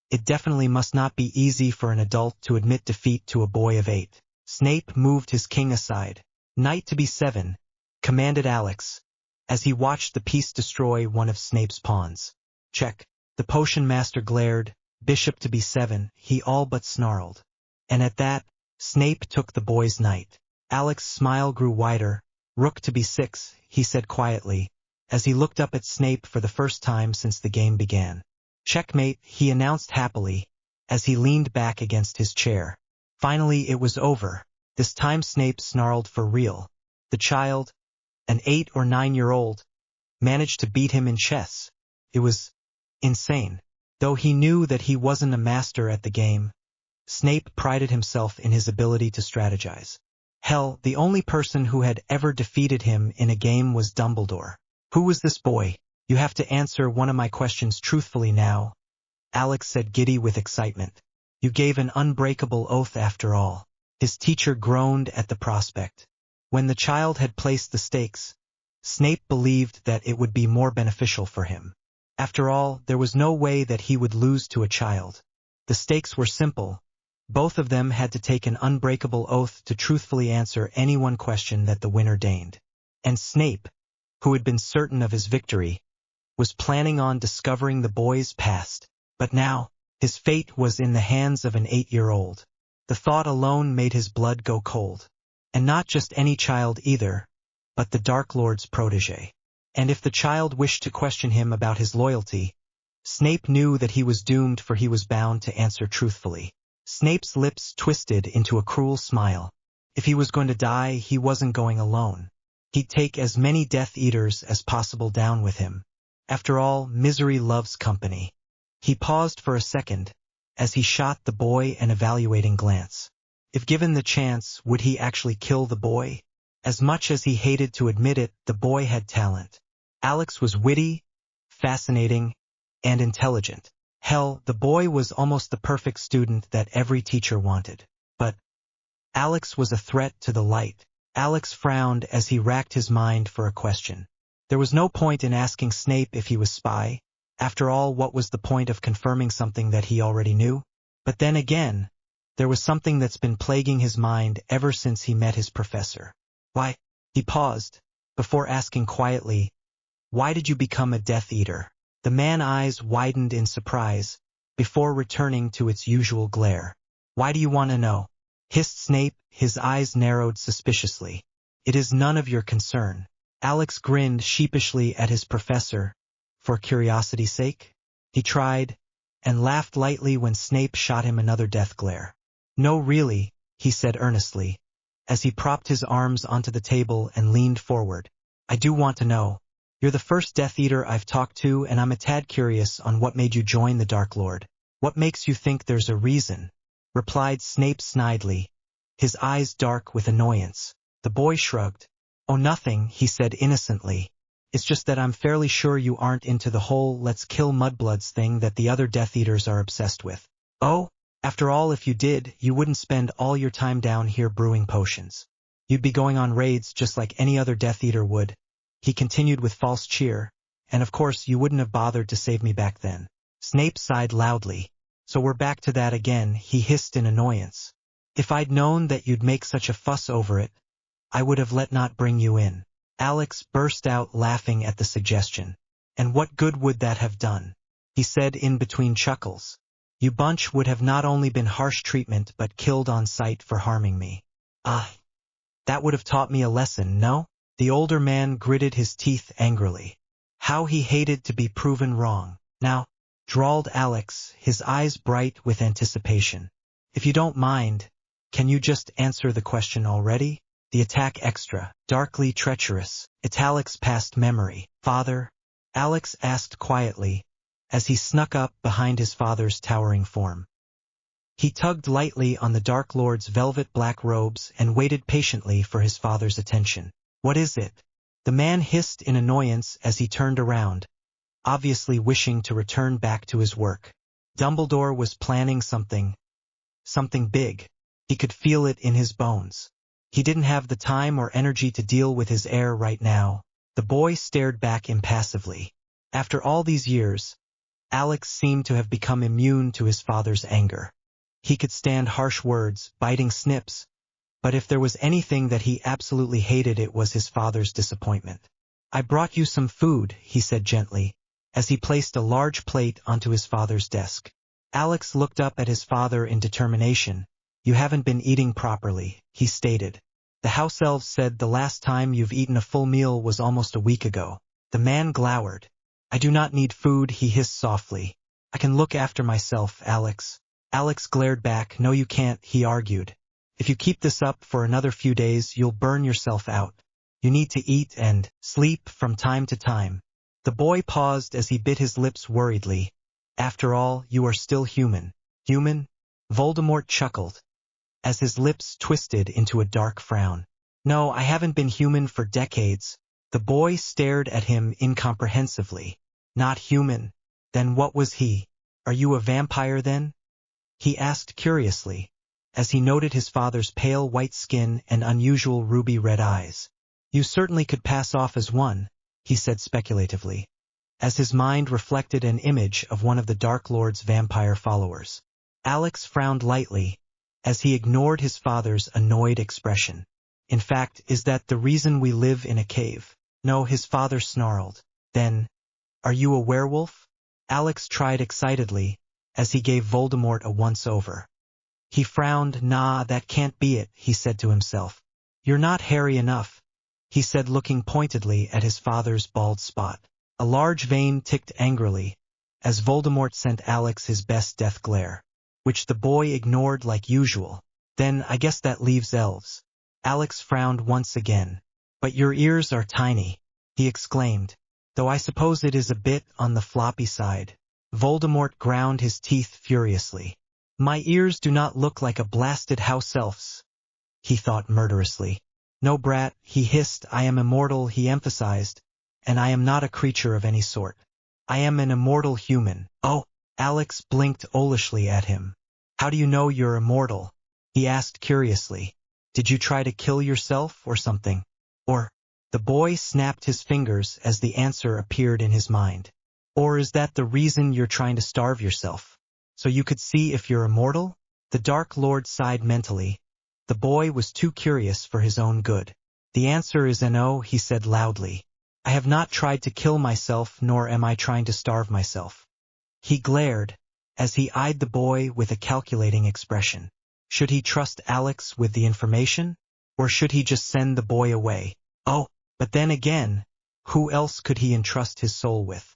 It definitely must not be easy for an adult to admit defeat to a boy of 8. Snape moved his king aside. Knight to B7, commanded Alex, as he watched the piece destroy one of Snape's pawns. Check. The potion master glared. Bishop to B7, he all but snarled. And at that, Snape took the boy's knight. Alex's smile grew wider. Rook to B6, he said quietly, as he looked up at Snape for the first time since the game began. Checkmate, he announced happily, as he leaned back against his chair. Finally it was over. This time Snape snarled for real. The child, an 8 or 9-year-old, managed to beat him in chess. It was insane. Though he knew that he wasn't a master at the game, Snape prided himself in his ability to strategize. Hell, the only person who had ever defeated him in a game was Dumbledore. Who was this boy? You have to answer one of my questions truthfully now, Alex said, giddy with excitement. You gave an unbreakable oath after all. His teacher groaned at the prospect. When the child had placed the stakes, Snape believed that it would be more beneficial for him. After all, there was no way that he would lose to a child. The stakes were simple. Both of them had to take an unbreakable oath to truthfully answer any one question that the winner deigned. And Snape, who had been certain of his victory, was planning on discovering the boy's past. But now, his fate was in the hands of an 8-year-old. The thought alone made his blood go cold. And not just any child either, but the Dark Lord's protégé. And if the child wished to question him about his loyalty, Snape knew that he was doomed, for he was bound to answer truthfully. Snape's lips twisted into a cruel smile. If he was going to die, he wasn't going alone. He'd take as many Death Eaters as possible down with him. After all, misery loves company. He paused for a second, as he shot the boy an evaluating glance. If given the chance, would he actually kill the boy? As much as he hated to admit it, the boy had talent. Alex was witty, fascinating, and intelligent. Hell, the boy was almost the perfect student that every teacher wanted. But Alex was a threat to the light. Alex frowned as he racked his mind for a question. There was no point in asking Snape if he was spy. After all, what was the point of confirming something that he already knew? But then again, there was something that's been plaguing his mind ever since he met his professor. Why? He paused, before asking quietly, why did you become a Death Eater? The man's eyes widened in surprise, before returning to its usual glare. Why do you want to know? Hissed Snape, his eyes narrowed suspiciously. It is none of your concern. Alex grinned sheepishly at his professor. For curiosity's sake? He tried, and laughed lightly when Snape shot him another death glare. No, really, he said earnestly, as he propped his arms onto the table and leaned forward. I do want to know. You're the first Death Eater I've talked to, and I'm a tad curious on what made you join the Dark Lord. What makes you think there's a reason? Replied Snape snidely, his eyes dark with annoyance. The boy shrugged. Oh, nothing, he said innocently. It's just that I'm fairly sure you aren't into the whole let's kill mudbloods thing that the other Death Eaters are obsessed with. Oh? After all, if you did, you wouldn't spend all your time down here brewing potions. You'd be going on raids just like any other Death Eater would. He continued with false cheer, and of course you wouldn't have bothered to save me back then. Snape sighed loudly. So we're back to that again, he hissed in annoyance. If I'd known that you'd make such a fuss over it, I would have let not bring you in. Alex burst out laughing at the suggestion. And what good would that have done? He said in between chuckles. You bunch would have not only been harsh treatment but killed on sight for harming me. That would have taught me a lesson, no? The older man gritted his teeth angrily. How he hated to be proven wrong. Now, drawled Alex, his eyes bright with anticipation. If you don't mind, can you just answer the question already? The attack extra, darkly treacherous, italics past memory. Father? Alex asked quietly, as he snuck up behind his father's towering form. He tugged lightly on the Dark Lord's velvet black robes and waited patiently for his father's attention. What is it? The man hissed in annoyance as he turned around, obviously wishing to return back to his work. Dumbledore was planning something big. He could feel it in his bones. He didn't have the time or energy to deal with his heir right now. The boy stared back impassively. After all these years, Alex seemed to have become immune to his father's anger. He could stand harsh words, biting snips, but if there was anything that he absolutely hated, it was his father's disappointment. I brought you some food, he said gently, as he placed a large plate onto his father's desk. Alex looked up at his father in determination. You haven't been eating properly, he stated. The house elves said the last time you've eaten a full meal was almost a week ago. The man glowered. I do not need food, he hissed softly. I can look after myself, Alex. Alex glared back. No, you can't, he argued. If you keep this up for another few days, you'll burn yourself out. You need to eat and sleep from time to time. The boy paused as he bit his lips worriedly. After all, you are still human. Human? Voldemort chuckled, as his lips twisted into a dark frown. No, I haven't been human for decades. The boy stared at him incomprehensively. Not human? Then what was he? Are you a vampire then? He asked curiously, as he noted his father's pale white skin and unusual ruby-red eyes. You certainly could pass off as one, he said speculatively, as his mind reflected an image of one of the Dark Lord's vampire followers. Alex frowned lightly, as he ignored his father's annoyed expression. In fact, is that the reason we live in a cave? No, his father snarled. Then, are you a werewolf? Alex tried excitedly, as he gave Voldemort a once-over. He frowned. Nah, that can't be it, he said to himself. You're not hairy enough, he said, looking pointedly at his father's bald spot. A large vein ticked angrily, as Voldemort sent Alex his best death glare, which the boy ignored like usual. Then I guess that leaves elves. Alex frowned once again. But your ears are tiny, he exclaimed, though I suppose it is a bit on the floppy side. Voldemort ground his teeth furiously. My ears do not look like a blasted house elf's, he thought murderously. No, brat, he hissed. I am immortal, he emphasized, and I am not a creature of any sort. I am an immortal human. Oh, Alex blinked owlishly at him. How do you know you're immortal? He asked curiously. Did you try to kill yourself or something? Or, the boy snapped his fingers as the answer appeared in his mind. Or is that the reason you're trying to starve yourself? So you could see if you're immortal? The Dark Lord sighed mentally. The boy was too curious for his own good. The answer is no, he said loudly. I have not tried to kill myself, nor am I trying to starve myself. He glared, as he eyed the boy with a calculating expression. Should he trust Alex with the information? Or should he just send the boy away? Oh, but then again, who else could he entrust his soul with?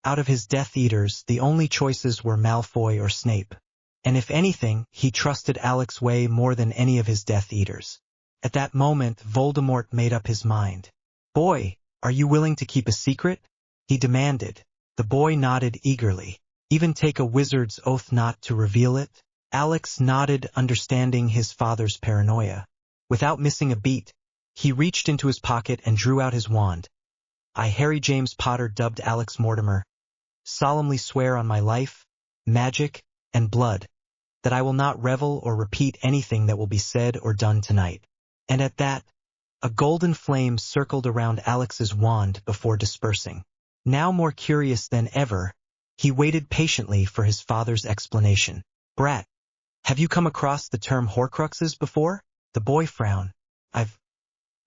Out of his Death Eaters, the only choices were Malfoy or Snape. And if anything, he trusted Alex way more than any of his Death Eaters. At that moment, Voldemort made up his mind. Boy, are you willing to keep a secret? He demanded. The boy nodded eagerly. Even take a wizard's oath not to reveal it? Alex nodded, understanding his father's paranoia. Without missing a beat, he reached into his pocket and drew out his wand. I, Harry James Potter, dubbed Alex Mortimer, solemnly swear on my life, magic, and blood, that I will not revel or repeat anything that will be said or done tonight. And at that, a golden flame circled around Alex's wand before dispersing. Now more curious than ever, he waited patiently for his father's explanation. Brat, have you come across the term Horcruxes before? The boy frowned. I've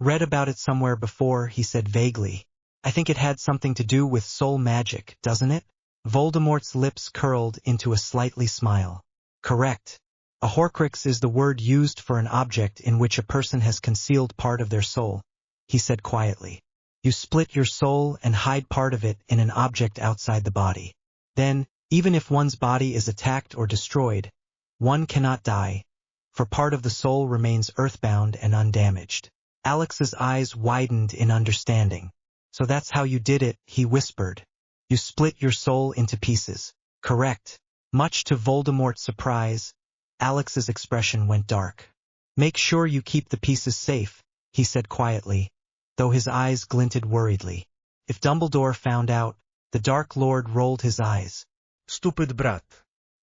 read about it somewhere before, he said vaguely. I think it had something to do with soul magic, doesn't it? Voldemort's lips curled into a slightly smile. Correct. A Horcrux is the word used for an object in which a person has concealed part of their soul, he said quietly. You split your soul and hide part of it in an object outside the body. Then, even if one's body is attacked or destroyed, one cannot die, for part of the soul remains earthbound and undamaged. Alex's eyes widened in understanding. So that's how you did it, he whispered. You split your soul into pieces. Correct. Much to Voldemort's surprise, Alex's expression went dark. Make sure you keep the pieces safe, he said quietly, though his eyes glinted worriedly. If Dumbledore found out, the Dark Lord rolled his eyes. Stupid brat.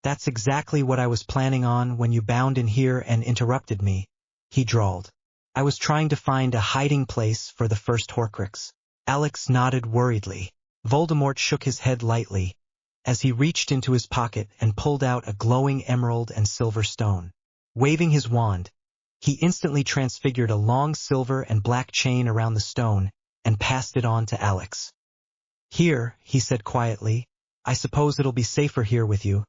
That's exactly what I was planning on when you bound in here and interrupted me, he drawled. I was trying to find a hiding place for the first Horcrux. Alex nodded worriedly. Voldemort shook his head lightly, as he reached into his pocket and pulled out a glowing emerald and silver stone. Waving his wand, he instantly transfigured a long silver and black chain around the stone and passed it on to Alex. Here, he said quietly, I suppose it'll be safer here with you,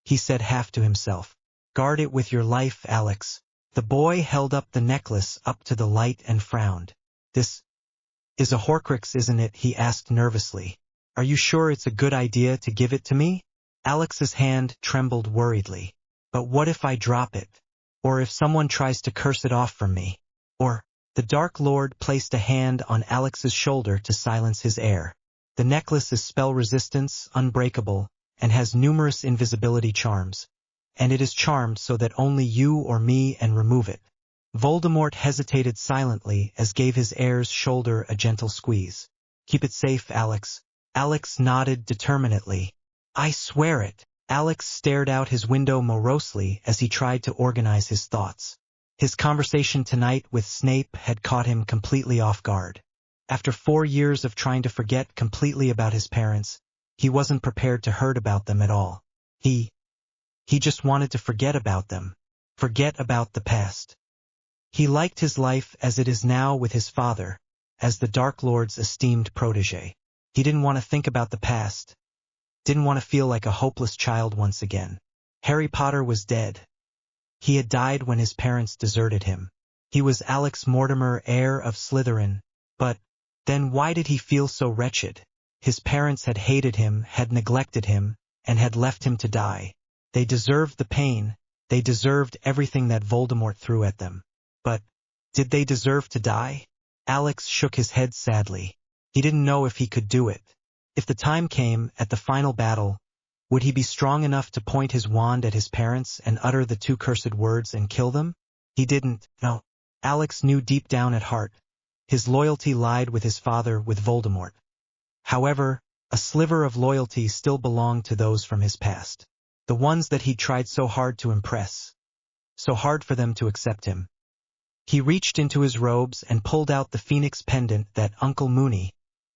he said half to himself. Guard it with your life, Alex. The boy held up the necklace up to the light and frowned. This is a Horcrux, isn't it? He asked nervously. Are you sure it's a good idea to give it to me? Alex's hand trembled worriedly. But what if I drop it? Or if someone tries to curse it off from me? Or, the Dark Lord placed a hand on Alex's shoulder to silence his heir. The necklace is spell resistance, unbreakable, and has numerous invisibility charms. And it is charmed so that only you or me can remove it. Voldemort hesitated silently as gave his heir's shoulder a gentle squeeze. Keep it safe, Alex. Alex nodded determinedly. I swear it. Alex stared out his window morosely as he tried to organize his thoughts. His conversation tonight with Snape had caught him completely off guard. After 4 years of trying to forget completely about his parents, he wasn't prepared to hear about them at all. He just wanted to forget about them. Forget about the past. He liked his life as it is now with his father, as the Dark Lord's esteemed protege. He didn't want to think about the past. Didn't want to feel like a hopeless child once again. Harry Potter was dead. He had died when his parents deserted him. He was Alex Mortimer, heir of Slytherin. But then why did he feel so wretched? His parents had hated him, had neglected him, and had left him to die. They deserved the pain. They deserved everything that Voldemort threw at them. But did they deserve to die? Alex shook his head sadly. He didn't know if he could do it. If the time came, at the final battle, would he be strong enough to point his wand at his parents and utter the 2 cursed words and kill them? He didn't, no. Alex knew deep down at heart. His loyalty lied with his father, with Voldemort. However, a sliver of loyalty still belonged to those from his past. The ones that he'd tried so hard to impress. So hard for them to accept him. He reached into his robes and pulled out the phoenix pendant that Uncle Mooney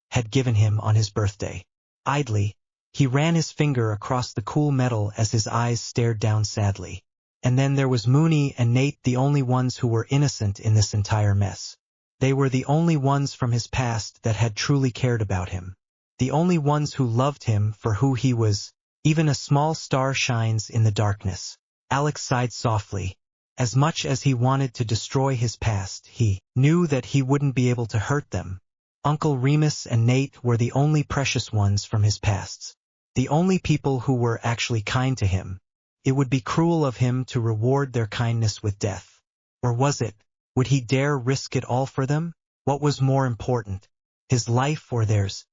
had given him on his birthday. Idly, he ran his finger across the cool metal as his eyes stared down sadly. And then there was Mooney and Nate, the only ones who were innocent in this entire mess. They were the only ones from his past that had truly cared about him. The only ones who loved him for who he was. Even a small star shines in the darkness. Alex sighed softly. As much as he wanted to destroy his past, he knew that he wouldn't be able to hurt them. Uncle Remus and Nate were the only precious ones from his pasts. The only people who were actually kind to him. It would be cruel of him to reward their kindness with death. Or was it? Would he dare risk it all for them? What was more important? His life or theirs?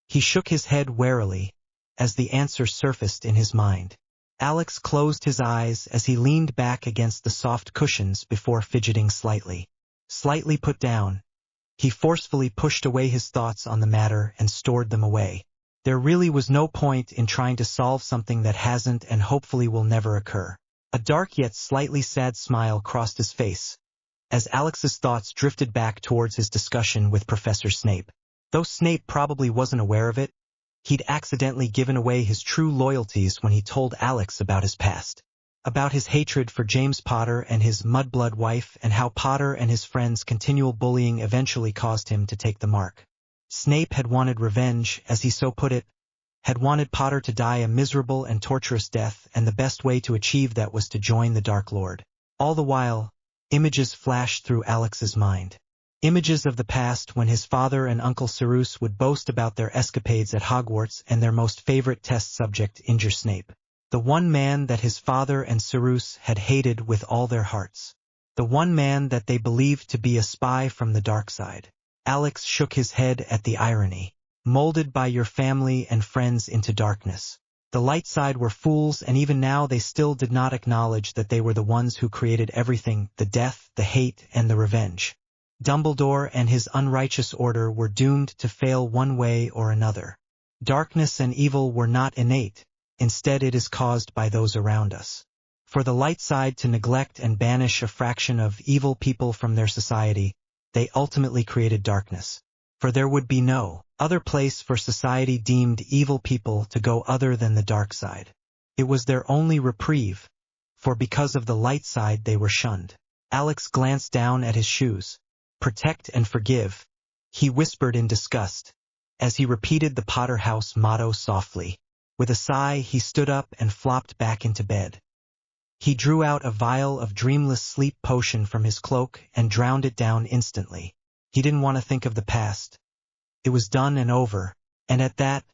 He shook his head warily, as the answer surfaced in his mind. Alex closed his eyes as he leaned back against the soft cushions before fidgeting slightly. Slightly put down, he forcefully pushed away his thoughts on the matter and stored them away. There really was no point in trying to solve something that hasn't and hopefully will never occur. A dark yet slightly sad smile crossed his face, as Alex's thoughts drifted back towards his discussion with Professor Snape. Though Snape probably wasn't aware of it, he'd accidentally given away his true loyalties when he told Alex about his past. About his hatred for James Potter and his mudblood wife, and how Potter and his friends' continual bullying eventually caused him to take the mark. Snape had wanted revenge, as he so put it, had wanted Potter to die a miserable and torturous death, and the best way to achieve that was to join the Dark Lord. All the while, images flashed through Alex's mind. Images of the past when his father and Uncle Sirius would boast about their escapades at Hogwarts and their most favorite test subject, Injure Snape. The one man that his father and Sirius had hated with all their hearts. The one man that they believed to be a spy from the dark side. Alex shook his head at the irony. Molded by your family and friends into darkness. The light side were fools, and even now they still did not acknowledge that they were the ones who created everything, the death, the hate, and the revenge. Dumbledore and his unrighteous order were doomed to fail one way or another. Darkness and evil were not innate, instead it is caused by those around us. For the light side to neglect and banish a fraction of evil people from their society, they ultimately created darkness. For there would be no other place for society deemed evil people to go other than the dark side. It was their only reprieve, for because of the light side they were shunned. Alex glanced down at his shoes. Protect and forgive, he whispered in disgust, as he repeated the Potter House motto softly. With a sigh, he stood up and flopped back into bed. He drew out a vial of dreamless sleep potion from his cloak and drowned it down instantly. He didn't want to think of the past. It was done and over, and at that,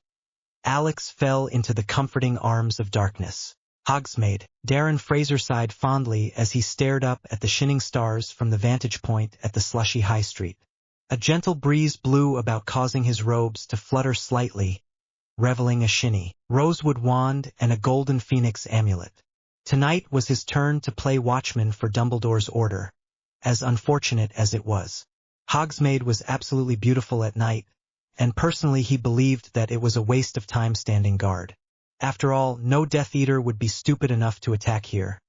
Alex fell into the comforting arms of darkness. Hogsmeade, Darren Fraser sighed fondly as he stared up at the shining stars from the vantage point at the slushy high street. A gentle breeze blew about, causing his robes to flutter slightly, reveling a shiny rosewood wand and a golden phoenix amulet. Tonight was his turn to play watchman for Dumbledore's order, as unfortunate as it was. Hogsmeade was absolutely beautiful at night, and personally he believed that it was a waste of time standing guard. After all, no Death Eater would be stupid enough to attack here,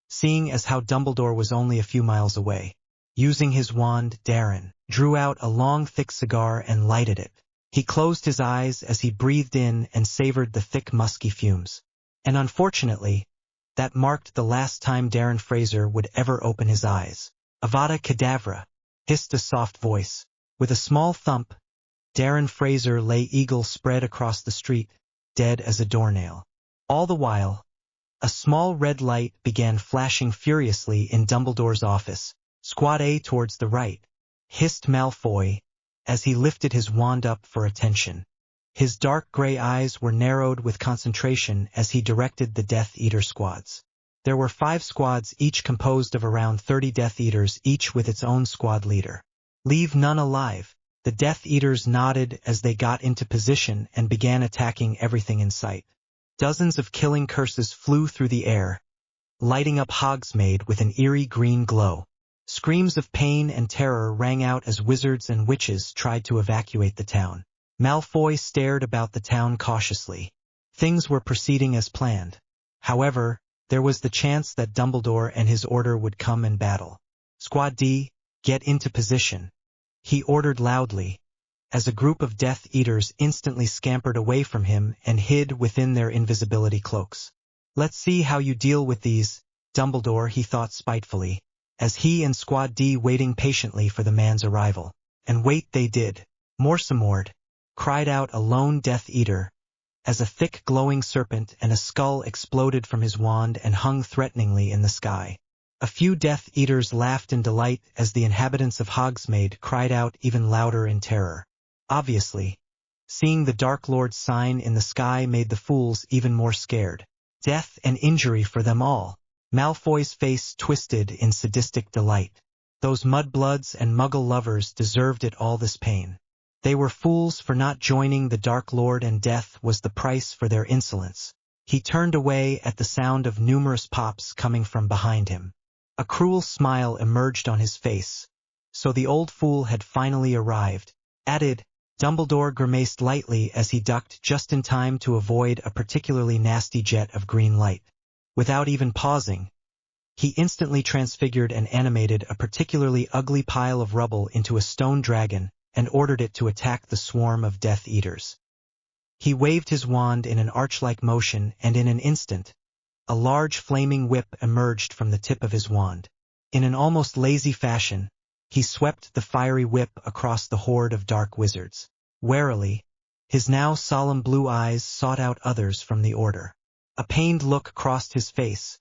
seeing as how Dumbledore was only a few miles away. Using his wand, Darren drew out a long thick cigar and lighted it. He closed his eyes as he breathed in and savored the thick musky fumes. And unfortunately, that marked the last time Darren Fraser would ever open his eyes. Avada Kedavra, hissed a soft voice. With a small thump, Darren Fraser lay eagle spread across the street, dead as a doornail. All the while, a small red light began flashing furiously in Dumbledore's office. Squad A towards the right, hissed Malfoy, as he lifted his wand up for attention. His dark gray eyes were narrowed with concentration as he directed the Death Eater squads. There were 5 squads, each composed of around 30 Death Eaters, each with its own squad leader. Leave none alive. The Death Eaters nodded as they got into position and began attacking everything in sight. Dozens of killing curses flew through the air, lighting up Hogsmeade with an eerie green glow. Screams of pain and terror rang out as wizards and witches tried to evacuate the town. Malfoy stared about the town cautiously. Things were proceeding as planned. However, there was the chance that Dumbledore and his order would come and battle. Squad D, get into position, he ordered loudly, as a group of Death Eaters instantly scampered away from him and hid within their invisibility cloaks. Let's see how you deal with these, Dumbledore, he thought spitefully, as he and Squad D waiting patiently for the man's arrival. And wait they did. Morsemord, cried out a lone Death Eater, as a thick glowing serpent and a skull exploded from his wand and hung threateningly in the sky. A few Death Eaters laughed in delight as the inhabitants of Hogsmeade cried out even louder in terror. Obviously, seeing the Dark Lord's sign in the sky made the fools even more scared. Death and injury for them all. Malfoy's face twisted in sadistic delight. Those mudbloods and muggle lovers deserved it, all this pain. They were fools for not joining the Dark Lord, and death was the price for their insolence. He turned away at the sound of numerous pops coming from behind him. A cruel smile emerged on his face. So the old fool had finally arrived. Added, Dumbledore grimaced lightly as he ducked just in time to avoid a particularly nasty jet of green light. Without even pausing, he instantly transfigured and animated a particularly ugly pile of rubble into a stone dragon and ordered it to attack the swarm of Death Eaters. He waved his wand in an arch-like motion, and in an instant, a large flaming whip emerged from the tip of his wand. In an almost lazy fashion, he swept the fiery whip across the horde of dark wizards. Warily, his now solemn blue eyes sought out others from the order. A pained look crossed his face,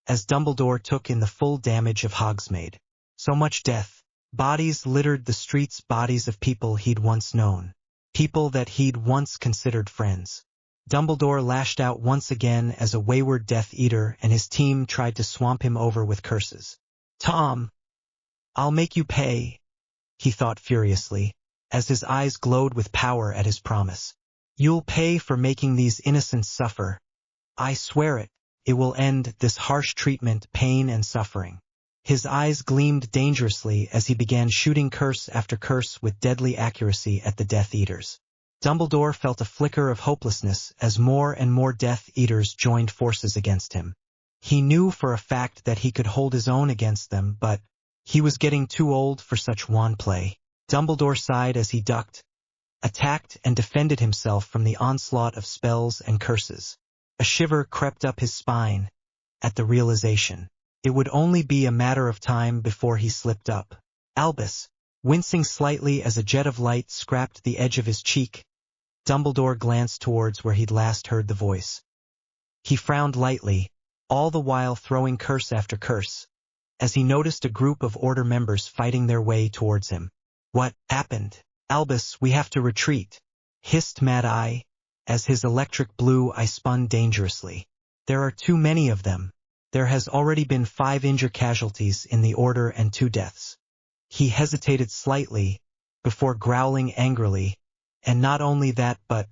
as Dumbledore took in the full damage of Hogsmeade. So much death. Bodies littered the streets, bodies of people he'd once known. People that he'd once considered friends. Dumbledore lashed out once again as a wayward Death Eater, and his team tried to swamp him over with curses. "Tom, I'll make you pay," he thought furiously, as his eyes glowed with power at his promise. "You'll pay for making these innocents suffer. I swear it. It will end this harsh treatment, pain and suffering." His eyes gleamed dangerously as he began shooting curse after curse with deadly accuracy at the Death Eaters. Dumbledore felt a flicker of hopelessness as more and more Death Eaters joined forces against him. He knew for a fact that he could hold his own against them, but he was getting too old for such wand play. Dumbledore sighed as he ducked, attacked and defended himself from the onslaught of spells and curses. A shiver crept up his spine at the realization. It would only be a matter of time before he slipped up. Albus, wincing slightly as a jet of light scraped the edge of his cheek, Dumbledore glanced towards where he'd last heard the voice. He frowned lightly, all the while throwing curse after curse, as he noticed a group of Order members fighting their way towards him. "What happened?" "Albus, we have to retreat," hissed Mad Eye, as his electric blue eye spun dangerously. "There are too many of them. There has already been 5 injured casualties in the Order and 2 deaths." He hesitated slightly, before growling angrily, and not only that but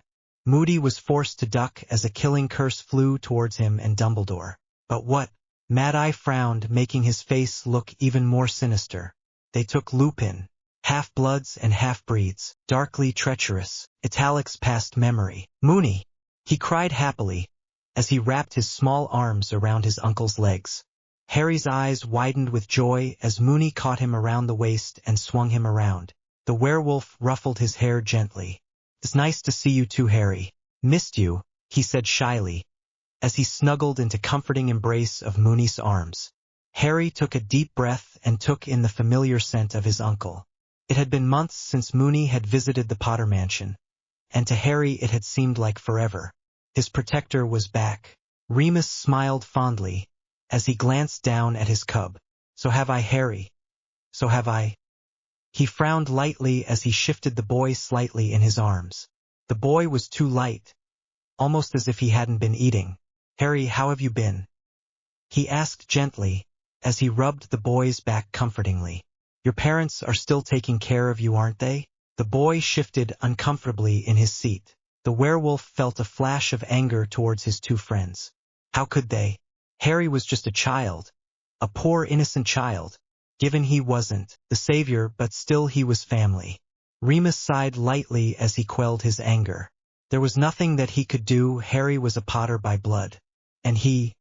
Moody was forced to duck as a killing curse flew towards him and Dumbledore. "But what?" Mad Eye frowned, making his face look even more sinister. "They took Lupin. Half-bloods and half-breeds, darkly treacherous, italics past memory. Mooney!" he cried happily, as he wrapped his small arms around his uncle's legs. Harry's eyes widened with joy as Mooney caught him around the waist and swung him around. The werewolf ruffled his hair gently. "It's nice to see you too, Harry. Missed you," he said shyly, as he snuggled into comforting embrace of Mooney's arms. Harry took a deep breath and took in the familiar scent of his uncle. It had been months since Mooney had visited the Potter Mansion, and to Harry it had seemed like forever. His protector was back. Remus smiled fondly, as he glanced down at his cub. "So have I, Harry. So have I." He frowned lightly as he shifted the boy slightly in his arms. The boy was too light, almost as if he hadn't been eating. "Harry, how have you been?" he asked gently, as he rubbed the boy's back comfortingly. "Your parents are still taking care of you, aren't they?" The boy shifted uncomfortably in his seat. The werewolf felt a flash of anger towards his 2 friends. How could they? Harry was just a child, a poor innocent child, given he wasn't the savior, but still he was family. Remus sighed lightly as he quelled his anger. There was nothing that he could do. Harry was a Potter by blood, and he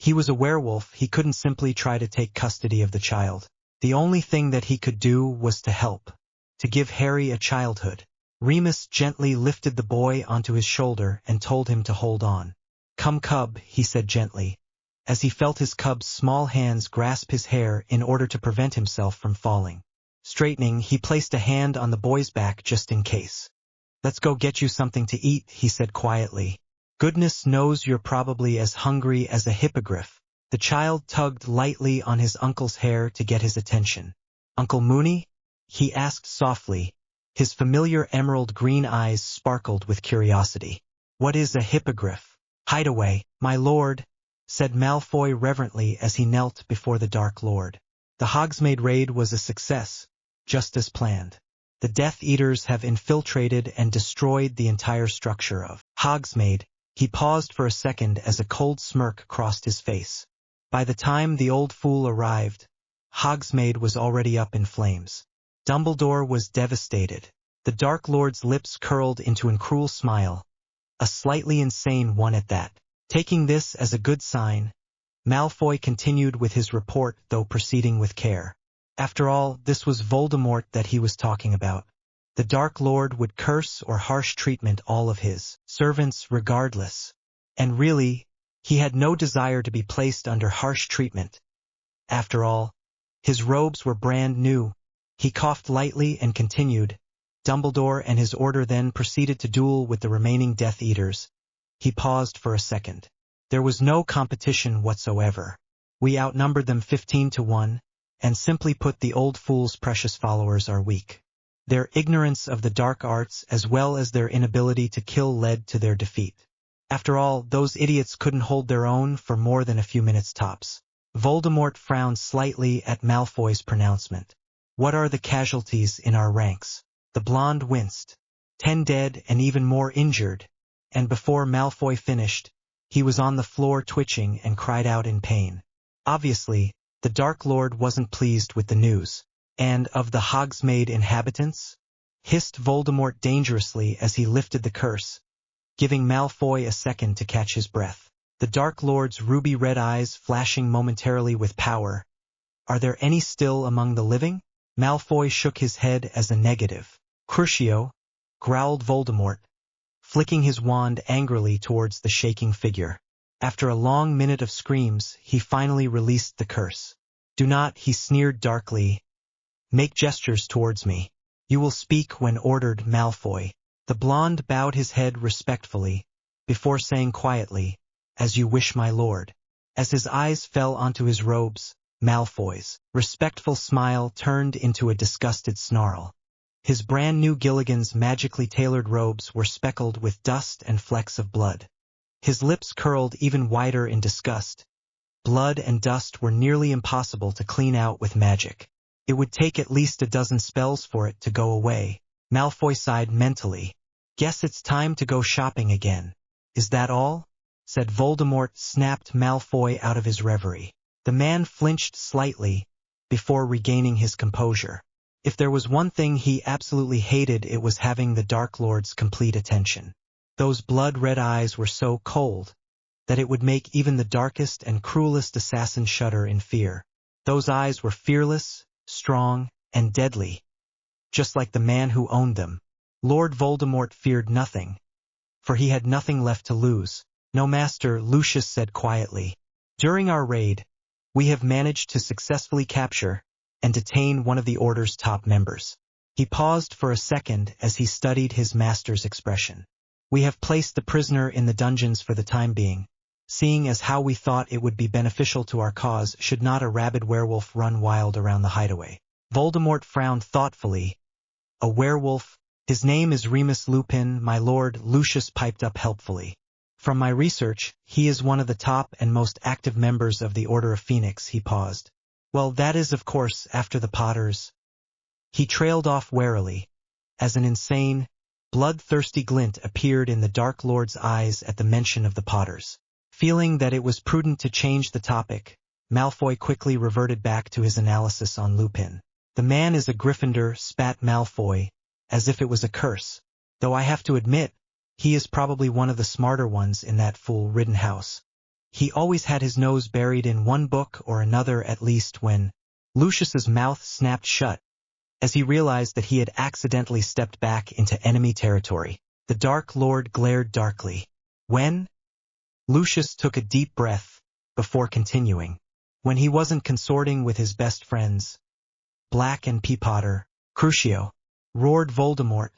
was a werewolf. He couldn't simply try to take custody of the child. The only thing that he could do was to help, to give Harry a childhood. Remus gently lifted the boy onto his shoulder and told him to hold on. "Come, cub," he said gently, as he felt his cub's small hands grasp his hair in order to prevent himself from falling. Straightening, he placed a hand on the boy's back just in case. "Let's go get you something to eat," he said quietly. "Goodness knows you're probably as hungry as a hippogriff." The child tugged lightly on his uncle's hair to get his attention. "Uncle Mooney?" he asked softly. His familiar emerald green eyes sparkled with curiosity. "What is a hippogriff?" "Hideaway, my lord," said Malfoy reverently as he knelt before the Dark Lord. "The Hogsmeade raid was a success, just as planned. The Death Eaters have infiltrated and destroyed the entire structure of Hogsmeade." He paused for a second as a cold smirk crossed his face. By the time the old fool arrived, Hogsmeade was already up in flames. Dumbledore was devastated. The Dark Lord's lips curled into a cruel smile, a slightly insane one at that. Taking this as a good sign, Malfoy continued with his report, though proceeding with care. After all, this was Voldemort that he was talking about. The Dark Lord would curse or harsh treatment all of his servants regardless. And really, he had no desire to be placed under harsh treatment. After all, his robes were brand new. He coughed lightly and continued. Dumbledore and his order then proceeded to duel with the remaining Death Eaters. He paused for a second. There was no competition whatsoever. We outnumbered them 15-1, and simply put, the old fool's precious followers are weak. Their ignorance of the dark arts as well as their inability to kill led to their defeat. After all, those idiots couldn't hold their own for more than a few minutes tops. Voldemort frowned slightly at Malfoy's pronouncement. What are the casualties in our ranks? The blonde winced. 10 dead and even more injured. And before Malfoy finished, he was on the floor twitching and cried out in pain. Obviously, the Dark Lord wasn't pleased with the news. And of the Hogsmeade inhabitants? Hissed Voldemort dangerously as he lifted the curse, giving Malfoy a second to catch his breath. The Dark Lord's ruby-red eyes flashing momentarily with power. Are there any still among the living? Malfoy shook his head as a negative. Crucio, growled Voldemort, flicking his wand angrily towards the shaking figure. After a long minute of screams, he finally released the curse. Do not, he sneered darkly, make gestures towards me. You will speak when ordered, Malfoy. The blonde bowed his head respectfully, before saying quietly, as you wish, my lord. As his eyes fell onto his robes, Malfoy's respectful smile turned into a disgusted snarl. His brand new Gilligan's magically tailored robes were speckled with dust and flecks of blood. His lips curled even wider in disgust. Blood and dust were nearly impossible to clean out with magic. It would take at least a dozen spells for it to go away. Malfoy sighed mentally. Guess it's time to go shopping again. Is that all? Said Voldemort, snapped Malfoy out of his reverie. The man flinched slightly, before regaining his composure. If there was one thing he absolutely hated, it was having the Dark Lord's complete attention. Those blood-red eyes were so cold that it would make even the darkest and cruelest assassin shudder in fear. Those eyes were fearless, strong, and deadly, just like the man who owned them. Lord Voldemort feared nothing, for he had nothing left to lose. No, Master, Lucius said quietly. During our raid, we have managed to successfully capture and detain one of the Order's top members. He paused for a second as he studied his master's expression. We have placed the prisoner in the dungeons for the time being, seeing as how we thought it would be beneficial to our cause should not a rabid werewolf run wild around the hideaway. Voldemort frowned thoughtfully. A werewolf? His name is Remus Lupin, my lord, Lucius piped up helpfully. From my research, he is one of the top and most active members of the Order of Phoenix. He paused. Well, that is of course after the Potters. He trailed off warily, as an insane, bloodthirsty glint appeared in the Dark Lord's eyes at the mention of the Potters. Feeling that it was prudent to change the topic, Malfoy quickly reverted back to his analysis on Lupin. The man is a Gryffindor, spat Malfoy, as if it was a curse, though I have to admit, he is probably one of the smarter ones in that fool-ridden house. He always had his nose buried in one book or another at least when Lucius's mouth snapped shut, as he realized that he had accidentally stepped back into enemy territory. The Dark Lord glared darkly. When? Lucius took a deep breath, before continuing. When he wasn't consorting with his best friends, Black and Potter, Crucio, roared Voldemort,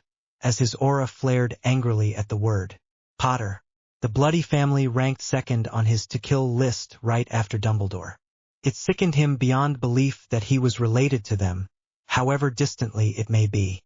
as his aura flared angrily at the word. Potter. The bloody family ranked second on his to-kill list right after Dumbledore. It sickened him beyond belief that he was related to them, however distantly it may be.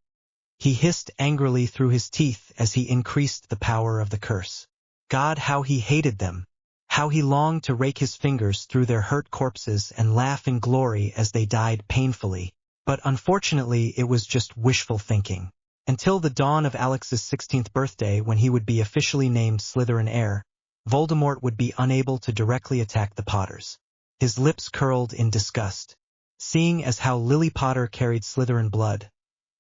He hissed angrily through his teeth as he increased the power of the curse. God, how he hated them! How he longed to rake his fingers through their hurt corpses and laugh in glory as they died painfully. But unfortunately it was just wishful thinking. Until the dawn of Alex's 16th birthday, when he would be officially named Slytherin heir, Voldemort would be unable to directly attack the Potters. His lips curled in disgust. Seeing as how Lily Potter carried Slytherin blood,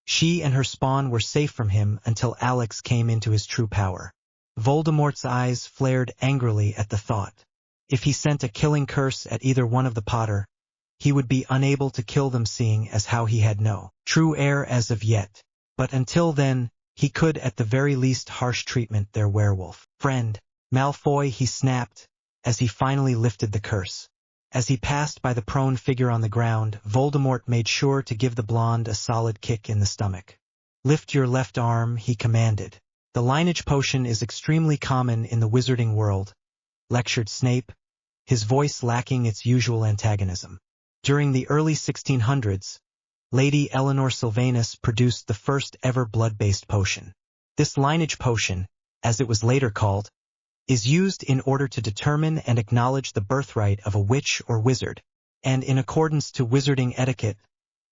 she and her spawn were safe from him until Alex came into his true power. Voldemort's eyes flared angrily at the thought. If he sent a killing curse at either one of the Potter, he would be unable to kill them, seeing as how he had no true heir as of yet. But until then, he could at the very least harsh treatment their werewolf friend. Malfoy, he snapped, as he finally lifted the curse. As he passed by the prone figure on the ground, Voldemort made sure to give the blonde a solid kick in the stomach. Lift your left arm, he commanded. The lineage potion is extremely common in the wizarding world, lectured Snape, his voice lacking its usual antagonism. During the early 1600s, Lady Eleanor Sylvanus produced the first ever blood-based potion. This lineage potion, as it was later called, is used in order to determine and acknowledge the birthright of a witch or wizard, and in accordance to wizarding etiquette,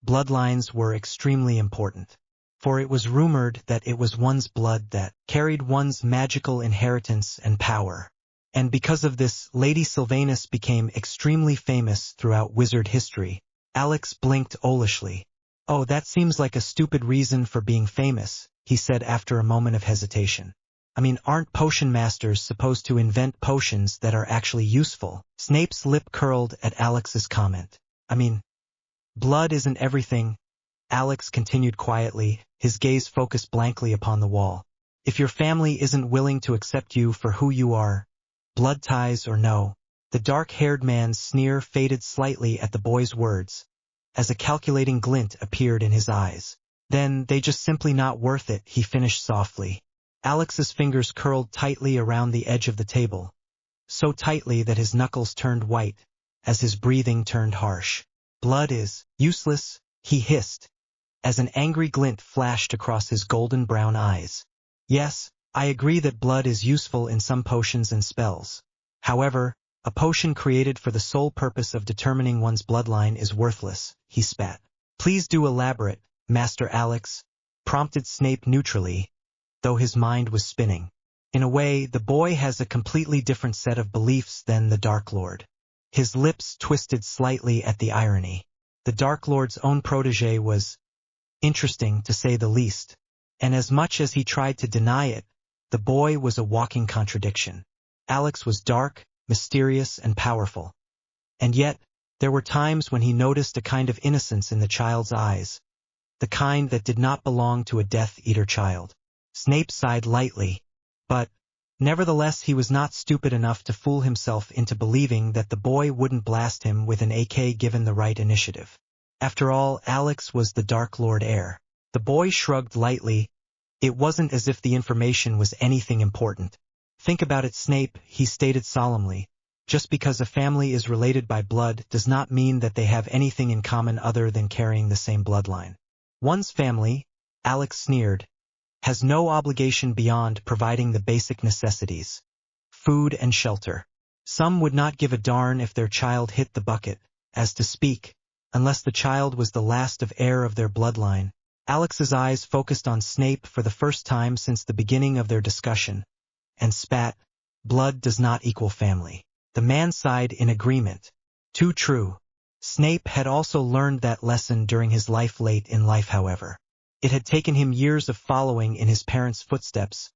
bloodlines were extremely important. For it was rumored that it was one's blood that carried one's magical inheritance and power. And because of this, Lady Sylvanus became extremely famous throughout wizard history. Alex blinked owlishly. Oh, that seems like a stupid reason for being famous, he said after a moment of hesitation. I mean, aren't potion masters supposed to invent potions that are actually useful? Snape's lip curled at Alex's comment. I mean, blood isn't everything, Alex continued quietly, his gaze focused blankly upon the wall. If your family isn't willing to accept you for who you are, blood ties or no, the dark-haired man's sneer faded slightly at the boy's words, as a calculating glint appeared in his eyes. Then they just simply not worth it, he finished softly. Alex's fingers curled tightly around the edge of the table, so tightly that his knuckles turned white, as his breathing turned harsh. Blood is useless, he hissed, as an angry glint flashed across his golden-brown eyes. Yes, I agree that blood is useful in some potions and spells. However, a potion created for the sole purpose of determining one's bloodline is worthless, he spat. Please do elaborate, Master Alex, prompted Snape neutrally, though his mind was spinning. In a way, the boy has a completely different set of beliefs than the Dark Lord. His lips twisted slightly at the irony. The Dark Lord's own protege was interesting, to say the least, and as much as he tried to deny it, the boy was a walking contradiction. Alex was dark, mysterious, and powerful. And yet, there were times when he noticed a kind of innocence in the child's eyes, the kind that did not belong to a Death Eater child. Snape sighed lightly, but, nevertheless, he was not stupid enough to fool himself into believing that the boy wouldn't blast him with an AK given the right initiative. After all, Alex was the Dark Lord heir. The boy shrugged lightly. It wasn't as if the information was anything important. Think about it, Snape, he stated solemnly. Just because a family is related by blood does not mean that they have anything in common other than carrying the same bloodline. One's family, Alex sneered, has no obligation beyond providing the basic necessities, food and shelter. Some would not give a darn if their child hit the bucket, as to speak, unless the child was the last of heir of their bloodline. Alex's eyes focused on Snape for the first time since the beginning of their discussion, and spat, blood does not equal family. The man sighed in agreement. Too true. Snape had also learned that lesson during his life late in life, however. It had taken him years of following in his parents' footsteps,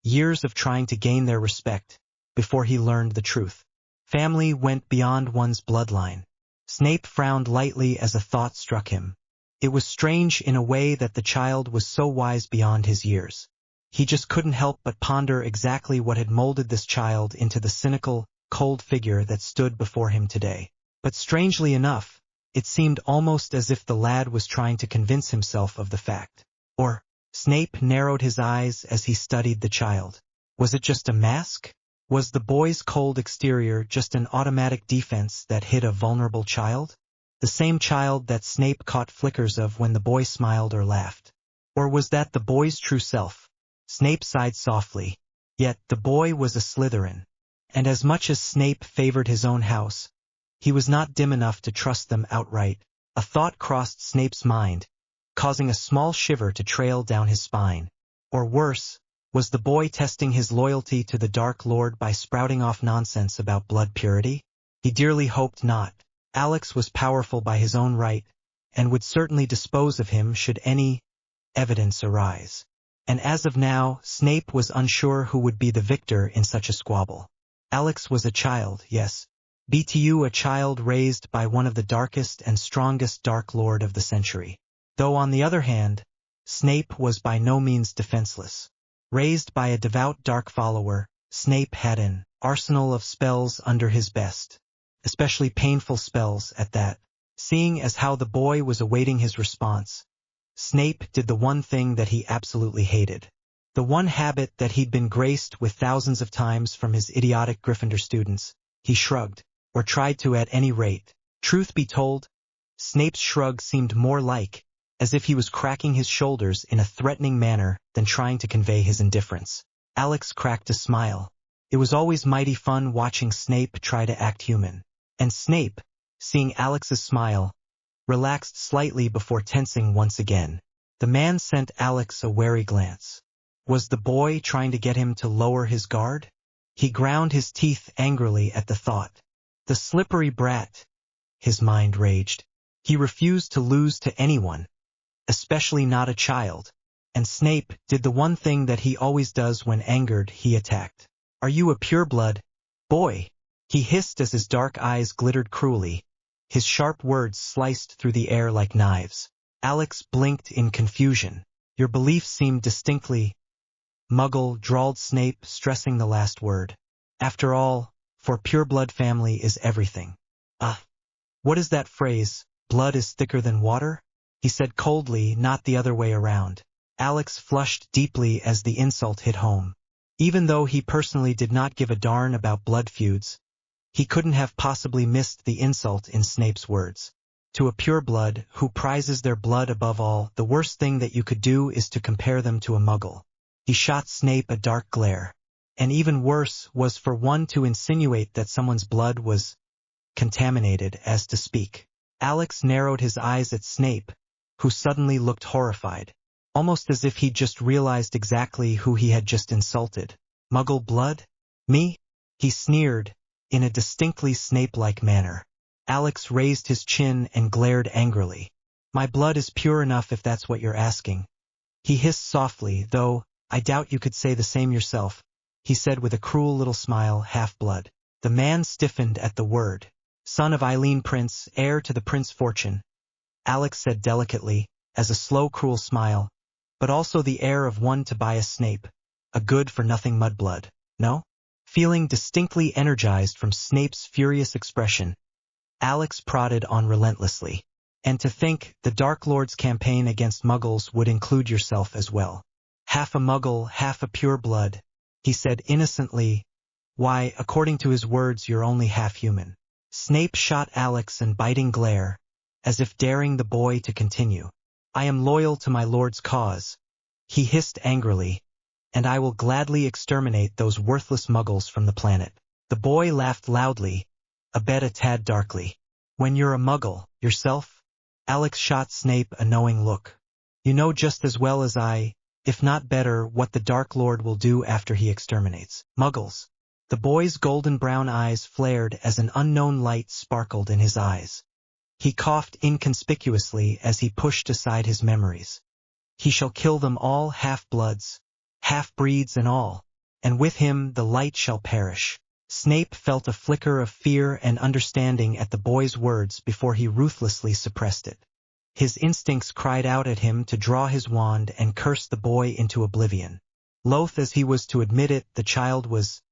years of trying to gain their respect, before he learned the truth. Family went beyond one's bloodline. Snape frowned lightly as a thought struck him. It was strange in a way that the child was so wise beyond his years. He just couldn't help but ponder exactly what had molded this child into the cynical, cold figure that stood before him today. But strangely enough, it seemed almost as if the lad was trying to convince himself of the fact. Or, Snape narrowed his eyes as he studied the child. Was it just a mask? Was the boy's cold exterior just an automatic defense that hid a vulnerable child? The same child that Snape caught flickers of when the boy smiled or laughed. Or was that the boy's true self? Snape sighed softly. Yet the boy was a Slytherin. And as much as Snape favored his own house, he was not dim enough to trust them outright. A thought crossed Snape's mind, causing a small shiver to trail down his spine. Or worse, was the boy testing his loyalty to the Dark Lord by sprouting off nonsense about blood purity? He dearly hoped not. Alex was powerful by his own right, and would certainly dispose of him should any evidence arise. And as of now, Snape was unsure who would be the victor in such a squabble. Alex was a child, yes. BTU, a child raised by one of the darkest and strongest Dark Lord of the century. Though on the other hand, Snape was by no means defenseless. Raised by a devout dark follower, Snape had an arsenal of spells under his best, especially painful spells at that. Seeing as how the boy was awaiting his response, Snape did the one thing that he absolutely hated. The one habit that he'd been graced with thousands of times from his idiotic Gryffindor students. He shrugged, or tried to at any rate. Truth be told, Snape's shrug seemed more like as if he was cracking his shoulders in a threatening manner than trying to convey his indifference. Alex cracked a smile. It was always mighty fun watching Snape try to act human. And Snape, seeing Alex's smile, relaxed slightly before tensing once again. The man sent Alex a wary glance. Was the boy trying to get him to lower his guard? He ground his teeth angrily at the thought. The slippery brat, his mind raged. He refused to lose to anyone, especially not a child. And Snape did the one thing that he always does when angered. He attacked. Are you a pureblood, boy? He hissed as his dark eyes glittered cruelly. His sharp words sliced through the air like knives. Alex blinked in confusion. Your beliefs seem distinctly Muggle, drawled Snape, stressing the last word. After all, for pureblood family is everything. What is that phrase, blood is thicker than water? He said coldly, not the other way around. Alex flushed deeply as the insult hit home. Even though he personally did not give a darn about blood feuds, he couldn't have possibly missed the insult in Snape's words. To a pureblood who prizes their blood above all, the worst thing that you could do is to compare them to a Muggle. He shot Snape a dark glare. And even worse was for one to insinuate that someone's blood was contaminated, as to speak. Alex narrowed his eyes at Snape, who suddenly looked horrified, almost as if he'd just realized exactly who he had just insulted. Muggle blood? Me? He sneered, in a distinctly Snape-like manner. Alex raised his chin and glared angrily. My blood is pure enough if that's what you're asking. He hissed softly, though I doubt you could say the same yourself, he said with a cruel little smile, half-blood. The man stiffened at the word. Son of Eileen Prince, heir to the Prince Fortune, Alex said delicately, as a slow cruel smile, but also the heir of one Tobias Snape, a good-for-nothing mudblood, no? Feeling distinctly energized from Snape's furious expression, Alex prodded on relentlessly. And to think the Dark Lord's campaign against Muggles would include yourself as well. Half a Muggle, half a pureblood, he said innocently. Why, according to his words, you're only half human. Snape shot Alex an biting glare, as if daring the boy to continue. I am loyal to my lord's cause, he hissed angrily, and I will gladly exterminate those worthless Muggles from the planet. The boy laughed loudly, a tad darkly. When you're a Muggle, yourself? Alex shot Snape a knowing look. You know just as well as I, if not better, what the Dark Lord will do after he exterminates Muggles. The boy's golden brown eyes flared as an unknown light sparkled in his eyes. He coughed inconspicuously as he pushed aside his memories. He shall kill them all, half-bloods, half-breeds and all, and with him the light shall perish. Snape felt a flicker of fear and understanding at the boy's words before he ruthlessly suppressed it. His instincts cried out at him to draw his wand and curse the boy into oblivion. Loath as he was to admit it, the child was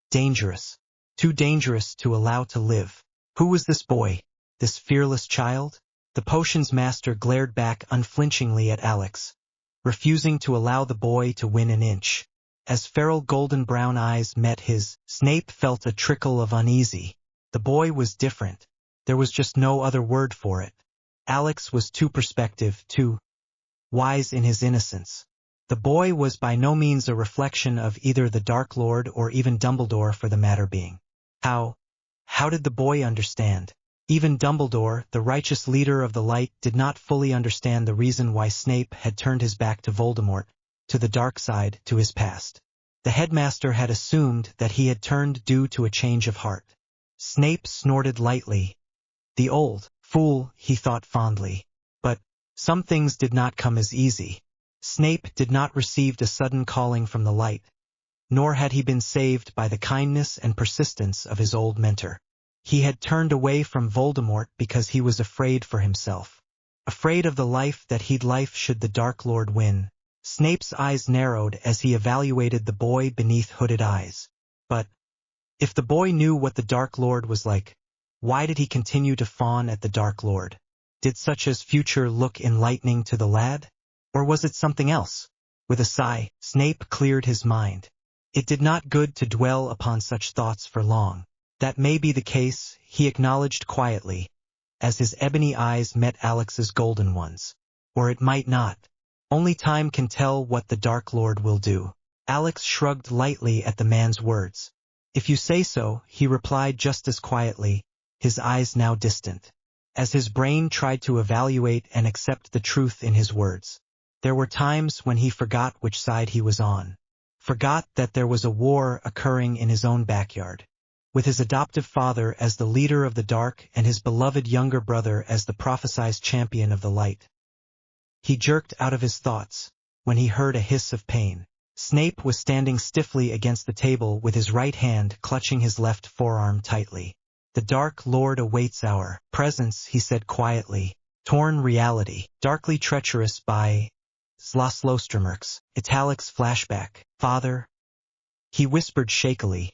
dangerous, too dangerous to allow to live. Who was this boy, this fearless child? The potion's master glared back unflinchingly at Alex, refusing to allow the boy to win an inch. As feral golden brown eyes met his, Snape felt a trickle of uneasy. The boy was different. There was just no other word for it. Alex was too perspective, too wise in his innocence. The boy was by no means a reflection of either the Dark Lord or even Dumbledore for the matter being. How did the boy understand? Even Dumbledore, the righteous leader of the light, did not fully understand the reason why Snape had turned his back to Voldemort, to the dark side, to his past. The headmaster had assumed that he had turned due to a change of heart. Snape snorted lightly. The old fool, he thought fondly. But some things did not come as easy. Snape did not receive a sudden calling from the light, nor had he been saved by the kindness and persistence of his old mentor. He had turned away from Voldemort because he was afraid for himself. Afraid of the life that he'd life should the Dark Lord win. Snape's eyes narrowed as he evaluated the boy beneath hooded eyes. But if the boy knew what the Dark Lord was like, why did he continue to fawn at the Dark Lord? Did such a future look enlightening to the lad? Or was it something else? With a sigh, Snape cleared his mind. It did not good to dwell upon such thoughts for long. That may be the case, he acknowledged quietly, as his ebony eyes met Alex's golden ones. Or it might not. Only time can tell what the Dark Lord will do. Alex shrugged lightly at the man's words. If you say so, he replied just as quietly, his eyes now distant, as his brain tried to evaluate and accept the truth in his words. There were times when he forgot which side he was on. Forgot that there was a war occurring in his own backyard, with his adoptive father as the leader of the dark and his beloved younger brother as the prophesied champion of the light. He jerked out of his thoughts when he heard a hiss of pain. Snape was standing stiffly against the table with his right hand clutching his left forearm tightly. The Dark Lord awaits our presence, he said quietly. Torn reality, darkly treacherous by Sloslostermerks, italics flashback. Father, he whispered shakily,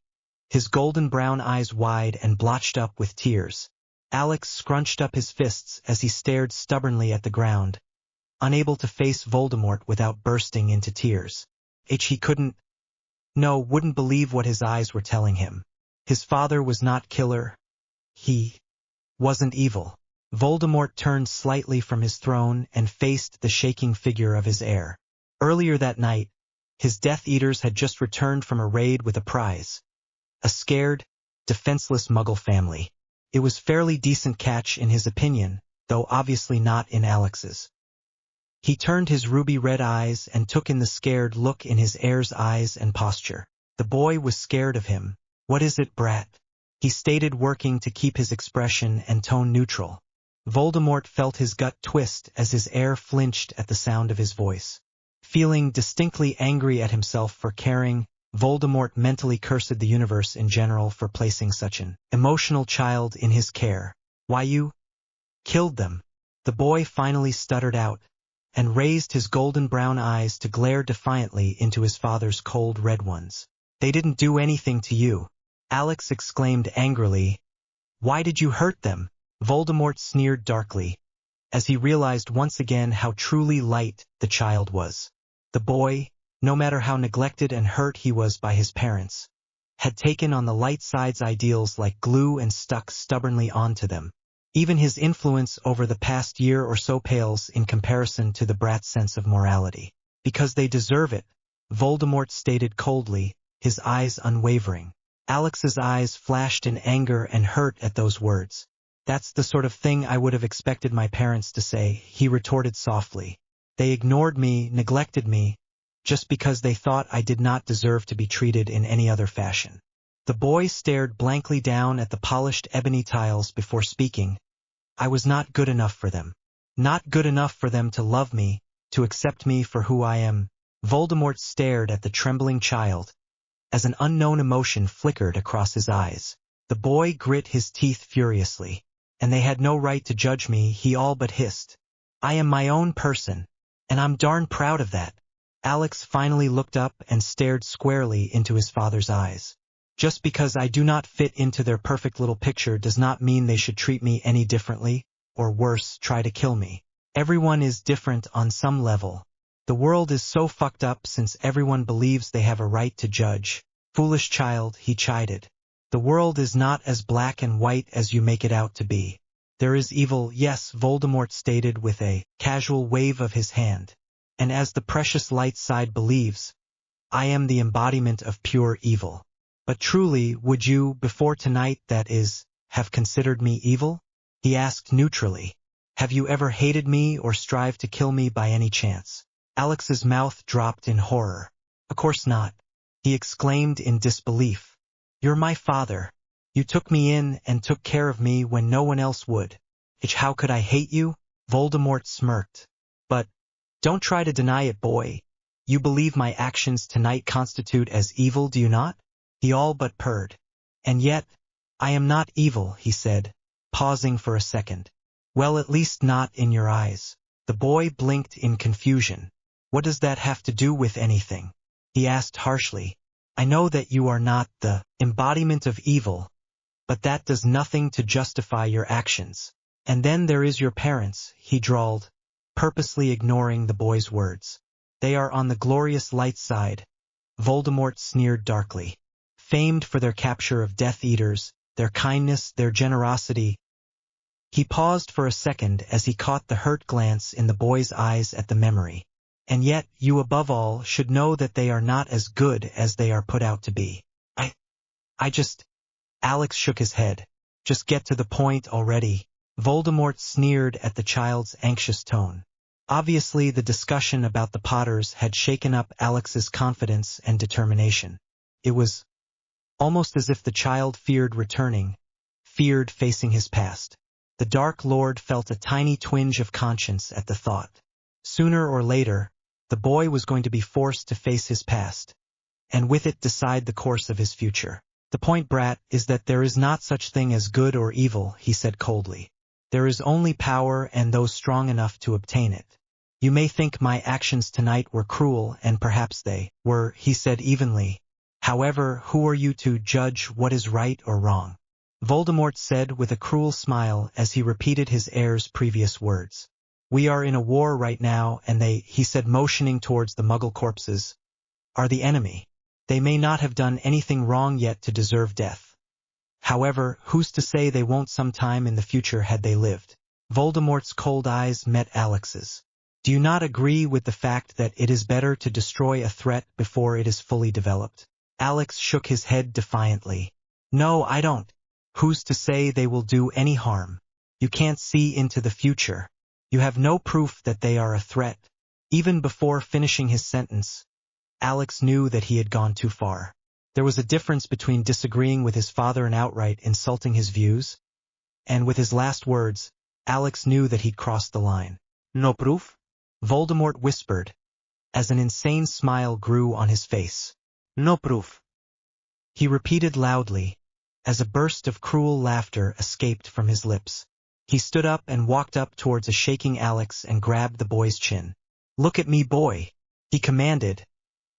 his golden brown eyes wide and blotched up with tears. Alex scrunched up his fists as he stared stubbornly at the ground, unable to face Voldemort without bursting into tears. He wouldn't believe what his eyes were telling him. His father was not killer. He wasn't evil. Voldemort turned slightly from his throne and faced the shaking figure of his heir. Earlier that night, his Death Eaters had just returned from a raid with a prize. A scared, defenseless Muggle family. It was fairly decent catch in his opinion, though obviously not in Alex's. He turned his ruby-red eyes and took in the scared look in his heir's eyes and posture. The boy was scared of him. What is it, brat? He stated, working to keep his expression and tone neutral. Voldemort felt his gut twist as his heir flinched at the sound of his voice. Feeling distinctly angry at himself for caring, Voldemort mentally cursed the universe in general for placing such an emotional child in his care. Why, you killed them. The boy finally stuttered out, and raised his golden brown eyes to glare defiantly into his father's cold red ones. They didn't do anything to you. Alex exclaimed angrily. Why did you hurt them? Voldemort sneered darkly, as he realized once again how truly light the child was. The boy, no matter how neglected and hurt he was by his parents, had taken on the light side's ideals like glue and stuck stubbornly onto them. Even his influence over the past year or so pales in comparison to the brat's sense of morality. Because they deserve it, Voldemort stated coldly, his eyes unwavering. Alex's eyes flashed in anger and hurt at those words. That's the sort of thing I would have expected my parents to say, he retorted softly. They ignored me, neglected me, just because they thought I did not deserve to be treated in any other fashion. The boy stared blankly down at the polished ebony tiles before speaking. I was not good enough for them. Not good enough for them to love me, to accept me for who I am. Voldemort stared at the trembling child, as an unknown emotion flickered across his eyes. The boy grit his teeth furiously. And they had no right to judge me, he all but hissed. I am my own person, and I'm darn proud of that. Alex finally looked up and stared squarely into his father's eyes. Just because I do not fit into their perfect little picture does not mean they should treat me any differently, or worse, try to kill me. Everyone is different on some level. The world is so fucked up since everyone believes they have a right to judge. Foolish child, he chided. The world is not as black and white as you make it out to be. There is evil, yes, Voldemort stated with a casual wave of his hand. And as the precious light side believes, I am the embodiment of pure evil. But truly, would you, before tonight that is, have considered me evil? He asked neutrally. Have you ever hated me or strived to kill me by any chance? Alex's mouth dropped in horror. Of course not. He exclaimed in disbelief. You're my father. You took me in and took care of me when no one else would. How could I hate you? Voldemort smirked. But Don't try to deny it, boy. You believe my actions tonight constitute as evil, do you not? He all but purred. And yet, I am not evil, he said, pausing for a second. Well, at least not in your eyes. The boy blinked in confusion. What does that have to do with anything? He asked harshly. I know that you are not the embodiment of evil, but that does nothing to justify your actions. And then there is your parents, he drawled, purposely ignoring the boy's words. They are on the glorious light side. Voldemort sneered darkly. Famed for their capture of Death Eaters, their kindness, their generosity. He paused for a second as he caught the hurt glance in the boy's eyes at the memory. And yet, you above all should know that they are not as good as they are put out to be. Alex shook his head. Just get to the point already. Voldemort sneered at the child's anxious tone. Obviously, the discussion about the Potters had shaken up Alex's confidence and determination. It was almost as if the child feared returning, feared facing his past. The Dark Lord felt a tiny twinge of conscience at the thought. Sooner or later, the boy was going to be forced to face his past, and with it decide the course of his future. The point, brat, is that there is not such thing as good or evil, he said coldly. There is only power and those strong enough to obtain it. You may think my actions tonight were cruel, and perhaps they were, he said evenly. However, who are you to judge what is right or wrong? Voldemort said with a cruel smile as he repeated his heir's previous words. We are in a war right now, and they, he said motioning towards the Muggle corpses, are the enemy. They may not have done anything wrong yet to deserve death. However, who's to say they won't sometime in the future had they lived? Voldemort's cold eyes met Alex's. Do you not agree with the fact that it is better to destroy a threat before it is fully developed? Alex shook his head defiantly. No, I don't. Who's to say they will do any harm? You can't see into the future. You have no proof that they are a threat. Even before finishing his sentence, Alex knew that he had gone too far. There was a difference between disagreeing with his father and outright insulting his views, and with his last words, Alex knew that he'd crossed the line. No proof? Voldemort whispered, as an insane smile grew on his face. No proof. He repeated loudly, as a burst of cruel laughter escaped from his lips. He stood up and walked up towards a shaking Alex and grabbed the boy's chin. Look at me, boy, he commanded.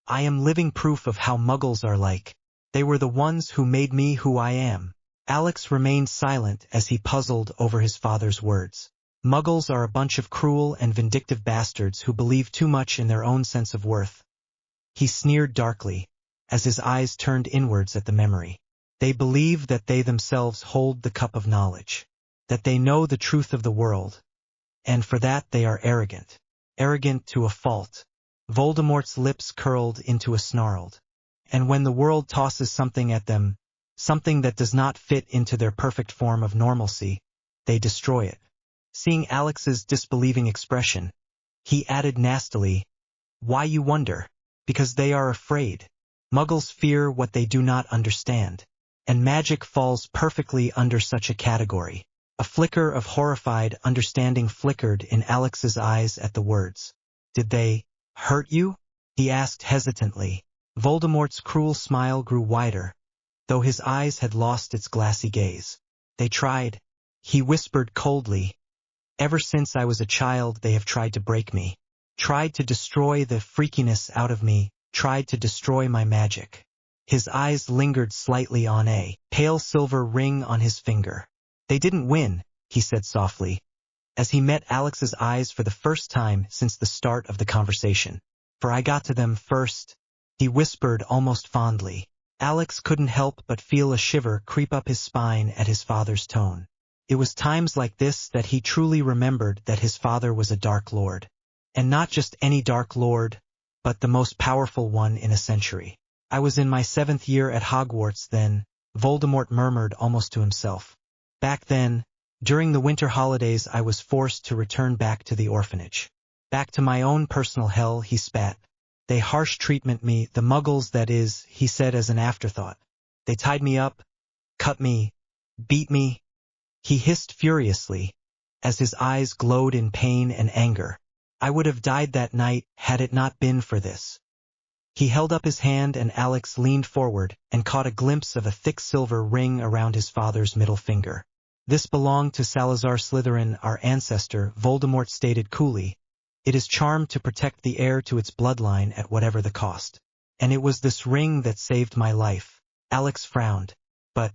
I am living proof of how Muggles are like. They were the ones who made me who I am. Alex remained silent as he puzzled over his father's words. Muggles are a bunch of cruel and vindictive bastards who believe too much in their own sense of worth. He sneered darkly, as his eyes turned inwards at the memory. They believe that they themselves hold the cup of knowledge, that they know the truth of the world, and for that they are arrogant. Arrogant to a fault. Voldemort's lips curled into a snarled. And when the world tosses something at them, something that does not fit into their perfect form of normalcy, they destroy it. Seeing Alex's disbelieving expression, he added nastily, Why, you wonder? Because they are afraid. Muggles fear what they do not understand, and magic falls perfectly under such a category. A flicker of horrified understanding flickered in Alex's eyes at the words. Did they hurt you? He asked hesitantly. Voldemort's cruel smile grew wider, though his eyes had lost its glassy gaze. They tried, he whispered coldly. Ever since I was a child they have tried to break me, tried to destroy the freakiness out of me, tried to destroy my magic. His eyes lingered slightly on a pale silver ring on his finger. They didn't win, he said softly, as he met Alex's eyes for the first time since the start of the conversation. For I got to them first, he whispered almost fondly. Alex couldn't help but feel a shiver creep up his spine at his father's tone. It was times like this that he truly remembered that his father was a Dark Lord. And not just any Dark Lord, but the most powerful one in a century. I was in my 7th year at Hogwarts then, Voldemort murmured almost to himself. Back then, during the winter holidays I was forced to return back to the orphanage. Back to my own personal hell, he spat. They harsh treatment me, the Muggles that is, he said as an afterthought. They tied me up, cut me, beat me. He hissed furiously, as his eyes glowed in pain and anger. I would have died that night had it not been for this. He held up his hand and Alex leaned forward and caught a glimpse of a thick silver ring around his father's middle finger. This belonged to Salazar Slytherin, our ancestor, Voldemort stated coolly. It is charmed to protect the heir to its bloodline at whatever the cost. And it was this ring that saved my life. Alex frowned. But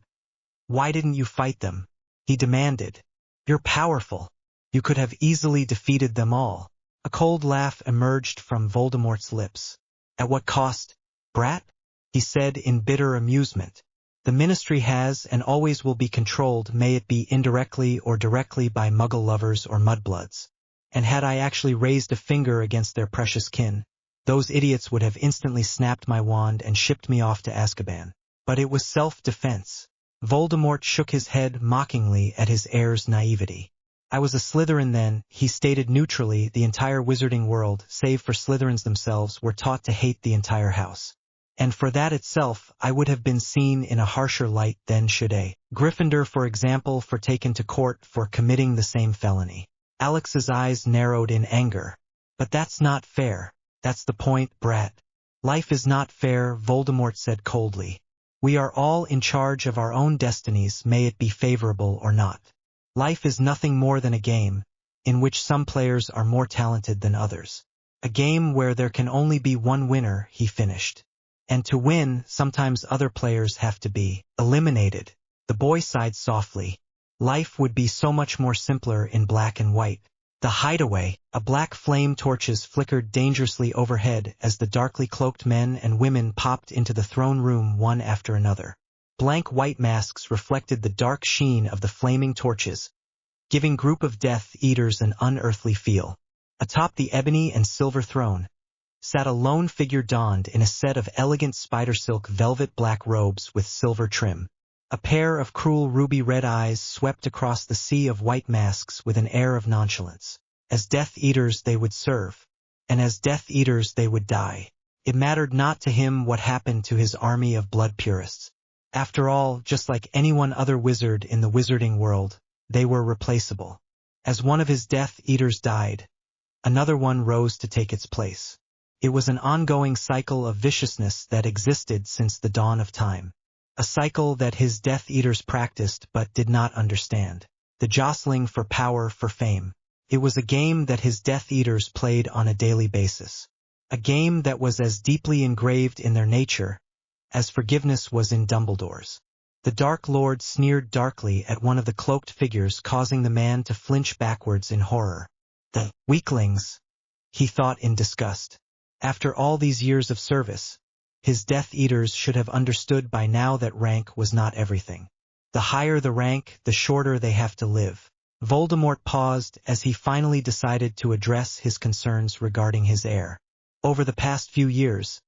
why didn't you fight them? He demanded. You're powerful. You could have easily defeated them all. A cold laugh emerged from Voldemort's lips. At what cost, brat? He said in bitter amusement. The Ministry has and always will be controlled, may it be indirectly or directly, by Muggle lovers or mudbloods. And had I actually raised a finger against their precious kin, those idiots would have instantly snapped my wand and shipped me off to Azkaban. But it was self-defense. Voldemort shook his head mockingly at his heir's naivety. I was a Slytherin then, he stated neutrally. The entire wizarding world, save for Slytherins themselves, were taught to hate the entire house. And for that itself, I would have been seen in a harsher light than should a Gryffindor, for example, for taken to court for committing the same felony. Alex's eyes narrowed in anger. But that's not fair. That's the point, brat. Life is not fair, Voldemort said coldly. We are all in charge of our own destinies, may it be favorable or not. Life is nothing more than a game, in which some players are more talented than others. A game where there can only be one winner, he finished. And to win, sometimes other players have to be eliminated. The boy sighed softly. Life would be so much more simpler in black and white. The hideaway, a black flame torches flickered dangerously overhead as the darkly cloaked men and women popped into the throne room one after another. Blank white masks reflected the dark sheen of the flaming torches, giving group of Death Eaters an unearthly feel. Atop the ebony and silver throne sat a lone figure donned in a set of elegant spider silk velvet black robes with silver trim. A pair of cruel ruby red eyes swept across the sea of white masks with an air of nonchalance. As Death Eaters they would serve, and as Death Eaters they would die. It mattered not to him what happened to his army of blood purists. After all, just like any one other wizard in the wizarding world, they were replaceable. As one of his Death Eaters died, another one rose to take its place. It was an ongoing cycle of viciousness that existed since the dawn of time. A cycle that his Death Eaters practiced but did not understand. The jostling for power, for fame. It was a game that his Death Eaters played on a daily basis. A game that was as deeply engraved in their nature as forgiveness was in Dumbledore's. The Dark Lord sneered darkly at one of the cloaked figures, causing the man to flinch backwards in horror. The weaklings, he thought in disgust. After all these years of service, his Death Eaters should have understood by now that rank was not everything. The higher the rank, the shorter they have to live. Voldemort paused as he finally decided to address his concerns regarding his heir. Over the past few years,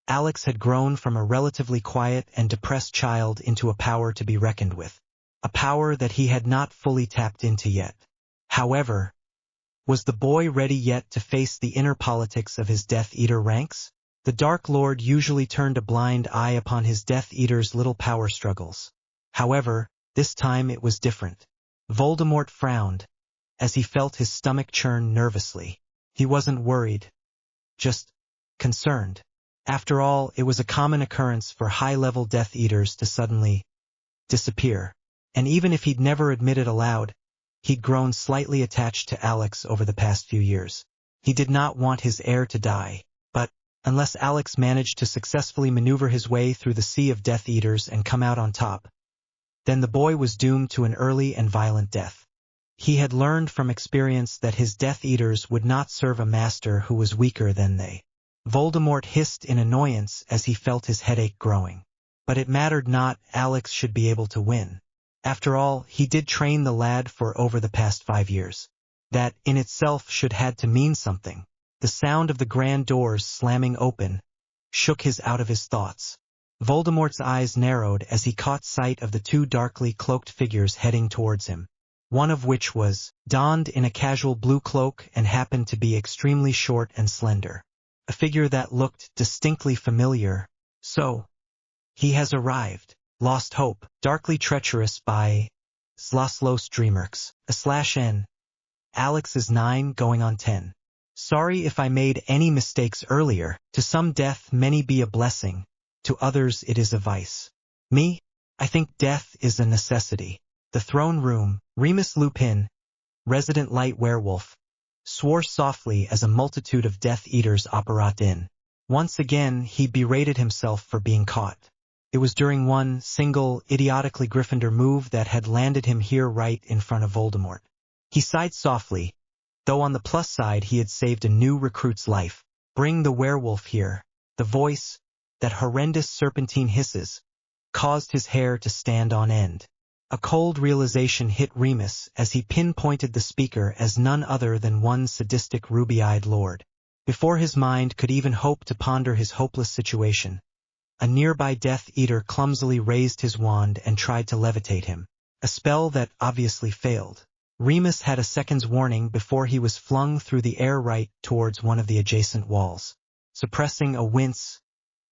Alex had grown from a relatively quiet and depressed child into a power to be reckoned with. A power that he had not fully tapped into yet. However, was the boy ready yet to face the inner politics of his Death Eater ranks? The Dark Lord usually turned a blind eye upon his Death Eater's little power struggles. However, this time it was different. Voldemort frowned as he felt his stomach churn nervously. He wasn't worried, just concerned. After all, it was a common occurrence for high-level Death Eaters to suddenly disappear. And even if he'd never admit it aloud, he'd grown slightly attached to Alex over the past few years. He did not want his heir to die, but unless Alex managed to successfully maneuver his way through the sea of Death Eaters and come out on top, then the boy was doomed to an early and violent death. He had learned from experience that his Death Eaters would not serve a master who was weaker than they. Voldemort hissed in annoyance as he felt his headache growing. But it mattered not, Alex should be able to win. After all, he did train the lad for over the past 5 years. That, in itself, should had to mean something. The sound of the grand doors slamming open shook his out of his thoughts. Voldemort's eyes narrowed as he caught sight of the two darkly cloaked figures heading towards him, one of which was donned in a casual blue cloak and happened to be extremely short and slender. A figure that looked distinctly familiar. So, he has arrived. Lost Hope, Darkly Treacherous by Slaslos Dreamerx, /N. Alex is 9 going on 10. Sorry if I made any mistakes earlier. To some death may be a blessing, to others it is a vice. Me? I think death is a necessity. The throne room, Remus Lupin, resident light werewolf, swore softly as a multitude of Death Eaters operated in. Once again he berated himself for being caught. It was during one single, idiotically Gryffindor move that had landed him here right in front of Voldemort. He sighed softly, though on the plus side he had saved a new recruit's life. Bring the werewolf here. The voice, that horrendous serpentine hisses, caused his hair to stand on end. A cold realization hit Remus as he pinpointed the speaker as none other than one sadistic ruby-eyed lord. Before his mind could even hope to ponder his hopeless situation, a nearby Death Eater clumsily raised his wand and tried to levitate him, a spell that obviously failed. Remus had a second's warning before he was flung through the air right towards one of the adjacent walls. Suppressing a wince,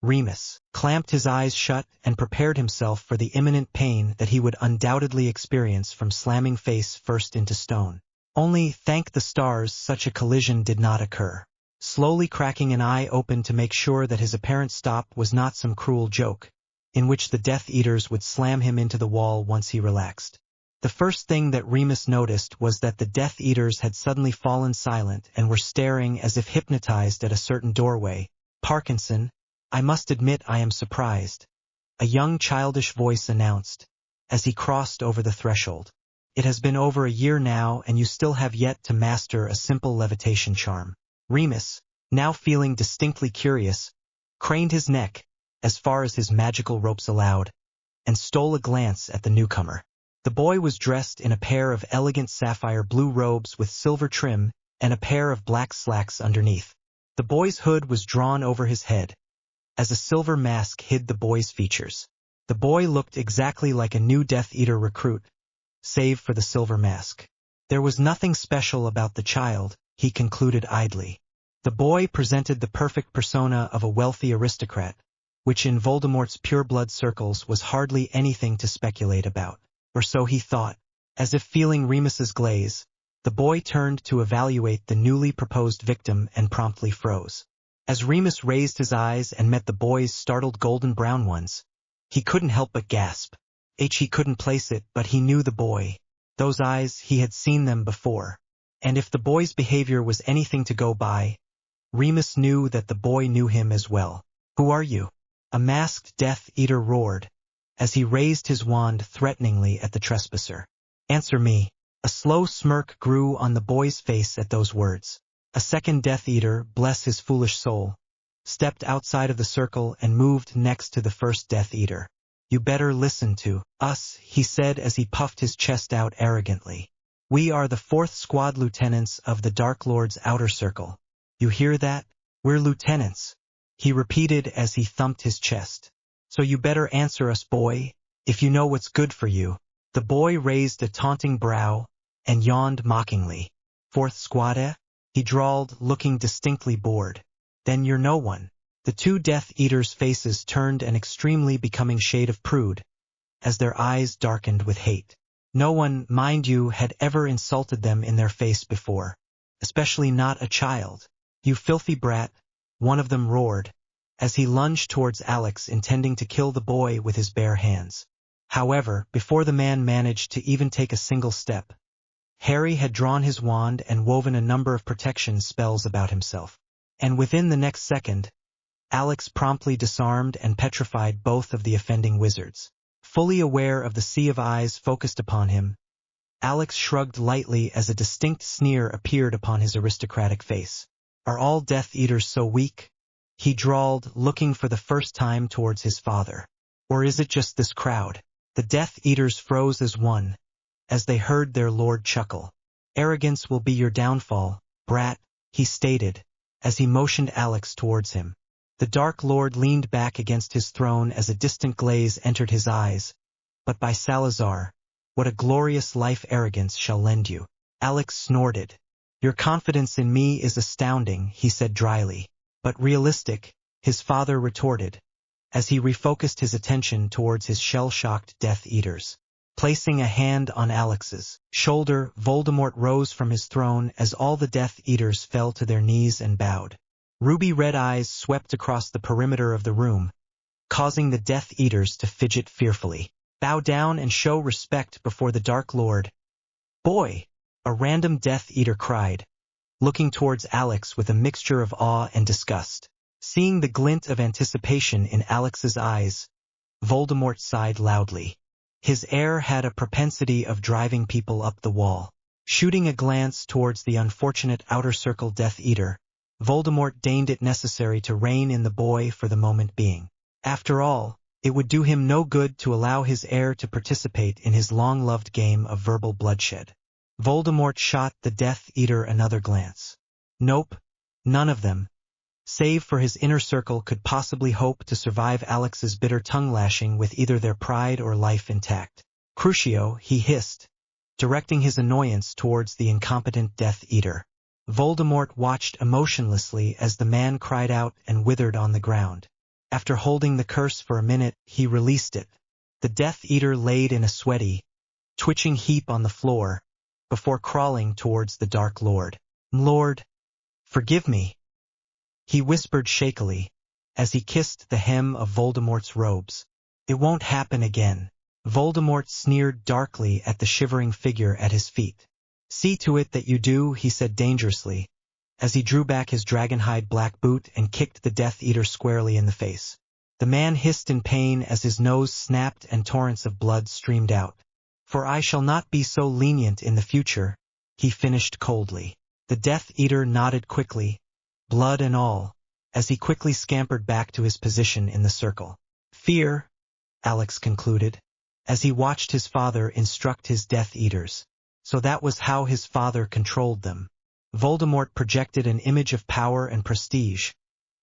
Remus clamped his eyes shut and prepared himself for the imminent pain that he would undoubtedly experience from slamming face first into stone. Only, thank the stars, such a collision did not occur. Slowly cracking an eye open to make sure that his apparent stop was not some cruel joke, in which the Death Eaters would slam him into the wall once he relaxed. The first thing that Remus noticed was that the Death Eaters had suddenly fallen silent and were staring as if hypnotized at a certain doorway. Parkinson, I must admit I am surprised, a young childish voice announced, as he crossed over the threshold. It has been over a year now and you still have yet to master a simple levitation charm. Remus, now feeling distinctly curious, craned his neck, as far as his magical ropes allowed, and stole a glance at the newcomer. The boy was dressed in a pair of elegant sapphire blue robes with silver trim and a pair of black slacks underneath. The boy's hood was drawn over his head, as a silver mask hid the boy's features. The boy looked exactly like a new Death Eater recruit, save for the silver mask. There was nothing special about the child, he concluded idly. The boy presented the perfect persona of a wealthy aristocrat, which in Voldemort's pureblood circles was hardly anything to speculate about. Or so he thought. As if feeling Remus's glaze, the boy turned to evaluate the newly proposed victim and promptly froze. As Remus raised his eyes and met the boy's startled golden-brown ones, he couldn't help but gasp. He couldn't place it, but he knew the boy. Those eyes, he had seen them before. And if the boy's behavior was anything to go by, Remus knew that the boy knew him as well. Who are you? A masked Death Eater roared, as he raised his wand threateningly at the trespasser. Answer me. A slow smirk grew on the boy's face at those words. A second Death Eater, bless his foolish soul, stepped outside of the circle and moved next to the first Death Eater. You better listen to us, he said as he puffed his chest out arrogantly. We are the 4th Squad Lieutenants of the Dark Lord's Outer Circle. You hear that? We're lieutenants, he repeated as he thumped his chest. So you better answer us, boy, if you know what's good for you. The boy raised a taunting brow and yawned mockingly. 4th Squad, eh? He drawled, looking distinctly bored. Then you're no one. The two Death Eaters' faces turned an extremely becoming shade of prude, as their eyes darkened with hate. No one, mind you, had ever insulted them in their face before, especially not a child. You filthy brat, one of them roared, as he lunged towards Alex intending to kill the boy with his bare hands. However, before the man managed to even take a single step, Harry had drawn his wand and woven a number of protection spells about himself. And within the next second, Alex promptly disarmed and petrified both of the offending wizards. Fully aware of the sea of eyes focused upon him, Alex shrugged lightly as a distinct sneer appeared upon his aristocratic face. Are all Death Eaters so weak? He drawled, looking for the first time towards his father. Or is it just this crowd? The Death Eaters froze as one, as they heard their lord chuckle. Arrogance will be your downfall, brat, he stated, as he motioned Alex towards him. The Dark Lord leaned back against his throne as a distant glaze entered his eyes. But by Salazar, what a glorious life arrogance shall lend you. Alex snorted. Your confidence in me is astounding, he said dryly. But realistic, his father retorted, as he refocused his attention towards his shell-shocked Death Eaters. Placing a hand on Alex's shoulder, Voldemort rose from his throne as all the Death Eaters fell to their knees and bowed. Ruby-red eyes swept across the perimeter of the room, causing the Death Eaters to fidget fearfully. Bow down and show respect before the Dark Lord. Boy! A random Death Eater cried, looking towards Alex with a mixture of awe and disgust. Seeing the glint of anticipation in Alex's eyes, Voldemort sighed loudly. His heir had a propensity of driving people up the wall. Shooting a glance towards the unfortunate Outer Circle Death Eater, Voldemort deemed it necessary to rein in the boy for the moment being. After all, it would do him no good to allow his heir to participate in his long-loved game of verbal bloodshed. Voldemort shot the Death Eater another glance. Nope, none of them, save for his inner circle, could possibly hope to survive Alex's bitter tongue-lashing with either their pride or life intact. Crucio, he hissed, directing his annoyance towards the incompetent Death Eater. Voldemort watched emotionlessly as the man cried out and withered on the ground. After holding the curse for a minute, he released it. The Death Eater laid in a sweaty, twitching heap on the floor, before crawling towards the Dark Lord. Lord, forgive me, he whispered shakily, as he kissed the hem of Voldemort's robes. It won't happen again. Voldemort sneered darkly at the shivering figure at his feet. See to it that you do, he said dangerously, as he drew back his dragonhide black boot and kicked the Death Eater squarely in the face. The man hissed in pain as his nose snapped and torrents of blood streamed out. For I shall not be so lenient in the future, he finished coldly. The Death Eater nodded quickly, blood and all, as he quickly scampered back to his position in the circle. Fear, Alex concluded, as he watched his father instruct his Death Eaters. So that was how his father controlled them. Voldemort projected an image of power and prestige,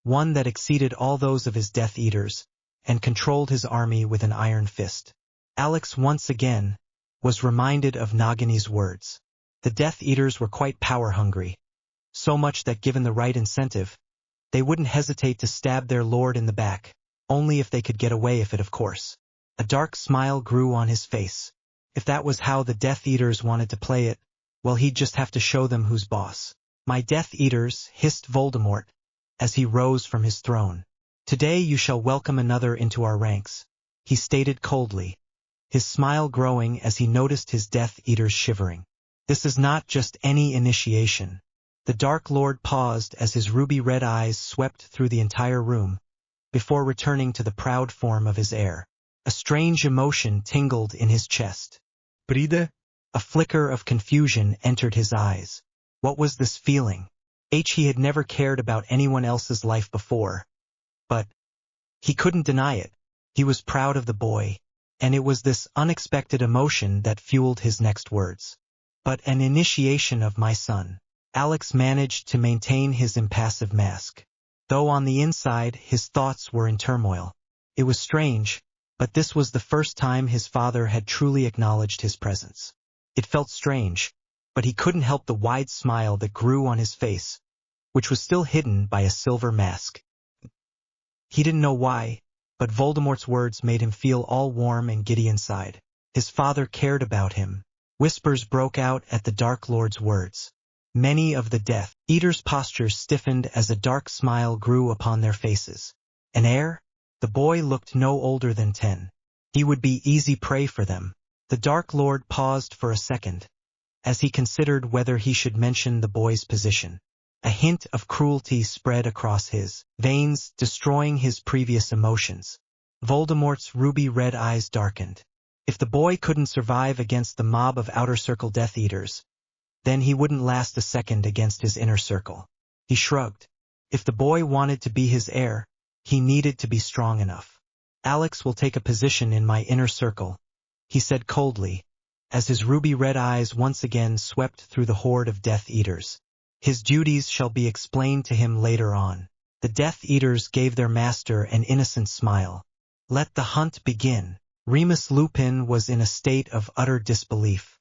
one that exceeded all those of his Death Eaters, and controlled his army with an iron fist. Alex once again was reminded of Nagini's words. The Death Eaters were quite power-hungry, so much that given the right incentive, they wouldn't hesitate to stab their lord in the back, only if they could get away with it, of course. A dark smile grew on his face. If that was how the Death Eaters wanted to play it, well, he'd just have to show them who's boss. My Death Eaters, hissed Voldemort, as he rose from his throne. Today you shall welcome another into our ranks, he stated coldly, his smile growing as he noticed his Death Eaters shivering. This is not just any initiation. The Dark Lord paused as his ruby-red eyes swept through the entire room, before returning to the proud form of his heir. A strange emotion tingled in his chest. Bride? A flicker of confusion entered his eyes. What was this feeling? He had never cared about anyone else's life before. But he couldn't deny it. He was proud of the boy, and it was this unexpected emotion that fueled his next words. But an initiation of my son. Alex managed to maintain his impassive mask, though on the inside his thoughts were in turmoil. It was strange, but this was the first time his father had truly acknowledged his presence. It felt strange, but he couldn't help the wide smile that grew on his face, which was still hidden by a silver mask. He didn't know why, but Voldemort's words made him feel all warm and giddy inside. His father cared about him. Whispers broke out at the Dark Lord's words. Many of the Death Eaters' postures stiffened as a dark smile grew upon their faces. An heir? The boy looked no older than 10. He would be easy prey for them. The Dark Lord paused for a second, as he considered whether he should mention the boy's position. A hint of cruelty spread across his veins, destroying his previous emotions. Voldemort's ruby-red eyes darkened. If the boy couldn't survive against the mob of Outer Circle Death Eaters, then he wouldn't last a second against his inner circle. He shrugged. If the boy wanted to be his heir, he needed to be strong enough. Alex will take a position in my inner circle, he said coldly, as his ruby-red eyes once again swept through the horde of Death Eaters. His duties shall be explained to him later on. The Death Eaters gave their master an innocent smile. Let the hunt begin. Remus Lupin was in a state of utter disbelief.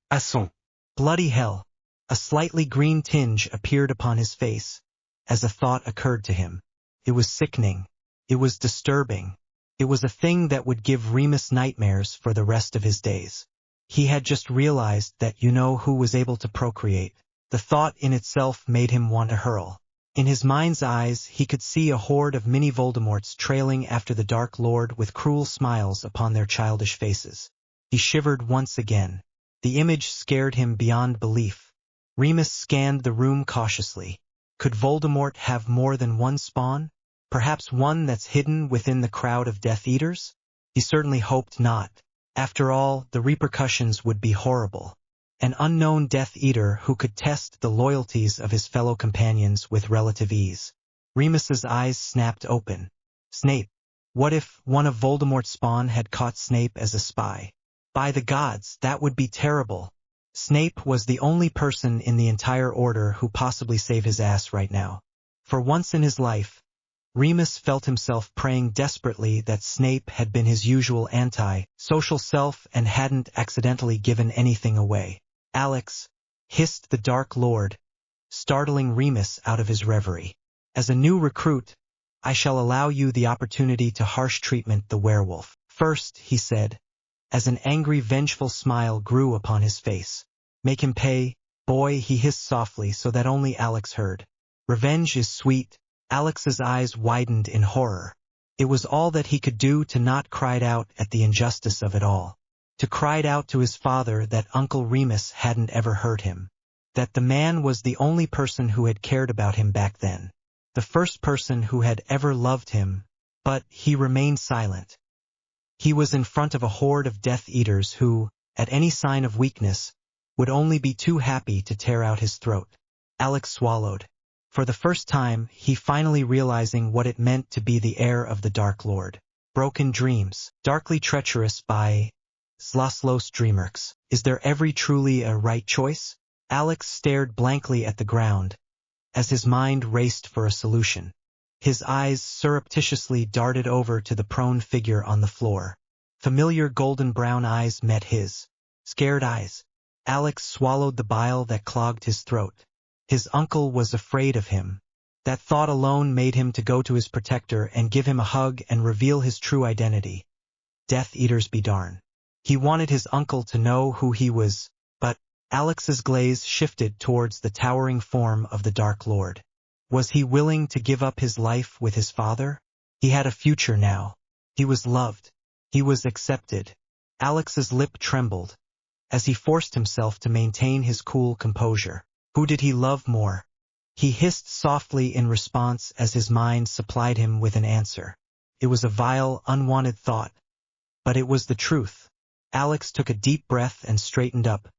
Assons. Bloody hell! A slightly green tinge appeared upon his face, as a thought occurred to him. It was sickening. It was disturbing. It was a thing that would give Remus nightmares for the rest of his days. He had just realized that who was able to procreate. The thought in itself made him want to hurl. In his mind's eyes he could see a horde of mini Voldemorts trailing after the Dark Lord with cruel smiles upon their childish faces. He shivered once again. The image scared him beyond belief. Remus scanned the room cautiously. Could Voldemort have more than one spawn? Perhaps one that's hidden within the crowd of Death Eaters? He certainly hoped not. After all, the repercussions would be horrible. An unknown Death Eater who could test the loyalties of his fellow companions with relative ease. Remus's eyes snapped open. Snape. What if one of Voldemort's spawn had caught Snape as a spy? By the gods, that would be terrible. Snape was the only person in the entire order who possibly saved his ass right now. For once in his life, Remus felt himself praying desperately that Snape had been his usual anti-social self and hadn't accidentally given anything away. Alex, hissed the Dark Lord, startling Remus out of his reverie. As a new recruit, I shall allow you the opportunity to harsh treatment the werewolf. First, he said, as an angry, vengeful smile grew upon his face. Make him pay, boy, he hissed softly so that only Alex heard. Revenge is sweet. Alex's eyes widened in horror. It was all that he could do to not cry out at the injustice of it all. To cry out to his father that Uncle Remus hadn't ever hurt him. That the man was the only person who had cared about him back then. The first person who had ever loved him. But he remained silent. He was in front of a horde of Death Eaters who, at any sign of weakness, would only be too happy to tear out his throat. Alex swallowed. For the first time, he finally realizing what it meant to be the heir of the Dark Lord. Broken dreams, darkly treacherous by Zloslos Dreamerks. Is there ever truly a right choice? Alex stared blankly at the ground, as his mind raced for a solution. His eyes surreptitiously darted over to the prone figure on the floor. Familiar golden brown eyes met his. Scared eyes. Alex swallowed the bile that clogged his throat. His uncle was afraid of him. That thought alone made him to go to his protector and give him a hug and reveal his true identity. Death Eaters be darn. He wanted his uncle to know who he was, but Alex's gaze shifted towards the towering form of the Dark Lord. Was he willing to give up his life with his father? He had a future now. He was loved. He was accepted. Alex's lip trembled, as he forced himself to maintain his cool composure. Who did he love more? He hissed softly in response as his mind supplied him with an answer. It was a vile, unwanted thought, but it was the truth. Alex took a deep breath and straightened up,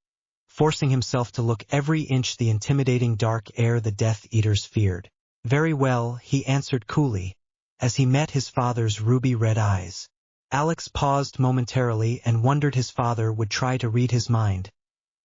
forcing himself to look every inch the intimidating dark air the Death Eaters feared. Very well, he answered coolly, as he met his father's ruby-red eyes. Alex paused momentarily and wondered his father would try to read his mind,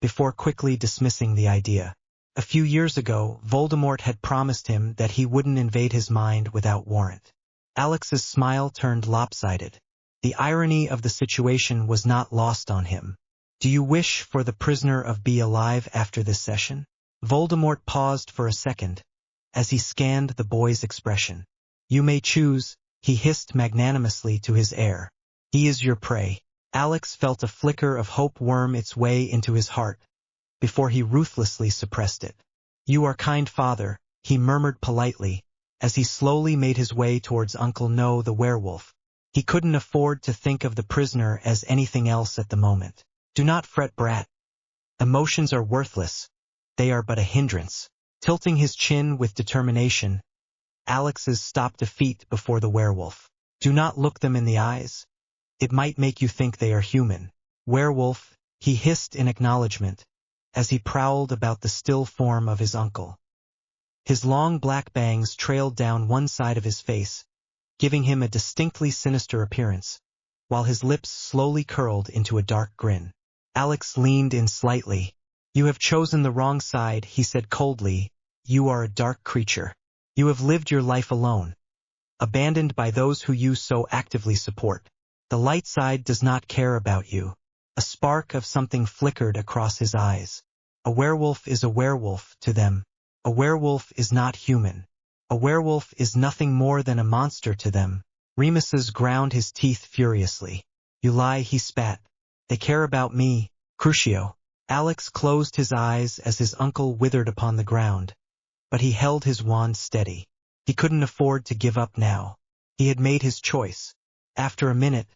before quickly dismissing the idea. A few years ago, Voldemort had promised him that he wouldn't invade his mind without warrant. Alex's smile turned lopsided. The irony of the situation was not lost on him. Do you wish for the prisoner of be alive after this session? Voldemort paused for a second, as he scanned the boy's expression. You may choose, he hissed magnanimously to his heir. He is your prey. Alex felt a flicker of hope worm its way into his heart, before he ruthlessly suppressed it. You are kind, father, he murmured politely, as he slowly made his way towards Uncle No the werewolf. He couldn't afford to think of the prisoner as anything else at the moment. Do not fret, brat. Emotions are worthless. They are but a hindrance. Tilting his chin with determination, Alex's stopped a feet before the werewolf. Do not look them in the eyes. It might make you think they are human. Werewolf, he hissed in acknowledgement, as he prowled about the still form of his uncle. His long black bangs trailed down one side of his face, giving him a distinctly sinister appearance, while his lips slowly curled into a dark grin. Alex leaned in slightly. You have chosen the wrong side, he said coldly. You are a dark creature. You have lived your life alone, abandoned by those who you so actively support. The light side does not care about you. A spark of something flickered across his eyes. A werewolf is a werewolf to them. A werewolf is not human. A werewolf is nothing more than a monster to them. Remus's ground his teeth furiously. You lie, he spat. They care about me, Crucio. Alex closed his eyes as his uncle withered upon the ground, but he held his wand steady. He couldn't afford to give up now. He had made his choice. After a minute,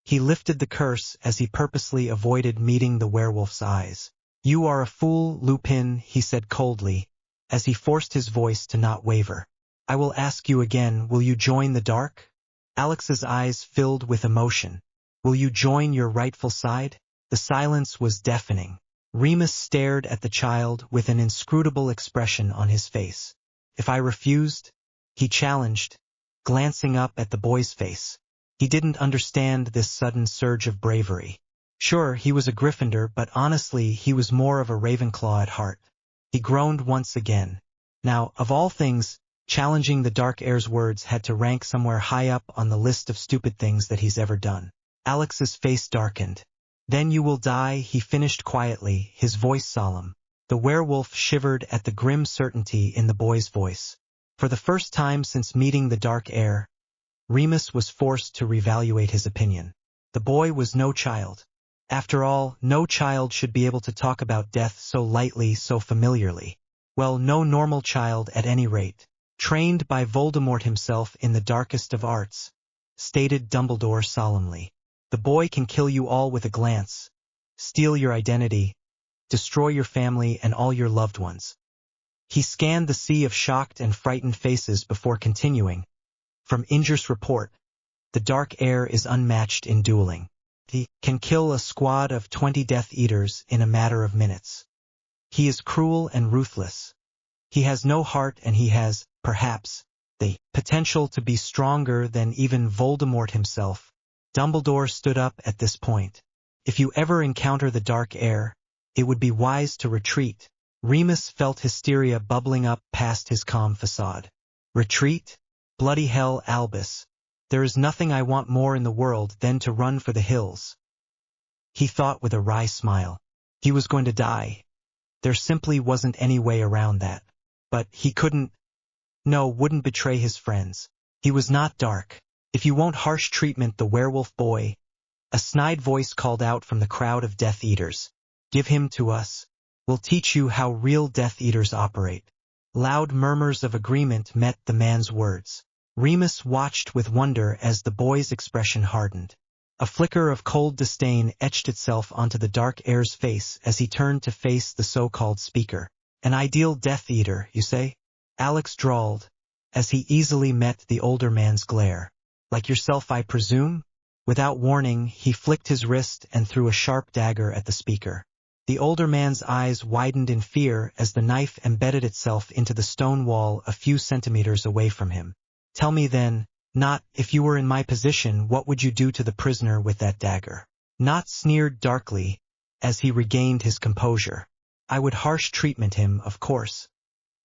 he lifted the curse as he purposely avoided meeting the werewolf's eyes. You are a fool, Lupin, he said coldly, as he forced his voice to not waver. I will ask you again, will you join the dark? Alex's eyes filled with emotion. Will you join your rightful side? The silence was deafening. Remus stared at the child with an inscrutable expression on his face. If I refused? He challenged, glancing up at the boy's face. He didn't understand this sudden surge of bravery. Sure, he was a Gryffindor, but honestly, he was more of a Ravenclaw at heart. He groaned once again. Now, of all things, challenging the Dark Heir's words had to rank somewhere high up on the list of stupid things that he's ever done. Alex's face darkened. Then you will die, he finished quietly, his voice solemn. The werewolf shivered at the grim certainty in the boy's voice. For the first time since meeting the Dark Heir, Remus was forced to reevaluate his opinion. The boy was no child. After all, no child should be able to talk about death so lightly, so familiarly. Well, no normal child at any rate. Trained by Voldemort himself in the darkest of arts, stated Dumbledore solemnly. The boy can kill you all with a glance, steal your identity, destroy your family and all your loved ones. He scanned the sea of shocked and frightened faces before continuing. From Inger's report, the Dark Heir is unmatched in dueling. He can kill a squad of 20 Death Eaters in a matter of minutes. He is cruel and ruthless. He has no heart and he has, perhaps, the potential to be stronger than even Voldemort himself. Dumbledore stood up at this point. If you ever encounter the Dark Heir, it would be wise to retreat. Remus felt hysteria bubbling up past his calm facade. Retreat? Bloody hell, Albus. There is nothing I want more in the world than to run for the hills. He thought with a wry smile. He was going to die. There simply wasn't any way around that. But he wouldn't betray his friends. He was not dark. If you won't harsh treatment the werewolf boy, a snide voice called out from the crowd of Death Eaters. Give him to us. We'll teach you how real Death Eaters operate. Loud murmurs of agreement met the man's words. Remus watched with wonder as the boy's expression hardened. A flicker of cold disdain etched itself onto the Dark Heir's face as he turned to face the so-called speaker. An ideal Death Eater, you say? Alex drawled, as he easily met the older man's glare. Like yourself, I presume? Without warning, he flicked his wrist and threw a sharp dagger at the speaker. The older man's eyes widened in fear as the knife embedded itself into the stone wall a few centimeters away from him. Tell me then, not, if you were in my position, what would you do to the prisoner with that dagger? Not sneered darkly, as he regained his composure. I would harsh treatment him, of course.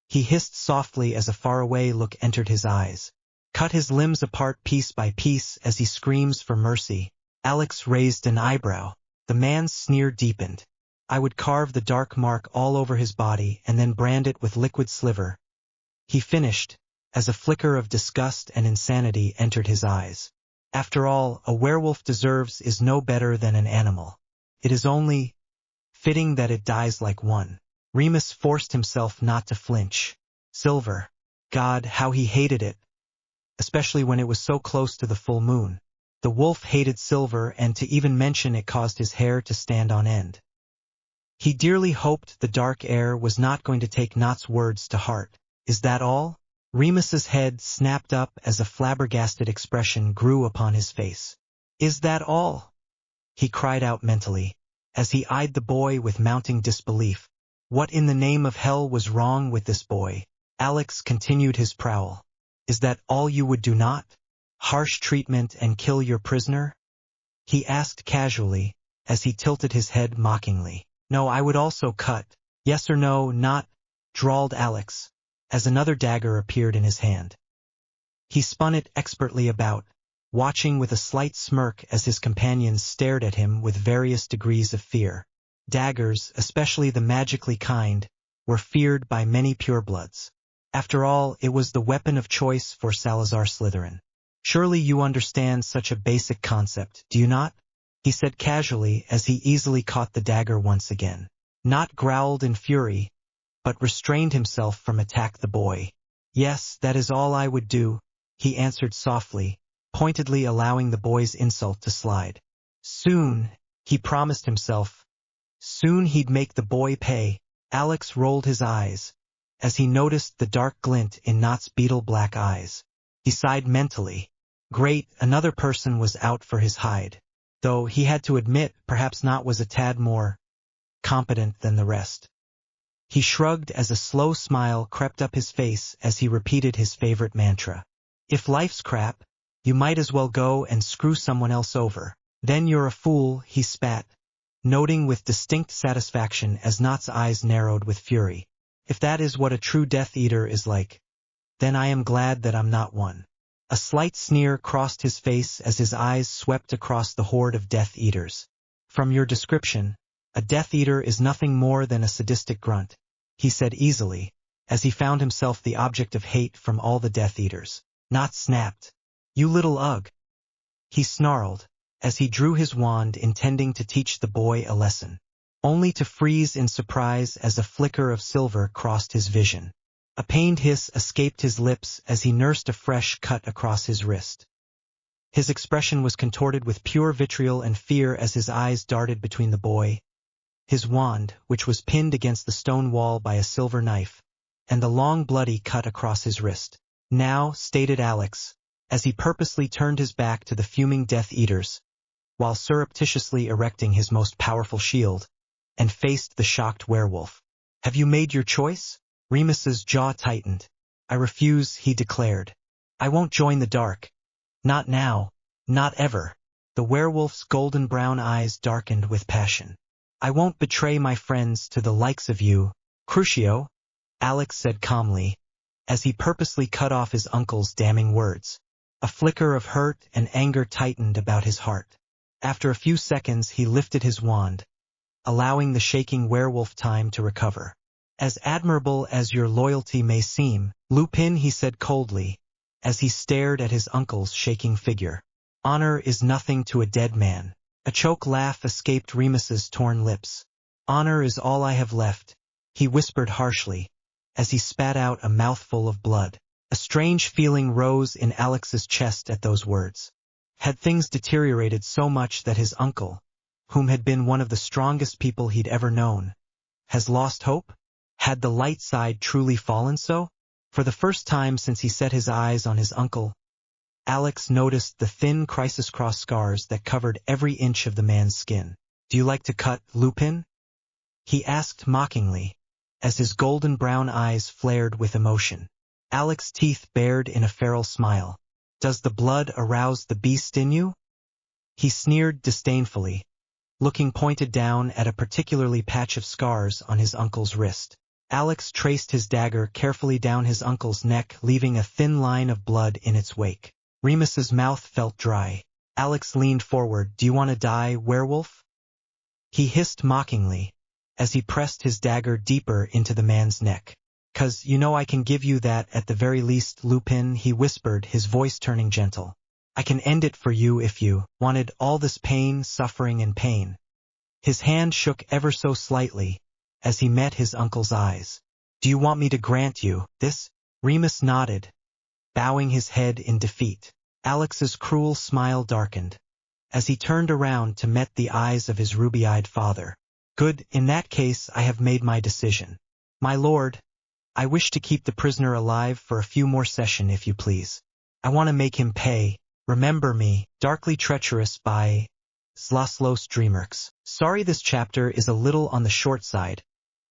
He hissed softly as a faraway look entered his eyes. Cut his limbs apart piece by piece as he screams for mercy. Alex raised an eyebrow. The man's sneer deepened. I would carve the dark mark all over his body and then brand it with liquid sliver. He finished, as a flicker of disgust and insanity entered his eyes. After all, a werewolf deserves is no better than an animal. It is only fitting that it dies like one. Remus forced himself not to flinch. Silver. God, how he hated it. Especially when it was so close to the full moon. The wolf hated silver, and to even mention it caused his hair to stand on end. He dearly hoped the Dark Heir was not going to take Not's words to heart. Is that all? Remus's head snapped up as a flabbergasted expression grew upon his face. Is that all? He cried out mentally, as he eyed the boy with mounting disbelief. What in the name of hell was wrong with this boy? Alex continued his prowl. Is that all you would do? Not harsh treatment and kill your prisoner? He asked casually, as he tilted his head mockingly. No, I would also cut. Yes or no, not, drawled Alex, as another dagger appeared in his hand. He spun it expertly about, watching with a slight smirk as his companions stared at him with various degrees of fear. Daggers, especially the magically kind, were feared by many purebloods. After all, it was the weapon of choice for Salazar Slytherin. Surely you understand such a basic concept, do you not? He said casually as he easily caught the dagger once again. Not growled in fury, but restrained himself from attack the boy. Yes, that is all I would do, he answered softly, pointedly allowing the boy's insult to slide. Soon, he promised himself. Soon he'd make the boy pay. Alex rolled his eyes, as he noticed the dark glint in Not's beetle-black eyes. He sighed mentally. Great, another person was out for his hide. Though he had to admit perhaps Not was a tad more competent than the rest. He shrugged as a slow smile crept up his face as he repeated his favorite mantra. If life's crap, you might as well go and screw someone else over. Then you're a fool, he spat, noting with distinct satisfaction as Not's eyes narrowed with fury. If that is what a true Death Eater is like, then I am glad that I'm not one. A slight sneer crossed his face as his eyes swept across the horde of Death Eaters. From your description, a Death Eater is nothing more than a sadistic grunt, he said easily, as he found himself the object of hate from all the Death Eaters. Not snapped. You little ugh. He snarled, as he drew his wand intending to teach the boy a lesson, only to freeze in surprise as a flicker of silver crossed his vision. A pained hiss escaped his lips as he nursed a fresh cut across his wrist. His expression was contorted with pure vitriol and fear as his eyes darted between the boy, his wand, which was pinned against the stone wall by a silver knife, and the long bloody cut across his wrist. Now, stated Alex, as he purposely turned his back to the fuming Death Eaters, while surreptitiously erecting his most powerful shield, and faced the shocked werewolf. Have you made your choice? Remus's jaw tightened. I refuse, he declared. I won't join the dark. Not now. Not ever. The werewolf's golden brown eyes darkened with passion. I won't betray my friends to the likes of you, Crucio, Alex said calmly, as he purposely cut off his uncle's damning words. A flicker of hurt and anger tightened about his heart. After a few seconds he lifted his wand, allowing the shaking werewolf time to recover. As admirable as your loyalty may seem, Lupin, he said coldly, as he stared at his uncle's shaking figure. Honor is nothing to a dead man. A choke laugh escaped Remus's torn lips. Honor is all I have left, he whispered harshly, as he spat out a mouthful of blood. A strange feeling rose in Alex's chest at those words. Had things deteriorated so much that his uncle, whom had been one of the strongest people he'd ever known, has lost hope? Had the light side truly fallen so? For the first time since he set his eyes on his uncle, Alex noticed the thin crisis-cross scars that covered every inch of the man's skin. Do you like to cut, Lupin? He asked mockingly, as his golden brown eyes flared with emotion. Alex's teeth bared in a feral smile. Does the blood arouse the beast in you? He sneered disdainfully, looking pointed down at a particularly patch of scars on his uncle's wrist. Alex traced his dagger carefully down his uncle's neck, leaving a thin line of blood in its wake. Remus's mouth felt dry. Alex leaned forward. Do you want to die, werewolf? He hissed mockingly, as he pressed his dagger deeper into the man's neck. 'Cause you know I can give you that at the very least, Lupin, he whispered, his voice turning gentle. I can end it for you if you wanted all this pain, suffering, and pain. His hand shook ever so slightly, as he met his uncle's eyes. Do you want me to grant you this? Remus nodded, bowing his head in defeat. Alex's cruel smile darkened, as he turned around to meet the eyes of his ruby-eyed father. Good, in that case I have made my decision. My lord, I wish to keep the prisoner alive for a few more sessions if you please. I want to make him pay. Remember me, darkly treacherous by Slaslos Dreamerx. Sorry this chapter is a little on the short side.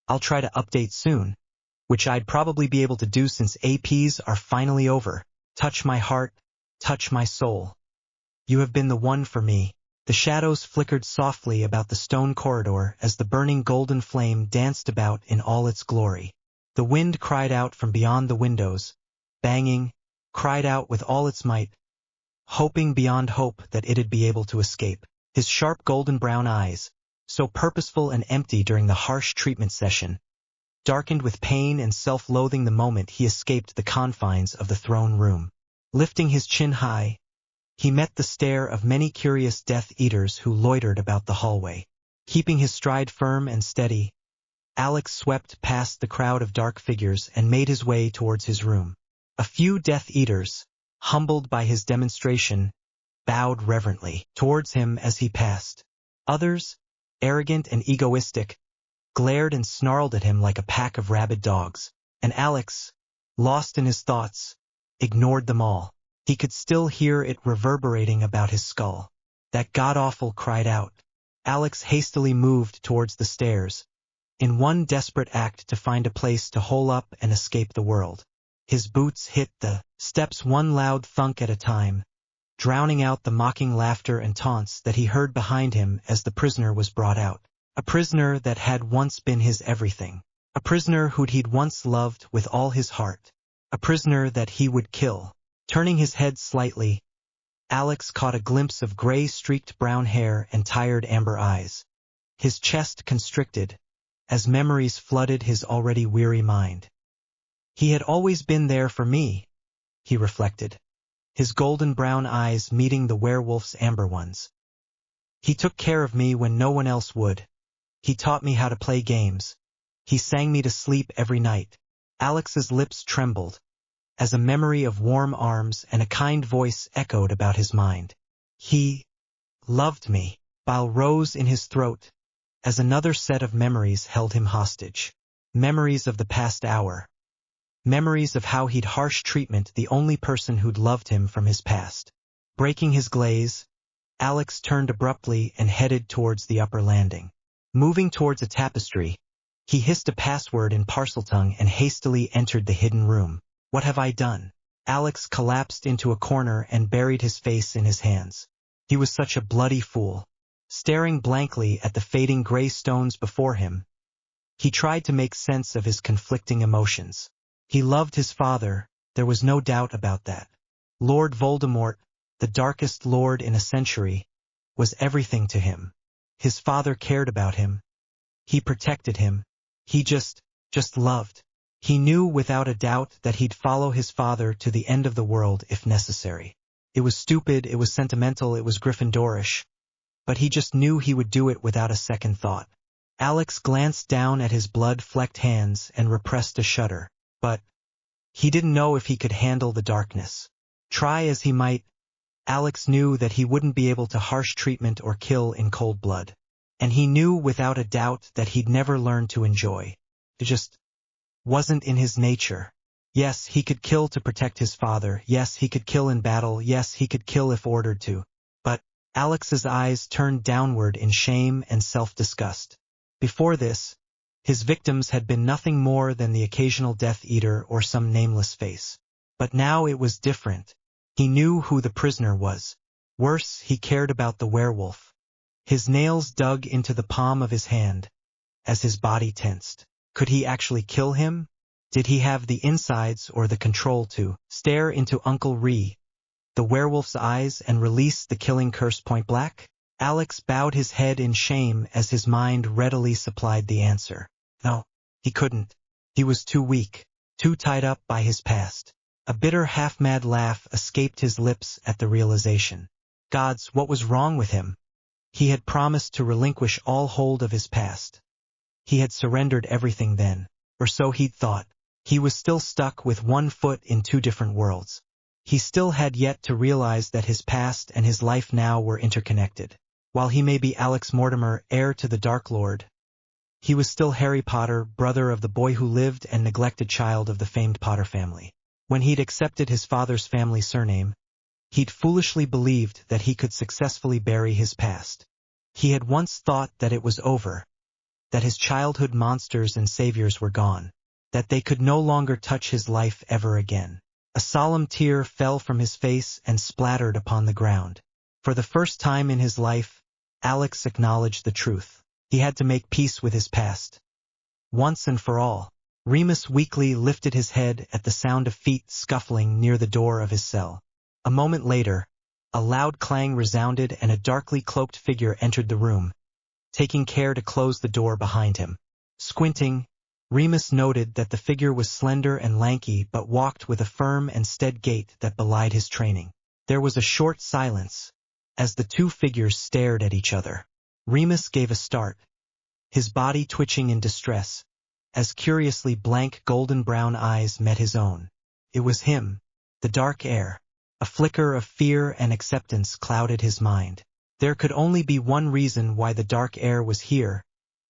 I'll try to update soon, which I'd probably be able to do since APs are finally over. Touch my heart, touch my soul. You have been the one for me. The shadows flickered softly about the stone corridor as the burning golden flame danced about in all its glory. The wind cried out from beyond the windows, banging, cried out with all its might, hoping beyond hope that it'd be able to escape. His sharp golden brown eyes, so purposeful and empty during the harsh treatment session, darkened with pain and self-loathing the moment he escaped the confines of the throne room. Lifting his chin high, he met the stare of many curious Death Eaters who loitered about the hallway. Keeping his stride firm and steady, Alex swept past the crowd of dark figures and made his way towards his room. A few Death Eaters, humbled by his demonstration, bowed reverently towards him as he passed. Others, arrogant and egoistic, glared and snarled at him like a pack of rabid dogs. And Alex, lost in his thoughts, ignored them all. He could still hear it reverberating about his skull. That god-awful cried out. Alex hastily moved towards the stairs, in one desperate act to find a place to hole up and escape the world. His boots hit the steps one loud thunk at a time, drowning out the mocking laughter and taunts that he heard behind him as the prisoner was brought out. A prisoner that had once been his everything. A prisoner who'd he'd once loved with all his heart. A prisoner that he would kill. Turning his head slightly, Alex caught a glimpse of gray-streaked brown hair and tired amber eyes. His chest constricted, as memories flooded his already weary mind. He had always been there for me, he reflected, his golden brown eyes meeting the werewolf's amber ones. He took care of me when no one else would. He taught me how to play games. He sang me to sleep every night. Alex's lips trembled, as a memory of warm arms and a kind voice echoed about his mind. He loved me. Bile rose in his throat, as another set of memories held him hostage. Memories of the past hour. Memories of how he'd harsh treatment the only person who'd loved him from his past. Breaking his glaze, Alex turned abruptly and headed towards the upper landing. Moving towards a tapestry, he hissed a password in Parseltongue and hastily entered the hidden room. What have I done? Alex collapsed into a corner and buried his face in his hands. He was such a bloody fool. Staring blankly at the fading gray stones before him, he tried to make sense of his conflicting emotions. He loved his father, there was no doubt about that. Lord Voldemort, the darkest lord in a century, was everything to him. His father cared about him. He protected him. He just loved. He knew without a doubt that he'd follow his father to the end of the world if necessary. It was stupid, it was sentimental, it was Gryffindorish. But he just knew he would do it without a second thought. Alex glanced down at his blood-flecked hands and repressed a shudder. But he didn't know if he could handle the darkness. Try as he might, Alex knew that he wouldn't be able to harsh treatment or kill in cold blood. And he knew without a doubt that he'd never learn to enjoy. It just wasn't in his nature. Yes, he could kill to protect his father. Yes, he could kill in battle. Yes, he could kill if ordered to. But Alex's eyes turned downward in shame and self-disgust. Before this, his victims had been nothing more than the occasional Death Eater or some nameless face. But now it was different. He knew who the prisoner was. Worse, he cared about the werewolf. His nails dug into the palm of his hand, as his body tensed. Could he actually kill him? Did he have the insides or the control to stare into Uncle Ree, the werewolf's eyes, and release the killing curse point blank? Alex bowed his head in shame as his mind readily supplied the answer. No, he couldn't. He was too weak, too tied up by his past. A bitter half-mad laugh escaped his lips at the realization. Gods, what was wrong with him? He had promised to relinquish all hold of his past. He had surrendered everything then, or so he'd thought. He was still stuck with one foot in two different worlds. He still had yet to realize that his past and his life now were interconnected. While he may be Alex Mortimer, heir to the Dark Lord, he was still Harry Potter, brother of the boy who lived and neglected child of the famed Potter family. When he'd accepted his father's family surname, he'd foolishly believed that he could successfully bury his past. He had once thought that it was over, that his childhood monsters and saviors were gone, that they could no longer touch his life ever again. A solemn tear fell from his face and splattered upon the ground. For the first time in his life, Alex acknowledged the truth. He had to make peace with his past. Once and for all. Remus weakly lifted his head at the sound of feet scuffling near the door of his cell. A moment later, a loud clang resounded and a darkly cloaked figure entered the room, taking care to close the door behind him. Squinting, Remus noted that the figure was slender and lanky but walked with a firm and steady gait that belied his training. There was a short silence, as the two figures stared at each other. Remus gave a start, his body twitching in distress, as curiously blank golden-brown eyes met his own. It was him, the dark heir. A flicker of fear and acceptance clouded his mind. There could only be one reason why the dark heir was here,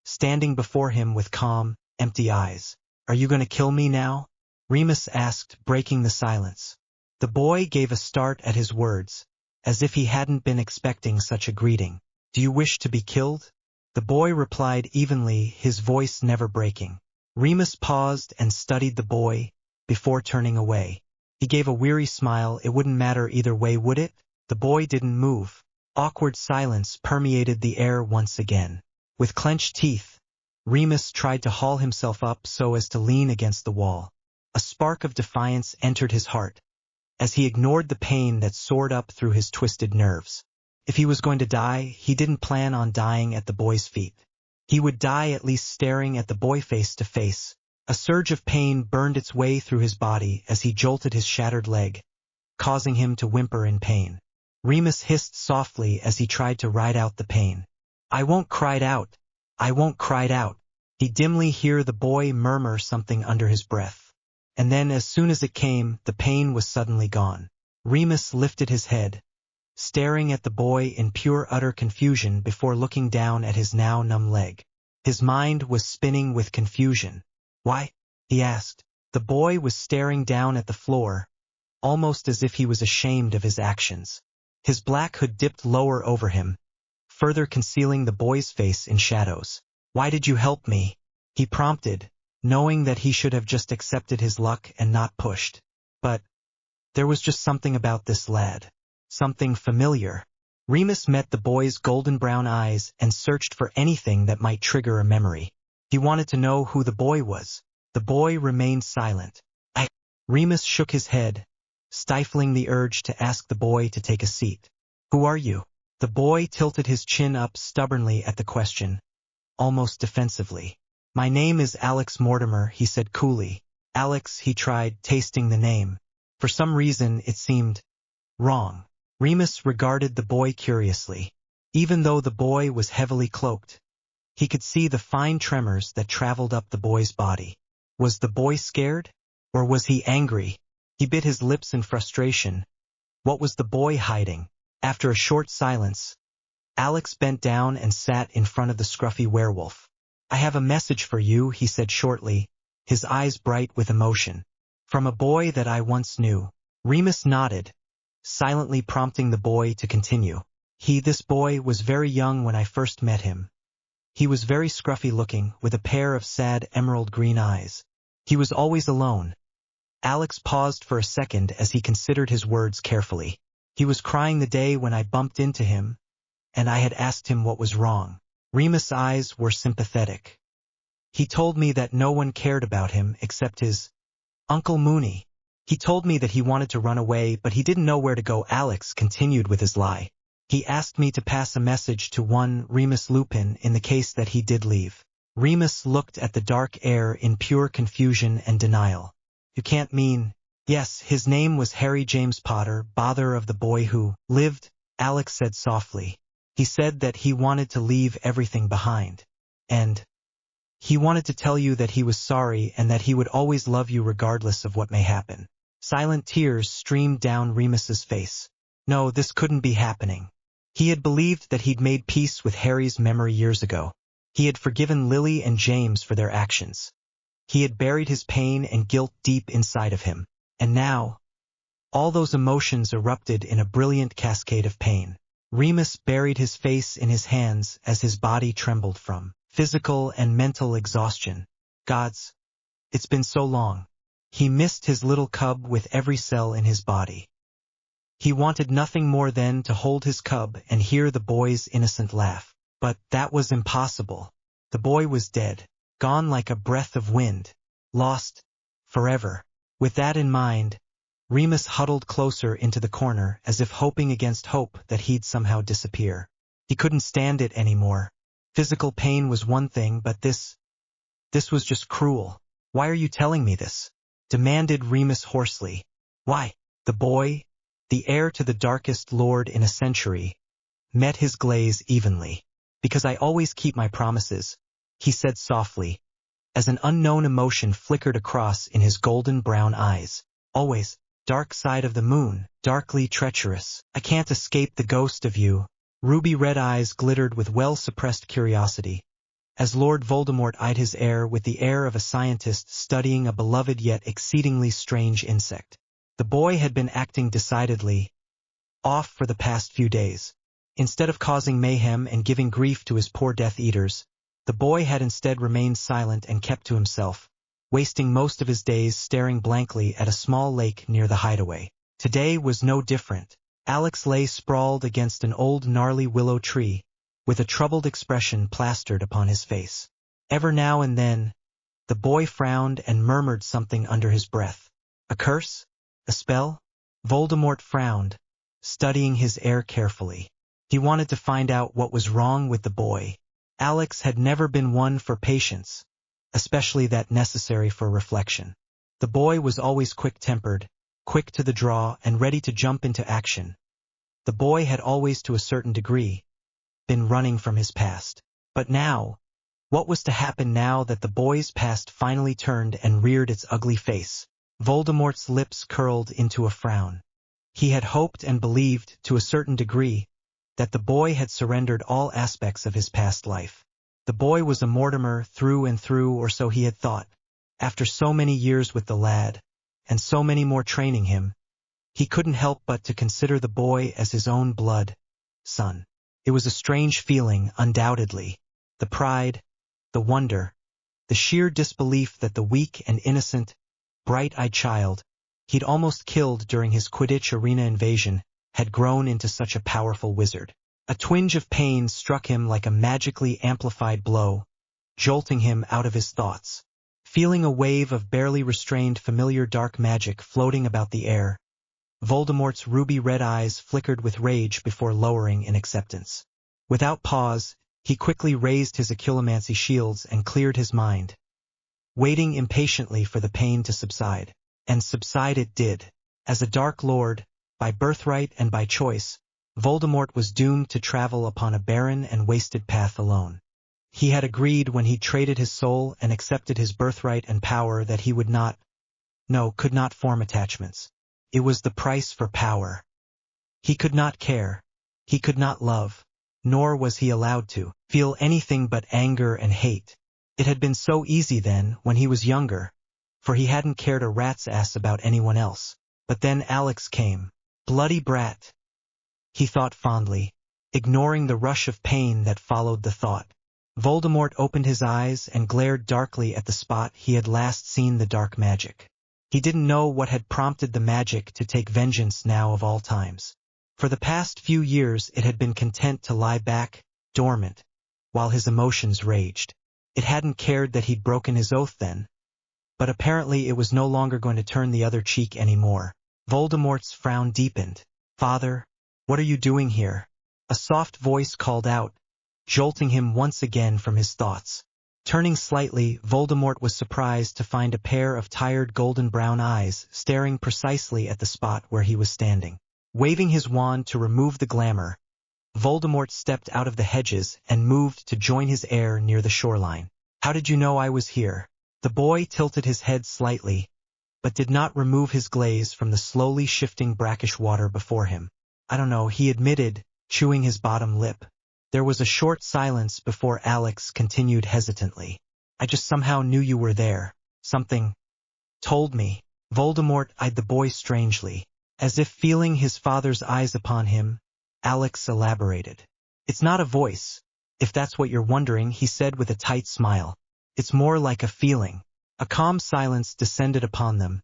standing before him with calm, empty eyes. "Are you going to kill me now?" Remus asked, breaking the silence. The boy gave a start at his words, as if he hadn't been expecting such a greeting. "Do you wish to be killed?" The boy replied evenly, his voice never breaking. Remus paused and studied the boy, before turning away. He gave a weary smile. It wouldn't matter either way, would it? The boy didn't move. Awkward silence permeated the air once again. With clenched teeth, Remus tried to haul himself up so as to lean against the wall. A spark of defiance entered his heart, as he ignored the pain that soared up through his twisted nerves. If he was going to die, he didn't plan on dying at the boy's feet. He would die at least staring at the boy face to face. A surge of pain burned its way through his body as he jolted his shattered leg, causing him to whimper in pain. Remus hissed softly as he tried to ride out the pain. "I won't cry it out. I won't cry it out." He dimly heard the boy murmur something under his breath. And then as soon as it came, the pain was suddenly gone. Remus lifted his head, staring at the boy in pure utter confusion before looking down at his now numb leg. His mind was spinning with confusion. "Why?" he asked. The boy was staring down at the floor, almost as if he was ashamed of his actions. His black hood dipped lower over him, further concealing the boy's face in shadows. "Why did you help me?" he prompted, knowing that he should have just accepted his luck and not pushed. But there was just something about this lad. Something familiar. Remus met the boy's golden brown eyes and searched for anything that might trigger a memory. He wanted to know who the boy was. The boy remained silent. Remus shook his head, stifling the urge to ask the boy to take a seat. "Who are you?" The boy tilted his chin up stubbornly at the question, almost defensively. "My name is Alex Mortimer," he said coolly. Alex, he tried, tasting the name. For some reason, it seemed wrong. Remus regarded the boy curiously. Even though the boy was heavily cloaked, he could see the fine tremors that traveled up the boy's body. Was the boy scared? Or was he angry? He bit his lips in frustration. What was the boy hiding? After a short silence, Alex bent down and sat in front of the scruffy werewolf. "I have a message for you," he said shortly, his eyes bright with emotion. "From a boy that I once knew." Remus nodded, silently prompting the boy to continue. This boy was very young when I first met him. He was very scruffy looking, with a pair of sad emerald green eyes. He was always alone. Alex paused for a second as he considered his words carefully. "He was crying the day when I bumped into him, and I had asked him what was wrong." Remus' eyes were sympathetic. "He told me that no one cared about him except his Uncle Mooney. He told me that he wanted to run away, but he didn't know where to go." Alex continued with his lie. "He asked me to pass a message to one Remus Lupin in the case that he did leave." Remus looked at the dark heir in pure confusion and denial. "You can't mean—" "Yes, his name was Harry James Potter, father of the boy who lived," Alex said softly. "He said that he wanted to leave everything behind. And he wanted to tell you that he was sorry and that he would always love you regardless of what may happen." Silent tears streamed down Remus's face. No, this couldn't be happening. He had believed that he'd made peace with Harry's memory years ago. He had forgiven Lily and James for their actions. He had buried his pain and guilt deep inside of him. And now, all those emotions erupted in a brilliant cascade of pain. Remus buried his face in his hands as his body trembled from physical and mental exhaustion. Gods, it's been so long. He missed his little cub with every cell in his body. He wanted nothing more than to hold his cub and hear the boy's innocent laugh. But that was impossible. The boy was dead, gone like a breath of wind, lost forever. With that in mind, Remus huddled closer into the corner as if hoping against hope that he'd somehow disappear. He couldn't stand it anymore. Physical pain was one thing, but this This was just cruel. Why are you telling me this? Demanded Remus hoarsely. Why? The boy, the heir to the darkest lord in a century, met his glaze evenly. Because I always keep my promises, he said softly, as an unknown emotion flickered across in his golden brown eyes. Always, dark side of the moon, darkly treacherous. I can't escape the ghost of you. Ruby red eyes glittered with well-suppressed curiosity, as Lord Voldemort eyed his heir with the air of a scientist studying a beloved yet exceedingly strange insect. The boy had been acting decidedly off for the past few days. Instead of causing mayhem and giving grief to his poor Death Eaters, the boy had instead remained silent and kept to himself, wasting most of his days staring blankly at a small lake near the hideaway. Today was no different. Alex lay sprawled against an old gnarly willow tree, with a troubled expression plastered upon his face. Ever now and then, the boy frowned and murmured something under his breath. A curse? A spell? Voldemort frowned, studying his heir carefully. He wanted to find out what was wrong with the boy. Alex had never been one for patience, especially that necessary for reflection. The boy was always quick-tempered, quick to the draw and ready to jump into action. The boy had always, to a certain degree, been running from his past. But now, what was to happen now that the boy's past finally turned and reared its ugly face? Voldemort's lips curled into a frown. He had hoped and believed, to a certain degree, that the boy had surrendered all aspects of his past life. The boy was a Mortimer through and through, or so he had thought. After so many years with the lad, and so many more training him, he couldn't help but to consider the boy as his own blood son. It was a strange feeling, undoubtedly. The pride, the wonder, the sheer disbelief that the weak and innocent, bright-eyed child he'd almost killed during his Quidditch arena invasion had grown into such a powerful wizard. A twinge of pain struck him like a magically amplified blow, jolting him out of his thoughts. Feeling a wave of barely restrained familiar dark magic floating about the air, Voldemort's ruby-red eyes flickered with rage before lowering in acceptance. Without pause, he quickly raised his Occlumancy shields and cleared his mind, waiting impatiently for the pain to subside. And subside it did. As a Dark Lord, by birthright and by choice, Voldemort was doomed to travel upon a barren and wasted path alone. He had agreed when he traded his soul and accepted his birthright and power that he would not, no, could not form attachments. It was the price for power. He could not care. He could not love. Nor was he allowed to feel anything but anger and hate. It had been so easy then, when he was younger, for he hadn't cared a rat's ass about anyone else. But then Alex came. Bloody brat, he thought fondly, ignoring the rush of pain that followed the thought. Voldemort opened his eyes and glared darkly at the spot he had last seen the dark magic. He didn't know what had prompted the magic to take vengeance now of all times. For the past few years it had been content to lie back, dormant, while his emotions raged. It hadn't cared that he'd broken his oath then. But apparently it was no longer going to turn the other cheek anymore. Voldemort's frown deepened. "Father, what are you doing here?" A soft voice called out, jolting him once again from his thoughts. Turning slightly, Voldemort was surprised to find a pair of tired golden-brown eyes staring precisely at the spot where he was standing. Waving his wand to remove the glamour, Voldemort stepped out of the hedges and moved to join his heir near the shoreline. "How did you know I was here?" The boy tilted his head slightly, but did not remove his gaze from the slowly shifting brackish water before him. "I don't know," he admitted, chewing his bottom lip. There was a short silence before Alex continued hesitantly. "I just somehow knew you were there. Something told me." Voldemort eyed the boy strangely. As if feeling his father's eyes upon him, Alex elaborated. "It's not a voice, if that's what you're wondering," he said with a tight smile. "It's more like a feeling." A calm silence descended upon them,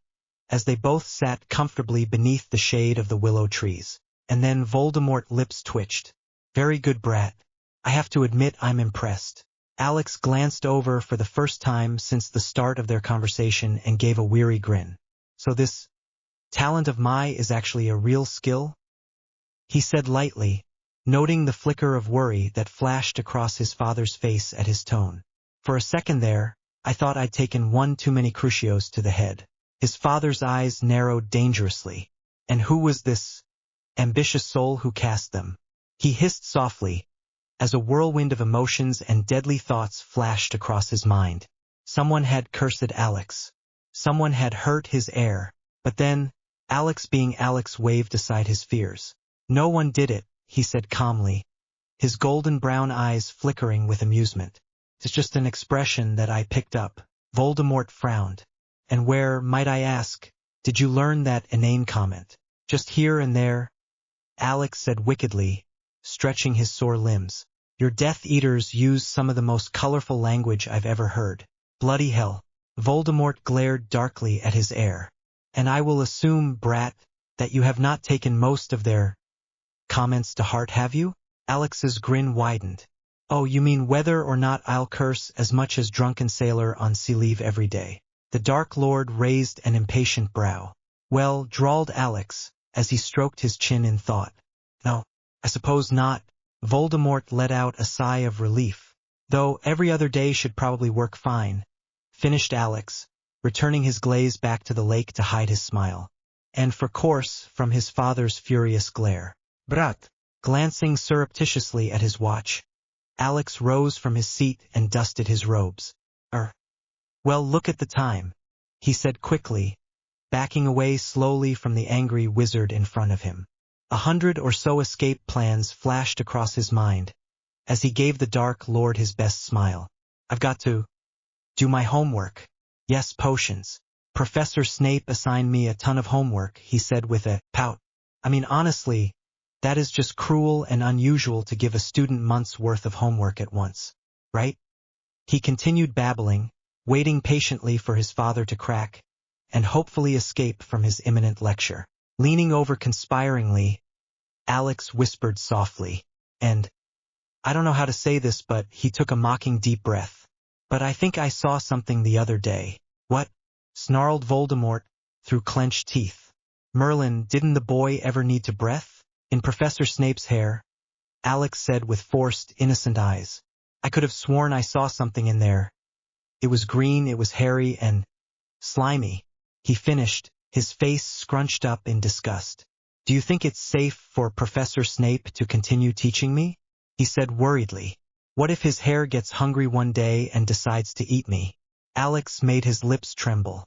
as they both sat comfortably beneath the shade of the willow trees. And then Voldemort's lips twitched. "Very good, brat. I have to admit I'm impressed." Alex glanced over for the first time since the start of their conversation and gave a weary grin. "So this talent of mine is actually a real skill?" he said lightly, noting the flicker of worry that flashed across his father's face at his tone. For a second there, I thought I'd taken one too many crucios to the head. His father's eyes narrowed dangerously. And who was this ambitious soul who cast them? He hissed softly, as a whirlwind of emotions and deadly thoughts flashed across his mind. Someone had cursed Alex. Someone had hurt his heir. But then, Alex being Alex waved aside his fears. No one did it, he said calmly, his golden brown eyes flickering with amusement. It's just an expression that I picked up. Voldemort frowned. And where, might I ask, did you learn that inane comment? Just here and there? Alex said wickedly, stretching his sore limbs. Your Death Eaters use some of the most colorful language I've ever heard. Bloody hell. Voldemort glared darkly at his heir. And I will assume, brat, that you have not taken most of their comments to heart, have you? Alex's grin widened. Oh, you mean whether or not I'll curse as much as drunken sailor on sea leave every day? The Dark Lord raised an impatient brow. Well, drawled Alex, as he stroked his chin in thought. No, I suppose not. Voldemort let out a sigh of relief. Though every other day should probably work fine, finished Alex, returning his glaze back to the lake to hide his smile. And for course, from his father's furious glare. Brat. Glancing surreptitiously at his watch, Alex rose from his seat and dusted his robes. Well, look at the time, he said quickly, backing away slowly from the angry wizard in front of him. 100 or so escape plans flashed across his mind, as he gave the Dark Lord his best smile. I've got to do my homework. Yes, potions. Professor Snape assigned me a ton of homework, he said with a pout. I mean, honestly, that is just cruel and unusual to give a student months' worth of homework at once, right? He continued babbling, waiting patiently for his father to crack, and hopefully escape from his imminent lecture. Leaning over conspiringly, Alex whispered softly, and I don't know how to say this, but he took a mocking deep breath. But I think I saw something the other day. What? Snarled Voldemort, through clenched teeth. Merlin, didn't the boy ever need to breath? In Professor Snape's hair, Alex said with forced, innocent eyes. I could have sworn I saw something in there. It was green, it was hairy, and slimy. He finished, his face scrunched up in disgust. Do you think it's safe for Professor Snape to continue teaching me? He said worriedly. What if his hair gets hungry one day and decides to eat me? Alex made his lips tremble.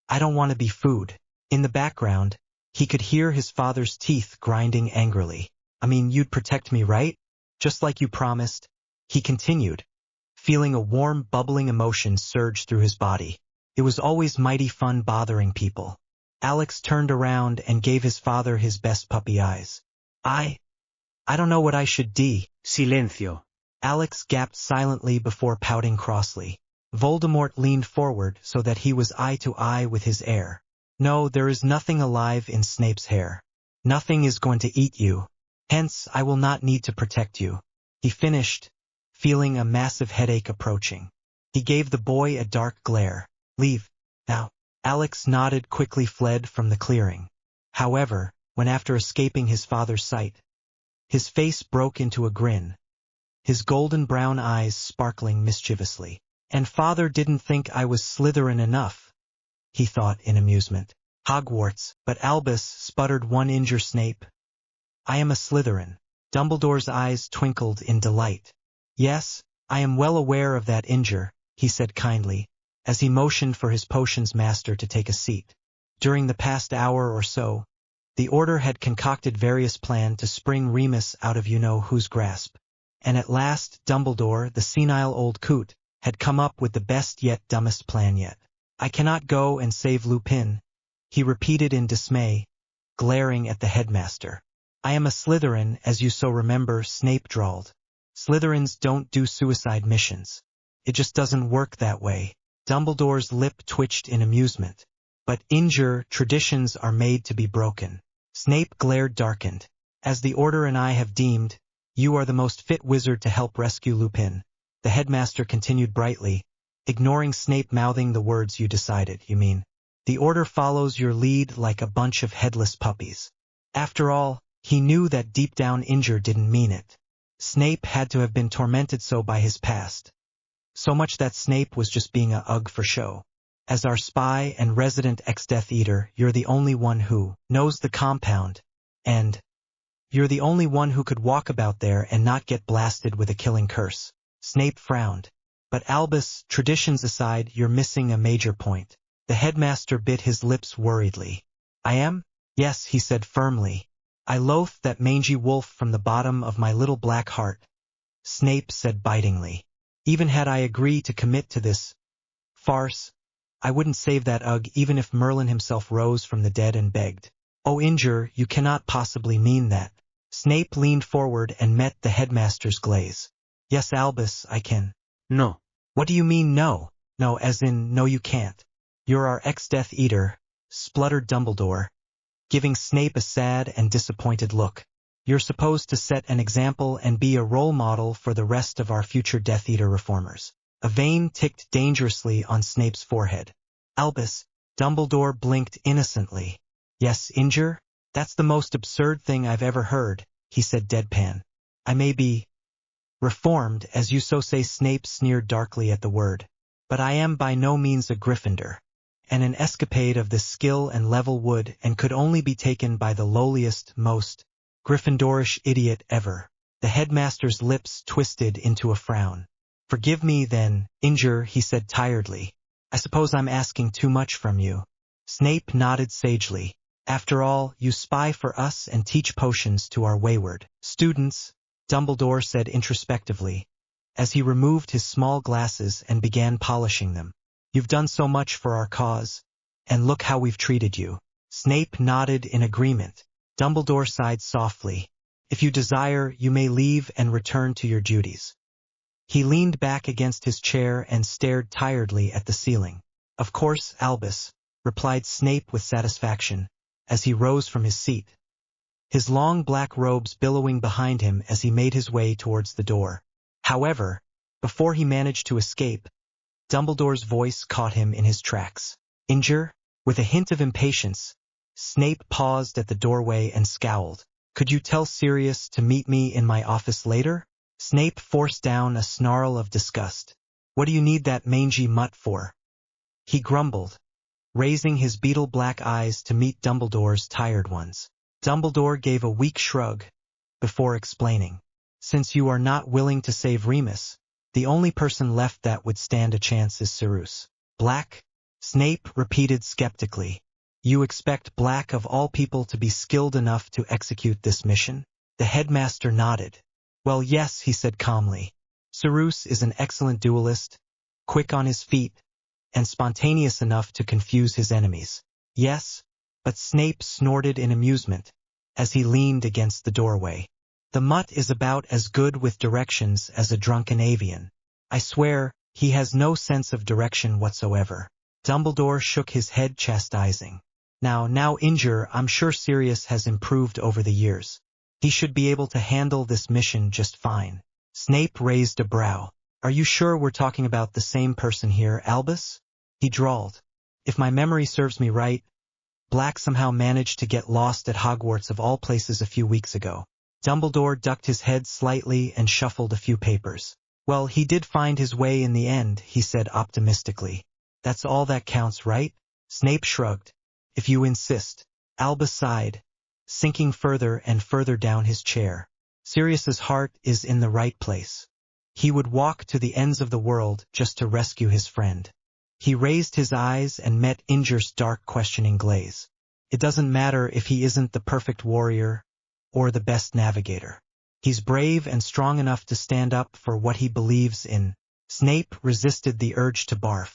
I don't want to be food. In the background, he could hear his father's teeth grinding angrily. I mean, you'd protect me, right? Just like you promised. He continued, feeling a warm, bubbling emotion surge through his body. It was always mighty fun bothering people. Alex turned around and gave his father his best puppy eyes. I don't know what I should do. Silencio. Alex gasped silently before pouting crossly. Voldemort leaned forward so that he was eye to eye with his heir. No, there is nothing alive in Snape's hair. Nothing is going to eat you. Hence, I will not need to protect you. He finished, feeling a massive headache approaching. He gave the boy a dark glare. Leave, now. Alex nodded, quickly fled from the clearing. However, when after escaping his father's sight, his face broke into a grin, his golden brown eyes sparkling mischievously. And father didn't think I was Slytherin enough, he thought in amusement. Hogwarts, but Albus, sputtered one injure Snape. I am a Slytherin. Dumbledore's eyes twinkled in delight. Yes, I am well aware of that injure, he said kindly, as he motioned for his potions master to take a seat. During the past hour or so, the Order had concocted various plans to spring Remus out of you-know-whose grasp. And at last, Dumbledore, the senile old coot, had come up with the best yet dumbest plan yet. I cannot go and save Lupin, he repeated in dismay, glaring at the headmaster. I am a Slytherin, as you so remember, Snape drawled. Slytherins don't do suicide missions. It just doesn't work that way. Dumbledore's lip twitched in amusement. But traditions are made to be broken. Snape glared darkened. As the Order and I have deemed, you are the most fit wizard to help rescue Lupin. The headmaster continued brightly, ignoring Snape mouthing the words you decided, you mean. The Order follows your lead like a bunch of headless puppies. After all, he knew that deep down didn't mean it. Snape had to have been tormented so by his past. So much that Snape was just being a ugh for show. As our spy and resident ex-Death Eater, you're the only one who knows the compound, and you're the only one who could walk about there and not get blasted with a killing curse. Snape frowned. But Albus, traditions aside, you're missing a major point. The headmaster bit his lips worriedly. I am? Yes, he said firmly. I loathe that mangy wolf from the bottom of my little black heart. Snape said bitingly. Even had I agreed to commit to this farce, I wouldn't save that ugh even if Merlin himself rose from the dead and begged. Oh, Inger, you cannot possibly mean that. Snape leaned forward and met the headmaster's glaze. Yes, Albus, I can. No. What do you mean no? No, as in no you can't. You're our ex-Death Eater, spluttered Dumbledore, giving Snape a sad and disappointed look. You're supposed to set an example and be a role model for the rest of our future Death Eater reformers. A vein ticked dangerously on Snape's forehead. Albus, Dumbledore blinked innocently. Yes, Inger? That's the most absurd thing I've ever heard, he said deadpan. I may be reformed, as you so say. Snape sneered darkly at the word. But I am by no means a Gryffindor. And an escapade of this skill and level would and could only be taken by the lowliest, most Gryffindorish idiot ever. The headmaster's lips twisted into a frown. Forgive me then, Inger, he said tiredly. I suppose I'm asking too much from you. Snape nodded sagely. After all, you spy for us and teach potions to our wayward students, Dumbledore said introspectively, as he removed his small glasses and began polishing them. You've done so much for our cause, and look how we've treated you. Snape nodded in agreement. Dumbledore sighed softly. If you desire, you may leave and return to your duties. He leaned back against his chair and stared tiredly at the ceiling. Of course, Albus, replied Snape with satisfaction, as he rose from his seat, his long black robes billowing behind him as he made his way towards the door. However, before he managed to escape, Dumbledore's voice caught him in his tracks. Inger? With a hint of impatience, Snape paused at the doorway and scowled. Could you tell Sirius to meet me in my office later? Snape forced down a snarl of disgust. What do you need that mangy mutt for? He grumbled, raising his beetle-black eyes to meet Dumbledore's tired ones. Dumbledore gave a weak shrug, before explaining. Since you are not willing to save Remus, the only person left that would stand a chance is Sirius. Black? Snape repeated skeptically. You expect Black of all people to be skilled enough to execute this mission? The headmaster nodded. Well, yes, he said calmly. Sirius is an excellent duelist, quick on his feet, and spontaneous enough to confuse his enemies. Yes, but Snape snorted in amusement, as he leaned against the doorway. The mutt is about as good with directions as a drunken avian. I swear, he has no sense of direction whatsoever. Dumbledore shook his head chastising. Now, Inger, I'm sure Sirius has improved over the years. He should be able to handle this mission just fine. Snape raised a brow. Are you sure we're talking about the same person here, Albus? He drawled. If my memory serves me right, Black somehow managed to get lost at Hogwarts of all places a few weeks ago. Dumbledore ducked his head slightly and shuffled a few papers. Well, he did find his way in the end, he said optimistically. That's all that counts, right? Snape shrugged. If you insist. Albus sighed, sinking further and further down his chair. Sirius's heart is in the right place. He would walk to the ends of the world just to rescue his friend. He raised his eyes and met Inger's dark questioning glaze. It doesn't matter if he isn't the perfect warrior or the best navigator. He's brave and strong enough to stand up for what he believes in. Snape resisted the urge to barf.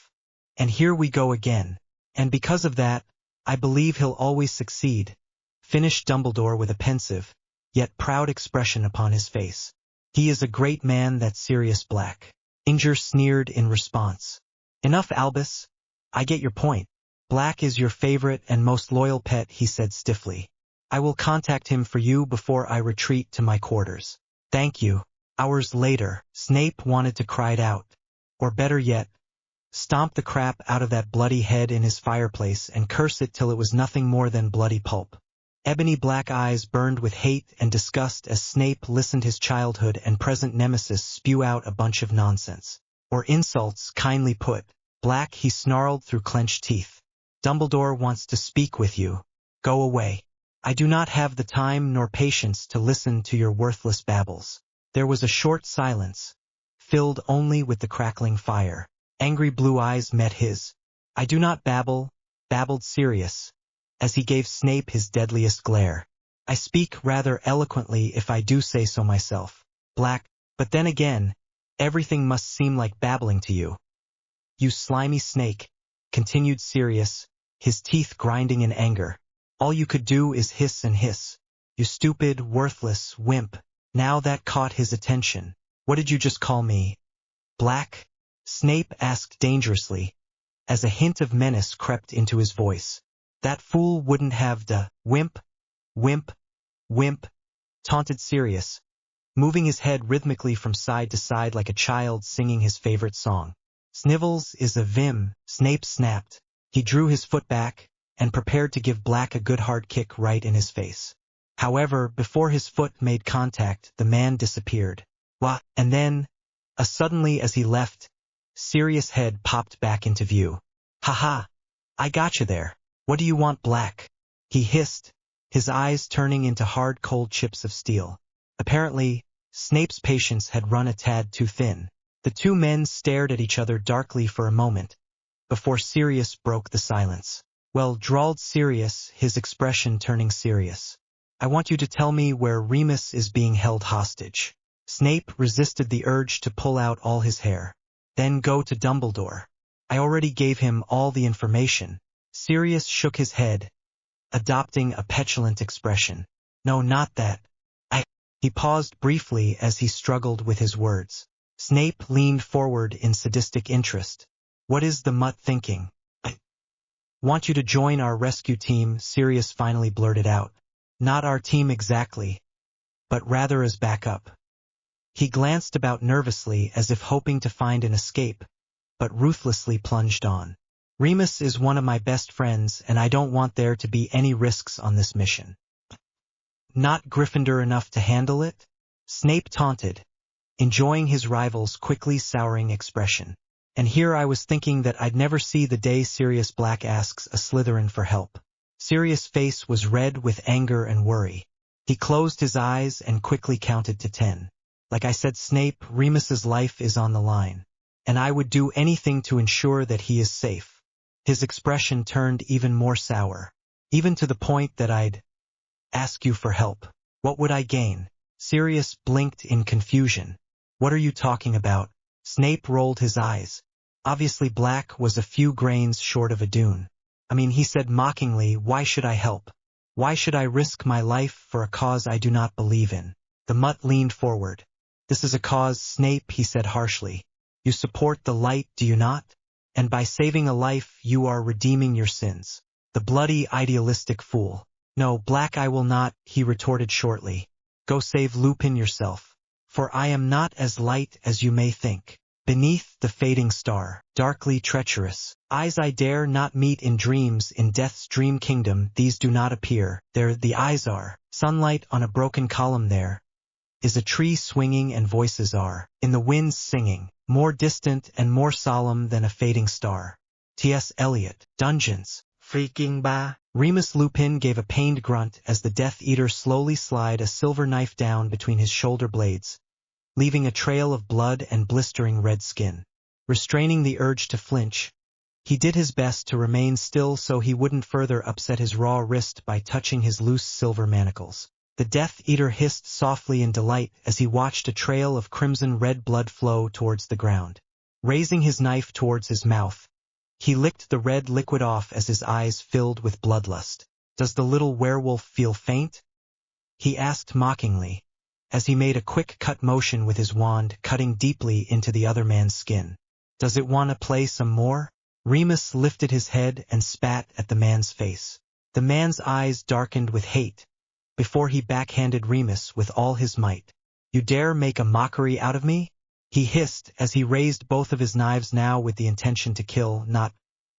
And here we go again. And because of that, I believe he'll always succeed, finished Dumbledore with a pensive, yet proud expression upon his face. He is a great man, that Sirius Black. Inger sneered in response. Enough, Albus. I get your point. Black is your favorite and most loyal pet, he said stiffly. I will contact him for you before I retreat to my quarters. Thank you. Hours later, Snape wanted to cry it out. Or better yet, stomp the crap out of that bloody head in his fireplace and curse it till it was nothing more than bloody pulp. Ebony black eyes burned with hate and disgust as Snape listened his childhood and present nemesis spew out a bunch of nonsense. Or insults, kindly put. Black, he snarled through clenched teeth. Dumbledore wants to speak with you. Go away. I do not have the time nor patience to listen to your worthless babbles. There was a short silence, filled only with the crackling fire. Angry blue eyes met his. I do not babble, babbled Sirius, as he gave Snape his deadliest glare. I speak rather eloquently if I do say so myself. Black, but then again, everything must seem like babbling to you. You slimy snake, continued Sirius, his teeth grinding in anger. All you could do is hiss and hiss. You stupid, worthless wimp. Now that caught his attention. What did you just call me? Black? Snape asked dangerously, as a hint of menace crept into his voice. That fool wouldn't have wimp, wimp, wimp, taunted Sirius, moving his head rhythmically from side to side like a child singing his favorite song. Snivels is a vim, Snape snapped. He drew his foot back, and prepared to give Black a good hard kick right in his face. However, before his foot made contact, the man disappeared. Wah! And then, suddenly as he left, Sirius' head popped back into view. Ha! I gotcha there. What do you want, Black? He hissed, his eyes turning into hard cold chips of steel. Apparently, Snape's patience had run a tad too thin. The two men stared at each other darkly for a moment, before Sirius broke the silence. Well, drawled Sirius, his expression turning serious. I want you to tell me where Remus is being held hostage. Snape resisted the urge to pull out all his hair. Then go to Dumbledore. I already gave him all the information. Sirius shook his head, adopting a petulant expression. No, not that. He paused briefly as he struggled with his words. Snape leaned forward in sadistic interest. What is the mutt thinking? I want you to join our rescue team, Sirius finally blurted out. Not our team exactly, but rather as backup. He glanced about nervously as if hoping to find an escape, but ruthlessly plunged on. Remus is one of my best friends, and I don't want there to be any risks on this mission. Not Gryffindor enough to handle it? Snape taunted, enjoying his rival's quickly souring expression. And here I was thinking that I'd never see the day Sirius Black asks a Slytherin for help. Sirius' face was red with anger and worry. He closed his eyes and quickly counted to 10. Like I said, Snape, Remus's life is on the line, and I would do anything to ensure that he is safe. His expression turned even more sour, even to the point that I'd ask you for help. What would I gain? Sirius blinked in confusion. What are you talking about? Snape rolled his eyes. Obviously Black was a few grains short of a dune. I mean, he said mockingly, why should I help? Why should I risk my life for a cause I do not believe in? The mutt leaned forward. This is a cause, Snape, he said harshly. You support the light, do you not? And by saving a life, you are redeeming your sins. The bloody, idealistic fool. No, Black, I will not, he retorted shortly. Go save Lupin yourself. For I am not as light as you may think. Beneath the fading star, darkly treacherous, eyes I dare not meet in dreams. In death's dream kingdom these do not appear. There the eyes are. Sunlight on a broken column there is a tree swinging, and voices are in the winds singing, more distant and more solemn than a fading star. T.S. Eliot, Dungeons. Freaking ba. Remus Lupin gave a pained grunt as the Death Eater slowly slid a silver knife down between his shoulder blades, leaving a trail of blood and blistering red skin. Restraining the urge to flinch, he did his best to remain still so he wouldn't further upset his raw wrist by touching his loose silver manacles. The Death Eater hissed softly in delight as he watched a trail of crimson-red blood flow towards the ground. Raising his knife towards his mouth, he licked the red liquid off as his eyes filled with bloodlust. Does the little werewolf feel faint? He asked mockingly, as he made a quick cut motion with his wand, cutting deeply into the other man's skin. Does it want to play some more? Remus lifted his head and spat at the man's face. The man's eyes darkened with hate, before he backhanded Remus with all his might. You dare make a mockery out of me? He hissed as he raised both of his knives, now with the intention to kill, not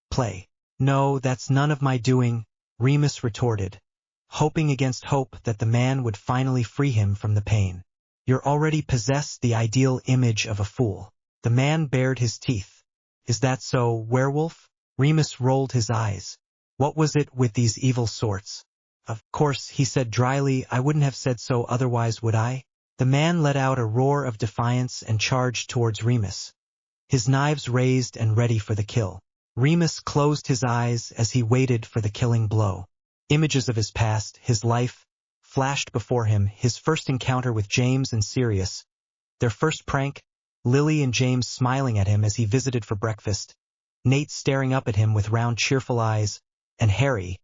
play. No, that's none of my doing, Remus retorted, hoping against hope that the man would finally free him from the pain. You're already possess the ideal image of a fool. The man bared his teeth. Is that so, werewolf? Remus rolled his eyes. What was it with these evil sorts? Of course, he said dryly, I wouldn't have said so otherwise, would I? The man let out a roar of defiance and charged towards Remus, his knives raised and ready for the kill. Remus closed his eyes as he waited for the killing blow. Images of his past, his life, flashed before him, his first encounter with James and Sirius, their first prank, Lily and James smiling at him as he visited for breakfast, Nate staring up at him with round cheerful eyes, and Harry,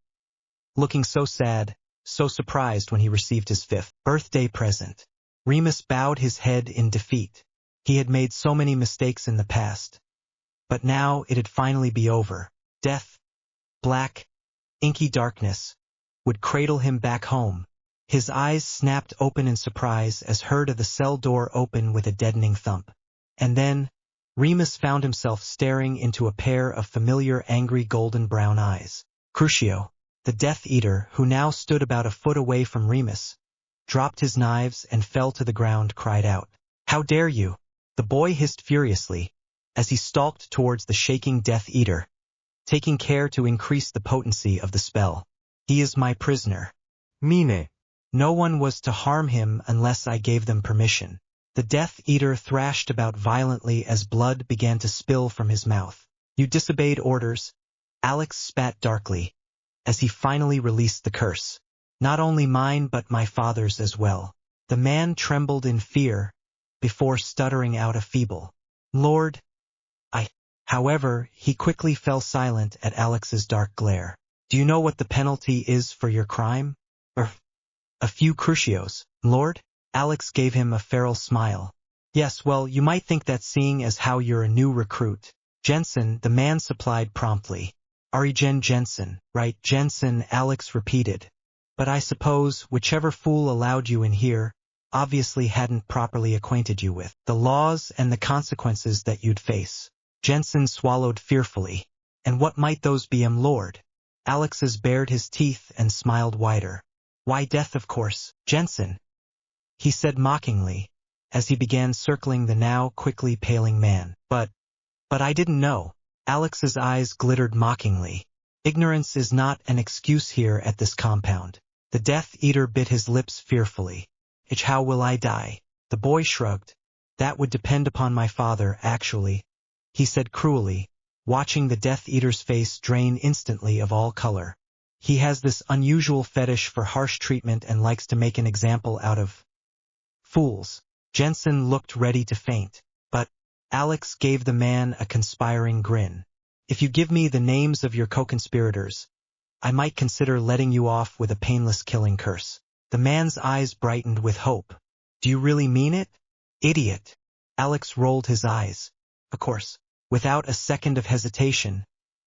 looking so sad, so surprised when he received his 5th birthday present. Remus bowed his head in defeat. He had made so many mistakes in the past. But now it'd finally be over. Death, black, inky darkness, would cradle him back home. His eyes snapped open in surprise as heard of the cell door open with a deadening thump. And then, Remus found himself staring into a pair of familiar angry golden brown eyes. Crucio, the Death Eater, who now stood about a foot away from Remus, dropped his knives and fell to the ground, cried out, How dare you? The boy hissed furiously as he stalked towards the shaking Death Eater, taking care to increase the potency of the spell. He is my prisoner. Mine. No one was to harm him unless I gave them permission. The Death Eater thrashed about violently as blood began to spill from his mouth. You disobeyed orders. Alex spat darkly as he finally released the curse. Not only mine but my father's as well. The man trembled in fear before stuttering out a feeble, Lord, I. However, he quickly fell silent at Alex's dark glare. Do you know what the penalty is for your crime? A few crucios, Lord? Alex gave him a feral smile. Yes, well, you might think that seeing as how you're a new recruit. Jensen, the man supplied promptly. Arigen Jensen, right, Jensen, Alex repeated. But I suppose whichever fool allowed you in here obviously hadn't properly acquainted you with the laws and the consequences that you'd face. Jensen swallowed fearfully. And what might those be, Lord? Alex's bared his teeth and smiled wider. Why, death, of course, Jensen, he said mockingly, as he began circling the now quickly paling man. But I didn't know. Alex's eyes glittered mockingly. Ignorance is not an excuse here at this compound. The Death Eater bit his lips fearfully. How will I die? The boy shrugged. That would depend upon my father, actually, he said cruelly, watching the Death Eater's face drain instantly of all color. He has this unusual fetish for harsh treatment and likes to make an example out of fools. Jensen looked ready to faint, but Alex gave the man a conspiring grin. If you give me the names of your co-conspirators, I might consider letting you off with a painless killing curse. The man's eyes brightened with hope. Do you really mean it? Idiot. Alex rolled his eyes. Of course. Without a second of hesitation,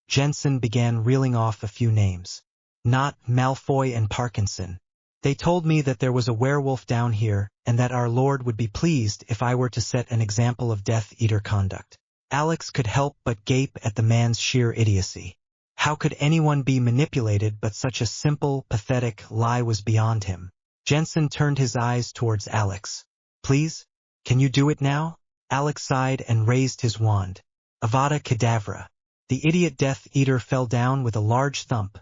Jensen began reeling off a few names. Not Malfoy and Parkinson. They told me that there was a werewolf down here and that our Lord would be pleased if I were to set an example of Death Eater conduct. Alex could help but gape at the man's sheer idiocy. How could anyone be manipulated, but such a simple, pathetic lie was beyond him. Jensen turned his eyes towards Alex. Please? Can you do it now? Alex sighed and raised his wand. Avada Kedavra. The idiot Death Eater fell down with a large thump,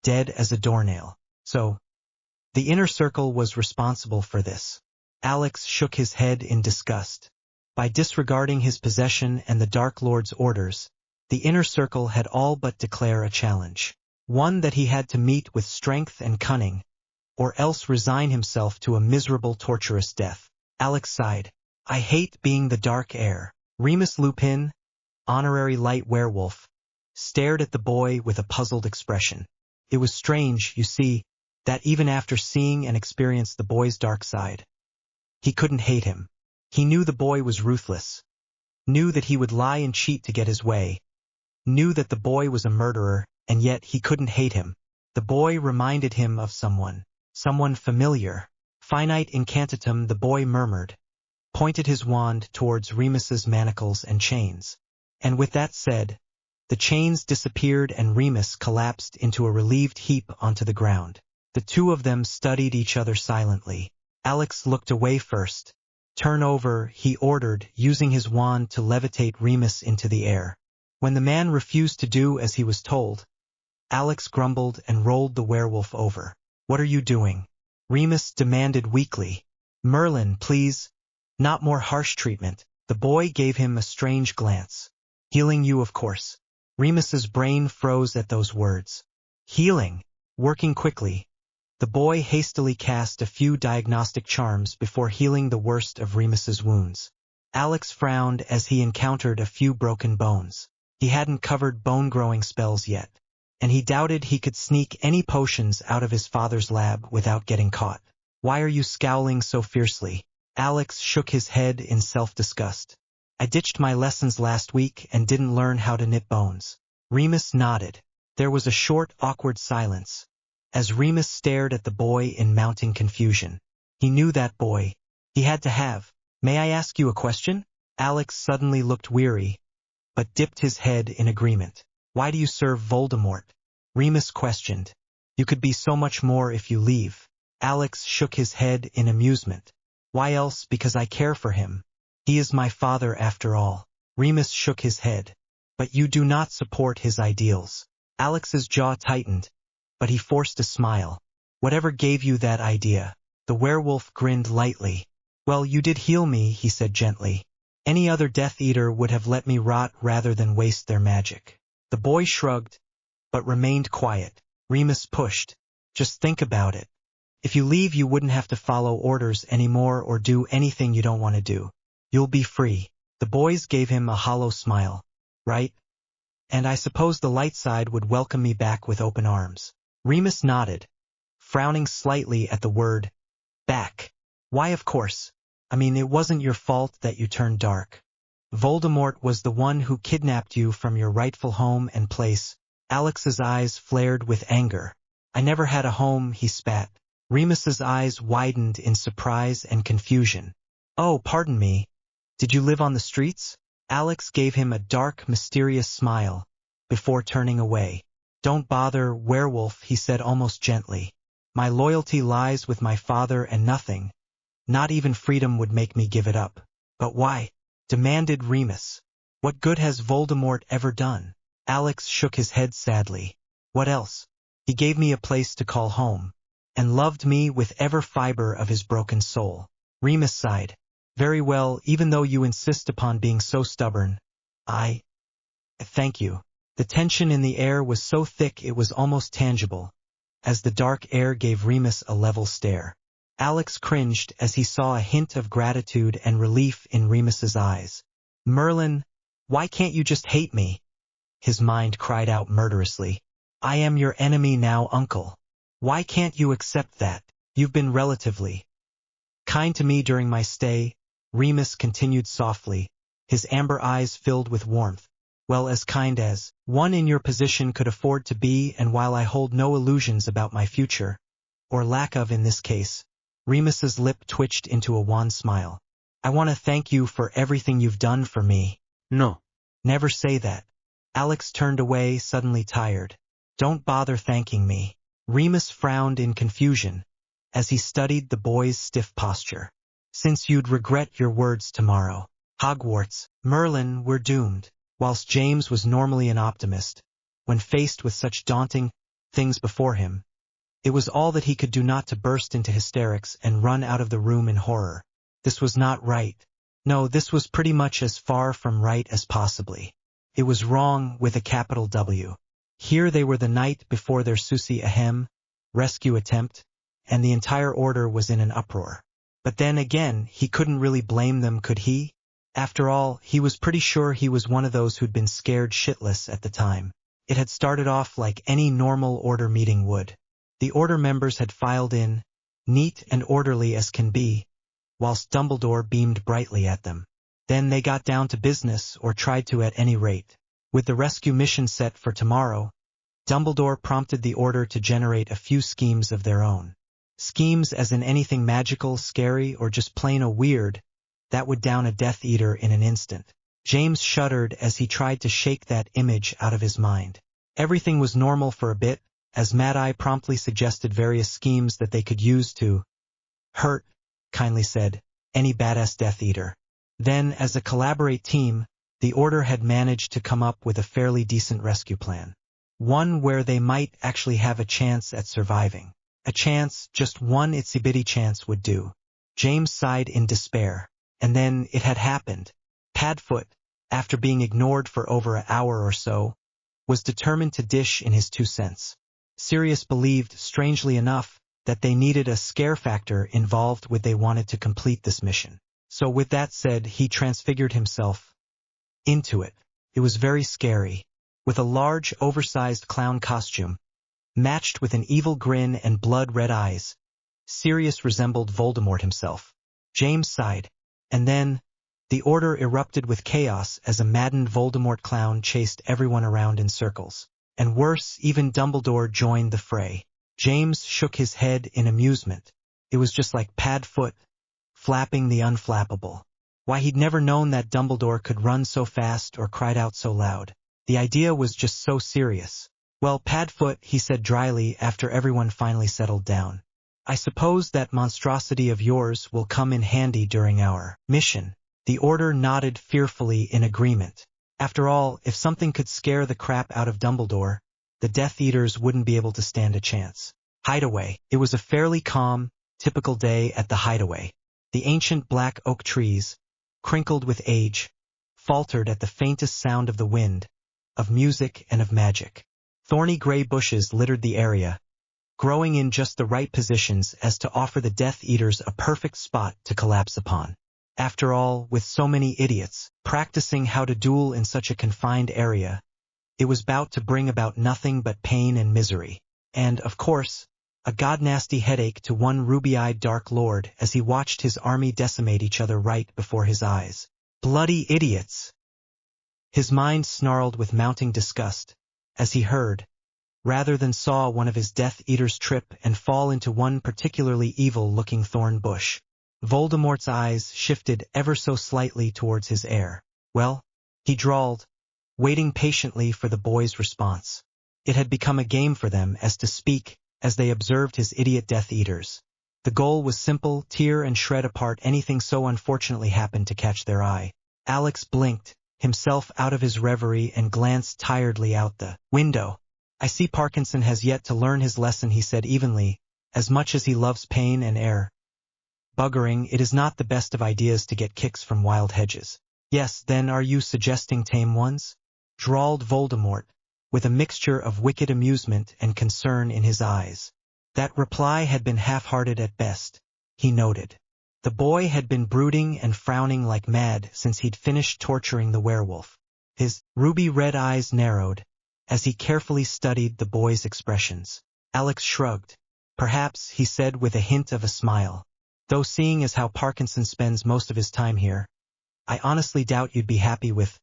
dead as a doornail. So, the inner circle was responsible for this. Alex shook his head in disgust. By disregarding his possession and the Dark Lord's orders, the inner circle had all but declared a challenge. One that he had to meet with strength and cunning, or else resign himself to a miserable, torturous death. Alex sighed. I hate being the Dark Heir. Remus Lupin, honorary light werewolf, stared at the boy with a puzzled expression. It was strange, you see, that even after seeing and experiencing the boy's dark side, he couldn't hate him. He knew the boy was ruthless, knew that he would lie and cheat to get his way, knew that the boy was a murderer, and yet he couldn't hate him. The boy reminded him of someone familiar. Finite incantatum, the boy murmured, pointed his wand towards Remus's manacles and chains. And with that said, the chains disappeared and Remus collapsed into a relieved heap onto the ground. The two of them studied each other silently. Alex looked away first, Turn over, he ordered, using his wand to levitate Remus into the air. When the man refused to do as he was told, Alex grumbled and rolled the werewolf over. What are you doing? Remus demanded weakly. Merlin, please. Not more harsh treatment. The boy gave him a strange glance. Healing you, of course. Remus's brain froze at those words. Healing. Working quickly, the boy hastily cast a few diagnostic charms before healing the worst of Remus's wounds. Alex frowned as he encountered a few broken bones. He hadn't covered bone-growing spells yet, and he doubted he could sneak any potions out of his father's lab without getting caught. Why are you scowling so fiercely? Alex shook his head in self-disgust. I ditched my lessons last week and didn't learn how to knit bones. Remus nodded. There was a short, awkward silence, as Remus stared at the boy in mounting confusion. He knew that boy. He had to have. May I ask you a question? Alex suddenly looked weary, but dipped his head in agreement. Why do you serve Voldemort? Remus questioned. You could be so much more if you leave. Alex shook his head in amusement. Why else? Because I care for him. He is my father after all. Remus shook his head. But you do not support his ideals. Alex's jaw tightened, but he forced a smile. Whatever gave you that idea? The werewolf grinned lightly. Well, you did heal me, he said gently. Any other Death Eater would have let me rot rather than waste their magic. The boy shrugged, but remained quiet. Remus pushed. Just think about it. If you leave, you wouldn't have to follow orders anymore or do anything you don't want to do. You'll be free. The boys gave him a hollow smile. Right? And I suppose the light side would welcome me back with open arms. Remus nodded, frowning slightly at the word back. Why, of course. I mean, it wasn't your fault that you turned dark. Voldemort was the one who kidnapped you from your rightful home and place. Alex's eyes flared with anger. I never had a home, he spat. Remus's eyes widened in surprise and confusion. Oh, pardon me. Did you live on the streets? Alex gave him a dark, mysterious smile, before turning away. Don't bother, werewolf, he said almost gently. My loyalty lies with my father and nothing, not even freedom, would make me give it up. But why? Demanded Remus. What good has Voldemort ever done? Alex shook his head sadly. What else? He gave me a place to call home, and loved me with every fiber of his broken soul. Remus sighed. Very well, even though you insist upon being so stubborn. Thank you. The tension in the air was so thick it was almost tangible, as the dark air gave Remus a level stare. Alex cringed as he saw a hint of gratitude and relief in Remus's eyes. Merlin, why can't you just hate me? His mind cried out murderously. I am your enemy now, uncle. Why can't you accept that? You've been relatively kind to me during my stay, Remus continued softly, his amber eyes filled with warmth. Well, as kind as one in your position could afford to be, and while I hold no illusions about my future, or lack of in this case. Remus's lip twitched into a wan smile. I want to thank you for everything you've done for me. No. Never say that. Alex turned away, suddenly tired. Don't bother thanking me. Remus frowned in confusion, as he studied the boy's stiff posture. Since you'd regret your words tomorrow. Hogwarts, Merlin, we're doomed. Whilst James was normally an optimist, when faced with such daunting things before him, it was all that he could do not to burst into hysterics and run out of the room in horror. This was not right. No, this was pretty much as far from right as possibly. It was wrong with a capital W. Here they were the night before their Susie Ahem rescue attempt, and the entire order was in an uproar. But then again, he couldn't really blame them, could he? After all, he was pretty sure he was one of those who'd been scared shitless at the time. It had started off like any normal order meeting would. The order members had filed in, neat and orderly as can be, whilst Dumbledore beamed brightly at them. Then they got down to business, or tried to at any rate. With the rescue mission set for tomorrow, Dumbledore prompted the order to generate a few schemes of their own. Schemes as in anything magical, scary, or just plain weird, that would down a Death Eater in an instant. James shuddered as he tried to shake that image out of his mind. Everything was normal for a bit, as Mad Eye promptly suggested various schemes that they could use to hurt, kindly said. any badass Death Eater. Then, as a collaborate team, the Order had managed to come up with a fairly decent rescue plan. One where they might actually have a chance at surviving. A chance, just one itsy-bitty chance would do. James sighed in despair. And then it had happened. Padfoot, after being ignored for over an hour or so, was determined to dish in his 2 cents. Sirius believed, strangely enough, that they needed a scare factor involved when they wanted to complete this mission. So with that said, he transfigured himself into it. It was very scary. With a large, oversized clown costume, matched with an evil grin and blood-red eyes, Sirius resembled Voldemort himself. James sighed. And then, the Order erupted with chaos as a maddened Voldemort clown chased everyone around in circles. And worse, even Dumbledore joined the fray. James shook his head in amusement. It was just like Padfoot, flapping the unflappable. Why, he'd never known that Dumbledore could run so fast or cried out so loud. The idea was just so serious. Well, Padfoot, he said dryly after everyone finally settled down. I suppose that monstrosity of yours will come in handy during our mission. The Order nodded fearfully in agreement. After all, if something could scare the crap out of Dumbledore, the Death Eaters wouldn't be able to stand a chance. Hideaway. It was a fairly calm, typical day at the Hideaway. The ancient black oak trees, crinkled with age, faltered at the faintest sound of the wind, of music and of magic. Thorny gray bushes littered the area, growing in just the right positions as to offer the Death Eaters a perfect spot to collapse upon. After all, with so many idiots practicing how to duel in such a confined area, it was bound to bring about nothing but pain and misery. And, of course, a god-nasty headache to one ruby-eyed Dark Lord as he watched his army decimate each other right before his eyes. Bloody idiots! His mind snarled with mounting disgust as he heard, rather than saw, one of his Death Eaters trip and fall into one particularly evil-looking thorn bush. Voldemort's eyes shifted ever so slightly towards his heir. Well, he drawled, waiting patiently for the boy's response. It had become a game for them as to speak as they observed his idiot Death Eaters. The goal was simple: tear and shred apart anything so unfortunately happened to catch their eye. Alex blinked himself out of his reverie and glanced tiredly out the window. I see Parkinson has yet to learn his lesson, he said evenly. As much as he loves pain and air buggering, it is not the best of ideas to get kicks from wild hedges. Yes, then are you suggesting tame ones? Drawled Voldemort, with a mixture of wicked amusement and concern in his eyes. That reply had been half-hearted at best, he noted. The boy had been brooding and frowning like mad since he'd finished torturing the werewolf. His ruby-red eyes narrowed as he carefully studied the boy's expressions. Alex shrugged. Perhaps, he said with a hint of a smile. Though seeing as how Parkinson spends most of his time here, I honestly doubt you'd be happy with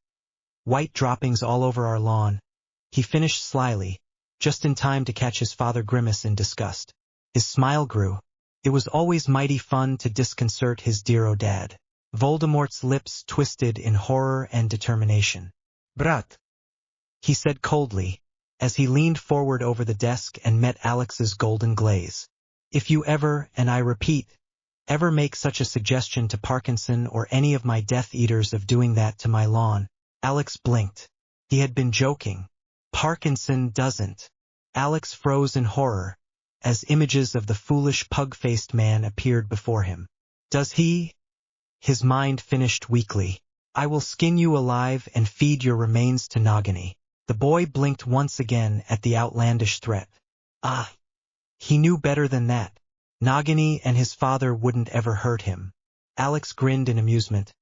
white droppings all over our lawn. He finished slyly, just in time to catch his father grimace in disgust. His smile grew. It was always mighty fun to disconcert his dear dad. Voldemort's lips twisted in horror and determination. Brat, He said coldly, as he leaned forward over the desk and met Alex's golden glaze. If you ever, and I repeat, ever make such a suggestion to Parkinson or any of my Death Eaters of doing that to my lawn. Alex blinked. He had been joking. Parkinson doesn't. Alex froze in horror as images of the foolish pug-faced man appeared before him. Does he? His mind finished weakly. I will skin you alive and feed your remains to Nagini. The boy blinked once again at the outlandish threat. Ah! He knew better than that. Nagini and his father wouldn't ever hurt him. Alex grinned in amusement.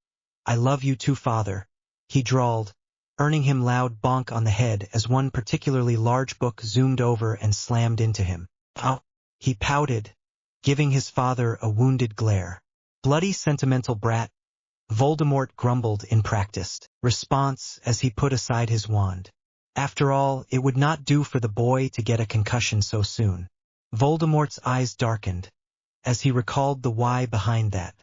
I love you too, father, he drawled, earning him loud bonk on the head as one particularly large book zoomed over and slammed into him. Oh, he pouted, giving his father a wounded glare. Bloody sentimental brat, Voldemort grumbled in practiced response as he put aside his wand. After all, it would not do for the boy to get a concussion so soon. Voldemort's eyes darkened as he recalled the why behind that.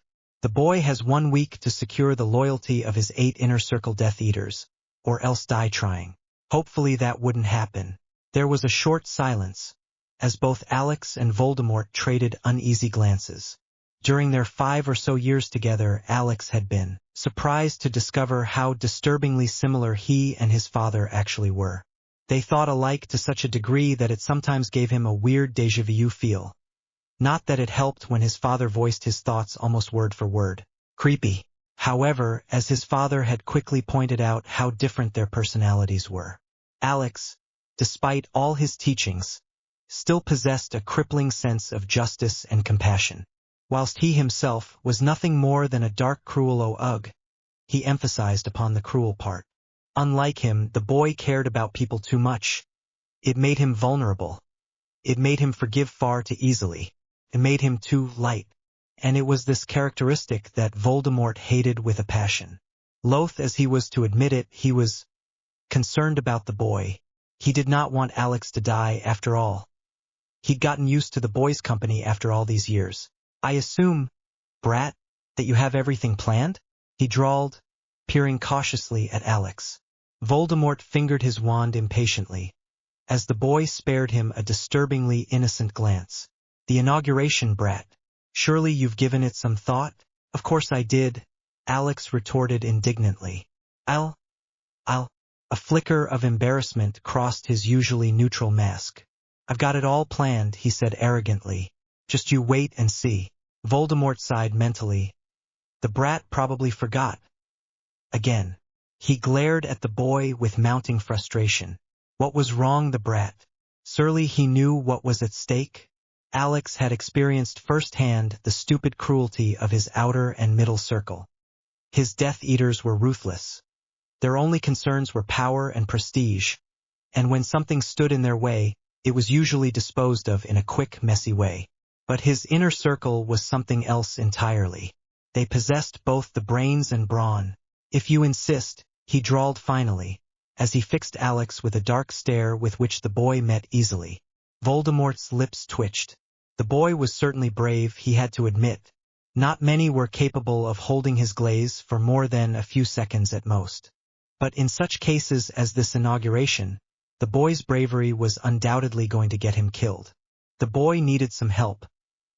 The boy has 1 week to secure the loyalty of his 8 Inner Circle Death Eaters, or else die trying. Hopefully that wouldn't happen. There was a short silence, as both Alex and Voldemort traded uneasy glances. During their 5 or so years together, Alex had been surprised to discover how disturbingly similar he and his father actually were. They thought alike to such a degree that it sometimes gave him a weird déjà vu feel. Not that it helped when his father voiced his thoughts almost word for word. Creepy. However, as his father had quickly pointed out how different their personalities were. Alex, despite all his teachings, still possessed a crippling sense of justice and compassion. Whilst he himself was nothing more than a dark, cruel ugh, he emphasized upon the cruel part. Unlike him, the boy cared about people too much. It made him vulnerable. It made him forgive far too easily. It made him too light. And it was this characteristic that Voldemort hated with a passion. Loath as he was to admit it, he was concerned about the boy. He did not want Alex to die after all. He'd gotten used to the boy's company after all these years. I assume, brat, that you have everything planned? He drawled, peering cautiously at Alex. Voldemort fingered his wand impatiently, as the boy spared him a disturbingly innocent glance. The inauguration, brat. Surely you've given it some thought? Of course I did, Alex retorted indignantly. I'll. A flicker of embarrassment crossed his usually neutral mask. I've got it all planned, he said arrogantly. Just you wait and see. Voldemort sighed mentally. The brat probably forgot. Again. He glared at the boy with mounting frustration. What was wrong, the brat? Surely he knew what was at stake? Alex had experienced firsthand the stupid cruelty of his outer and middle circle. His Death Eaters were ruthless. Their only concerns were power and prestige, and when something stood in their way, it was usually disposed of in a quick, messy way. But his inner circle was something else entirely. They possessed both the brains and brawn. If you insist, he drawled finally, as he fixed Alex with a dark stare with which the boy met easily. Voldemort's lips twitched. The boy was certainly brave, he had to admit. Not many were capable of holding his glaze for more than a few seconds at most. But in such cases as this inauguration, the boy's bravery was undoubtedly going to get him killed. The boy needed some help.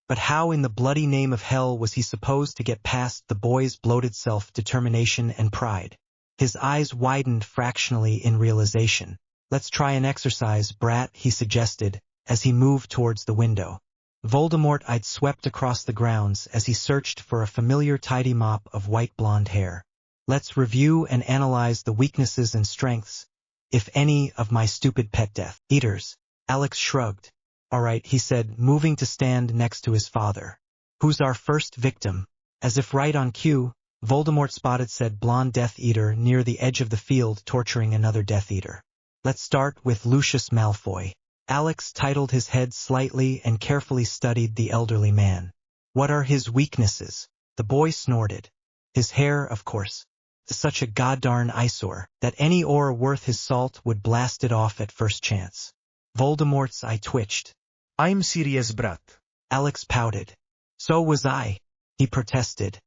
But how in the bloody name of hell was he supposed to get past the boy's bloated self-determination and pride? His eyes widened fractionally in realization. Let's try an exercise, brat, he suggested, as he moved towards the window. Voldemort-eyed swept across the grounds as he searched for a familiar tidy mop of white blonde hair. Let's review and analyze the weaknesses and strengths, if any, of my stupid pet Death Eaters. Alex shrugged. All right, he said, moving to stand next to his father. Who's our first victim? As if right on cue, Voldemort spotted said blonde Death Eater near the edge of the field torturing another Death Eater. Let's start with Lucius Malfoy. Alex titled his head slightly and carefully studied the elderly man. What are his weaknesses? The boy snorted. His hair, of course. Such a goddarn eyesore that any aura worth his salt would blast it off at first chance. Voldemort's eye twitched. I'm serious, brat. Alex pouted. So was I, he protested.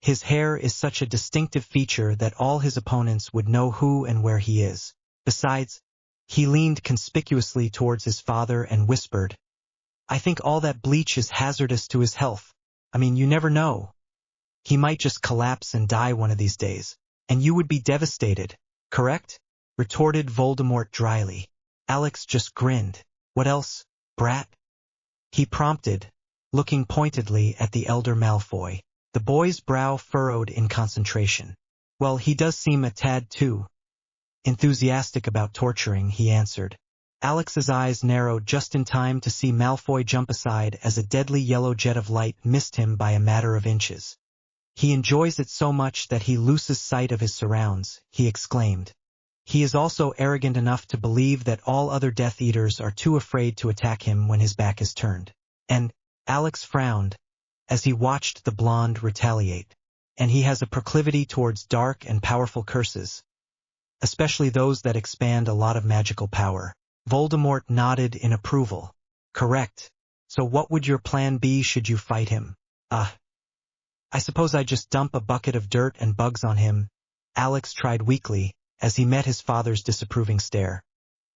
His hair is such a distinctive feature that all his opponents would know who and where he is. Besides, he leaned conspicuously towards his father and whispered, I think all that bleach is hazardous to his health. I mean, you never know. He might just collapse and die one of these days, and you would be devastated, correct? Retorted Voldemort dryly. Alex just grinned. What else, brat? He prompted, looking pointedly at the elder Malfoy. The boy's brow furrowed in concentration. Well, he does seem a tad too enthusiastic about torturing, he answered. Alex's eyes narrowed just in time to see Malfoy jump aside as a deadly yellow jet of light missed him by a matter of inches. He enjoys it so much that he loses sight of his surrounds, he exclaimed. He is also arrogant enough to believe that all other Death Eaters are too afraid to attack him when his back is turned. And Alex frowned as he watched the blonde retaliate. And he has a proclivity towards dark and powerful curses, especially those that expand a lot of magical power. Voldemort nodded in approval. Correct. So what would your plan be should you fight him? I suppose I'd just dump a bucket of dirt and bugs on him, Alex tried weakly, as he met his father's disapproving stare.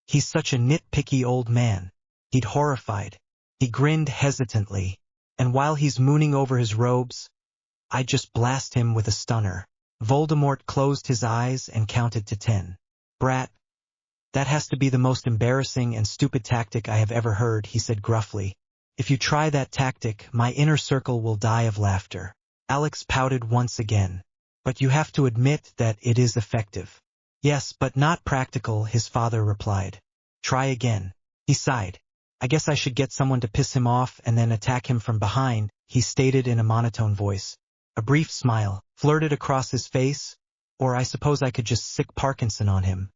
He's such a nitpicky old man. He'd horrified. He grinned hesitantly. And while he's mooning over his robes, I just blast him with a stunner. Voldemort closed his eyes and counted to 10. Brat, that has to be the most embarrassing and stupid tactic I have ever heard, he said gruffly. If you try that tactic, my inner circle will die of laughter. Alex pouted once again. But you have to admit that it is effective. Yes, but not practical, his father replied. Try again. He sighed. I guess I should get someone to piss him off and then attack him from behind, he stated in a monotone voice. A brief smile flirted across his face, or I suppose I could just sick Parkinson on him.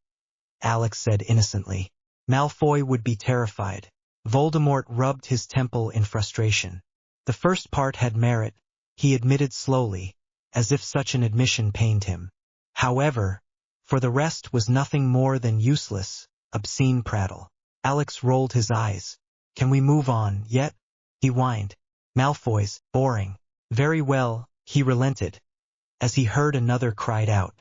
Alex said innocently. Malfoy would be terrified. Voldemort rubbed his temple in frustration. The first part had merit, he admitted slowly, as if such an admission pained him. However, for the rest was nothing more than useless, obscene prattle. Alex rolled his eyes. Can we move on, yet? He whined. Malfoy's, boring. Very well, he relented, as he heard another cried out.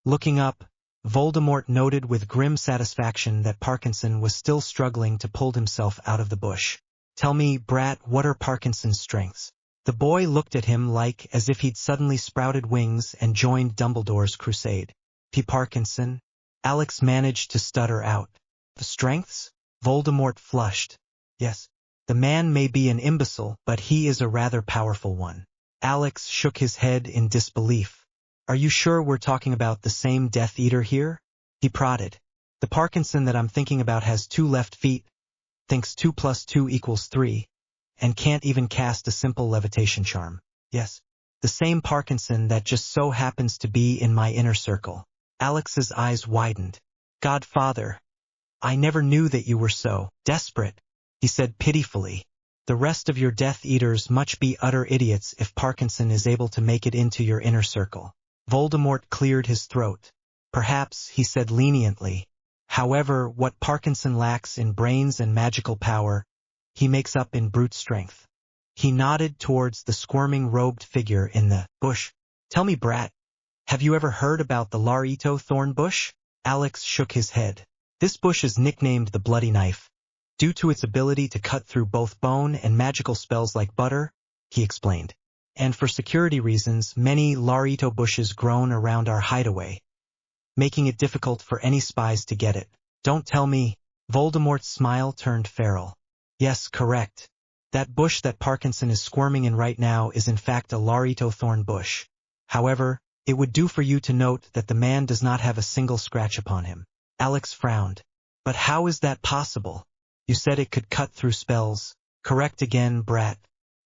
Looking up, Voldemort noted with grim satisfaction that Parkinson was still struggling to pull himself out of the bush. Tell me, brat, what are Parkinson's strengths? The boy looked at him like as if he'd suddenly sprouted wings and joined Dumbledore's crusade. P. Parkinson? Alex managed to stutter out. The strengths? Voldemort flushed. Yes, the man may be an imbecile, but he is a rather powerful one. Alex shook his head in disbelief. Are you sure we're talking about the same Death Eater here? He prodded. The Parkinson that I'm thinking about has 2 left feet, thinks 2 + 2 = 3, and can't even cast a simple levitation charm. Yes, the same Parkinson that just so happens to be in my inner circle. Alex's eyes widened. Godfather, I never knew that you were so desperate, he said pitifully. The rest of your Death Eaters must be utter idiots if Parkinson is able to make it into your inner circle. Voldemort cleared his throat. Perhaps, he said leniently. However, what Parkinson lacks in brains and magical power, he makes up in brute strength. He nodded towards the squirming robed figure in the bush. Tell me, brat, have you ever heard about the Larito thorn bush? Alex shook his head. This bush is nicknamed the Bloody Knife, due to its ability to cut through both bone and magical spells like butter, he explained. And for security reasons, many Larito bushes grown around our hideaway, making it difficult for any spies to get it. Don't tell me. Voldemort's smile turned feral. Yes, correct. That bush that Parkinson is squirming in right now is in fact a Larito thorn bush. However, it would do for you to note that the man does not have a single scratch upon him. Alex frowned. But how is that possible? You said it could cut through spells. Correct again, brat.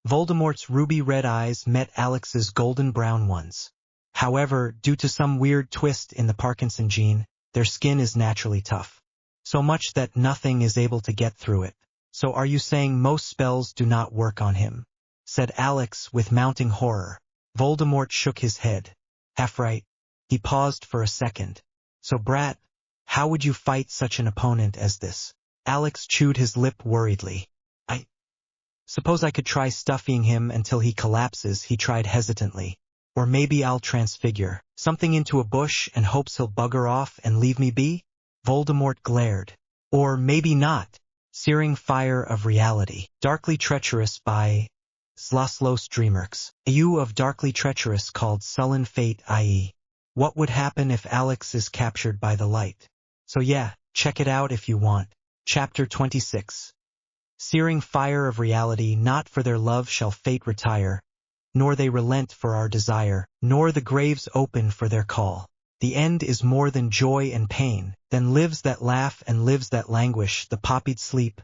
Voldemort's ruby-red eyes met Alex's golden-brown ones. However, due to some weird twist in the Parkinson gene, their skin is naturally tough. So much that nothing is able to get through it. So are you saying most spells do not work on him? Said Alex with mounting horror. Voldemort shook his head. Half right. He paused for a second. So brat, how would you fight such an opponent as this? Alex chewed his lip worriedly. Suppose I could try stuffing him until he collapses, he tried hesitantly. Or maybe I'll transfigure something into a bush and hopes he'll bugger off and leave me be? Voldemort glared. Or maybe not. Searing Fire of Reality. Darkly Treacherous by Slaslos Dreamerx. A U of Darkly Treacherous called Sullen Fate, i.e. What would happen if Alex is captured by the light? So yeah, check it out if you want. Chapter 26. Searing Fire of Reality. Not for their love shall fate retire, nor they relent for our desire, nor the graves open for their call. The end is more than joy and pain, than lives that laugh and lives that languish, the poppied sleep,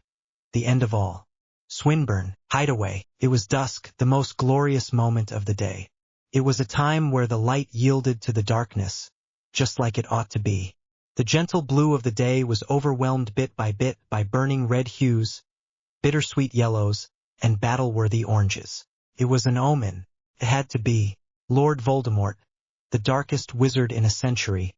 the end of all. Swinburne. Hideaway. It was dusk, the most glorious moment of the day. It was a time where the light yielded to the darkness, just like it ought to be. The gentle blue of the day was overwhelmed bit by burning red hues, bittersweet yellows, and battle-worthy oranges. It was an omen. It had to be. Lord Voldemort, the darkest wizard in a century,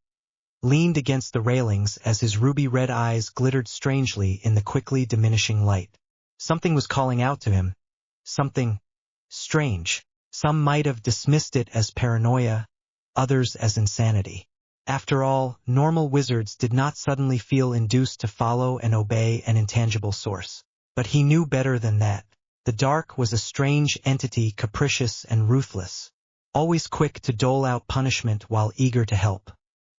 leaned against the railings as his ruby-red eyes glittered strangely in the quickly diminishing light. Something was calling out to him. Something strange. Some might have dismissed it as paranoia, others as insanity. After all, normal wizards did not suddenly feel induced to follow and obey an intangible source. But he knew better than that. The dark was a strange entity, capricious and ruthless, always quick to dole out punishment while eager to help.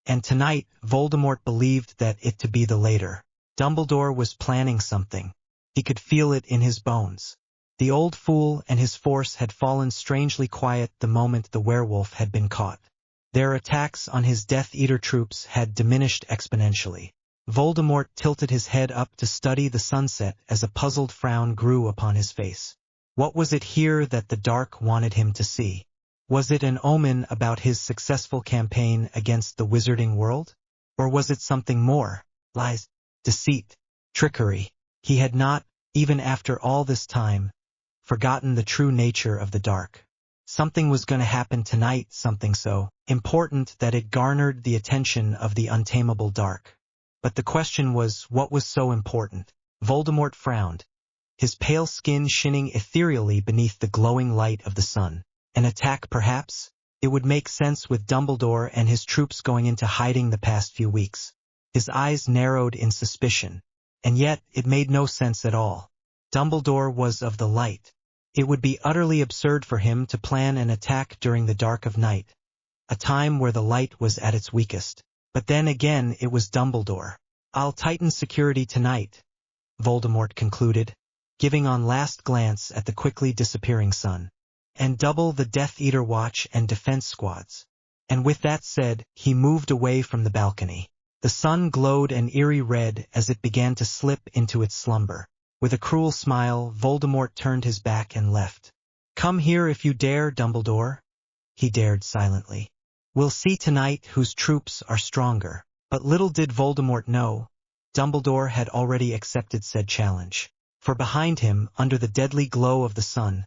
And tonight, Voldemort believed that it to be the later. Dumbledore was planning something. He could feel it in his bones. The old fool and his force had fallen strangely quiet the moment the werewolf had been caught. Their attacks on his Death Eater troops had diminished exponentially. Voldemort tilted his head up to study the sunset as a puzzled frown grew upon his face. What was it here that the dark wanted him to see? Was it an omen about his successful campaign against the wizarding world? Or was it something more? Lies, deceit, trickery. He had not, even after all this time, forgotten the true nature of the dark. Something was going to happen tonight, something so important that it garnered the attention of the untamable dark. But the question was, what was so important? Voldemort frowned, his pale skin shining ethereally beneath the glowing light of the sun. An attack, perhaps? It would make sense with Dumbledore and his troops going into hiding the past few weeks. His eyes narrowed in suspicion, and yet it made no sense at all. Dumbledore was of the light. It would be utterly absurd for him to plan an attack during the dark of night, a time where the light was at its weakest. But then again, it was Dumbledore. "I'll tighten security tonight," Voldemort concluded, giving one last glance at the quickly disappearing sun, "and double the Death Eater watch and defense squads." And with that said, he moved away from the balcony. The sun glowed an eerie red as it began to slip into its slumber. With a cruel smile, Voldemort turned his back and left. "Come here if you dare, Dumbledore," he dared silently. "We'll see tonight whose troops are stronger." But little did Voldemort know, Dumbledore had already accepted said challenge. For behind him, under the deadly glow of the sun,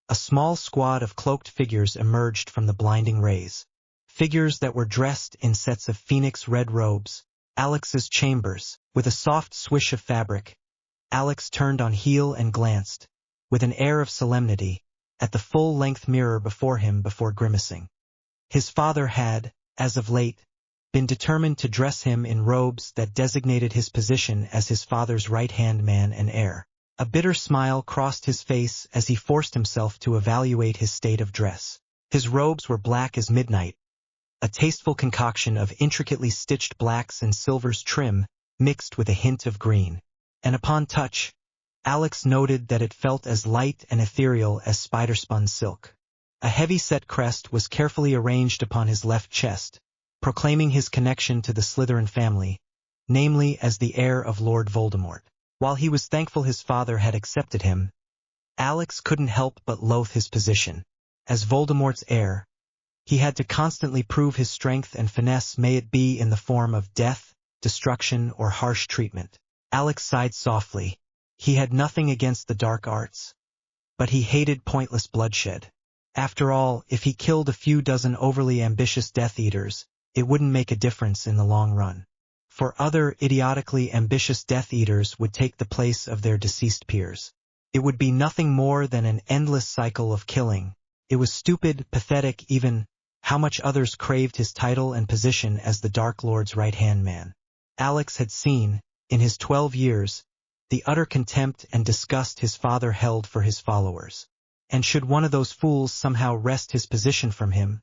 a small squad of cloaked figures emerged from the blinding rays. Figures that were dressed in sets of phoenix red robes. Alex's chambers, with a soft swish of fabric. Alex turned on heel and glanced, with an air of solemnity, at the full-length mirror before him before grimacing. His father had, as of late, been determined to dress him in robes that designated his position as his father's right-hand man and heir. A bitter smile crossed his face as he forced himself to evaluate his state of dress. His robes were black as midnight, a tasteful concoction of intricately stitched blacks and silvers trim mixed with a hint of green. And upon touch, Alex noted that it felt as light and ethereal as spider-spun silk. A heavy-set crest was carefully arranged upon his left chest, proclaiming his connection to the Slytherin family, namely as the heir of Lord Voldemort. While he was thankful his father had accepted him, Alex couldn't help but loathe his position. As Voldemort's heir, he had to constantly prove his strength and finesse, may it be in the form of death, destruction, or harsh treatment. Alex sighed softly. He had nothing against the dark arts, but he hated pointless bloodshed. After all, if he killed a few dozen overly ambitious Death Eaters, it wouldn't make a difference in the long run. For other idiotically ambitious Death Eaters would take the place of their deceased peers. It would be nothing more than an endless cycle of killing. It was stupid, pathetic, even how much others craved his title and position as the Dark Lord's right-hand man. Alex had seen, in his 12 years, the utter contempt and disgust his father held for his followers. And should one of those fools somehow wrest his position from him,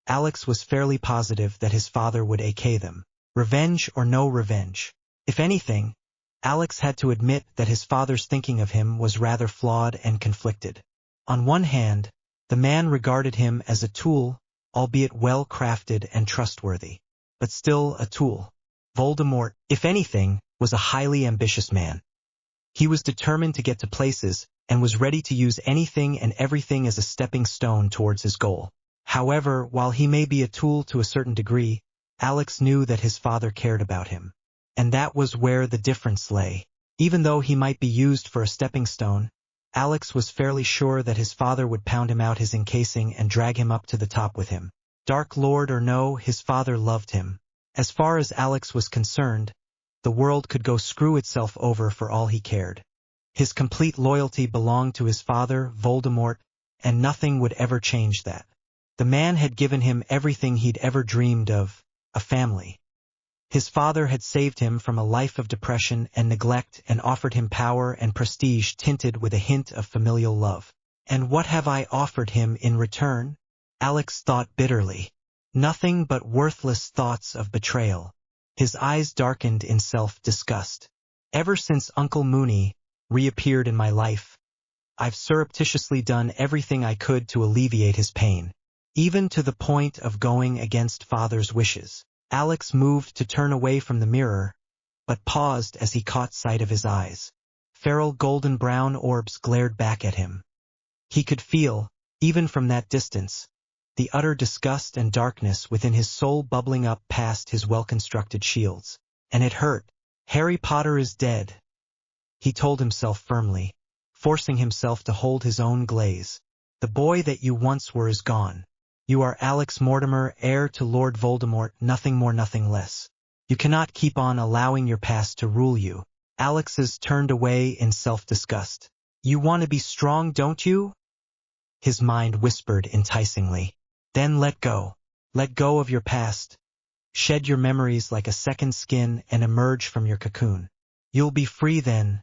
Alex was fairly positive that his father would AK them. Revenge or no revenge. If anything, Alex had to admit that his father's thinking of him was rather flawed and conflicted. On one hand, the man regarded him as a tool, albeit well-crafted and trustworthy. But still a tool. Voldemort, if anything, was a highly ambitious man. He was determined to get to places, and was ready to use anything and everything as a stepping stone towards his goal. However, while he may be a tool to a certain degree, Alex knew that his father cared about him. And that was where the difference lay. Even though he might be used for a stepping stone, Alex was fairly sure that his father would pound him out his encasing and drag him up to the top with him. Dark Lord or no, his father loved him. As far as Alex was concerned, the world could go screw itself over for all he cared. His complete loyalty belonged to his father, Voldemort, and nothing would ever change that. The man had given him everything he'd ever dreamed of, a family. His father had saved him from a life of depression and neglect and offered him power and prestige tinted with a hint of familial love. And what have I offered him in return? Alex thought bitterly. Nothing but worthless thoughts of betrayal. His eyes darkened in self-disgust. Ever since Uncle Mooney reappeared in my life, I've surreptitiously done everything I could to alleviate his pain, even to the point of going against father's wishes. Alex moved to turn away from the mirror, but paused as he caught sight of his eyes. Feral golden brown orbs glared back at him. He could feel, even from that distance, the utter disgust and darkness within his soul bubbling up past his well-constructed shields. And it hurt. Harry Potter is dead, he told himself firmly, forcing himself to hold his own glaze. The boy that you once were is gone. You are Alex Mortimer, heir to Lord Voldemort, nothing more, nothing less. You cannot keep on allowing your past to rule you. Alex's turned away in self-disgust. You want to be strong, don't you? His mind whispered enticingly. Then let go. Let go of your past. Shed your memories like a second skin and emerge from your cocoon. You'll be free then.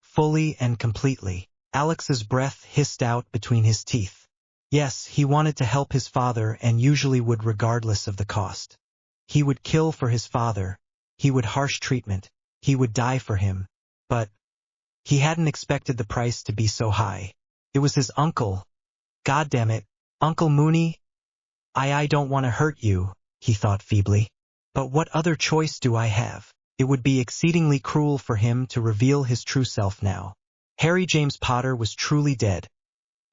Fully and completely. Alex's breath hissed out between his teeth. Yes, he wanted to help his father and usually would regardless of the cost. He would kill for his father. He would harsh treatment. He would die for him. But he hadn't expected the price to be so high. It was his uncle. God damn it, Uncle Mooney. I don't want to hurt you, he thought feebly. But what other choice do I have? It would be exceedingly cruel for him to reveal his true self now. Harry James Potter was truly dead.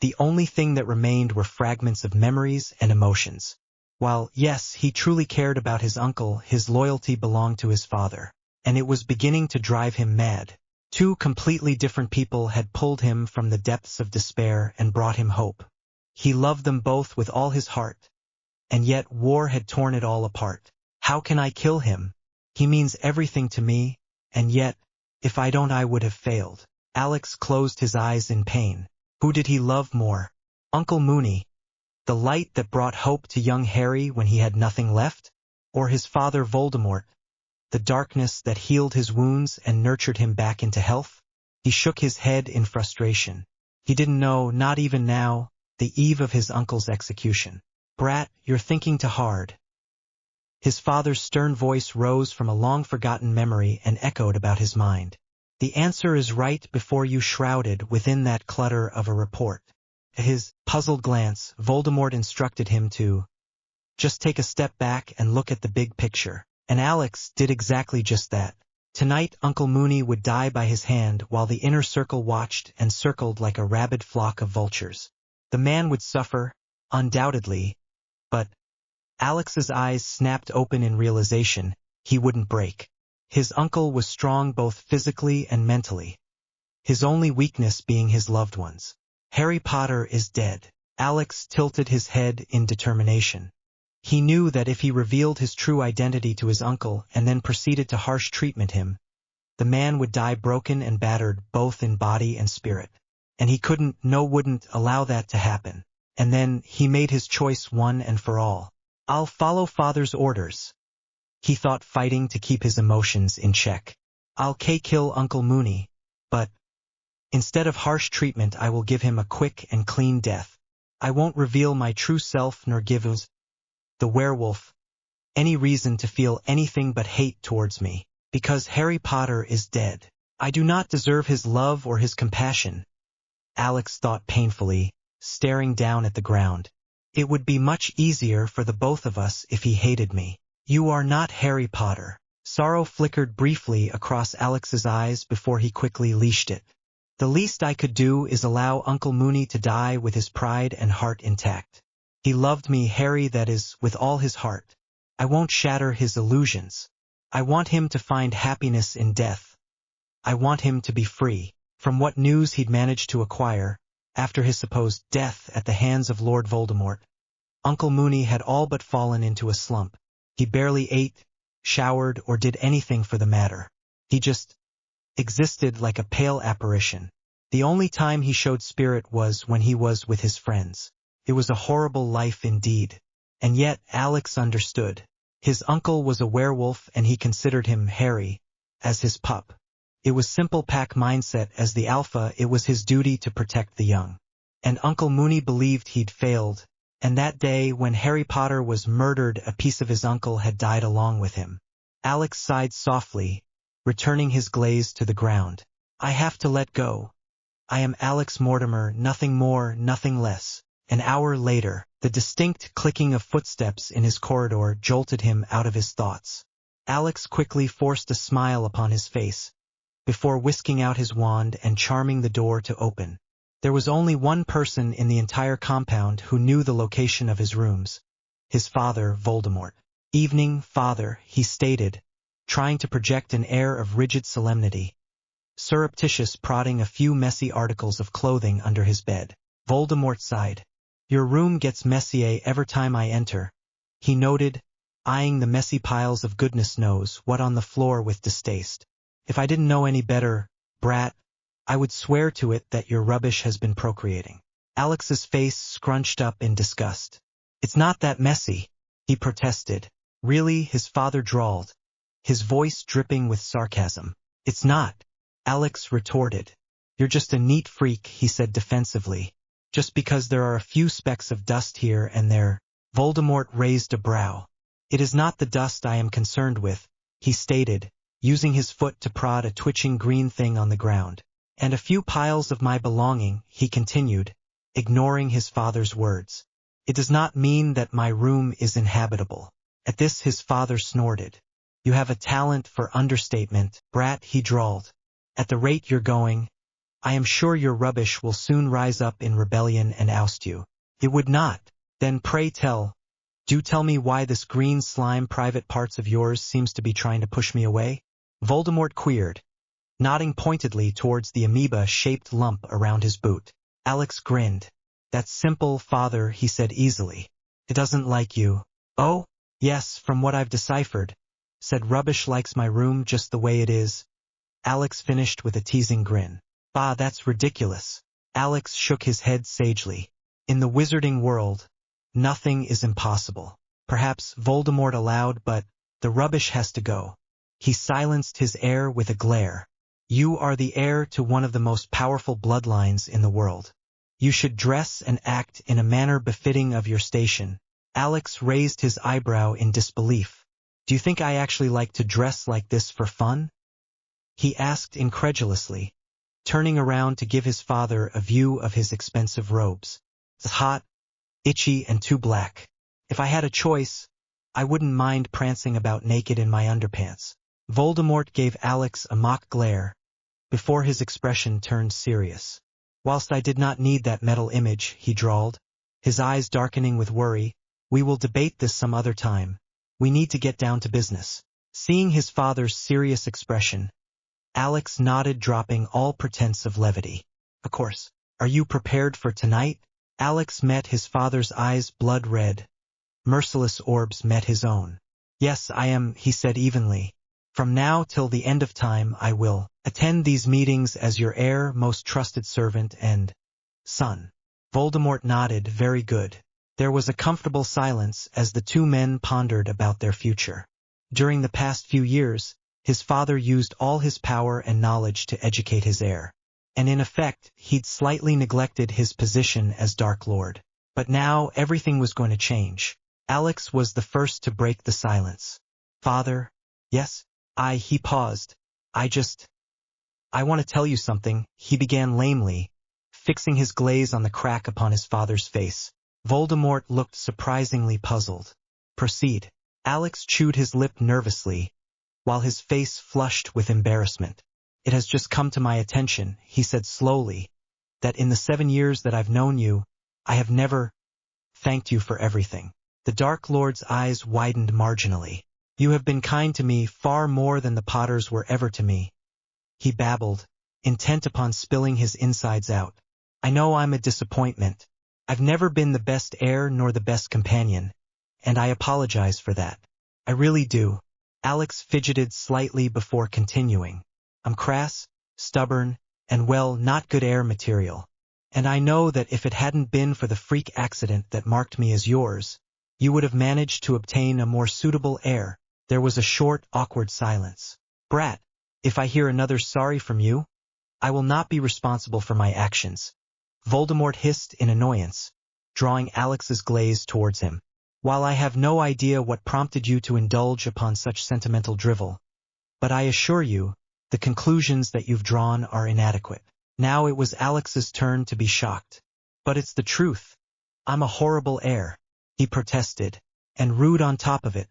The only thing that remained were fragments of memories and emotions. While, yes, he truly cared about his uncle, his loyalty belonged to his father. And it was beginning to drive him mad. Two completely different people had pulled him from the depths of despair and brought him hope. He loved them both with all his heart. And yet war had torn it all apart. How can I kill him? He means everything to me, and yet, if I don't, I would have failed. Alex closed his eyes in pain. Who did he love more? Uncle Mooney, the light that brought hope to young Harry when he had nothing left? Or his father Voldemort, the darkness that healed his wounds and nurtured him back into health? He shook his head in frustration. He didn't know, not even now, the eve of his uncle's execution. Brat, you're thinking too hard. His father's stern voice rose from a long-forgotten memory and echoed about his mind. The answer is right before you, shrouded within that clutter of a report. His puzzled glance, Voldemort instructed him to just take a step back and look at the big picture. And Alex did exactly just that. Tonight Uncle Mooney would die by his hand while the inner circle watched and circled like a rabid flock of vultures. The man would suffer, undoubtedly, but Alex's eyes snapped open in realization he wouldn't break. His uncle was strong both physically and mentally, his only weakness being his loved ones. Harry Potter is dead. Alex tilted his head in determination. He knew that if he revealed his true identity to his uncle and then proceeded to harsh treatment him, the man would die broken and battered both in body and spirit. And he wouldn't allow that to happen. And then he made his choice one and for all. I'll follow father's orders, he thought, fighting to keep his emotions in check. I'll kill Uncle Mooney, but instead of harsh treatment I will give him a quick and clean death. I won't reveal my true self nor give the werewolf any reason to feel anything but hate towards me, because Harry Potter is dead. I do not deserve his love or his compassion, Alex thought painfully, staring down at the ground. It would be much easier for the both of us if he hated me. You are not Harry Potter. Sorrow flickered briefly across Alex's eyes before he quickly leashed it. The least I could do is allow Uncle Mooney to die with his pride and heart intact. He loved me, Harry, that is, with all his heart. I won't shatter his illusions. I want him to find happiness in death. I want him to be free. From what news he'd managed to acquire, after his supposed death at the hands of Lord Voldemort, Uncle Mooney had all but fallen into a slump. He barely ate, showered, or did anything for the matter. He just existed like a pale apparition. The only time he showed spirit was when he was with his friends. It was a horrible life indeed. And yet Alex understood. His uncle was a werewolf and he considered him, Harry, as his pup. It was simple pack mindset. As the alpha, it was his duty to protect the young. And Uncle Mooney believed he'd failed, and that day when Harry Potter was murdered, a piece of his uncle had died along with him. Alex sighed softly, returning his gaze to the ground. I have to let go. I am Alex Mortimer, nothing more, nothing less. An hour later, the distinct clicking of footsteps in his corridor jolted him out of his thoughts. Alex quickly forced a smile upon his face, before whisking out his wand and charming the door to open. There was only one person in the entire compound who knew the location of his rooms. His father, Voldemort. Evening, father, he stated, trying to project an air of rigid solemnity, surreptitious prodding a few messy articles of clothing under his bed. Voldemort sighed. Your room gets messier every time I enter, he noted, eyeing the messy piles of goodness knows what on the floor with distaste. If I didn't know any better, brat, I would swear to it that your rubbish has been procreating. Alex's face scrunched up in disgust. It's not that messy, he protested. Really, his father drawled, his voice dripping with sarcasm. It's not, Alex retorted. You're just a neat freak, he said defensively. Just because there are a few specks of dust here and there. Voldemort raised a brow. It is not the dust I am concerned with, he stated, using his foot to prod a twitching green thing on the ground. And a few piles of my belonging, he continued, ignoring his father's words. It does not mean that my room is inhabitable. At this his father snorted. You have a talent for understatement, brat, he drawled. At the rate you're going, I am sure your rubbish will soon rise up in rebellion and oust you. It would not. Then pray do tell me why this green slime private parts of yours seems to be trying to push me away? Voldemort queered, nodding pointedly towards the amoeba-shaped lump around his boot. Alex grinned. That's simple, father, he said easily. It doesn't like you. Oh, yes, from what I've deciphered, said rubbish likes my room just the way it is. Alex finished with a teasing grin. Bah, that's ridiculous. Alex shook his head sagely. In the wizarding world, nothing is impossible. Perhaps Voldemort allowed, but the rubbish has to go. He silenced his heir with a glare. You are the heir to one of the most powerful bloodlines in the world. You should dress and act in a manner befitting of your station. Alex raised his eyebrow in disbelief. Do you think I actually like to dress like this for fun? He asked incredulously, turning around to give his father a view of his expensive robes. It's hot, itchy, and too black. If I had a choice, I wouldn't mind prancing about naked in my underpants. Voldemort gave Alex a mock glare, before his expression turned serious. Whilst I did not need that metal image, he drawled, his eyes darkening with worry, we will debate this some other time. We need to get down to business. Seeing his father's serious expression, Alex nodded, dropping all pretense of levity. Of course. Are you prepared for tonight? Alex met his father's eyes, blood red. Merciless orbs met his own. Yes, I am, he said evenly. From now till the end of time I will attend these meetings as your heir, most trusted servant and son. Voldemort nodded, very good. There was a comfortable silence as the two men pondered about their future. During the past few years, his father used all his power and knowledge to educate his heir. And in effect, he'd slightly neglected his position as Dark Lord. But now everything was going to change. Alex was the first to break the silence. Father? Yes? He paused. I want to tell you something, he began lamely, fixing his gaze on the crack upon his father's face. Voldemort looked surprisingly puzzled. Proceed. Alex chewed his lip nervously, while his face flushed with embarrassment. It has just come to my attention, he said slowly, that in the 7 years that I've known you, I have never thanked you for everything. The Dark Lord's eyes widened marginally. You have been kind to me far more than the Potters were ever to me. He babbled, intent upon spilling his insides out. I know I'm a disappointment. I've never been the best heir nor the best companion, and I apologize for that. I really do. Alex fidgeted slightly before continuing. I'm crass, stubborn, and well, not good heir material. And I know that if it hadn't been for the freak accident that marked me as yours, you would have managed to obtain a more suitable heir. There was a short, awkward silence. Brat, if I hear another sorry from you, I will not be responsible for my actions. Voldemort hissed in annoyance, drawing Alex's gaze towards him. While I have no idea what prompted you to indulge upon such sentimental drivel, but I assure you, the conclusions that you've drawn are inadequate. Now it was Alex's turn to be shocked. But it's the truth. I'm a horrible heir, he protested, and rude on top of it.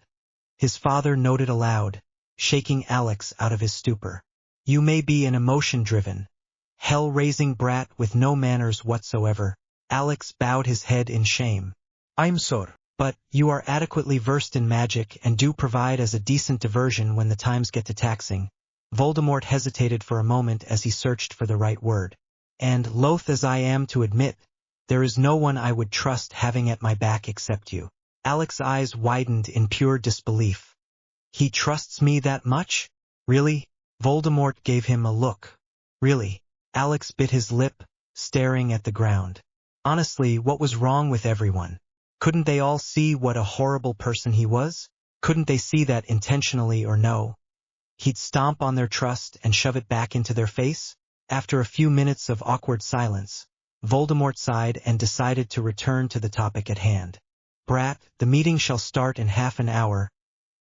His father noted aloud, shaking Alex out of his stupor. You may be an emotion-driven, hell-raising brat with no manners whatsoever. Alex bowed his head in shame. I'm sorry. But you are adequately versed in magic and do provide as a decent diversion when the times get to taxing. Voldemort hesitated for a moment as he searched for the right word. And, loath as I am to admit, there is no one I would trust having at my back except you. Alex's eyes widened in pure disbelief. He trusts me that much? Really? Voldemort gave him a look. Really? Alex bit his lip, staring at the ground. Honestly, what was wrong with everyone? Couldn't they all see what a horrible person he was? Couldn't they see that intentionally or no? He'd stomp on their trust and shove it back into their face? After a few minutes of awkward silence, Voldemort sighed and decided to return to the topic at hand. Brat, the meeting shall start in half an hour,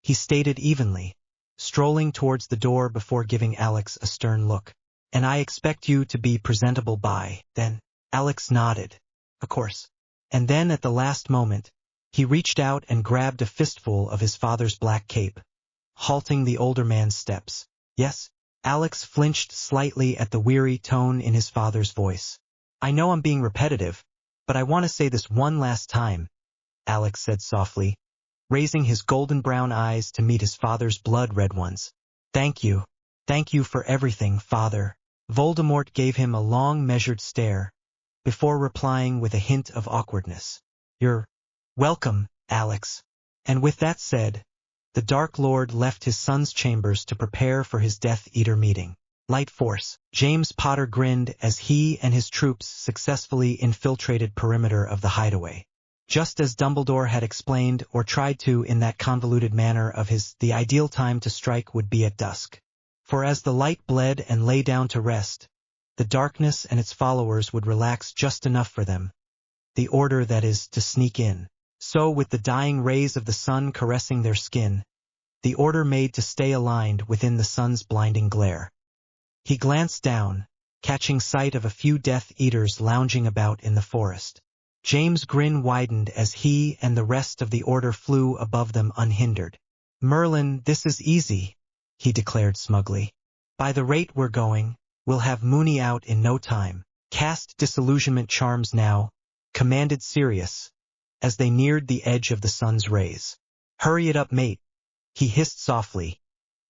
he stated evenly, strolling towards the door before giving Alex a stern look. And I expect you to be presentable by then. Alex nodded. Of course. And then at the last moment, he reached out and grabbed a fistful of his father's black cape, halting the older man's steps. Yes? Alex flinched slightly at the weary tone in his father's voice. I know I'm being repetitive, but I want to say this one last time, Alex said softly, raising his golden brown eyes to meet his father's blood-red ones. Thank you. Thank you for everything, Father. Voldemort gave him a long measured stare, before replying with a hint of awkwardness. You're welcome, Alex. And with that said, the Dark Lord left his son's chambers to prepare for his Death Eater meeting. Light Force. James Potter grinned as he and his troops successfully infiltrated perimeter of the hideaway. Just as Dumbledore had explained or tried to in that convoluted manner of his, the ideal time to strike would be at dusk. For as the light bled and lay down to rest, the darkness and its followers would relax just enough for them. The order, that is, to sneak in. So with the dying rays of the sun caressing their skin, the order made to stay aligned within the sun's blinding glare. He glanced down, catching sight of a few Death Eaters lounging about in the forest. James' grin widened as he and the rest of the order flew above them unhindered. Merlin, this is easy, he declared smugly. By the rate we're going, we'll have Mooney out in no time. Cast disillusionment charms now, commanded Sirius, as they neared the edge of the sun's rays. Hurry it up, mate, he hissed softly,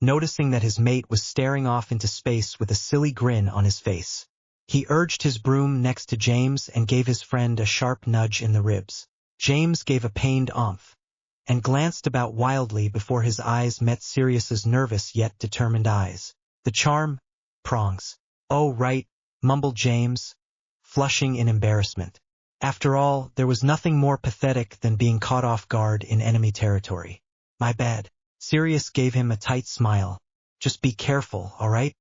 noticing that his mate was staring off into space with a silly grin on his face. He urged his broom next to James and gave his friend a sharp nudge in the ribs. James gave a pained oomph, and glanced about wildly before his eyes met Sirius's nervous yet determined eyes. The charm? Prongs. Oh, right, mumbled James, flushing in embarrassment. After all, there was nothing more pathetic than being caught off guard in enemy territory. My bad. Sirius gave him a tight smile. Just be careful, all right?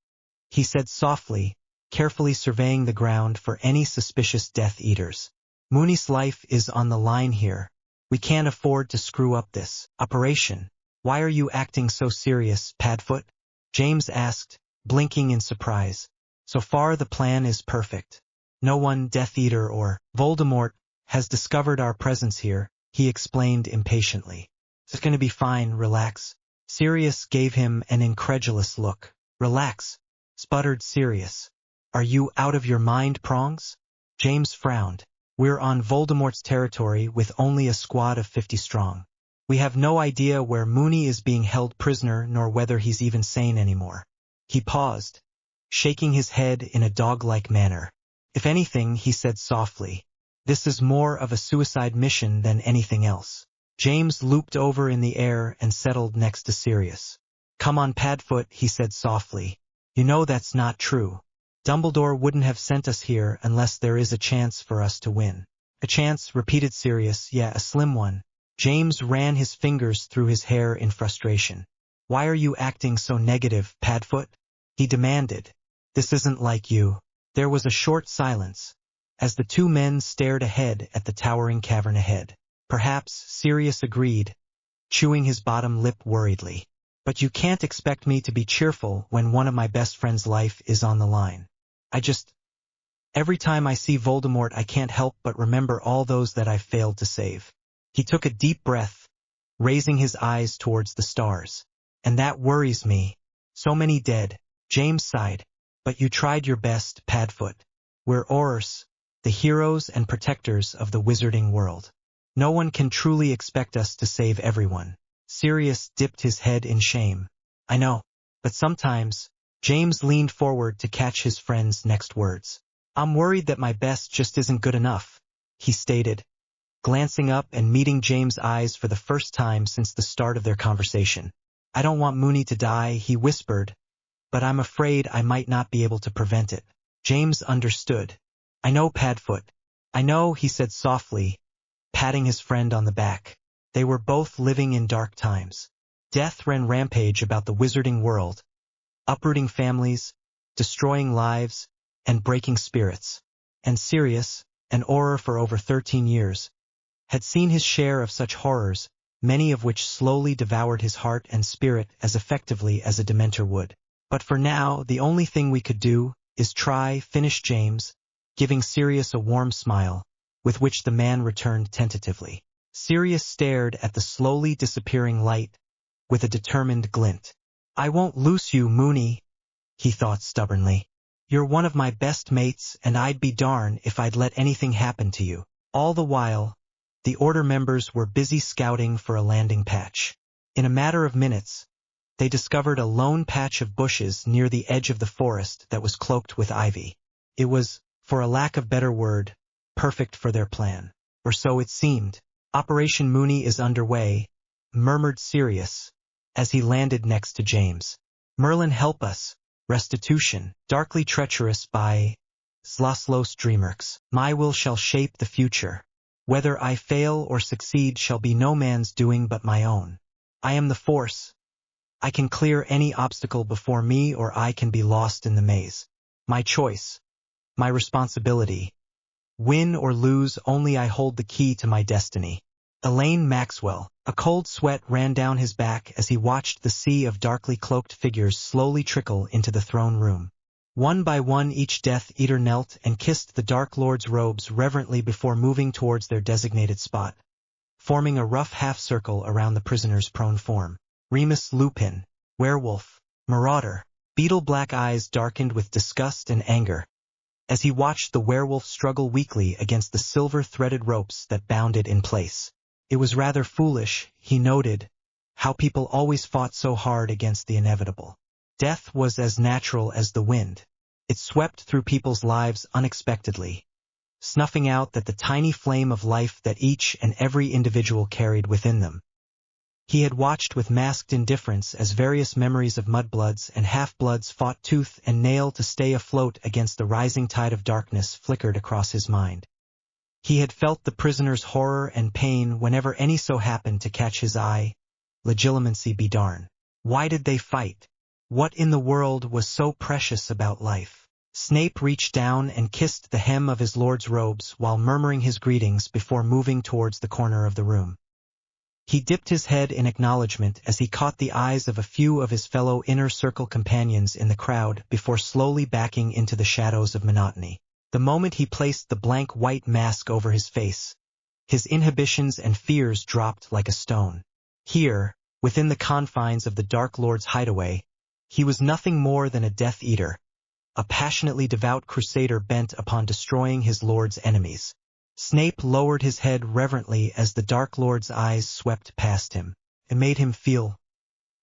He said softly, carefully surveying the ground for any suspicious Death Eaters. Mooney's life is on the line here. We can't afford to screw up this operation. Why are you acting so serious, Padfoot? James asked, blinking in surprise. So far the plan is perfect. No one, Death Eater or Voldemort, has discovered our presence here, he explained impatiently. It's going to be fine, relax. Sirius gave him an incredulous look. Relax, sputtered Sirius. Are you out of your mind, Prongs? James frowned. We're on Voldemort's territory with only a squad of 50 strong. We have no idea where Mooney is being held prisoner nor whether he's even sane anymore. He paused, shaking his head in a dog-like manner. If anything, he said softly, this is more of a suicide mission than anything else. James looped over in the air and settled next to Sirius. Come on, Padfoot, he said softly. You know that's not true. Dumbledore wouldn't have sent us here unless there is a chance for us to win. A chance, repeated Sirius, yeah, a slim one. James ran his fingers through his hair in frustration. Why are you acting so negative, Padfoot? He demanded. This isn't like you. There was a short silence, as the two men stared ahead at the towering cavern ahead. Perhaps Sirius agreed, chewing his bottom lip worriedly. But you can't expect me to be cheerful when one of my best friend's life is on the line. Every time I see Voldemort I can't help but remember all those that I've failed to save. He took a deep breath, raising his eyes towards the stars. And that worries me. So many dead. James sighed. But you tried your best, Padfoot. We're Aurors, the heroes and protectors of the wizarding world. No one can truly expect us to save everyone. Sirius dipped his head in shame. I know, but sometimes, James leaned forward to catch his friend's next words. I'm worried that my best just isn't good enough, he stated, glancing up and meeting James' eyes for the first time since the start of their conversation. I don't want Mooney to die, he whispered, but I'm afraid I might not be able to prevent it. James understood. I know, Padfoot. I know, he said softly, patting his friend on the back. They were both living in dark times. Death ran rampage about the wizarding world, uprooting families, destroying lives, and breaking spirits. And Sirius, an Auror for over 13 years, had seen his share of such horrors, many of which slowly devoured his heart and spirit as effectively as a Dementor would. But for now, the only thing we could do is try, finished James, giving Sirius a warm smile, with which the man returned tentatively. Sirius stared at the slowly disappearing light, with a determined glint. I won't lose you, Mooney, he thought stubbornly. You're one of my best mates, and I'd be darned if I'd let anything happen to you. All the while, the Order members were busy scouting for a landing patch. In a matter of minutes, they discovered a lone patch of bushes near the edge of the forest that was cloaked with ivy. It was, for a lack of better word, perfect for their plan. Or so it seemed. Operation Mooney is underway, murmured Sirius, as he landed next to James. Merlin, help us. Restitution, darkly treacherous by Zloslos Dreamerx. My will shall shape the future. Whether I fail or succeed shall be no man's doing but my own. I am the Force. I can clear any obstacle before me, or I can be lost in the maze. My choice. My responsibility. Win or lose, only I hold the key to my destiny. Elaine Maxwell. A cold sweat ran down his back as he watched the sea of darkly cloaked figures slowly trickle into the throne room. One by one each Death Eater knelt and kissed the Dark Lord's robes reverently before moving towards their designated spot, forming a rough half-circle around the prisoner's prone form. Remus Lupin, werewolf, marauder. Beetle-black eyes darkened with disgust and anger, as he watched the werewolf struggle weakly against the silver-threaded ropes that bound it in place. It was rather foolish, he noted, how people always fought so hard against the inevitable. Death was as natural as the wind. It swept through people's lives unexpectedly, snuffing out the tiny flame of life that each and every individual carried within them. He had watched with masked indifference as various memories of mudbloods and half-bloods fought tooth and nail to stay afloat against the rising tide of darkness flickered across his mind. He had felt the prisoner's horror and pain whenever any so happened to catch his eye. Legitimacy be darned. Why did they fight? What in the world was so precious about life? Snape reached down and kissed the hem of his lord's robes while murmuring his greetings before moving towards the corner of the room. He dipped his head in acknowledgement as he caught the eyes of a few of his fellow inner circle companions in the crowd before slowly backing into the shadows of monotony. The moment he placed the blank white mask over his face, his inhibitions and fears dropped like a stone. Here, within the confines of the Dark Lord's hideaway, he was nothing more than a Death Eater, a passionately devout crusader bent upon destroying his lord's enemies. Snape lowered his head reverently as the Dark Lord's eyes swept past him. It made him feel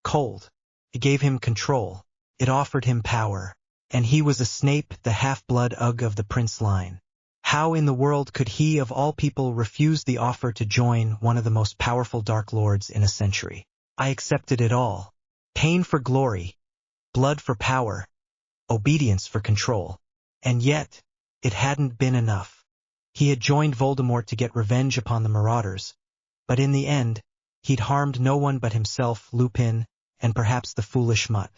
cold. It gave him control. It offered him power. And he was a Snape, the half-blood Ugg of the Prince line. How in the world could he of all people refuse the offer to join one of the most powerful Dark Lords in a century? I accepted it all. Pain for glory, blood for power, obedience for control. And yet, it hadn't been enough. He had joined Voldemort to get revenge upon the Marauders, But in the end, he'd harmed no one but himself, Lupin, and perhaps the foolish mutt.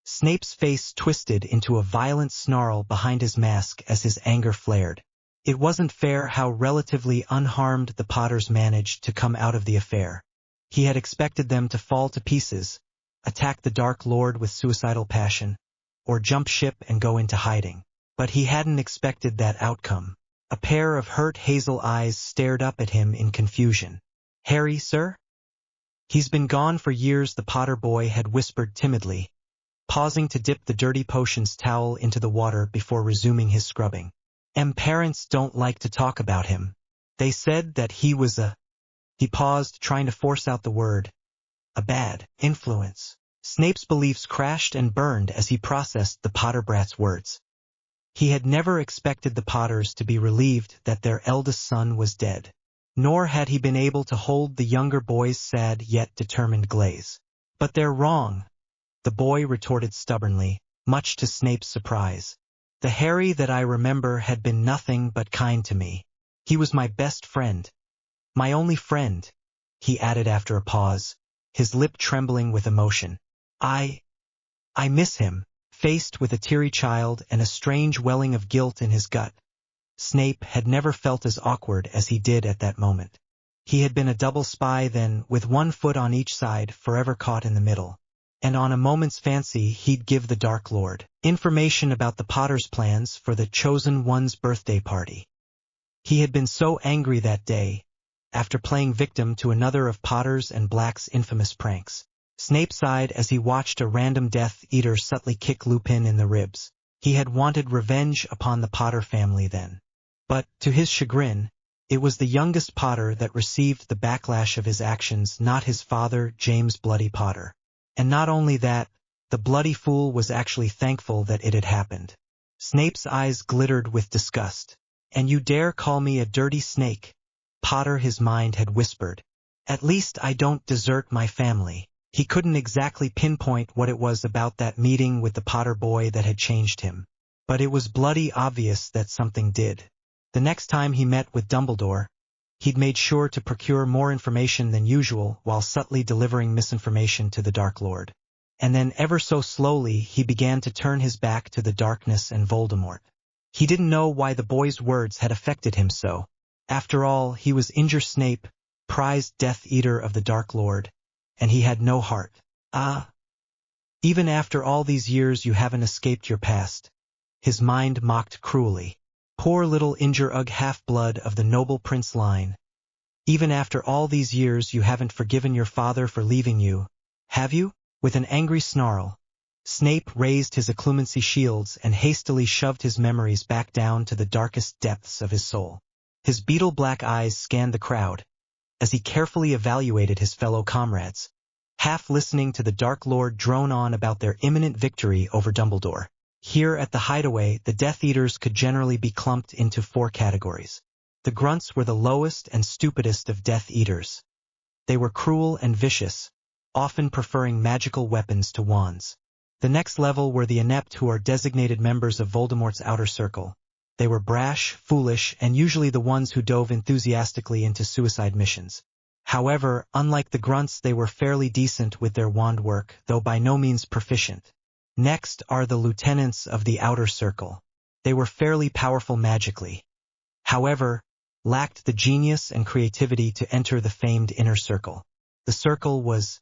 Snape's face twisted into a violent snarl behind his mask as his anger flared. It wasn't fair how relatively unharmed the Potters managed to come out of the affair. He had expected them to fall to pieces, attack the Dark Lord with suicidal passion, or jump ship and go into hiding. But he hadn't expected that outcome. A pair of hurt hazel eyes stared up at him in confusion. "Harry, sir?" "He's been gone for years," the Potter boy had whispered timidly, pausing to dip the dirty potions towel into the water before resuming his scrubbing. "Parents don't like to talk about him. They said that he was a—" He paused, trying to force out the word. "A bad influence." Snape's beliefs crashed and burned as he processed the Potter brat's words. He had never expected the Potters to be relieved that their eldest son was dead. Nor had he been able to hold the younger boy's sad yet determined glaze. "But they're wrong," the boy retorted stubbornly, much to Snape's surprise. "The Harry that I remember had been nothing but kind to me. He was my best friend. My only friend," he added after a pause, his lip trembling with emotion. I miss him." Faced with a teary child and a strange welling of guilt in his gut, Snape had never felt as awkward as he did at that moment. He had been a double spy then, with one foot on each side, forever caught in the middle. And on a moment's fancy he'd give the Dark Lord information about the Potter's plans for the Chosen One's birthday party. He had been so angry that day, after playing victim to another of Potter's and Black's infamous pranks. Snape sighed as he watched a random Death Eater subtly kick Lupin in the ribs. He had wanted revenge upon the Potter family then. But, to his chagrin, it was the youngest Potter that received the backlash of his actions, not his father, James Bloody Potter. And not only that, the bloody fool was actually thankful that it had happened. Snape's eyes glittered with disgust. "And you dare call me a dirty snake?" Potter, his mind had whispered. "At least I don't desert my family." He couldn't exactly pinpoint what it was about that meeting with the Potter boy that had changed him. But it was bloody obvious that something did. The next time he met with Dumbledore, he'd made sure to procure more information than usual while subtly delivering misinformation to the Dark Lord. And then ever so slowly he began to turn his back to the darkness and Voldemort. He didn't know why the boy's words had affected him so. After all, he was Injure Snape, prized Death Eater of the Dark Lord. And he had no heart. Even after all these years you haven't escaped your past. His mind mocked cruelly. Poor little Injure half-blood of the noble prince line. Even after all these years you haven't forgiven your father for leaving you, have you? With an angry snarl, Snape raised his occlumency shields and hastily shoved his memories back down to the darkest depths of his soul. His beetle-black eyes scanned the crowd, as he carefully evaluated his fellow comrades, half listening to the Dark Lord drone on about their imminent victory over Dumbledore. Here at the Hideaway, the Death Eaters could generally be clumped into 4 categories. The Grunts were the lowest and stupidest of Death Eaters. They were cruel and vicious, often preferring magical weapons to wands. The next level were the inept, who are designated members of Voldemort's outer circle. They were brash, foolish, and usually the ones who dove enthusiastically into suicide missions. However, unlike the Grunts, they were fairly decent with their wand work, though by no means proficient. Next are the lieutenants of the outer circle. They were fairly powerful magically. However, lacked the genius and creativity to enter the famed inner circle. The circle was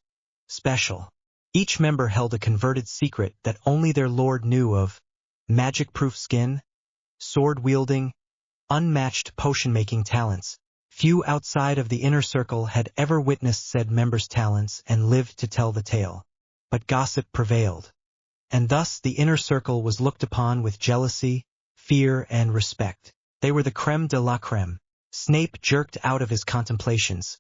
special. Each member held a converted secret that only their lord knew of: magic-proof skin, sword-wielding, unmatched potion-making talents. Few outside of the inner circle had ever witnessed said members' talents and lived to tell the tale. But gossip prevailed. And thus the inner circle was looked upon with jealousy, fear, and respect. They were the creme de la creme. Snape jerked out of his contemplations,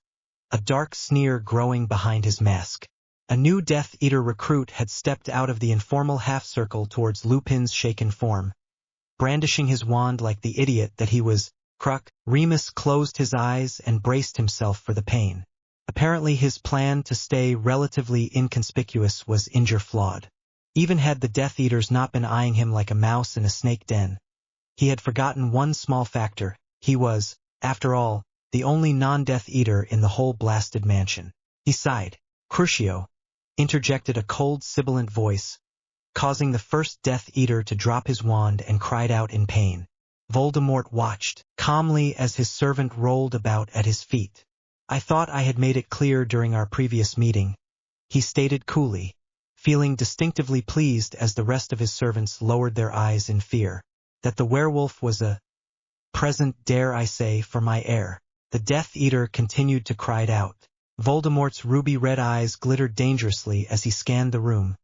a dark sneer growing behind his mask. A new Death Eater recruit had stepped out of the informal half-circle towards Lupin's shaken form, brandishing his wand like the idiot that he was. Remus closed his eyes and braced himself for the pain. Apparently his plan to stay relatively inconspicuous was flawed. Even had the Death Eaters not been eyeing him like a mouse in a snake den, he had forgotten one small factor: he was, after all, the only non-Death Eater in the whole blasted mansion. He sighed. Crucio, interjected a cold, sibilant voice, causing the first Death Eater to drop his wand and cried out in pain. Voldemort watched calmly as his servant rolled about at his feet. I thought I had made it clear during our previous meeting, he stated coolly, feeling distinctively pleased as the rest of his servants lowered their eyes in fear, that the werewolf was a present, dare I say, for my heir. The Death Eater continued to cry out. Voldemort's ruby-red eyes glittered dangerously as he scanned the room,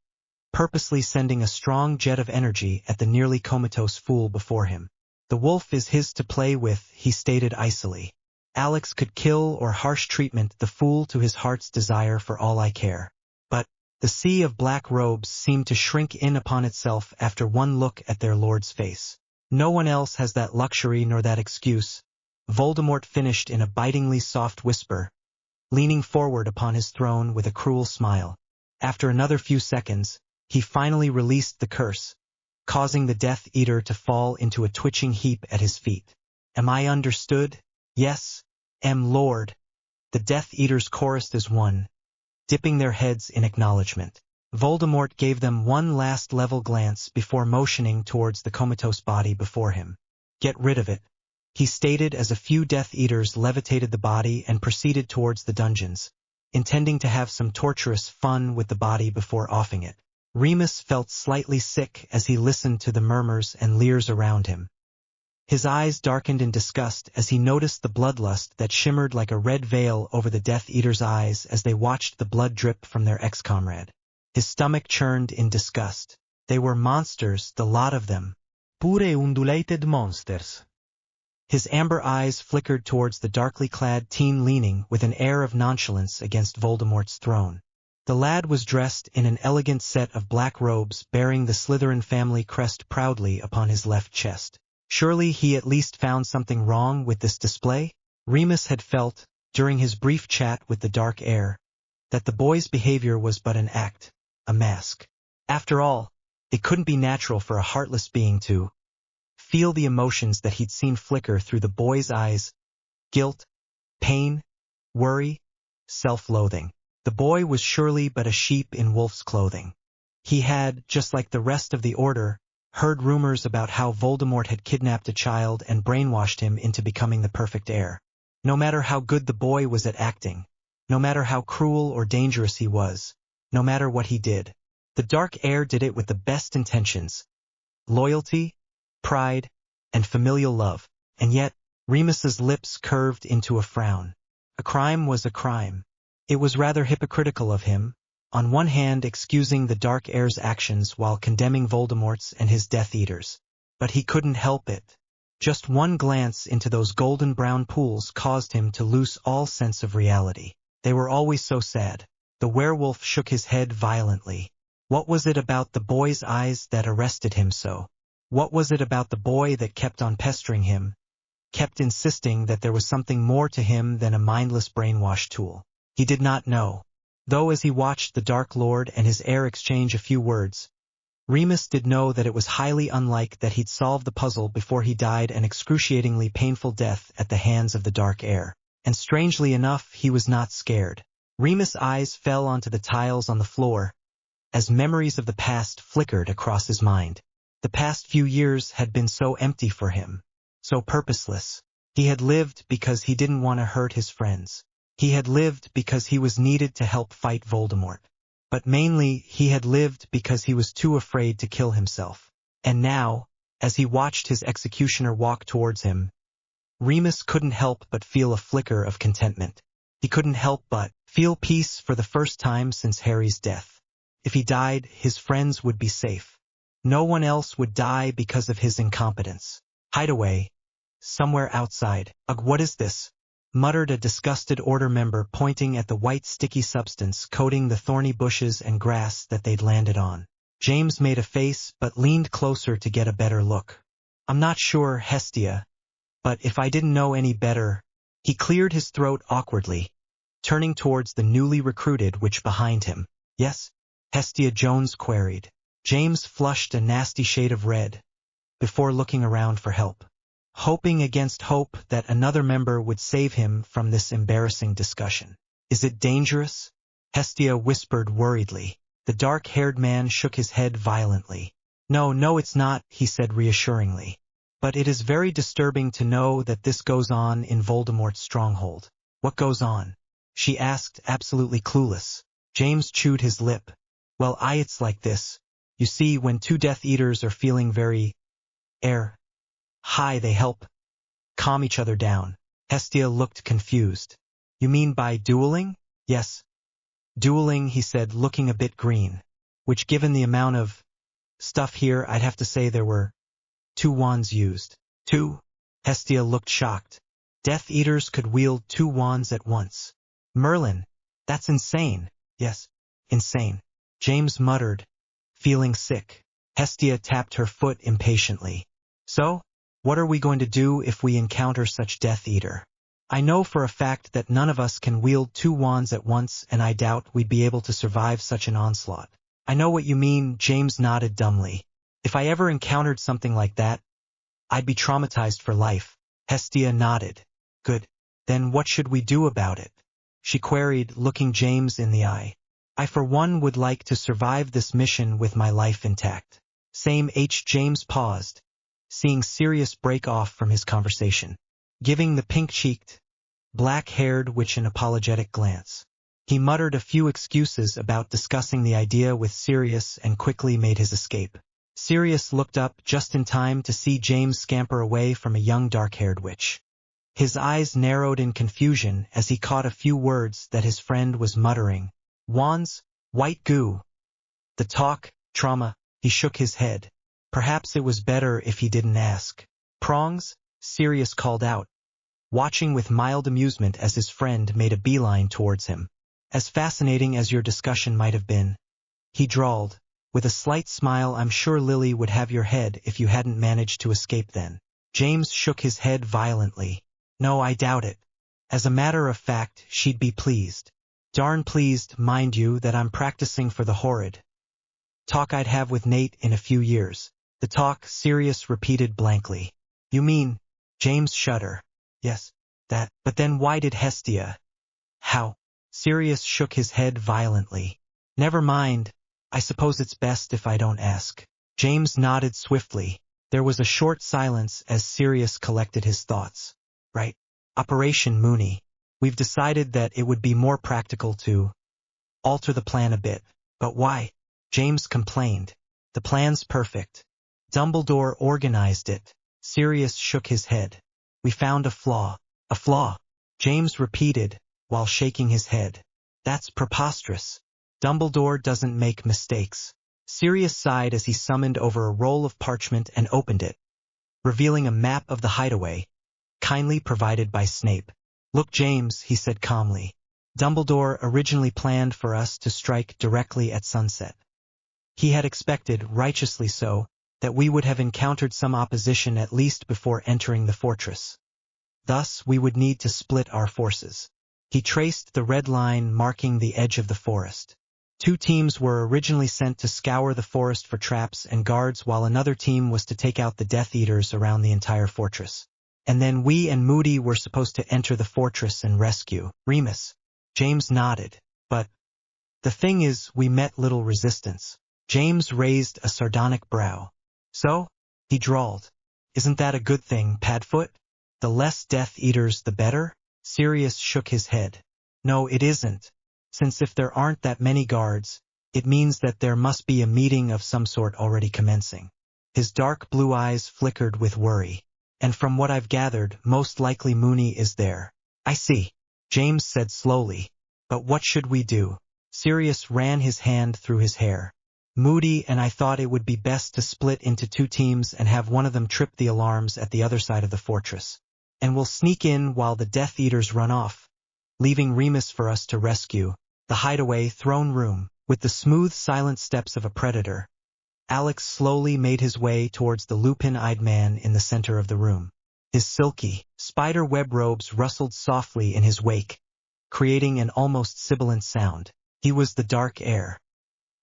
purposely sending a strong jet of energy at the nearly comatose fool before him. The wolf is his to play with, he stated icily. Alex could kill or harsh treatment the fool to his heart's desire for all I care. But the sea of black robes seemed to shrink in upon itself after one look at their lord's face. No one else has that luxury nor that excuse, Voldemort finished in a bitingly soft whisper, leaning forward upon his throne with a cruel smile. After another few seconds, he finally released the curse, causing the Death Eater to fall into a twitching heap at his feet. Am I understood? Yes, Lord. The Death Eaters chorused as one, dipping their heads in acknowledgement. Voldemort gave them one last level glance before motioning towards the comatose body before him. Get rid of it, he stated as a few Death Eaters levitated the body and proceeded towards the dungeons, intending to have some torturous fun with the body before offing it. Remus felt slightly sick as he listened to the murmurs and leers around him. His eyes darkened in disgust as he noticed the bloodlust that shimmered like a red veil over the Death Eaters' eyes as they watched the blood drip from their ex-comrade. His stomach churned in disgust. They were monsters, the lot of them. Pure undulated monsters. His amber eyes flickered towards the darkly clad teen leaning with an air of nonchalance against Voldemort's throne. The lad was dressed in an elegant set of black robes bearing the Slytherin family crest proudly upon his left chest. Surely he at least found something wrong with this display? Remus had felt, during his brief chat with the dark heir, that the boy's behavior was but an act, a mask. After all, it couldn't be natural for a heartless being to feel the emotions that he'd seen flicker through the boy's eyes: guilt, pain, worry, self-loathing. The boy was surely but a sheep in wolf's clothing. He had, just like the rest of the Order, heard rumors about how Voldemort had kidnapped a child and brainwashed him into becoming the perfect heir. No matter how good the boy was at acting, no matter how cruel or dangerous he was, no matter what he did, the dark heir did it with the best intentions: loyalty, pride, and familial love. And yet, Remus's lips curved into a frown. A crime was a crime. It was rather hypocritical of him, on one hand excusing the dark heir's actions while condemning Voldemort's and his Death Eaters. But he couldn't help it. Just one glance into those golden-brown pools caused him to lose all sense of reality. They were always so sad. The werewolf shook his head violently. What was it about the boy's eyes that arrested him so? What was it about the boy that kept on pestering him, kept insisting that there was something more to him than a mindless brainwash tool? He did not know. Though as he watched the Dark Lord and his heir exchange a few words, Remus did know that it was highly unlike that he'd solve the puzzle before he died an excruciatingly painful death at the hands of the dark heir. And strangely enough, he was not scared. Remus' eyes fell onto the tiles on the floor, as memories of the past flickered across his mind. The past few years had been so empty for him, so purposeless. He had lived because he didn't want to hurt his friends. He had lived because he was needed to help fight Voldemort. But mainly, he had lived because he was too afraid to kill himself. And now, as he watched his executioner walk towards him, Remus couldn't help but feel a flicker of contentment. He couldn't help but feel peace for the first time since Harry's death. If he died, his friends would be safe. No one else would die because of his incompetence. Hideaway, somewhere outside. Ugh, what is this? Muttered a disgusted Order member pointing at the white sticky substance coating the thorny bushes and grass that they'd landed on. James made a face but leaned closer to get a better look. I'm not sure, Hestia, but if I didn't know any better. He cleared his throat awkwardly, turning towards the newly recruited witch behind him. Yes? Hestia Jones queried. James flushed a nasty shade of red, before looking around for help. hoping against hope that another member would save him from this embarrassing discussion. Is it dangerous? Hestia whispered worriedly. The dark-haired man shook his head violently. No, it's not, he said reassuringly. But it is very disturbing to know that this goes on in Voldemort's stronghold. What goes on? She asked, absolutely clueless. James chewed his lip. Well, it's like this. You see, when two Death Eaters are feeling very high, they help calm each other down. Hestia looked confused. You mean by dueling? Yes. Dueling, he said, looking a bit green. Which, given the amount of stuff here, I'd have to say there were 2 wands used. 2? Hestia looked shocked. Death Eaters could wield 2 wands at once. Merlin, that's insane. Yes, insane. James muttered, feeling sick. Hestia tapped her foot impatiently. So, what are we going to do if we encounter such Death Eater? I know for a fact that none of us can wield 2 wands at once, and I doubt we'd be able to survive such an onslaught. I know what you mean, James nodded dumbly. If I ever encountered something like that, I'd be traumatized for life. Hestia nodded. Good. Then what should we do about it? She queried, looking James in the eye. I for one would like to survive this mission with my life intact. Same. James paused, seeing Sirius break off from his conversation, giving the pink-cheeked, black-haired witch an apologetic glance. He muttered a few excuses about discussing the idea with Sirius and quickly made his escape. Sirius looked up just in time to see James scamper away from a young dark-haired witch. His eyes narrowed in confusion as he caught a few words that his friend was muttering. Wands, white goo. The talk, trauma. He shook his head. Perhaps it was better if he didn't ask. Prongs? Sirius called out, watching with mild amusement as his friend made a beeline towards him. As fascinating as your discussion might have been, he drawled, with a slight smile. I'm sure Lily would have your head if you hadn't managed to escape then. James shook his head violently. No, I doubt it. As a matter of fact, she'd be pleased. Darn pleased, mind you, that I'm practicing for the horrid talk I'd have with Nate in a few years. The talk, Sirius repeated blankly. You mean? James shuddered. Yes, that. But then why did Hestia? How? Sirius shook his head violently. Never mind. I suppose it's best if I don't ask. James nodded swiftly. There was a short silence as Sirius collected his thoughts. Right. Operation Mooney. We've decided that it would be more practical to alter the plan a bit. But why? James complained. The plan's perfect. Dumbledore organized it. Sirius shook his head. We found a flaw. A flaw? James repeated, while shaking his head. That's preposterous. Dumbledore doesn't make mistakes. Sirius sighed as he summoned over a roll of parchment and opened it, revealing a map of the hideaway, kindly provided by Snape. Look, James, he said calmly. Dumbledore originally planned for us to strike directly at sunset. He had expected, righteously so, that we would have encountered some opposition at least before entering the fortress. Thus, we would need to split our forces. He traced the red line marking the edge of the forest. 2 teams were originally sent to scour the forest for traps and guards, while another team was to take out the Death Eaters around the entire fortress. And then we and Moody were supposed to enter the fortress and rescue Remus. James nodded. But the thing is, we met little resistance. James raised a sardonic brow. So? He drawled. Isn't that a good thing, Padfoot? The less Death Eaters the better? Sirius shook his head. No, it isn't. Since if there aren't that many guards, it means that there must be a meeting of some sort already commencing. His dark blue eyes flickered with worry. And from what I've gathered, most likely Mooney is there. I see, James said slowly. But what should we do? Sirius ran his hand through his hair. Moody and I thought it would be best to split into 2 teams and have one of them trip the alarms at the other side of the fortress. And we'll sneak in while the Death Eaters run off, leaving Remus for us to rescue. The hideaway throne room, with the smooth, silent steps of a predator. Alex slowly made his way towards the lupin-eyed man in the center of the room. His silky, spider-web robes rustled softly in his wake, creating an almost sibilant sound. He was the dark heir.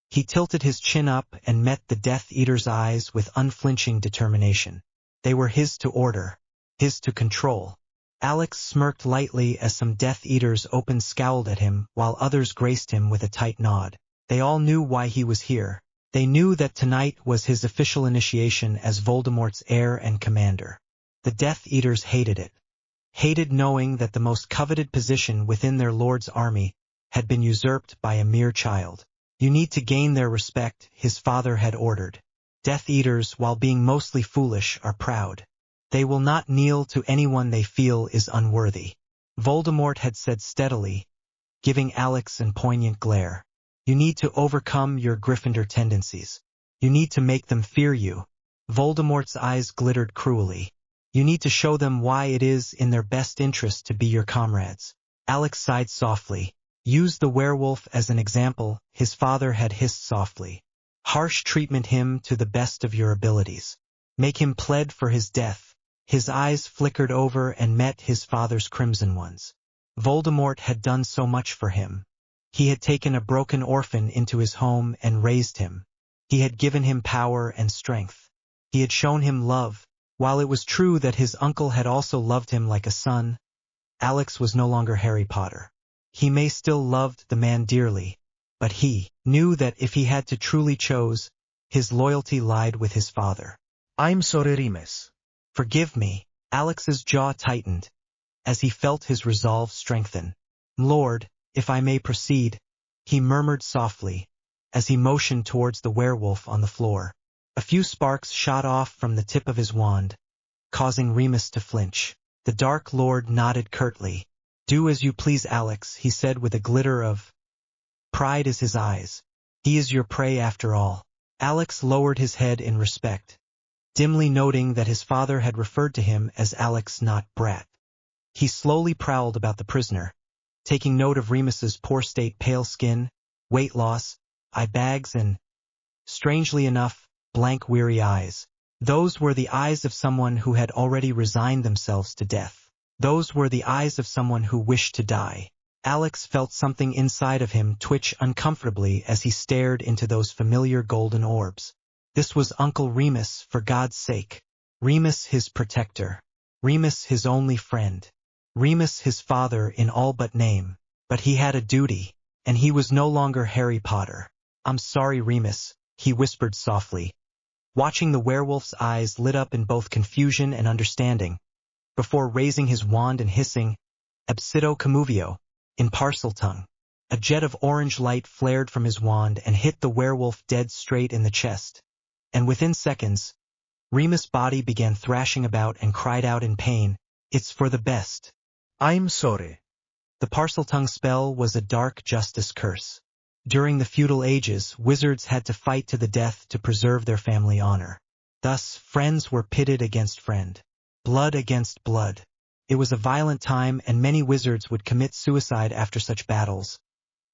He tilted his chin up and met the Death Eater's eyes with unflinching determination. They were his to order. his to control. Alex smirked lightly as some Death Eaters open scowled at him while others graced him with a tight nod. They all knew why he was here. They knew that tonight was his official initiation as Voldemort's heir and commander. The Death Eaters hated it. Hated knowing that the most coveted position within their lord's army had been usurped by a mere child. You need to gain their respect, his father had ordered. Death Eaters, while being mostly foolish, are proud. They will not kneel to anyone they feel is unworthy. Voldemort had said steadily, giving Alex an poignant glare. You need to overcome your Gryffindor tendencies. You need to make them fear you. Voldemort's eyes glittered cruelly. You need to show them why it is in their best interest to be your comrades. Alex sighed softly. Use the werewolf as an example, his father had hissed softly. Harsh treatment him to the best of your abilities. Make him plead for his death. His eyes flickered over and met his father's crimson ones. Voldemort had done so much for him. He had taken a broken orphan into his home and raised him. He had given him power and strength. He had shown him love. While it was true that his uncle had also loved him like a son, Alex was no longer Harry Potter. He may still loved the man dearly, but he knew that if he had to truly choose, his loyalty lied with his father. I'm sorry, Remus. Forgive me. Alex's jaw tightened, as he felt his resolve strengthen. Lord, if I may proceed, he murmured softly, as he motioned towards the werewolf on the floor. A few sparks shot off from the tip of his wand, causing Remus to flinch. The Dark Lord nodded curtly. Do as you please, Alex, he said with a glitter of pride in his eyes. He is your prey after all. Alex lowered his head in respect, dimly noting that his father had referred to him as Alex, not Brat. He slowly prowled about the prisoner, taking note of Remus's poor state, pale skin, weight loss, eye bags, and, strangely enough, blank, weary eyes. Those were the eyes of someone who had already resigned themselves to death. Those were the eyes of someone who wished to die. Alex felt something inside of him twitch uncomfortably as he stared into those familiar golden orbs. This was Uncle Remus, for God's sake. Remus, his protector. Remus, his only friend. Remus, his father in all but name. But he had a duty, and he was no longer Harry Potter. I'm sorry, Remus, he whispered softly, watching the werewolf's eyes lit up in both confusion and understanding, before raising his wand and hissing, Absido Comuvio, in Parseltongue. A jet of orange light flared from his wand and hit the werewolf dead straight in the chest. And within seconds, Remus' body began thrashing about and cried out in pain, It's for the best. I'm sorry. The Parseltongue spell was a dark justice curse. During the feudal ages, wizards had to fight to the death to preserve their family honor. Thus, friends were pitted against friend. Blood against blood. It was a violent time, and many wizards would commit suicide after such battles,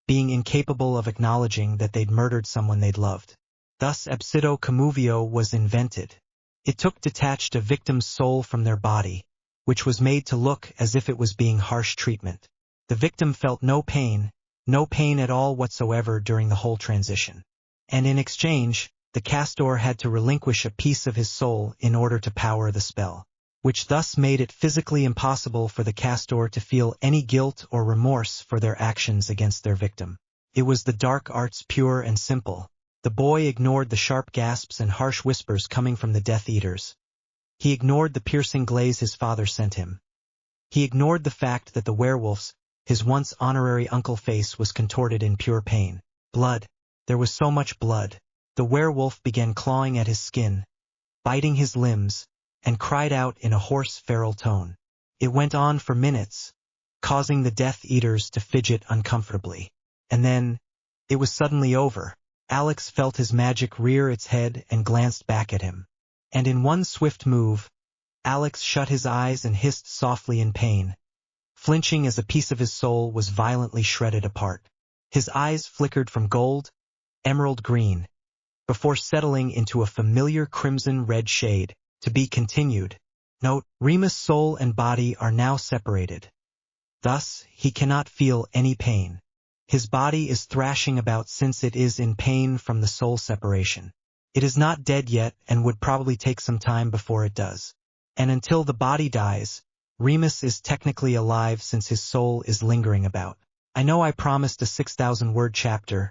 being incapable of acknowledging that they'd murdered someone they'd loved. Thus, Absido Comuvio was invented. It took detached a victim's soul from their body, which was made to look as if it was being harsh treatment. The victim felt no pain at all whatsoever during the whole transition. And in exchange, the castor had to relinquish a piece of his soul in order to power the spell, which thus made it physically impossible for the castor to feel any guilt or remorse for their actions against their victim. It was the dark arts, pure and simple. The boy ignored the sharp gasps and harsh whispers coming from the Death Eaters. He ignored the piercing glaze his father sent him. He ignored the fact that the werewolf's, his once honorary uncle face was contorted in pure pain. Blood. There was so much blood. The werewolf began clawing at his skin, biting his limbs, and cried out in a hoarse, feral tone. It went on for minutes, causing the Death Eaters to fidget uncomfortably. And then, it was suddenly over. Alex felt his magic rear its head and glanced back at him. And in one swift move, Alex shut his eyes and hissed softly in pain, flinching as a piece of his soul was violently shredded apart. His eyes flickered from gold, emerald green, before settling into a familiar crimson-red shade. To be continued. Note, Remus' soul and body are now separated. Thus, he cannot feel any pain. His body is thrashing about since it is in pain from the soul separation. It is not dead yet and would probably take some time before it does. And until the body dies, Remus is technically alive since his soul is lingering about. I know I promised a 6,000-word chapter,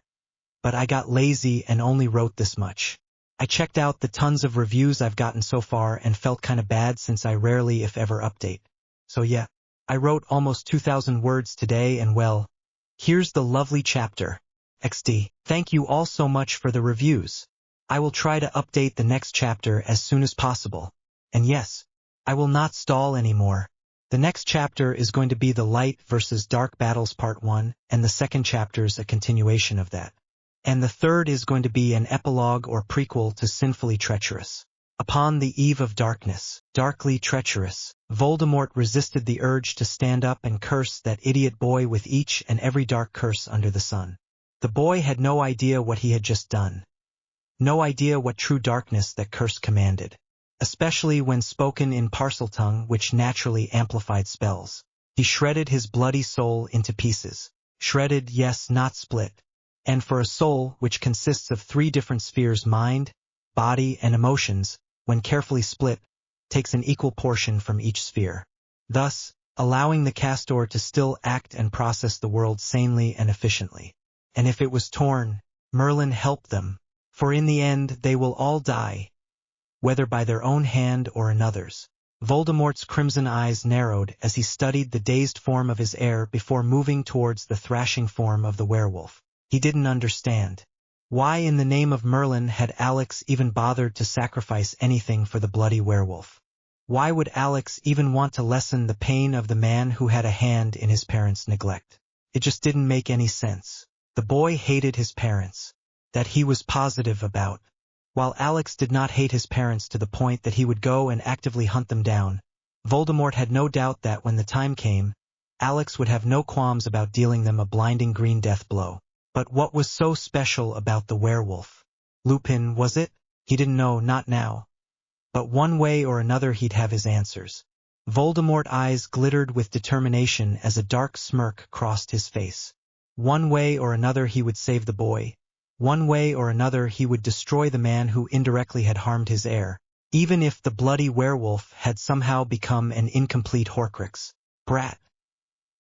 but I got lazy and only wrote this much. I checked out the tons of reviews I've gotten so far and felt kinda bad since I rarely if ever update. So yeah, I wrote almost 2,000 words today and well, here's the lovely chapter. XD. Thank you all so much for the reviews. I will try to update the next chapter as soon as possible. And yes, I will not stall anymore. The next chapter is going to be the Light versus Dark Battles Part 1, and the second chapter's a continuation of that. And the third is going to be an epilogue or prequel to Sinfully Treacherous. Upon the eve of darkness, darkly treacherous, Voldemort resisted the urge to stand up and curse that idiot boy with each and every dark curse under the sun. The boy had no idea what he had just done. No idea what true darkness that curse commanded. Especially when spoken in Parseltongue, which naturally amplified spells. He shredded his bloody soul into pieces. Shredded, yes, not split. And for a soul which consists of 3 different spheres, mind, body, and emotions, when carefully split, takes an equal portion from each sphere. Thus, allowing the castor to still act and process the world sanely and efficiently. And if it was torn, Merlin helped them, for in the end they will all die, whether by their own hand or another's. Voldemort's crimson eyes narrowed as he studied the dazed form of his heir before moving towards the thrashing form of the werewolf. He didn't understand. Why in the name of Merlin had Alex even bothered to sacrifice anything for the bloody werewolf? Why would Alex even want to lessen the pain of the man who had a hand in his parents' neglect? It just didn't make any sense. The boy hated his parents. That he was positive about. While Alex did not hate his parents to the point that he would go and actively hunt them down, Voldemort had no doubt that when the time came, Alex would have no qualms about dealing them a blinding green death blow. But what was so special about the werewolf? Lupin, was it? He didn't know, not now. But one way or another he'd have his answers. Voldemort's eyes glittered with determination as a dark smirk crossed his face. One way or another he would save the boy. One way or another he would destroy the man who indirectly had harmed his heir, even if the bloody werewolf had somehow become an incomplete Horcrux. Brat.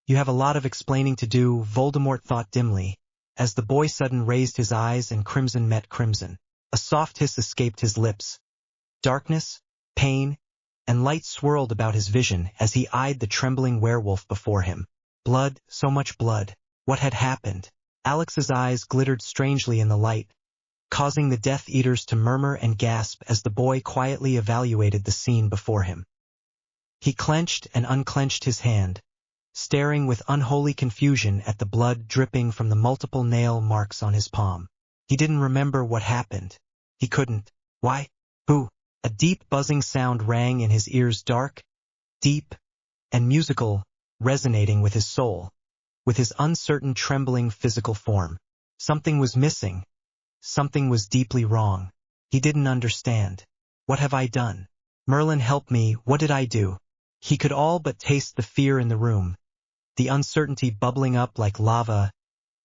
You have a lot of explaining to do, Voldemort thought dimly, as the boy suddenly raised his eyes and crimson met crimson. A soft hiss escaped his lips. Darkness, pain, and light swirled about his vision as he eyed the trembling werewolf before him. Blood, so much blood. What had happened? Alex's eyes glittered strangely in the light, causing the Death Eaters to murmur and gasp as the boy quietly evaluated the scene before him. He clenched and unclenched his hand, staring with unholy confusion at the blood dripping from the multiple nail marks on his palm. He didn't remember what happened. He couldn't. Why? Who? A deep buzzing sound rang in his ears, dark, deep, and musical, resonating with his soul. With his uncertain trembling physical form. Something was missing. Something was deeply wrong. He didn't understand. What have I done? Merlin, help me, what did I do? He could all but taste the fear in the room, the uncertainty bubbling up like lava,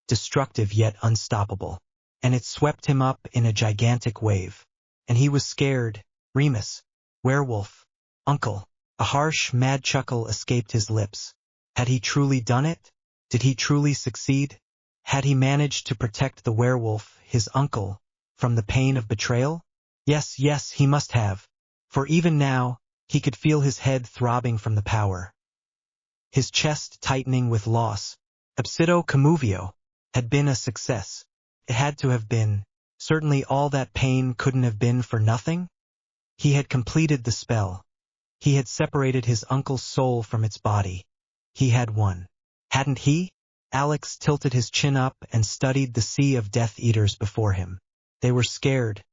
destructive yet unstoppable. And it swept him up in a gigantic wave. And he was scared. Remus. Werewolf. Uncle. A harsh, mad chuckle escaped his lips. Had he truly done it? Did he truly succeed? Had he managed to protect the werewolf, his uncle, from the pain of betrayal? Yes, yes, he must have. For even now, he could feel his head throbbing from the power. His chest tightening with loss. Absido Comuvio had been a success. It had to have been. Certainly all that pain couldn't have been for nothing. He had completed the spell. He had separated his uncle's soul from its body. He had won. Hadn't he? Alex tilted his chin up and studied the sea of Death Eaters before him. They were scared.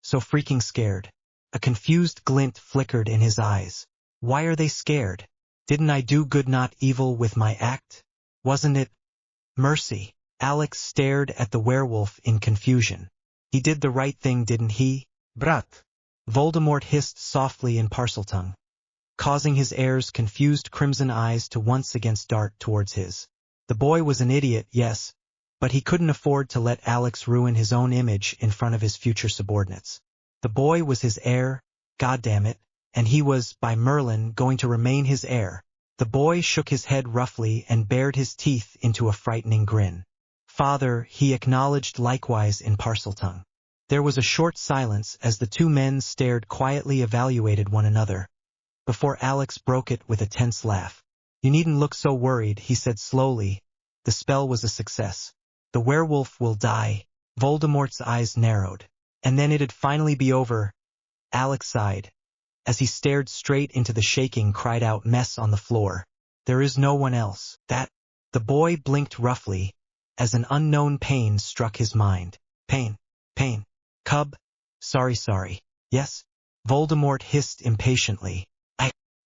So freaking scared. A confused glint flickered in his eyes. Why are they scared? Didn't I do good not evil with my act? Wasn't it mercy? Alex stared at the werewolf in confusion. He did the right thing, didn't he? Brat. Voldemort hissed softly in Parseltongue, causing his heir's confused crimson eyes to once again dart towards his. The boy was an idiot, yes, but he couldn't afford to let Alex ruin his own image in front of his future subordinates. The boy was his heir, goddammit, and he was, by Merlin, going to remain his heir. The boy shook his head roughly and bared his teeth into a frightening grin. Father, he acknowledged likewise in Parseltongue. There was a short silence as the two men stared quietly evaluated one another, before Alex broke it with a tense laugh. You needn't look so worried, he said slowly. The spell was a success. The werewolf will die. Voldemort's eyes narrowed. And then it'd finally be over. Alex sighed. As he stared straight into the shaking, cried-out mess on the floor. There is no one else. That. The boy blinked roughly, as an unknown pain struck his mind. Pain. Pain. Cub. Sorry. Yes? Voldemort hissed impatiently.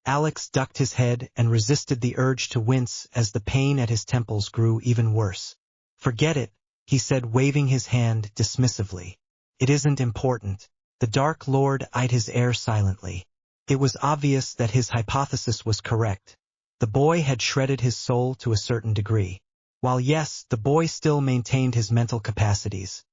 Alex ducked his head and resisted the urge to wince as the pain at his temples grew even worse. Forget it, he said, waving his hand dismissively. It isn't important. The Dark Lord eyed his heir silently. It was obvious that his hypothesis was correct. The boy had shredded his soul to a certain degree. While yes, the boy still maintained his mental capacities,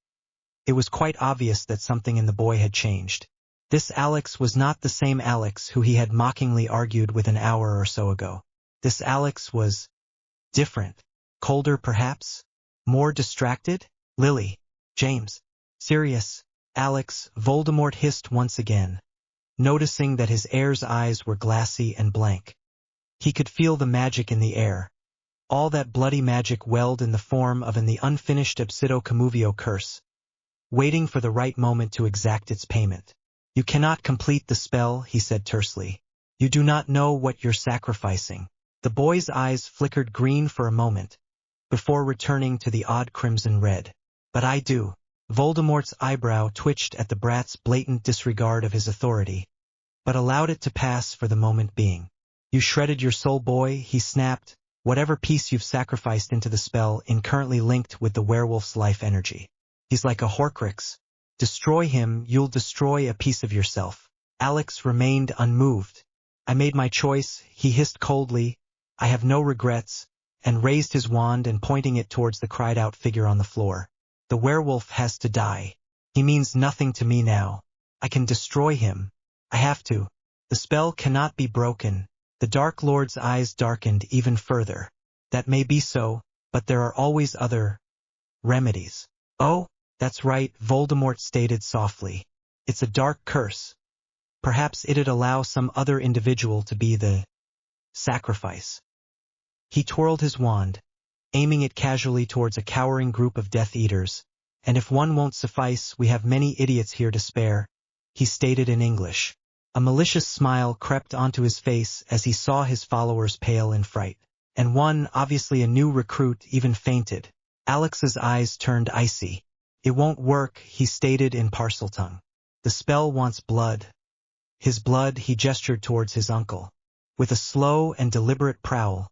it was quite obvious that something in the boy had changed. This Alex was not the same Alex who he had mockingly argued with an hour or so ago. This Alex was different, colder perhaps, more distracted. Lily, James, Sirius, Alex, Voldemort hissed once again, noticing that his heir's eyes were glassy and blank. He could feel the magic in the air. All that bloody magic welled in the form of the unfinished Absido Comuvio curse, waiting for the right moment to exact its payment. You cannot complete the spell, he said tersely. You do not know what you're sacrificing. The boy's eyes flickered green for a moment, before returning to the odd crimson red. But I do. Voldemort's eyebrow twitched at the brat's blatant disregard of his authority, but allowed it to pass for the moment being. You shredded your soul, boy, he snapped. Whatever piece you've sacrificed into the spell is currently linked with the werewolf's life energy. He's like a Horcrux. Destroy him, you'll destroy a piece of yourself. Alex remained unmoved. I made my choice, he hissed coldly. I have no regrets, and raised his wand and pointing it towards the cried-out figure on the floor. The werewolf has to die. He means nothing to me now. I can destroy him. I have to. The spell cannot be broken. The Dark Lord's eyes darkened even further. That may be so, but there are always other remedies. Oh, that's right, Voldemort stated softly. It's a dark curse. Perhaps it'd allow some other individual to be the sacrifice. He twirled his wand, aiming it casually towards a cowering group of Death Eaters. And if one won't suffice, we have many idiots here to spare, he stated in English. A malicious smile crept onto his face as he saw his followers pale in fright. And one, obviously a new recruit, even fainted. Alex's eyes turned icy. It won't work, he stated in Parseltongue. The spell wants blood. His blood, he gestured towards his uncle. With a slow and deliberate prowl,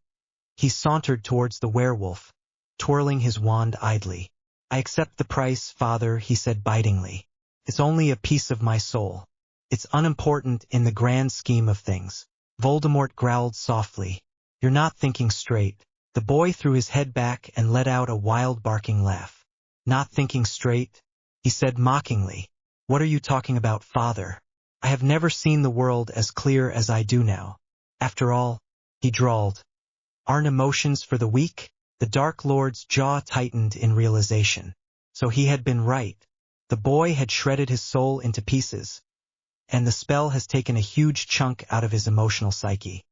he sauntered towards the werewolf, twirling his wand idly. I accept the price, father, he said bitingly. It's only a piece of my soul. It's unimportant in the grand scheme of things. Voldemort growled softly. You're not thinking straight. The boy threw his head back and let out a wild barking laugh. Not thinking straight? He said mockingly. What are you talking about, father? I have never seen the world as clear as I do now. After all, he drawled. Aren't emotions for the weak? The Dark Lord's jaw tightened in realization. So he had been right. The boy had shredded his soul into pieces, and the spell has taken a huge chunk out of his emotional psyche.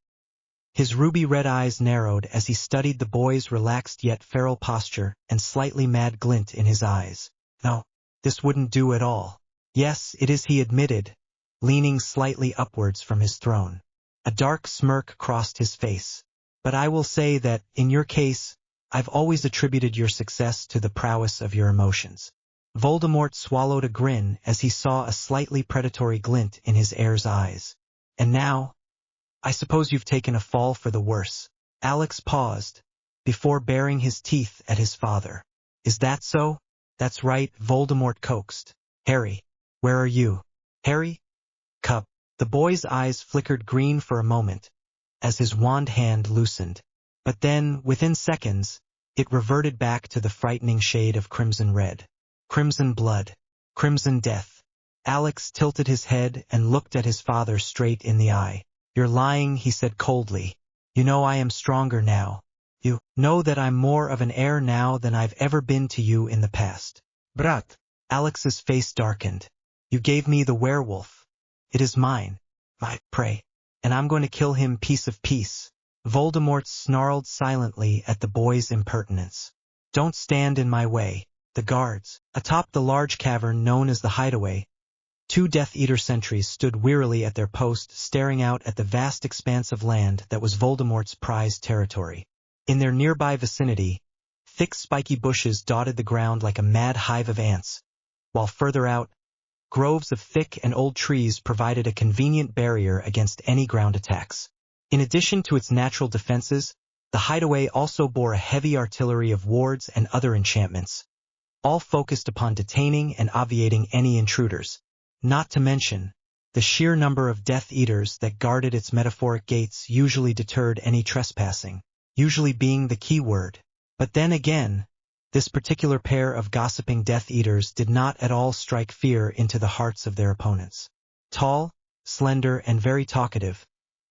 His ruby-red eyes narrowed as he studied the boy's relaxed yet feral posture and slightly mad glint in his eyes. No, this wouldn't do at all. Yes, it is, he admitted, leaning slightly upwards from his throne. A dark smirk crossed his face. But I will say that, in your case, I've always attributed your success to the prowess of your emotions. Voldemort swallowed a grin as he saw a slightly predatory glint in his heir's eyes. And now, I suppose you've taken a fall for the worse. Alex paused, before baring his teeth at his father. Is that so? That's right, Voldemort coaxed. Harry, where are you? Harry? Cup. The boy's eyes flickered green for a moment, as his wand hand loosened. But then, within seconds, it reverted back to the frightening shade of crimson red. Crimson blood. Crimson death. Alex tilted his head and looked at his father straight in the eye. "You're lying," he said coldly. "You know I am stronger now. You know that I'm more of an heir now than I've ever been to you in the past." Brat. Alex's face darkened. "You gave me the werewolf. It is mine, my prey, and I'm going to kill him piece of piece." Voldemort snarled silently at the boy's impertinence. "Don't stand in my way." The guards, atop the large cavern known as the Hideaway, 2 Death Eater sentries stood wearily at their post, staring out at the vast expanse of land that was Voldemort's prized territory. In their nearby vicinity, thick spiky bushes dotted the ground like a mad hive of ants, while further out, groves of thick and old trees provided a convenient barrier against any ground attacks. In addition to its natural defenses, the Hideaway also bore a heavy artillery of wards and other enchantments, all focused upon detaining and obviating any intruders. Not to mention, the sheer number of Death Eaters that guarded its metaphoric gates usually deterred any trespassing, usually being the key word. But then again, this particular pair of gossiping Death Eaters did not at all strike fear into the hearts of their opponents. Tall, slender, and very talkative,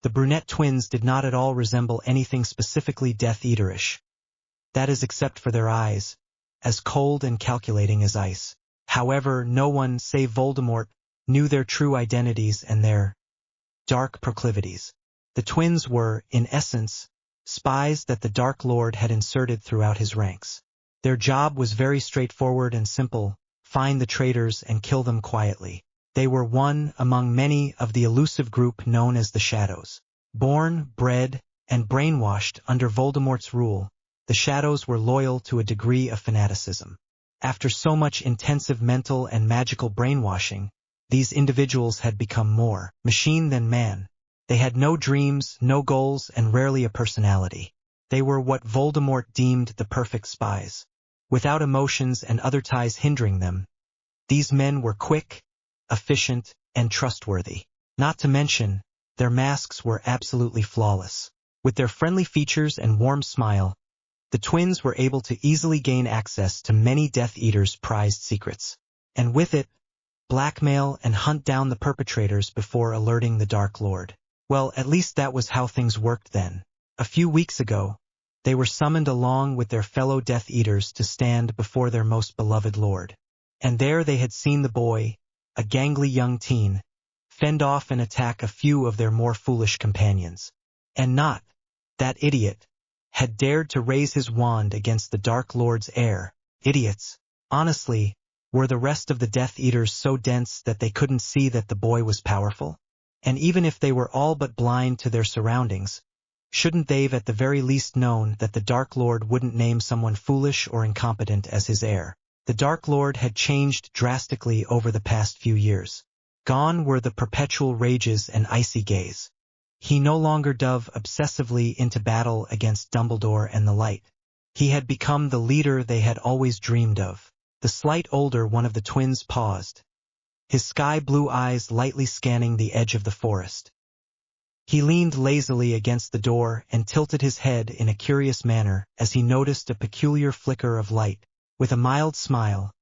the brunette twins did not at all resemble anything specifically Death Eaterish. That is except for their eyes, as cold and calculating as ice. However, no one, save Voldemort, knew their true identities and their dark proclivities. The twins were, in essence, spies that the Dark Lord had inserted throughout his ranks. Their job was very straightforward and simple: find the traitors and kill them quietly. They were one among many of the elusive group known as the Shadows. Born, bred, and brainwashed under Voldemort's rule, the Shadows were loyal to a degree of fanaticism. After so much intensive mental and magical brainwashing, these individuals had become more machine than man. They had no dreams, no goals, and rarely a personality. They were what Voldemort deemed the perfect spies. Without emotions and other ties hindering them, these men were quick, efficient, and trustworthy. Not to mention, their masks were absolutely flawless. With their friendly features and warm smile, the twins were able to easily gain access to many Death Eaters' prized secrets, and with it, blackmail and hunt down the perpetrators before alerting the Dark Lord. Well, at least that was how things worked then. A few weeks ago, they were summoned along with their fellow Death Eaters to stand before their most beloved lord. And there they had seen the boy, a gangly young teen, fend off and attack a few of their more foolish companions. And not, that idiot, had dared to raise his wand against the Dark Lord's heir. Idiots. Honestly, were the rest of the Death Eaters so dense that they couldn't see that the boy was powerful? And even if they were all but blind to their surroundings, shouldn't they've at the very least known that the Dark Lord wouldn't name someone foolish or incompetent as his heir? The Dark Lord had changed drastically over the past few years. Gone were the perpetual rages and icy gaze. He no longer dove obsessively into battle against Dumbledore and the Light. He had become the leader they had always dreamed of. The slight older one of the twins paused, his sky-blue eyes lightly scanning the edge of the forest. He leaned lazily against the door and tilted his head in a curious manner as he noticed a peculiar flicker of light. With a mild smile,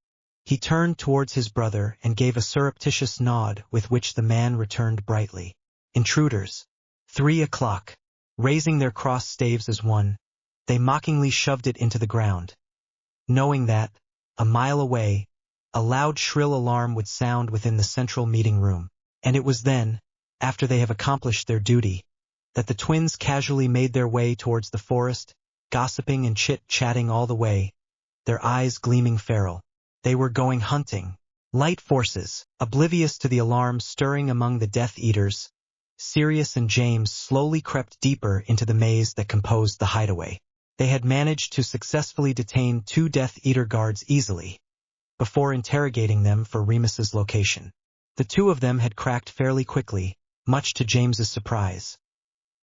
he turned towards his brother and gave a surreptitious nod with which the man returned brightly. Intruders. 3 o'clock. Raising their cross staves as one, they mockingly shoved it into the ground, knowing that, a mile away, a loud shrill alarm would sound within the central meeting room. And it was then, after they have accomplished their duty, that the twins casually made their way towards the forest, gossiping and chit-chatting all the way, their eyes gleaming feral. They were going hunting. Light forces, oblivious to the alarm stirring among the Death Eaters, Sirius and James slowly crept deeper into the maze that composed the Hideaway. They had managed to successfully detain 2 Death Eater guards easily, before interrogating them for Remus's location. The 2 of them had cracked fairly quickly, much to James's surprise,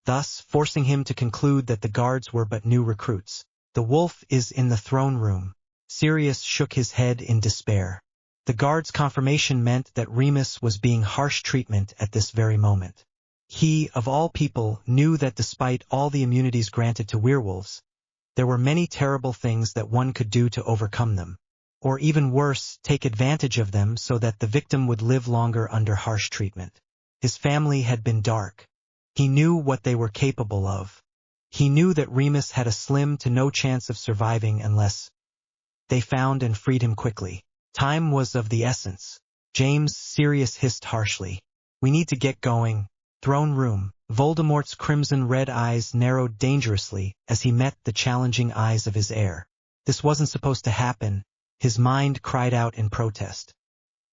thus forcing him to conclude that the guards were but new recruits. "The wolf is in the throne room." Sirius shook his head in despair. The guard's confirmation meant that Remus was being harsh treatment at this very moment. He, of all people, knew that despite all the immunities granted to werewolves, there were many terrible things that one could do to overcome them, or even worse, take advantage of them so that the victim would live longer under harsh treatment. His family had been dark. He knew what they were capable of. He knew that Remus had a slim to no chance of surviving unless they found and freed him quickly. Time was of the essence. James Sirius hissed harshly. We need to get going. Throne room. Voldemort's crimson red eyes narrowed dangerously as he met the challenging eyes of his heir. This wasn't supposed to happen. His mind cried out in protest.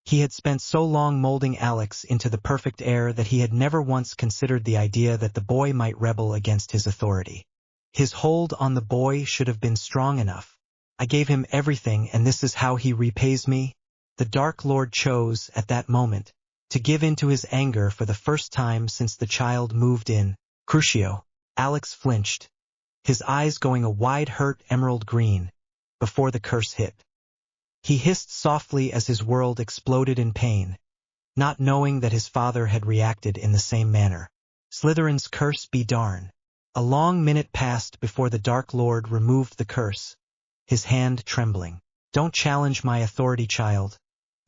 He had spent so long molding Alex into the perfect heir that he had never once considered the idea that the boy might rebel against his authority. His hold on the boy should have been strong enough. I gave him everything, and this is how he repays me? The Dark Lord chose, at that moment, to give in to his anger for the first time since the child moved in. Crucio. Alex flinched, his eyes going a wide hurt emerald green, before the curse hit. He hissed softly as his world exploded in pain, not knowing that his father had reacted in the same manner. Slytherin's curse be darn. A long minute passed before the Dark Lord removed the curse, his hand trembling. Don't challenge my authority, child.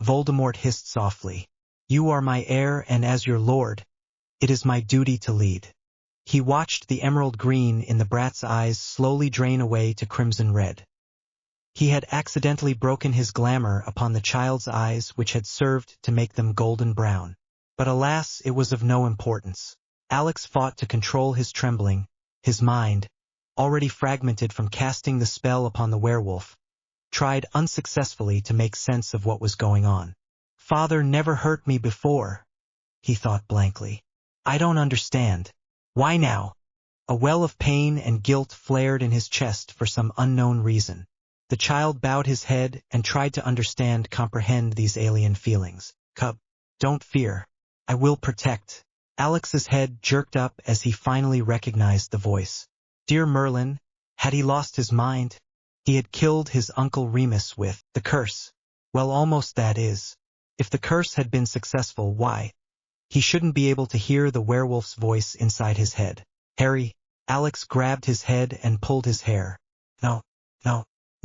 Voldemort hissed softly. You are my heir, and as your lord, it is my duty to lead. He watched the emerald green in the brat's eyes slowly drain away to crimson red. He had accidentally broken his glamour upon the child's eyes, which had served to make them golden brown. But alas, it was of no importance. Alex fought to control his trembling. His mind, already fragmented from casting the spell upon the werewolf, tried unsuccessfully to make sense of what was going on. Father never hurt me before, he thought blankly. I don't understand. Why now? A well of pain and guilt flared in his chest for some unknown reason. The child bowed his head and tried to comprehend these alien feelings. Cub, don't fear. I will protect. Alex's head jerked up as he finally recognized the voice. Dear Merlin, had he lost his mind? He had killed his uncle Remus with the curse. Well, almost that is. If the curse had been successful, why? He shouldn't be able to hear the werewolf's voice inside his head. Harry, Alex grabbed his head and pulled his hair.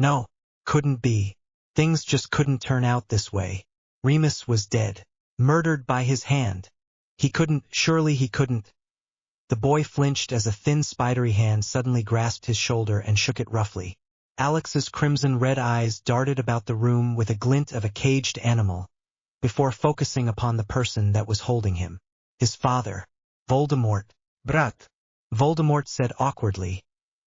No, couldn't be. Things just couldn't turn out this way. Remus was dead, murdered by his hand. Surely he couldn't. The boy flinched as a thin spidery hand suddenly grasped his shoulder and shook it roughly. Alex's crimson red eyes darted about the room with a glint of a caged animal, before focusing upon the person that was holding him. His father, Voldemort. Brat. Voldemort said awkwardly,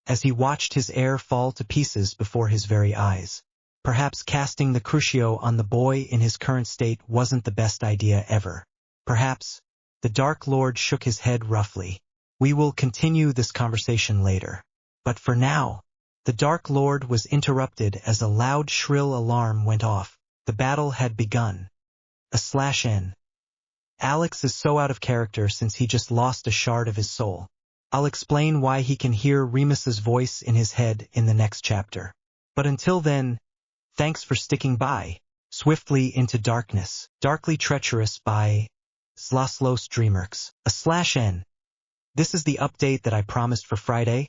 as he watched his heir fall to pieces before his very eyes. Perhaps casting the Crucio on the boy in his current state wasn't the best idea ever. Perhaps. The Dark Lord shook his head roughly. We will continue this conversation later. But for now, the Dark Lord was interrupted as a loud shrill alarm went off. The battle had begun. /N. Alex is so out of character since he just lost a shard of his soul. I'll explain why he can hear Remus's voice in his head in the next chapter. But until then, thanks for sticking by. Swiftly into Darkness. Darkly Treacherous by Slaslos Dreamerx. /N. This is the update that I promised for Friday,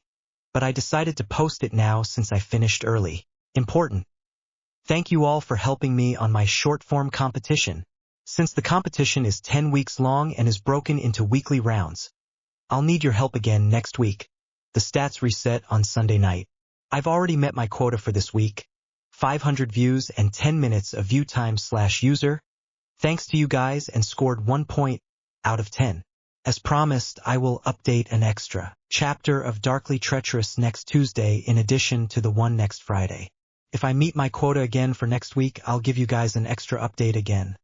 but I decided to post it now since I finished early. Important. Thank you all for helping me on my short-form competition. Since the competition is 10 weeks long and is broken into weekly rounds, I'll need your help again next week. The stats reset on Sunday night. I've already met my quota for this week. 500 views and 10 minutes of view time /user. Thanks to you guys, and scored 1 point out of 10. As promised, I will update an extra chapter of Darkly Treacherous next Tuesday in addition to the one next Friday. If I meet my quota again for next week, I'll give you guys an extra update again.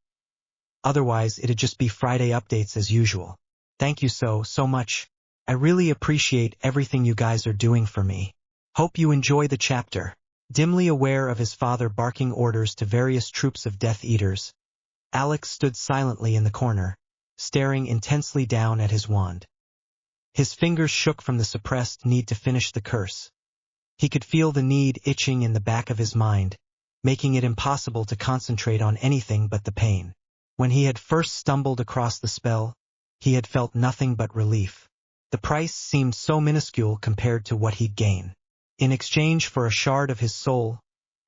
Otherwise, it'd just be Friday updates as usual. Thank you so much. I really appreciate everything you guys are doing for me. Hope you enjoy the chapter. Dimly aware of his father barking orders to various troops of Death Eaters, Alex stood silently in the corner, staring intensely down at his wand. His fingers shook from the suppressed need to finish the curse. He could feel the need itching in the back of his mind, making it impossible to concentrate on anything but the pain. When he had first stumbled across the spell, he had felt nothing but relief. The price seemed so minuscule compared to what he'd gain. In exchange for a shard of his soul,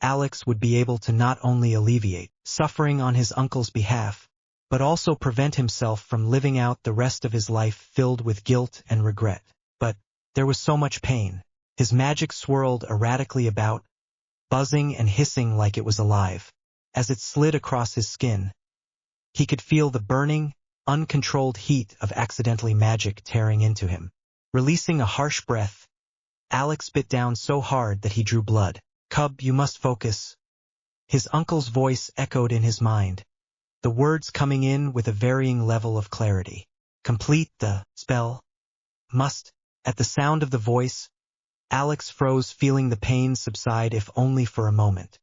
Alex would be able to not only alleviate suffering on his uncle's behalf, but also prevent himself from living out the rest of his life filled with guilt and regret. But there was so much pain. His magic swirled erratically about, buzzing and hissing like it was alive. As it slid across his skin, he could feel the burning, uncontrolled heat of accidentally magic tearing into him. Releasing a harsh breath, Alex bit down so hard that he drew blood. "Cub, you must focus." His uncle's voice echoed in his mind, the words coming in with a varying level of clarity. "Complete the spell. Must." At the sound of the voice, Alex froze, feeling the pain subside if only for a moment.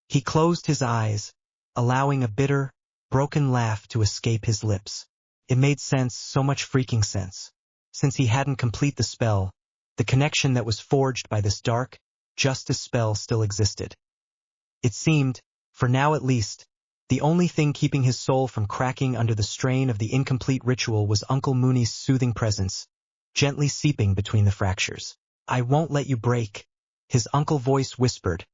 He closed his eyes, allowing a bitter, broken laugh to escape his lips. It made sense, so much freaking sense. Since he hadn't completed the spell, the connection that was forged by this dark, justice spell still existed. It seemed, for now at least, the only thing keeping his soul from cracking under the strain of the incomplete ritual was Uncle Mooney's soothing presence, gently seeping between the fractures. "I won't let you break," his uncle voice whispered,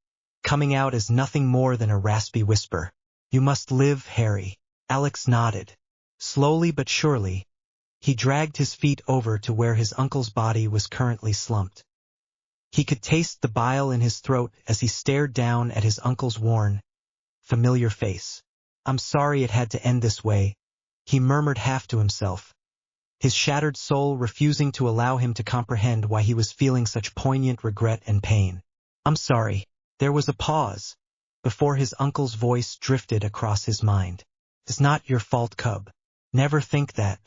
coming out as nothing more than a raspy whisper. "You must live, Harry." Alex nodded. Slowly but surely, he dragged his feet over to where his uncle's body was currently slumped. He could taste the bile in his throat as he stared down at his uncle's worn, familiar face. "I'm sorry it had to end this way," he murmured half to himself, his shattered soul refusing to allow him to comprehend why he was feeling such poignant regret and pain. "I'm sorry." There was a pause, before his uncle's voice drifted across his mind. "It's not your fault, cub. Never think that."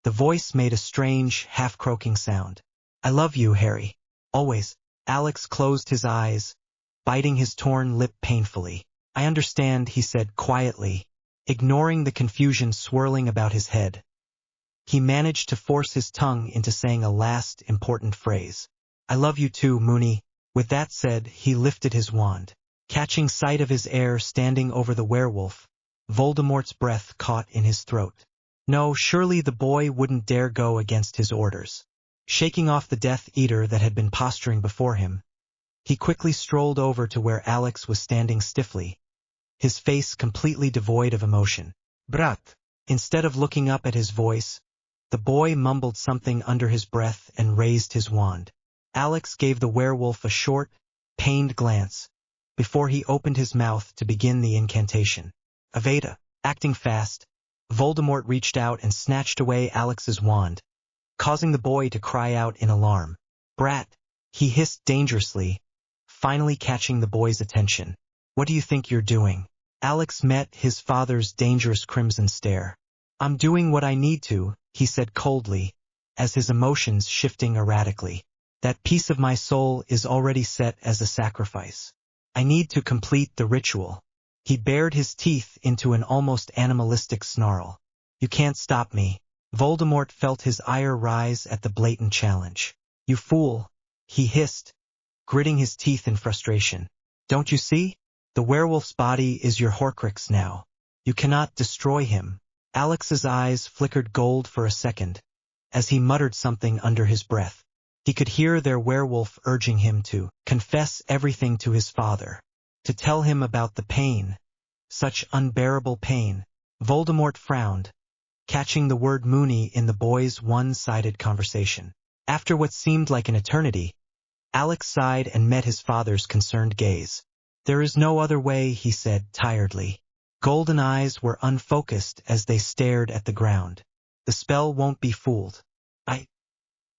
The voice made a strange, half-croaking sound. "I love you, Harry. Always." Alex closed his eyes, biting his torn lip painfully. "I understand," he said quietly, ignoring the confusion swirling about his head. He managed to force his tongue into saying a last, important phrase. "I love you too, Mooney." With that said, he lifted his wand. Catching sight of his heir standing over the werewolf, Voldemort's breath caught in his throat. No, surely the boy wouldn't dare go against his orders. Shaking off the Death Eater that had been posturing before him, he quickly strolled over to where Alex was standing stiffly, his face completely devoid of emotion. "Brat." Instead of looking up at his voice, the boy mumbled something under his breath and raised his wand. Alex gave the werewolf a short, pained glance, before he opened his mouth to begin the incantation. Avada. Acting fast, Voldemort reached out and snatched away Alex's wand, causing the boy to cry out in alarm. "Brat," he hissed dangerously, finally catching the boy's attention. "What do you think you're doing?" Alex met his father's dangerous crimson stare. "I'm doing what I need to," he said coldly, as his emotions shifting erratically. "That piece of my soul is already set as a sacrifice. I need to complete the ritual." He bared his teeth into an almost animalistic snarl. "You can't stop me." Voldemort felt his ire rise at the blatant challenge. "You fool," he hissed, gritting his teeth in frustration. "Don't you see? The werewolf's body is your Horcrux now. You cannot destroy him." Alex's eyes flickered gold for a second, as he muttered something under his breath. He could hear their werewolf urging him to confess everything to his father, to tell him about the pain, such unbearable pain. Voldemort frowned, catching the word Mooney in the boys' one-sided conversation. After what seemed like an eternity, Alex sighed and met his father's concerned gaze. "There is no other way," he said tiredly. Golden eyes were unfocused as they stared at the ground. "The spell won't be fooled.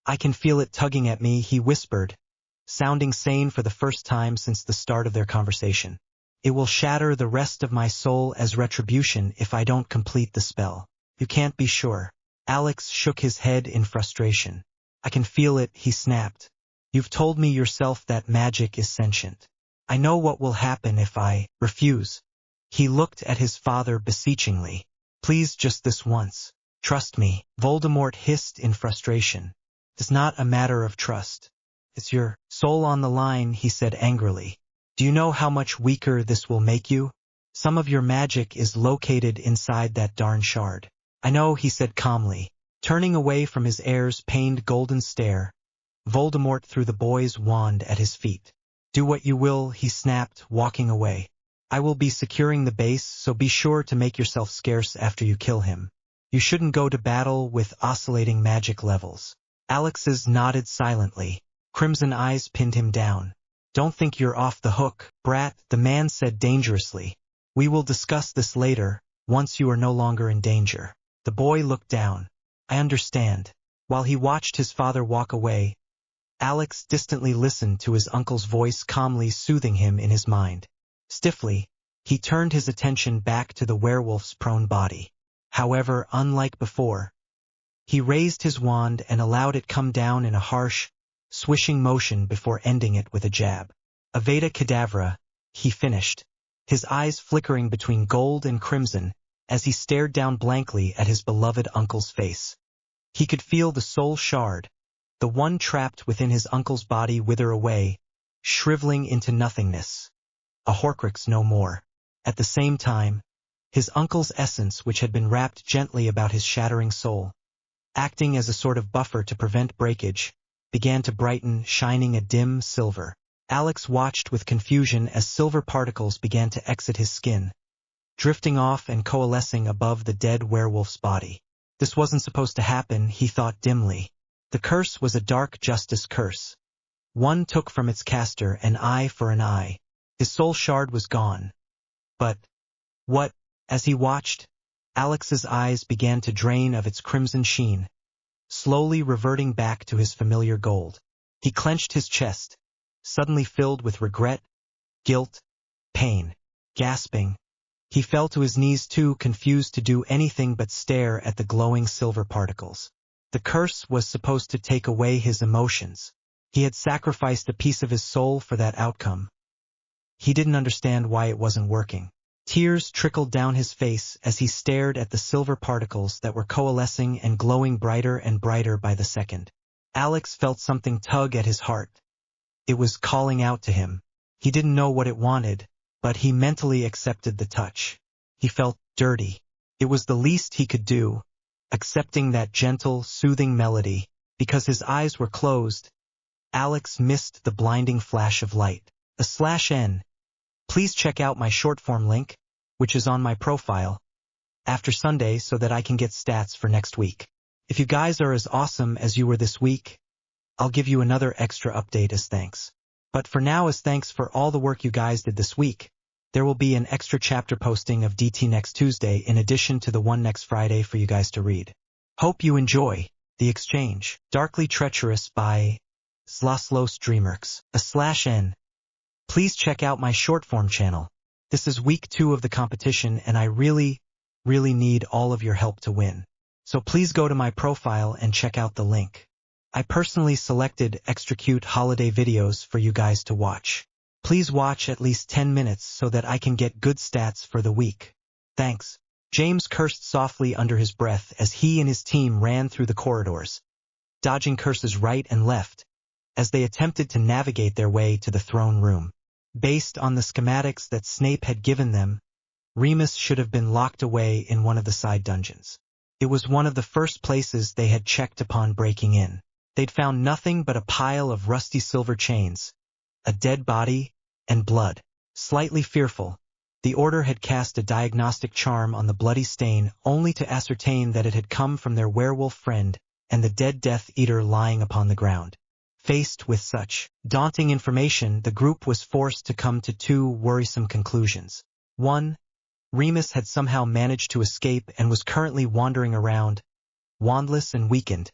I can feel it tugging at me," he whispered, sounding sane for the first time since the start of their conversation. "It will shatter the rest of my soul as retribution if I don't complete the spell." "You can't be sure." Alex shook his head in frustration. "I can feel it," he snapped. "You've told me yourself that magic is sentient. I know what will happen if I refuse." He looked at his father beseechingly. "Please, just this once. Trust me." Voldemort hissed in frustration. "It's not a matter of trust. It's your soul on the line," he said angrily. "Do you know how much weaker this will make you? Some of your magic is located inside that darn shard." "I know," he said calmly. Turning away from his heir's pained golden stare, Voldemort threw the boy's wand at his feet. Do what you will, he snapped, walking away. I will be securing the base, so be sure to make yourself scarce after you kill him. You shouldn't go to battle with oscillating magic levels. Alex's nodded silently. Crimson eyes pinned him down. Don't think you're off the hook, brat, the man said dangerously. We will discuss this later, once you are no longer in danger. The boy looked down. I understand. While he watched his father walk away, Alex distantly listened to his uncle's voice calmly soothing him in his mind. Stiffly, he turned his attention back to the werewolf's prone body. However, unlike before, he raised his wand and allowed it come down in a harsh, swishing motion before ending it with a jab. Avada Kedavra, he finished, his eyes flickering between gold and crimson as he stared down blankly at his beloved uncle's face. He could feel the soul shard, the one trapped within his uncle's body, wither away, shriveling into nothingness. A Horcrux no more. At the same time, his uncle's essence, which had been wrapped gently about his shattering soul, acting as a sort of buffer to prevent breakage, began to brighten, shining a dim silver. Alex watched with confusion as silver particles began to exit his skin, drifting off and coalescing above the dead werewolf's body. This wasn't supposed to happen, he thought dimly. The curse was a dark justice curse. One took from its caster an eye for an eye. His soul shard was gone. But what? As he watched, Alex's eyes began to drain of its crimson sheen, slowly reverting back to his familiar gold. He clenched his chest, suddenly filled with regret, guilt, pain. Gasping, he fell to his knees too confused to do anything but stare at the glowing silver particles. The curse was supposed to take away his emotions. He had sacrificed a piece of his soul for that outcome. He didn't understand why it wasn't working. Tears trickled down his face as he stared at the silver particles that were coalescing and glowing brighter and brighter by the second. Alex felt something tug at his heart. It was calling out to him. He didn't know what it wanted, but he mentally accepted the touch. He felt dirty. It was the least he could do, accepting that gentle, soothing melody. Because his eyes were closed, Alex missed the blinding flash of light. /N. Please check out my short-form link, which is on my profile, after Sunday so that I can get stats for next week. If you guys are as awesome as you were this week, I'll give you another extra update as thanks. But for now, as thanks for all the work you guys did this week, there will be an extra chapter posting of DT next Tuesday in addition to the one next Friday for you guys to read. Hope you enjoy The Exchange. Darkly Treacherous by Zlaslos Dreamerx. /N. Please check out my short-form channel. This is week 2 of the competition and I really need all of your help to win. So please go to my profile and check out the link. I personally selected extra cute holiday videos for you guys to watch. Please watch at least 10 minutes so that I can get good stats for the week. Thanks. James cursed softly under his breath as he and his team ran through the corridors, dodging curses right and left, as they attempted to navigate their way to the throne room. Based on the schematics that Snape had given them, Remus should have been locked away in one of the side dungeons. It was one of the first places they had checked upon breaking in. They'd found nothing but a pile of rusty silver chains, a dead body, and blood. Slightly fearful, the Order had cast a diagnostic charm on the bloody stain only to ascertain that it had come from their werewolf friend and the dead Death Eater lying upon the ground. Faced with such daunting information, the group was forced to come to 2 worrisome conclusions. 1. Remus had somehow managed to escape and was currently wandering around, wandless and weakened,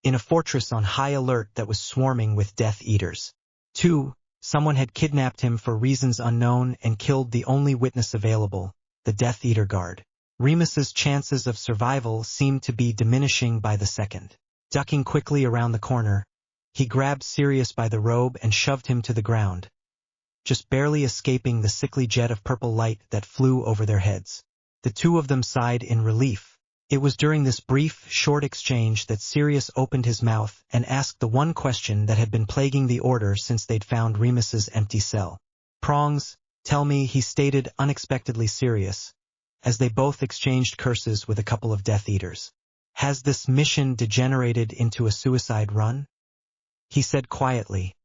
in a fortress on high alert that was swarming with Death Eaters. 2. Someone had kidnapped him for reasons unknown and killed the only witness available, the Death Eater guard. Remus's chances of survival seemed to be diminishing by the second. Ducking quickly around the corner, he grabbed Sirius by the robe and shoved him to the ground, just barely escaping the sickly jet of purple light that flew over their heads. The 2 of them sighed in relief. It was during this brief, short exchange that Sirius opened his mouth and asked the one question that had been plaguing the Order since they'd found Remus's empty cell. Prongs, tell me, he stated, unexpectedly serious, as they both exchanged curses with a couple of Death Eaters. Has this mission degenerated into a suicide run? He said quietly.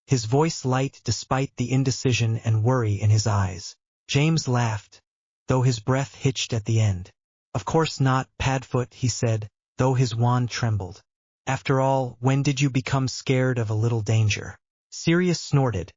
his voice light despite the indecision and worry in his eyes. James laughed, though his breath hitched at the end. Of course not, Padfoot, he said, though his wand trembled. After all, when did you become scared of a little danger? Sirius snorted,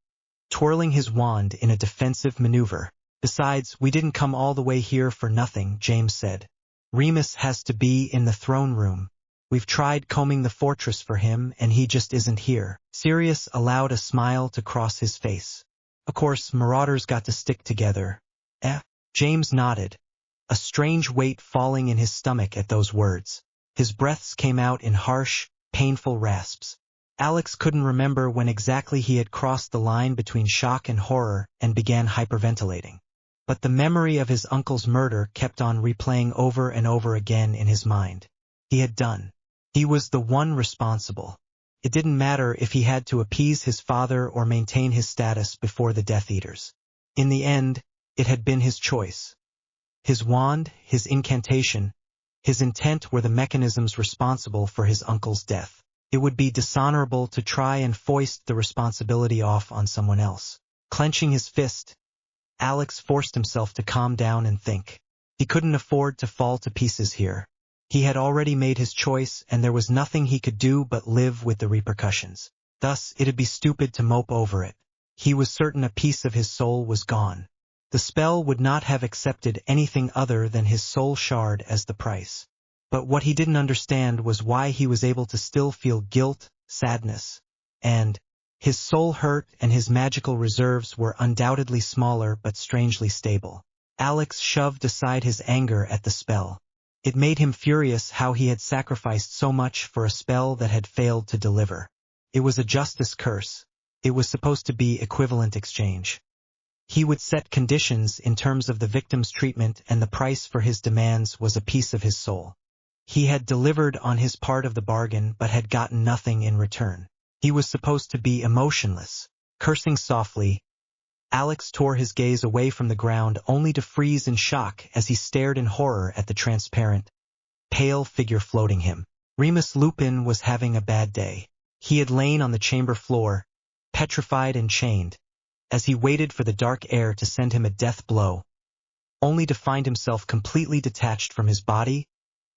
twirling his wand in a defensive maneuver. Besides, we didn't come all the way here for nothing, James said. Remus has to be in the throne room. We've tried combing the fortress for him, and he just isn't here. Sirius allowed a smile to cross his face. Of course, marauders got to stick together. James nodded, a strange weight falling in his stomach at those words. His breaths came out in harsh, painful rasps. Alex couldn't remember when exactly he had crossed the line between shock and horror and began hyperventilating. But the memory of his uncle's murder kept on replaying over and over again in his mind. He had done. He was the one responsible. It didn't matter if he had to appease his father or maintain his status before the Death Eaters. In the end, it had been his choice. His wand, his incantation, his intent were the mechanisms responsible for his uncle's death. It would be dishonorable to try and foist the responsibility off on someone else. Clenching his fist, Alex forced himself to calm down and think. He couldn't afford to fall to pieces here. He had already made his choice, and there was nothing he could do but live with the repercussions. Thus, it'd be stupid to mope over it. He was certain a piece of his soul was gone. The spell would not have accepted anything other than his soul shard as the price. But what he didn't understand was why he was able to still feel guilt, sadness, and his soul hurt, and his magical reserves were undoubtedly smaller but strangely stable. Alex shoved aside his anger at the spell. It made him furious how he had sacrificed so much for a spell that had failed to deliver. It was a justice curse. It was supposed to be equivalent exchange. He would set conditions in terms of the victim's treatment, and the price for his demands was a piece of his soul. He had delivered on his part of the bargain but had gotten nothing in return. He was supposed to be emotionless. Cursing softly, Alex tore his gaze away from the ground only to freeze in shock as he stared in horror at the transparent, pale figure floating him. Remus Lupin was having a bad day. He had lain on the chamber floor, petrified and chained, as he waited for the dark air to send him a death blow, only to find himself completely detached from his body,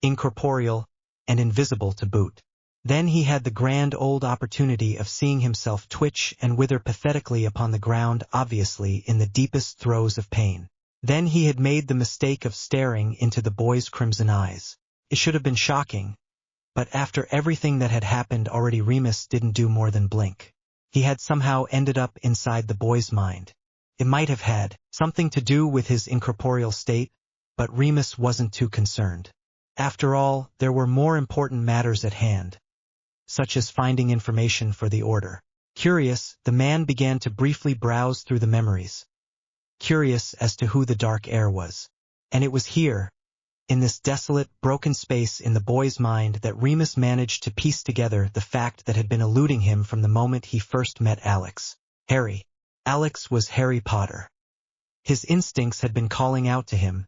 incorporeal, and invisible to boot. Then he had the grand old opportunity of seeing himself twitch and wither pathetically upon the ground, obviously in the deepest throes of pain. Then he had made the mistake of staring into the boy's crimson eyes. It should have been shocking, but after everything that had happened already, Remus didn't do more than blink. He had somehow ended up inside the boy's mind. It might have had something to do with his incorporeal state, but Remus wasn't too concerned. After all, there were more important matters at hand, such as finding information for the Order. Curious, the man began to briefly browse through the memories. Curious as to who the dark heir was. And it was here, in this desolate, broken space in the boy's mind, that Remus managed to piece together the fact that had been eluding him from the moment he first met Alex. Harry. Alex was Harry Potter. His instincts had been calling out to him,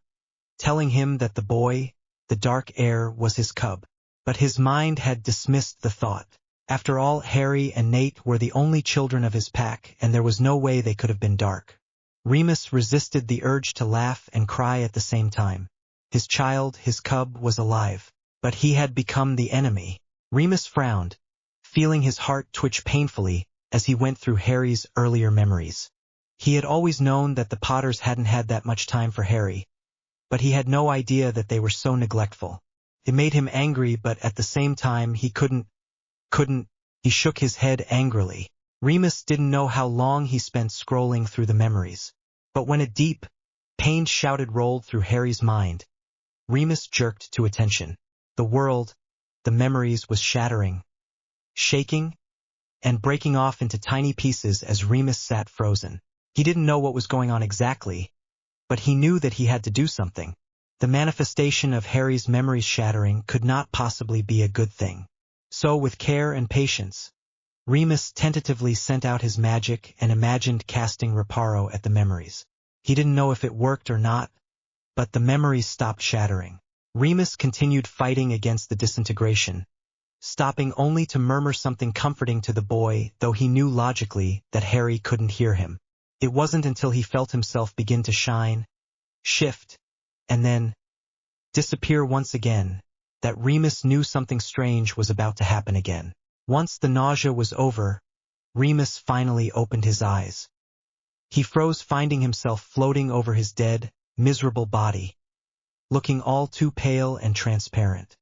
telling him that the boy, the dark heir, was his cub. But his mind had dismissed the thought. After all, Harry and Nate were the only children of his pack, and there was no way they could have been dark. Remus resisted the urge to laugh and cry at the same time. His child, his cub, was alive, but he had become the enemy. Remus frowned, feeling his heart twitch painfully as he went through Harry's earlier memories. He had always known that the Potters hadn't had that much time for Harry, but he had no idea that they were so neglectful. It made him angry, but at the same time he couldn't. He shook his head angrily. Remus didn't know how long he spent scrolling through the memories, but when a deep, pained shout rolled through Harry's mind, Remus jerked to attention. The world, the memories, was shattering, shaking, and breaking off into tiny pieces as Remus sat frozen. He didn't know what was going on exactly, but he knew that he had to do something. The manifestation of Harry's memories shattering could not possibly be a good thing. So with care and patience, Remus tentatively sent out his magic and imagined casting reparo at the memories. He didn't know if it worked or not, but the memories stopped shattering. Remus continued fighting against the disintegration, stopping only to murmur something comforting to the boy, though he knew logically that Harry couldn't hear him. It wasn't until he felt himself begin to shine, shift, and then disappear once again, that Remus knew something strange was about to happen again. Once the nausea was over, Remus finally opened his eyes. He froze, finding himself floating over his dead, miserable body, looking all too pale and transparent.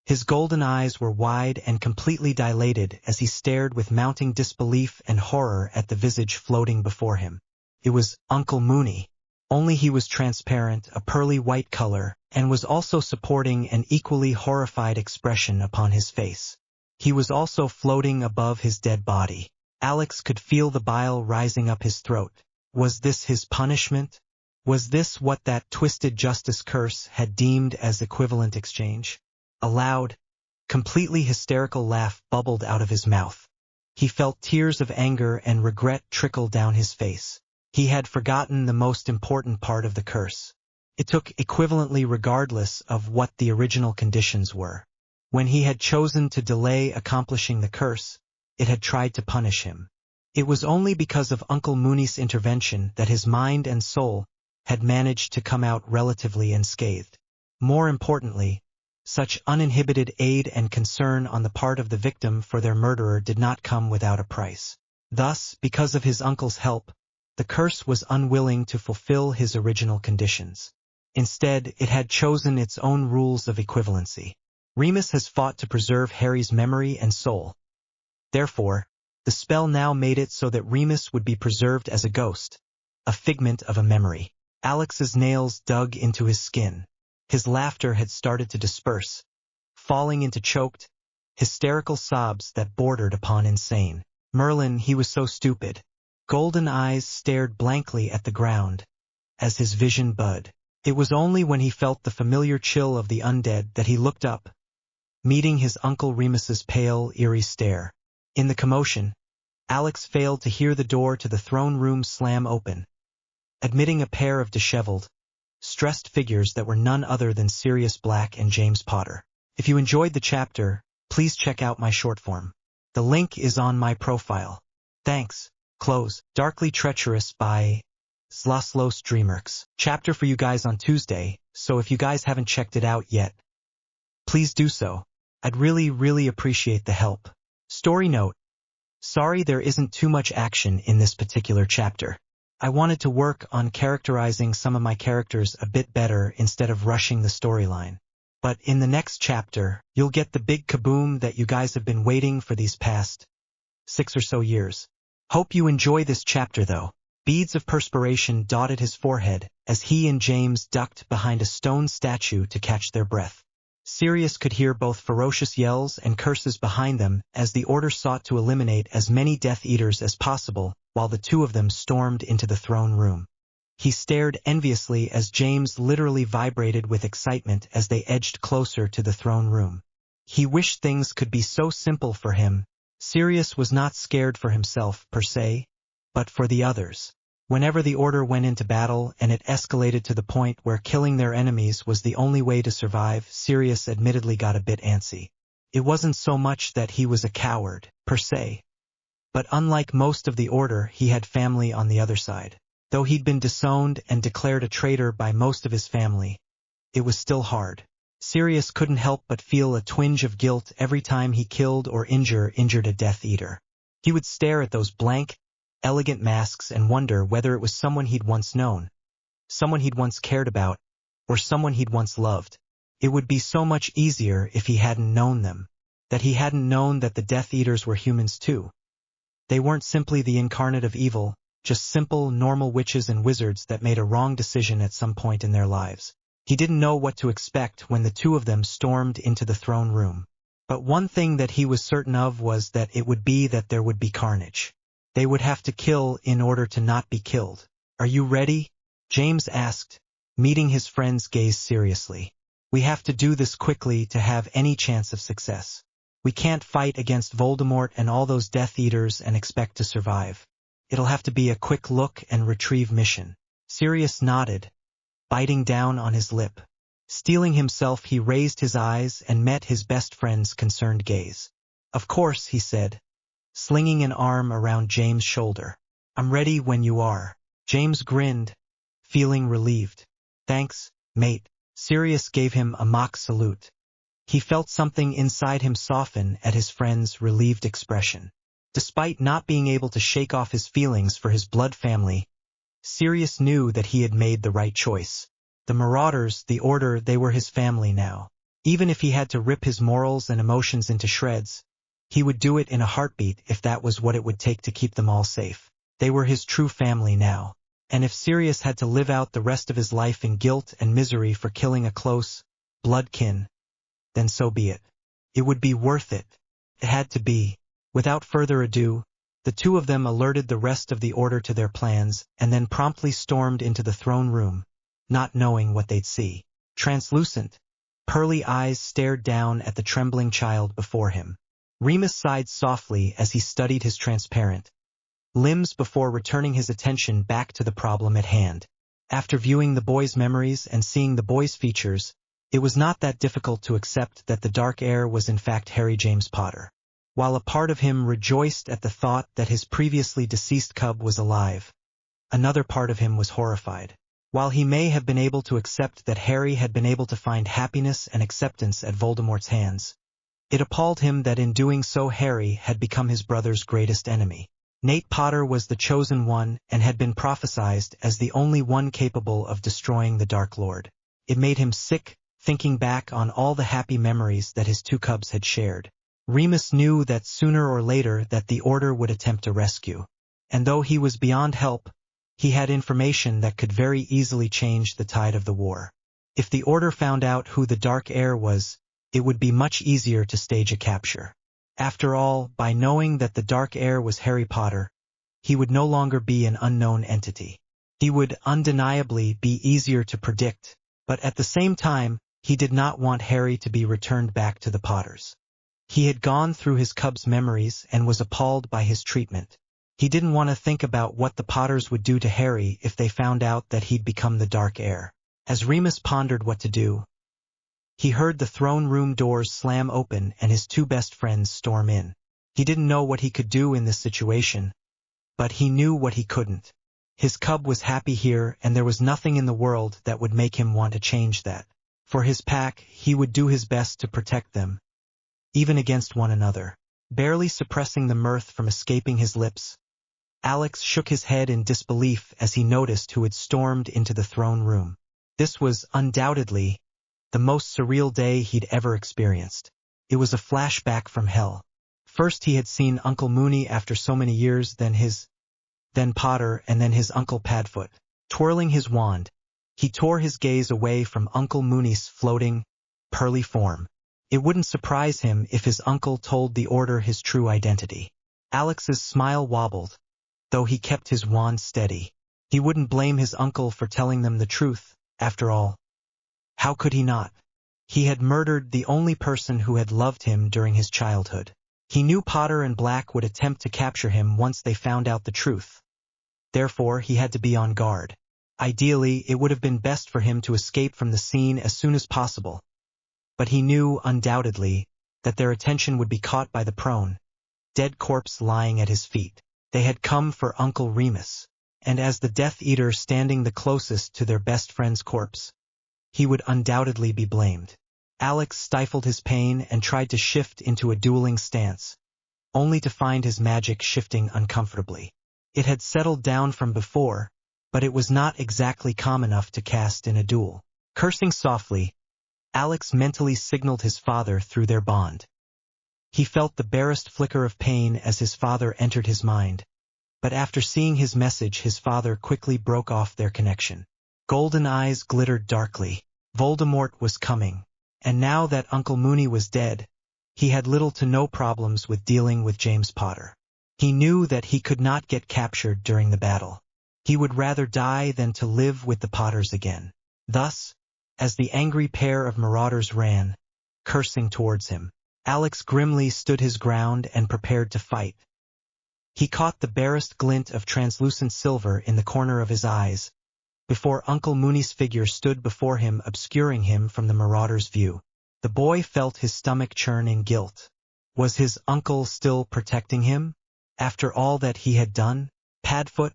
His golden eyes were wide and completely dilated as he stared with mounting disbelief and horror at the visage floating before him. It was Uncle Mooney, only he was transparent, a pearly white color, and was also supporting an equally horrified expression upon his face. He was also floating above his dead body. Alex could feel the bile rising up his throat. Was this his punishment? Was this what that twisted justice curse had deemed as equivalent exchange? A loud, completely hysterical laugh bubbled out of his mouth. He felt tears of anger and regret trickle down his face. He had forgotten the most important part of the curse. It took equivalently regardless of what the original conditions were. When he had chosen to delay accomplishing the curse, it had tried to punish him. It was only because of Uncle Mooney's intervention that his mind and soul had managed to come out relatively unscathed. More importantly, such uninhibited aid and concern on the part of the victim for their murderer did not come without a price. Thus, because of his uncle's help, the curse was unwilling to fulfill his original conditions. Instead, it had chosen its own rules of equivalency. Remus has fought to preserve Harry's memory and soul. Therefore, the spell now made it so that Remus would be preserved as a ghost, a figment of a memory. Alex's nails dug into his skin. His laughter had started to disperse, falling into choked, hysterical sobs that bordered upon insane. Merlin, he was so stupid. Golden eyes stared blankly at the ground, as his vision budded. It was only when he felt the familiar chill of the undead that he looked up, meeting his Uncle Remus's pale, eerie stare. In the commotion, Alex failed to hear the door to the throne room slam open, admitting a pair of disheveled, stressed figures that were none other than Sirius Black and James Potter. If you enjoyed the chapter, please check out my short form. The link is on my profile. Thanks. Close. Darkly Treacherous by Zlaslos Dreamerx. Chapter for you guys on Tuesday, so if you guys haven't checked it out yet, please do so. I'd really appreciate the help. Story note. Sorry there isn't too much action in this particular chapter. I wanted to work on characterizing some of my characters a bit better instead of rushing the storyline. But in the next chapter, you'll get the big kaboom that you guys have been waiting for these past 6 or so years. Hope you enjoy this chapter though. Beads of perspiration dotted his forehead as he and James ducked behind a stone statue to catch their breath. Sirius could hear both ferocious yells and curses behind them as the Order sought to eliminate as many Death Eaters as possible, while the two of them stormed into the throne room. He stared enviously as James literally vibrated with excitement as they edged closer to the throne room. He wished things could be so simple for him. Sirius was not scared for himself, per se, but for the others. Whenever the Order went into battle and it escalated to the point where killing their enemies was the only way to survive, Sirius admittedly got a bit antsy. It wasn't so much that he was a coward, per se. But unlike most of the Order, he had family on the other side. Though he'd been disowned and declared a traitor by most of his family, it was still hard. Sirius couldn't help but feel a twinge of guilt every time he killed or injured a Death Eater. He would stare at those blank, elegant masks and wonder whether it was someone he'd once known, someone he'd once cared about, or someone he'd once loved. It would be so much easier if he hadn't known them, that he hadn't known that the Death Eaters were humans too. They weren't simply the incarnate of evil, just simple, normal witches and wizards that made a wrong decision at some point in their lives. He didn't know what to expect when the two of them stormed into the throne room. But one thing that he was certain of was that it would be that there would be carnage. They would have to kill in order to not be killed. Are you ready? James asked, meeting his friend's gaze seriously. We have to do this quickly to have any chance of success. We can't fight against Voldemort and all those Death Eaters and expect to survive. It'll have to be a quick look and retrieve mission. Sirius nodded, biting down on his lip. Steeling himself, he raised his eyes and met his best friend's concerned gaze. "Of course," he said, slinging an arm around James' shoulder. "I'm ready when you are." James grinned, feeling relieved. "Thanks, mate." Sirius gave him a mock salute. He felt something inside him soften at his friend's relieved expression. Despite not being able to shake off his feelings for his blood family, Sirius knew that he had made the right choice. The Marauders, the Order, they were his family now. Even if he had to rip his morals and emotions into shreds, he would do it in a heartbeat if that was what it would take to keep them all safe. They were his true family now. And if Sirius had to live out the rest of his life in guilt and misery for killing a close blood kin, then so be it. It would be worth it. It had to be. Without further ado, the two of them alerted the rest of the Order to their plans and then promptly stormed into the throne room, not knowing what they'd see. Translucent, pearly eyes stared down at the trembling child before him. Remus sighed softly as he studied his transparent limbs before returning his attention back to the problem at hand. After viewing the boy's memories and seeing the boy's features, it was not that difficult to accept that the dark heir was in fact Harry James Potter. While a part of him rejoiced at the thought that his previously deceased cub was alive, another part of him was horrified. While he may have been able to accept that Harry had been able to find happiness and acceptance at Voldemort's hands, it appalled him that in doing so Harry had become his brother's greatest enemy. Nate Potter was the chosen one and had been prophesied as the only one capable of destroying the Dark Lord. It made him sick, thinking back on all the happy memories that his two cubs had shared. Remus knew that sooner or later that the Order would attempt to rescue. And though he was beyond help, he had information that could very easily change the tide of the war. If the Order found out who the Dark Heir was, it would be much easier to stage a capture. After all, by knowing that the Dark Heir was Harry Potter, he would no longer be an unknown entity. He would undeniably be easier to predict, but at the same time, he did not want Harry to be returned back to the Potters. He had gone through his cub's memories and was appalled by his treatment. He didn't want to think about what the Potters would do to Harry if they found out that he'd become the Dark Heir. As Remus pondered what to do, he heard the throne room doors slam open and his two best friends storm in. He didn't know what he could do in this situation, but he knew what he couldn't. His cub was happy here and there was nothing in the world that would make him want to change that. For his pack, he would do his best to protect them, even against one another. Barely suppressing the mirth from escaping his lips, Alex shook his head in disbelief as he noticed who had stormed into the throne room. This was, undoubtedly, the most surreal day he'd ever experienced. It was a flashback from hell. First he had seen Uncle Mooney after so many years, then Potter, and then his Uncle Padfoot. Twirling his wand, he tore his gaze away from Uncle Mooney's floating, pearly form. It wouldn't surprise him if his uncle told the Order his true identity. Alex's smile wobbled, though he kept his wand steady. He wouldn't blame his uncle for telling them the truth, after all. How could he not? He had murdered the only person who had loved him during his childhood. He knew Potter and Black would attempt to capture him once they found out the truth. Therefore, he had to be on guard. Ideally, it would have been best for him to escape from the scene as soon as possible. But he knew, undoubtedly, that their attention would be caught by the prone, dead corpse lying at his feet. They had come for Uncle Remus, and as the Death Eater standing the closest to their best friend's corpse, he would undoubtedly be blamed. Alex stifled his pain and tried to shift into a dueling stance, only to find his magic shifting uncomfortably. It had settled down from before, but it was not exactly calm enough to cast in a duel. Cursing softly, Alex mentally signaled his father through their bond. He felt the barest flicker of pain as his father entered his mind, but after seeing his message his father quickly broke off their connection. Golden eyes glittered darkly. Voldemort was coming, and now that Uncle Mooney was dead, he had little to no problems with dealing with James Potter. He knew that he could not get captured during the battle. He would rather die than to live with the Potters again. Thus, as the angry pair of marauders ran, cursing towards him, Alex grimly stood his ground and prepared to fight. He caught the barest glint of translucent silver in the corner of his eyes, before Uncle Mooney's figure stood before him, obscuring him from the marauder's view. The boy felt his stomach churn in guilt. Was his uncle still protecting him? After all that he had done? Padfoot,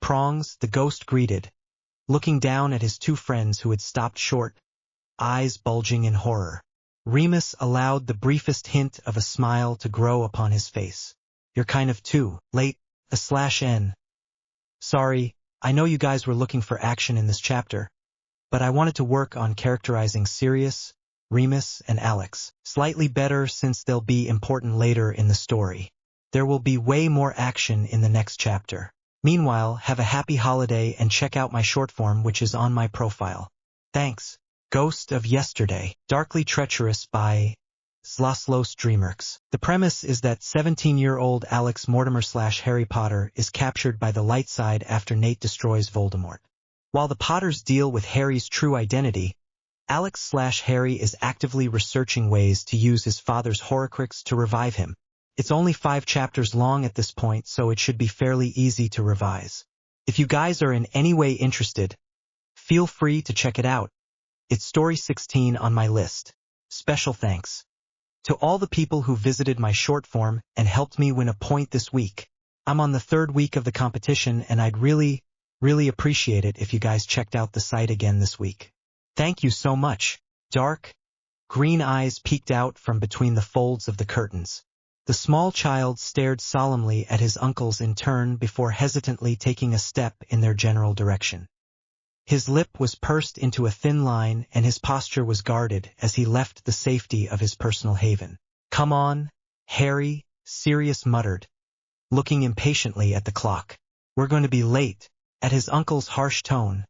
Prongs, the ghost greeted, looking down at his two friends who had stopped short, eyes bulging in horror. Remus allowed the briefest hint of a smile to grow upon his face. You're kind of too late, /n. Sorry, I know you guys were looking for action in this chapter, but I wanted to work on characterizing Sirius, Remus, and Alex slightly better since they'll be important later in the story. There will be way more action in the next chapter. Meanwhile, have a happy holiday and check out my short form which is on my profile. Thanks. Ghost of Yesterday, Darkly Treacherous by Slaslos Dreamerx. The premise is that 17-year-old Alex Mortimer/Harry Potter is captured by the light side after Nate destroys Voldemort. While the Potters deal with Harry's true identity, Alex/Harry is actively researching ways to use his father's Horcrux to revive him. It's only 5 chapters long at this point, so it should be fairly easy to revise. If you guys are in any way interested, feel free to check it out. It's story 16 on my list. Special thanks to all the people who visited my short form and helped me win a point this week. I'm on the 3rd week of the competition and I'd really appreciate it if you guys checked out the site again this week. Thank you so much. Dark green eyes peeked out from between the folds of the curtains. The small child stared solemnly at his uncles in turn before hesitantly taking a step in their general direction. His lip was pursed into a thin line and his posture was guarded as he left the safety of his personal haven. Come on, Harry, Sirius muttered, looking impatiently at the clock. We're going to be late. At his uncle's harsh tone,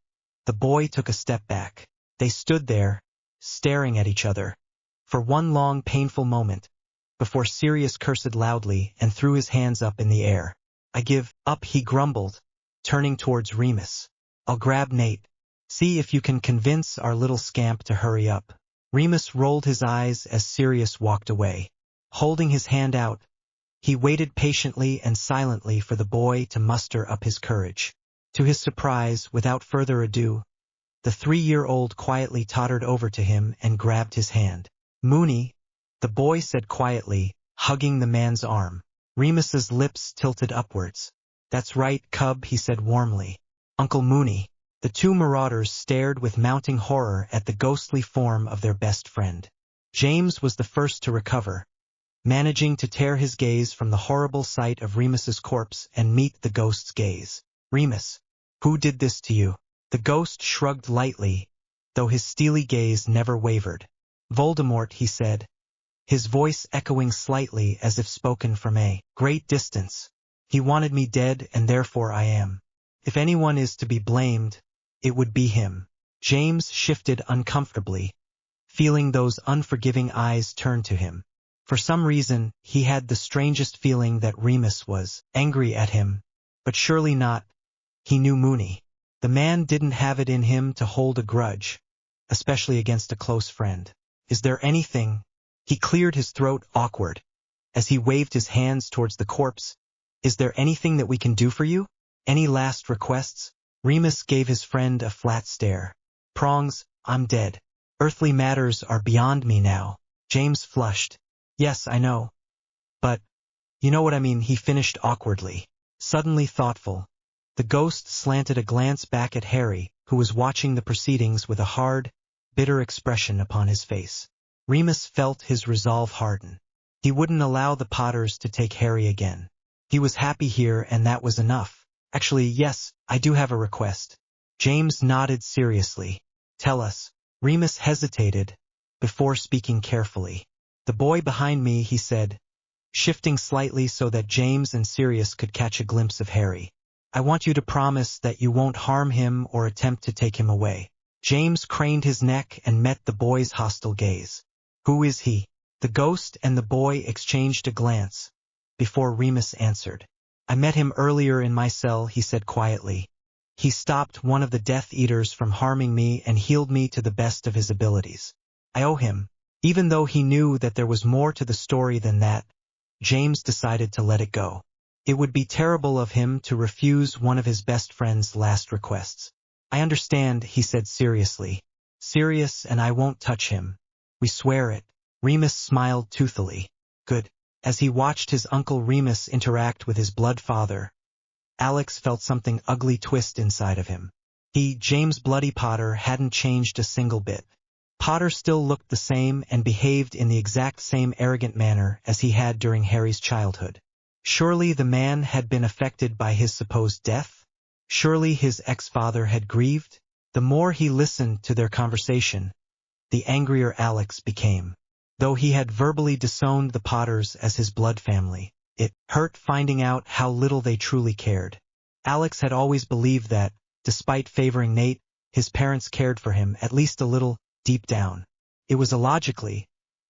the boy took a step back. They stood there, staring at each other, for one long painful moment, before Sirius cursed loudly and threw his hands up in the air. I give up, he grumbled, turning towards Remus. I'll grab Nate. See if you can convince our little scamp to hurry up. Remus rolled his eyes as Sirius walked away. Holding his hand out, he waited patiently and silently for the boy to muster up his courage. To his surprise, without further ado, the 3-year-old quietly tottered over to him and grabbed his hand. Mooney, the boy said quietly, hugging the man's arm. Remus's lips tilted upwards. That's right, cub, he said warmly. Uncle Mooney. The two marauders stared with mounting horror at the ghostly form of their best friend. James was the first to recover, managing to tear his gaze from the horrible sight of Remus's corpse and meet the ghost's gaze. Remus, who did this to you? The ghost shrugged lightly, though his steely gaze never wavered. Voldemort, he said, his voice echoing slightly as if spoken from a great distance. He wanted me dead and therefore I am. If anyone is to be blamed, it would be him. James shifted uncomfortably, feeling those unforgiving eyes turn to him. For some reason, he had the strangest feeling that Remus was angry at him, but surely not. He knew Mooney. The man didn't have it in him to hold a grudge, especially against a close friend. Is there anything? He cleared his throat awkward, as he waved his hands towards the corpse. Is there anything that we can do for you? Any last requests? Remus gave his friend a flat stare. Prongs, I'm dead. Earthly matters are beyond me now. James flushed. Yes, I know. But, you know what I mean, he finished awkwardly. Suddenly thoughtful, the ghost slanted a glance back at Harry, who was watching the proceedings with a hard, bitter expression upon his face. Remus felt his resolve harden. He wouldn't allow the Potters to take Harry again. He was happy here and that was enough. Actually, yes, I do have a request. James nodded seriously. Tell us. Remus hesitated, before speaking carefully. The boy behind me, he said, shifting slightly so that James and Sirius could catch a glimpse of Harry. I want you to promise that you won't harm him or attempt to take him away. James craned his neck and met the boy's hostile gaze. Who is he? The ghost and the boy exchanged a glance, before Remus answered. I met him earlier in my cell, he said quietly. He stopped one of the Death Eaters from harming me and healed me to the best of his abilities. I owe him. Even though he knew that there was more to the story than that, James decided to let it go. It would be terrible of him to refuse one of his best friend's last requests. I understand, he said seriously. Serious, and I won't touch him. We swear it. Remus smiled toothily. Good. As he watched his Uncle Remus interact with his blood father, Alex felt something ugly twist inside of him. James Bloody Potter, hadn't changed a single bit. Potter still looked the same and behaved in the exact same arrogant manner as he had during Harry's childhood. Surely the man had been affected by his supposed death? Surely his ex-father had grieved? The more he listened to their conversation, the angrier Alex became. Though he had verbally disowned the Potters as his blood family, it hurt finding out how little they truly cared. Alex had always believed that, despite favoring Nate, his parents cared for him at least a little, deep down. It was illogically,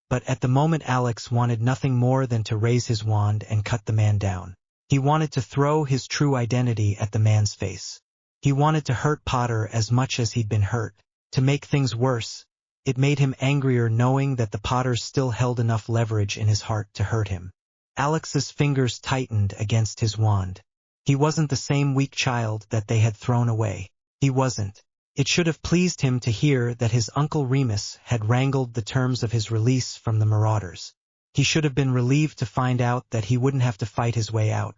but at the moment Alex wanted nothing more than to raise his wand and cut the man down. He wanted to throw his true identity at the man's face. He wanted to hurt Potter as much as he'd been hurt. To make things worse, it made him angrier knowing that the Potters still held enough leverage in his heart to hurt him. Alex's fingers tightened against his wand. He wasn't the same weak child that they had thrown away. He wasn't. It should have pleased him to hear that his Uncle Remus had wrangled the terms of his release from the Marauders. He should have been relieved to find out that he wouldn't have to fight his way out.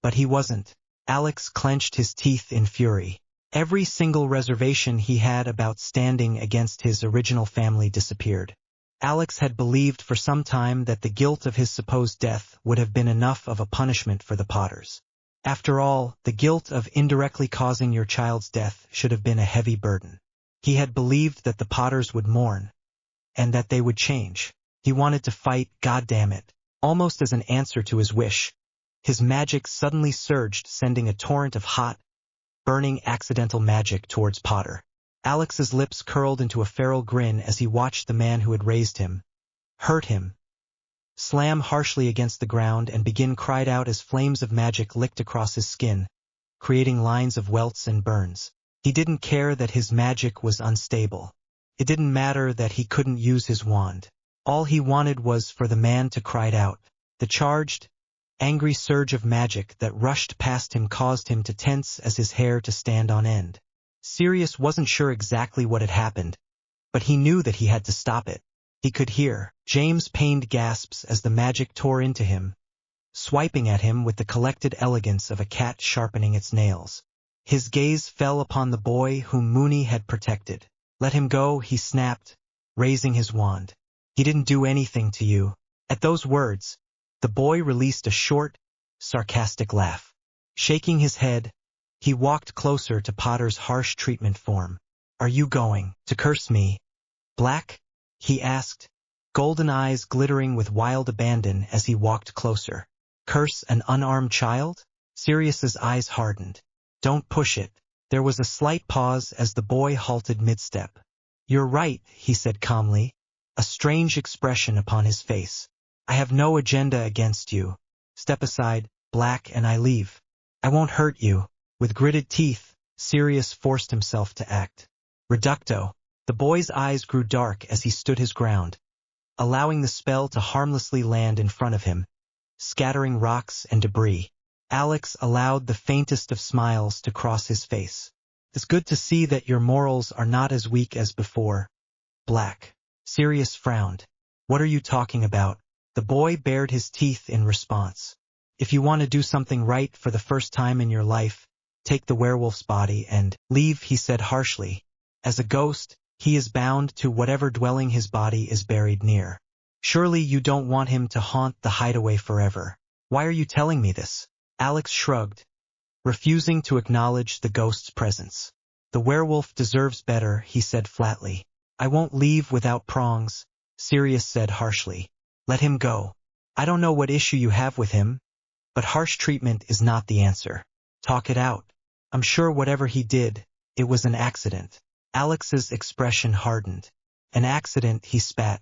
But he wasn't. Alex clenched his teeth in fury. Every single reservation he had about standing against his original family disappeared. Alex had believed for some time that the guilt of his supposed death would have been enough of a punishment for the Potters. After all, the guilt of indirectly causing your child's death should have been a heavy burden. He had believed that the Potters would mourn, and that they would change. He wanted to fight, goddammit. Almost as an answer to his wish, his magic suddenly surged, sending a torrent of hot, burning accidental magic towards Potter. Alex's lips curled into a feral grin as he watched the man who had raised him, hurt him, slam harshly against the ground and begin cried out as flames of magic licked across his skin, creating lines of welts and burns. He didn't care that his magic was unstable. It didn't matter that he couldn't use his wand. All he wanted was for the man to cry out. The charged, angry surge of magic that rushed past him caused him to tense as his hair to stand on end. Sirius wasn't sure exactly what had happened, but he knew that he had to stop it. He could hear James' pained gasps as the magic tore into him, swiping at him with the collected elegance of a cat sharpening its nails. His gaze fell upon the boy whom Mooney had protected. Let him go, he snapped, raising his wand. He didn't do anything to you. At those words, the boy released a short, sarcastic laugh. Shaking his head, he walked closer to Potter's harsh treatment form. Are you going to curse me, Black? He asked, golden eyes glittering with wild abandon as he walked closer. Curse an unarmed child? Sirius's eyes hardened. Don't push it. There was a slight pause as the boy halted mid-step. You're right, he said calmly, a strange expression upon his face. I have no agenda against you. Step aside, Black, and I leave. I won't hurt you. With gritted teeth, Sirius forced himself to act. Reducto. The boy's eyes grew dark as he stood his ground, allowing the spell to harmlessly land in front of him, scattering rocks and debris. Alex allowed the faintest of smiles to cross his face. It's good to see that your morals are not as weak as before, Black. Sirius frowned. What are you talking about? The boy bared his teeth in response. If you want to do something right for the first time in your life, take the werewolf's body and leave, he said harshly. As a ghost, he is bound to whatever dwelling his body is buried near. Surely you don't want him to haunt the hideaway forever. Why are you telling me this? Alex shrugged, refusing to acknowledge the ghost's presence. The werewolf deserves better, he said flatly. I won't leave without prongs, Sirius said harshly. Let him go. I don't know what issue you have with him, but harsh treatment is not the answer. Talk it out. I'm sure whatever he did, it was an accident. Alex's expression hardened. An accident, he spat.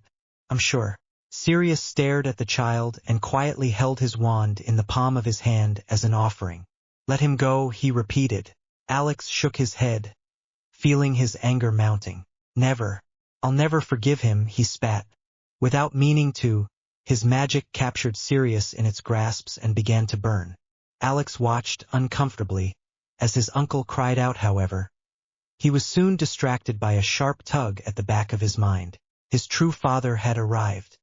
I'm sure. Sirius stared at the child and quietly held his wand in the palm of his hand as an offering. Let him go, he repeated. Alex shook his head, feeling his anger mounting. Never. I'll never forgive him, he spat. Without meaning to, his magic captured Sirius in its grasps and began to burn. Alex watched uncomfortably, as his uncle cried out, however, He was soon distracted by a sharp tug at the back of his mind. His true father had arrived.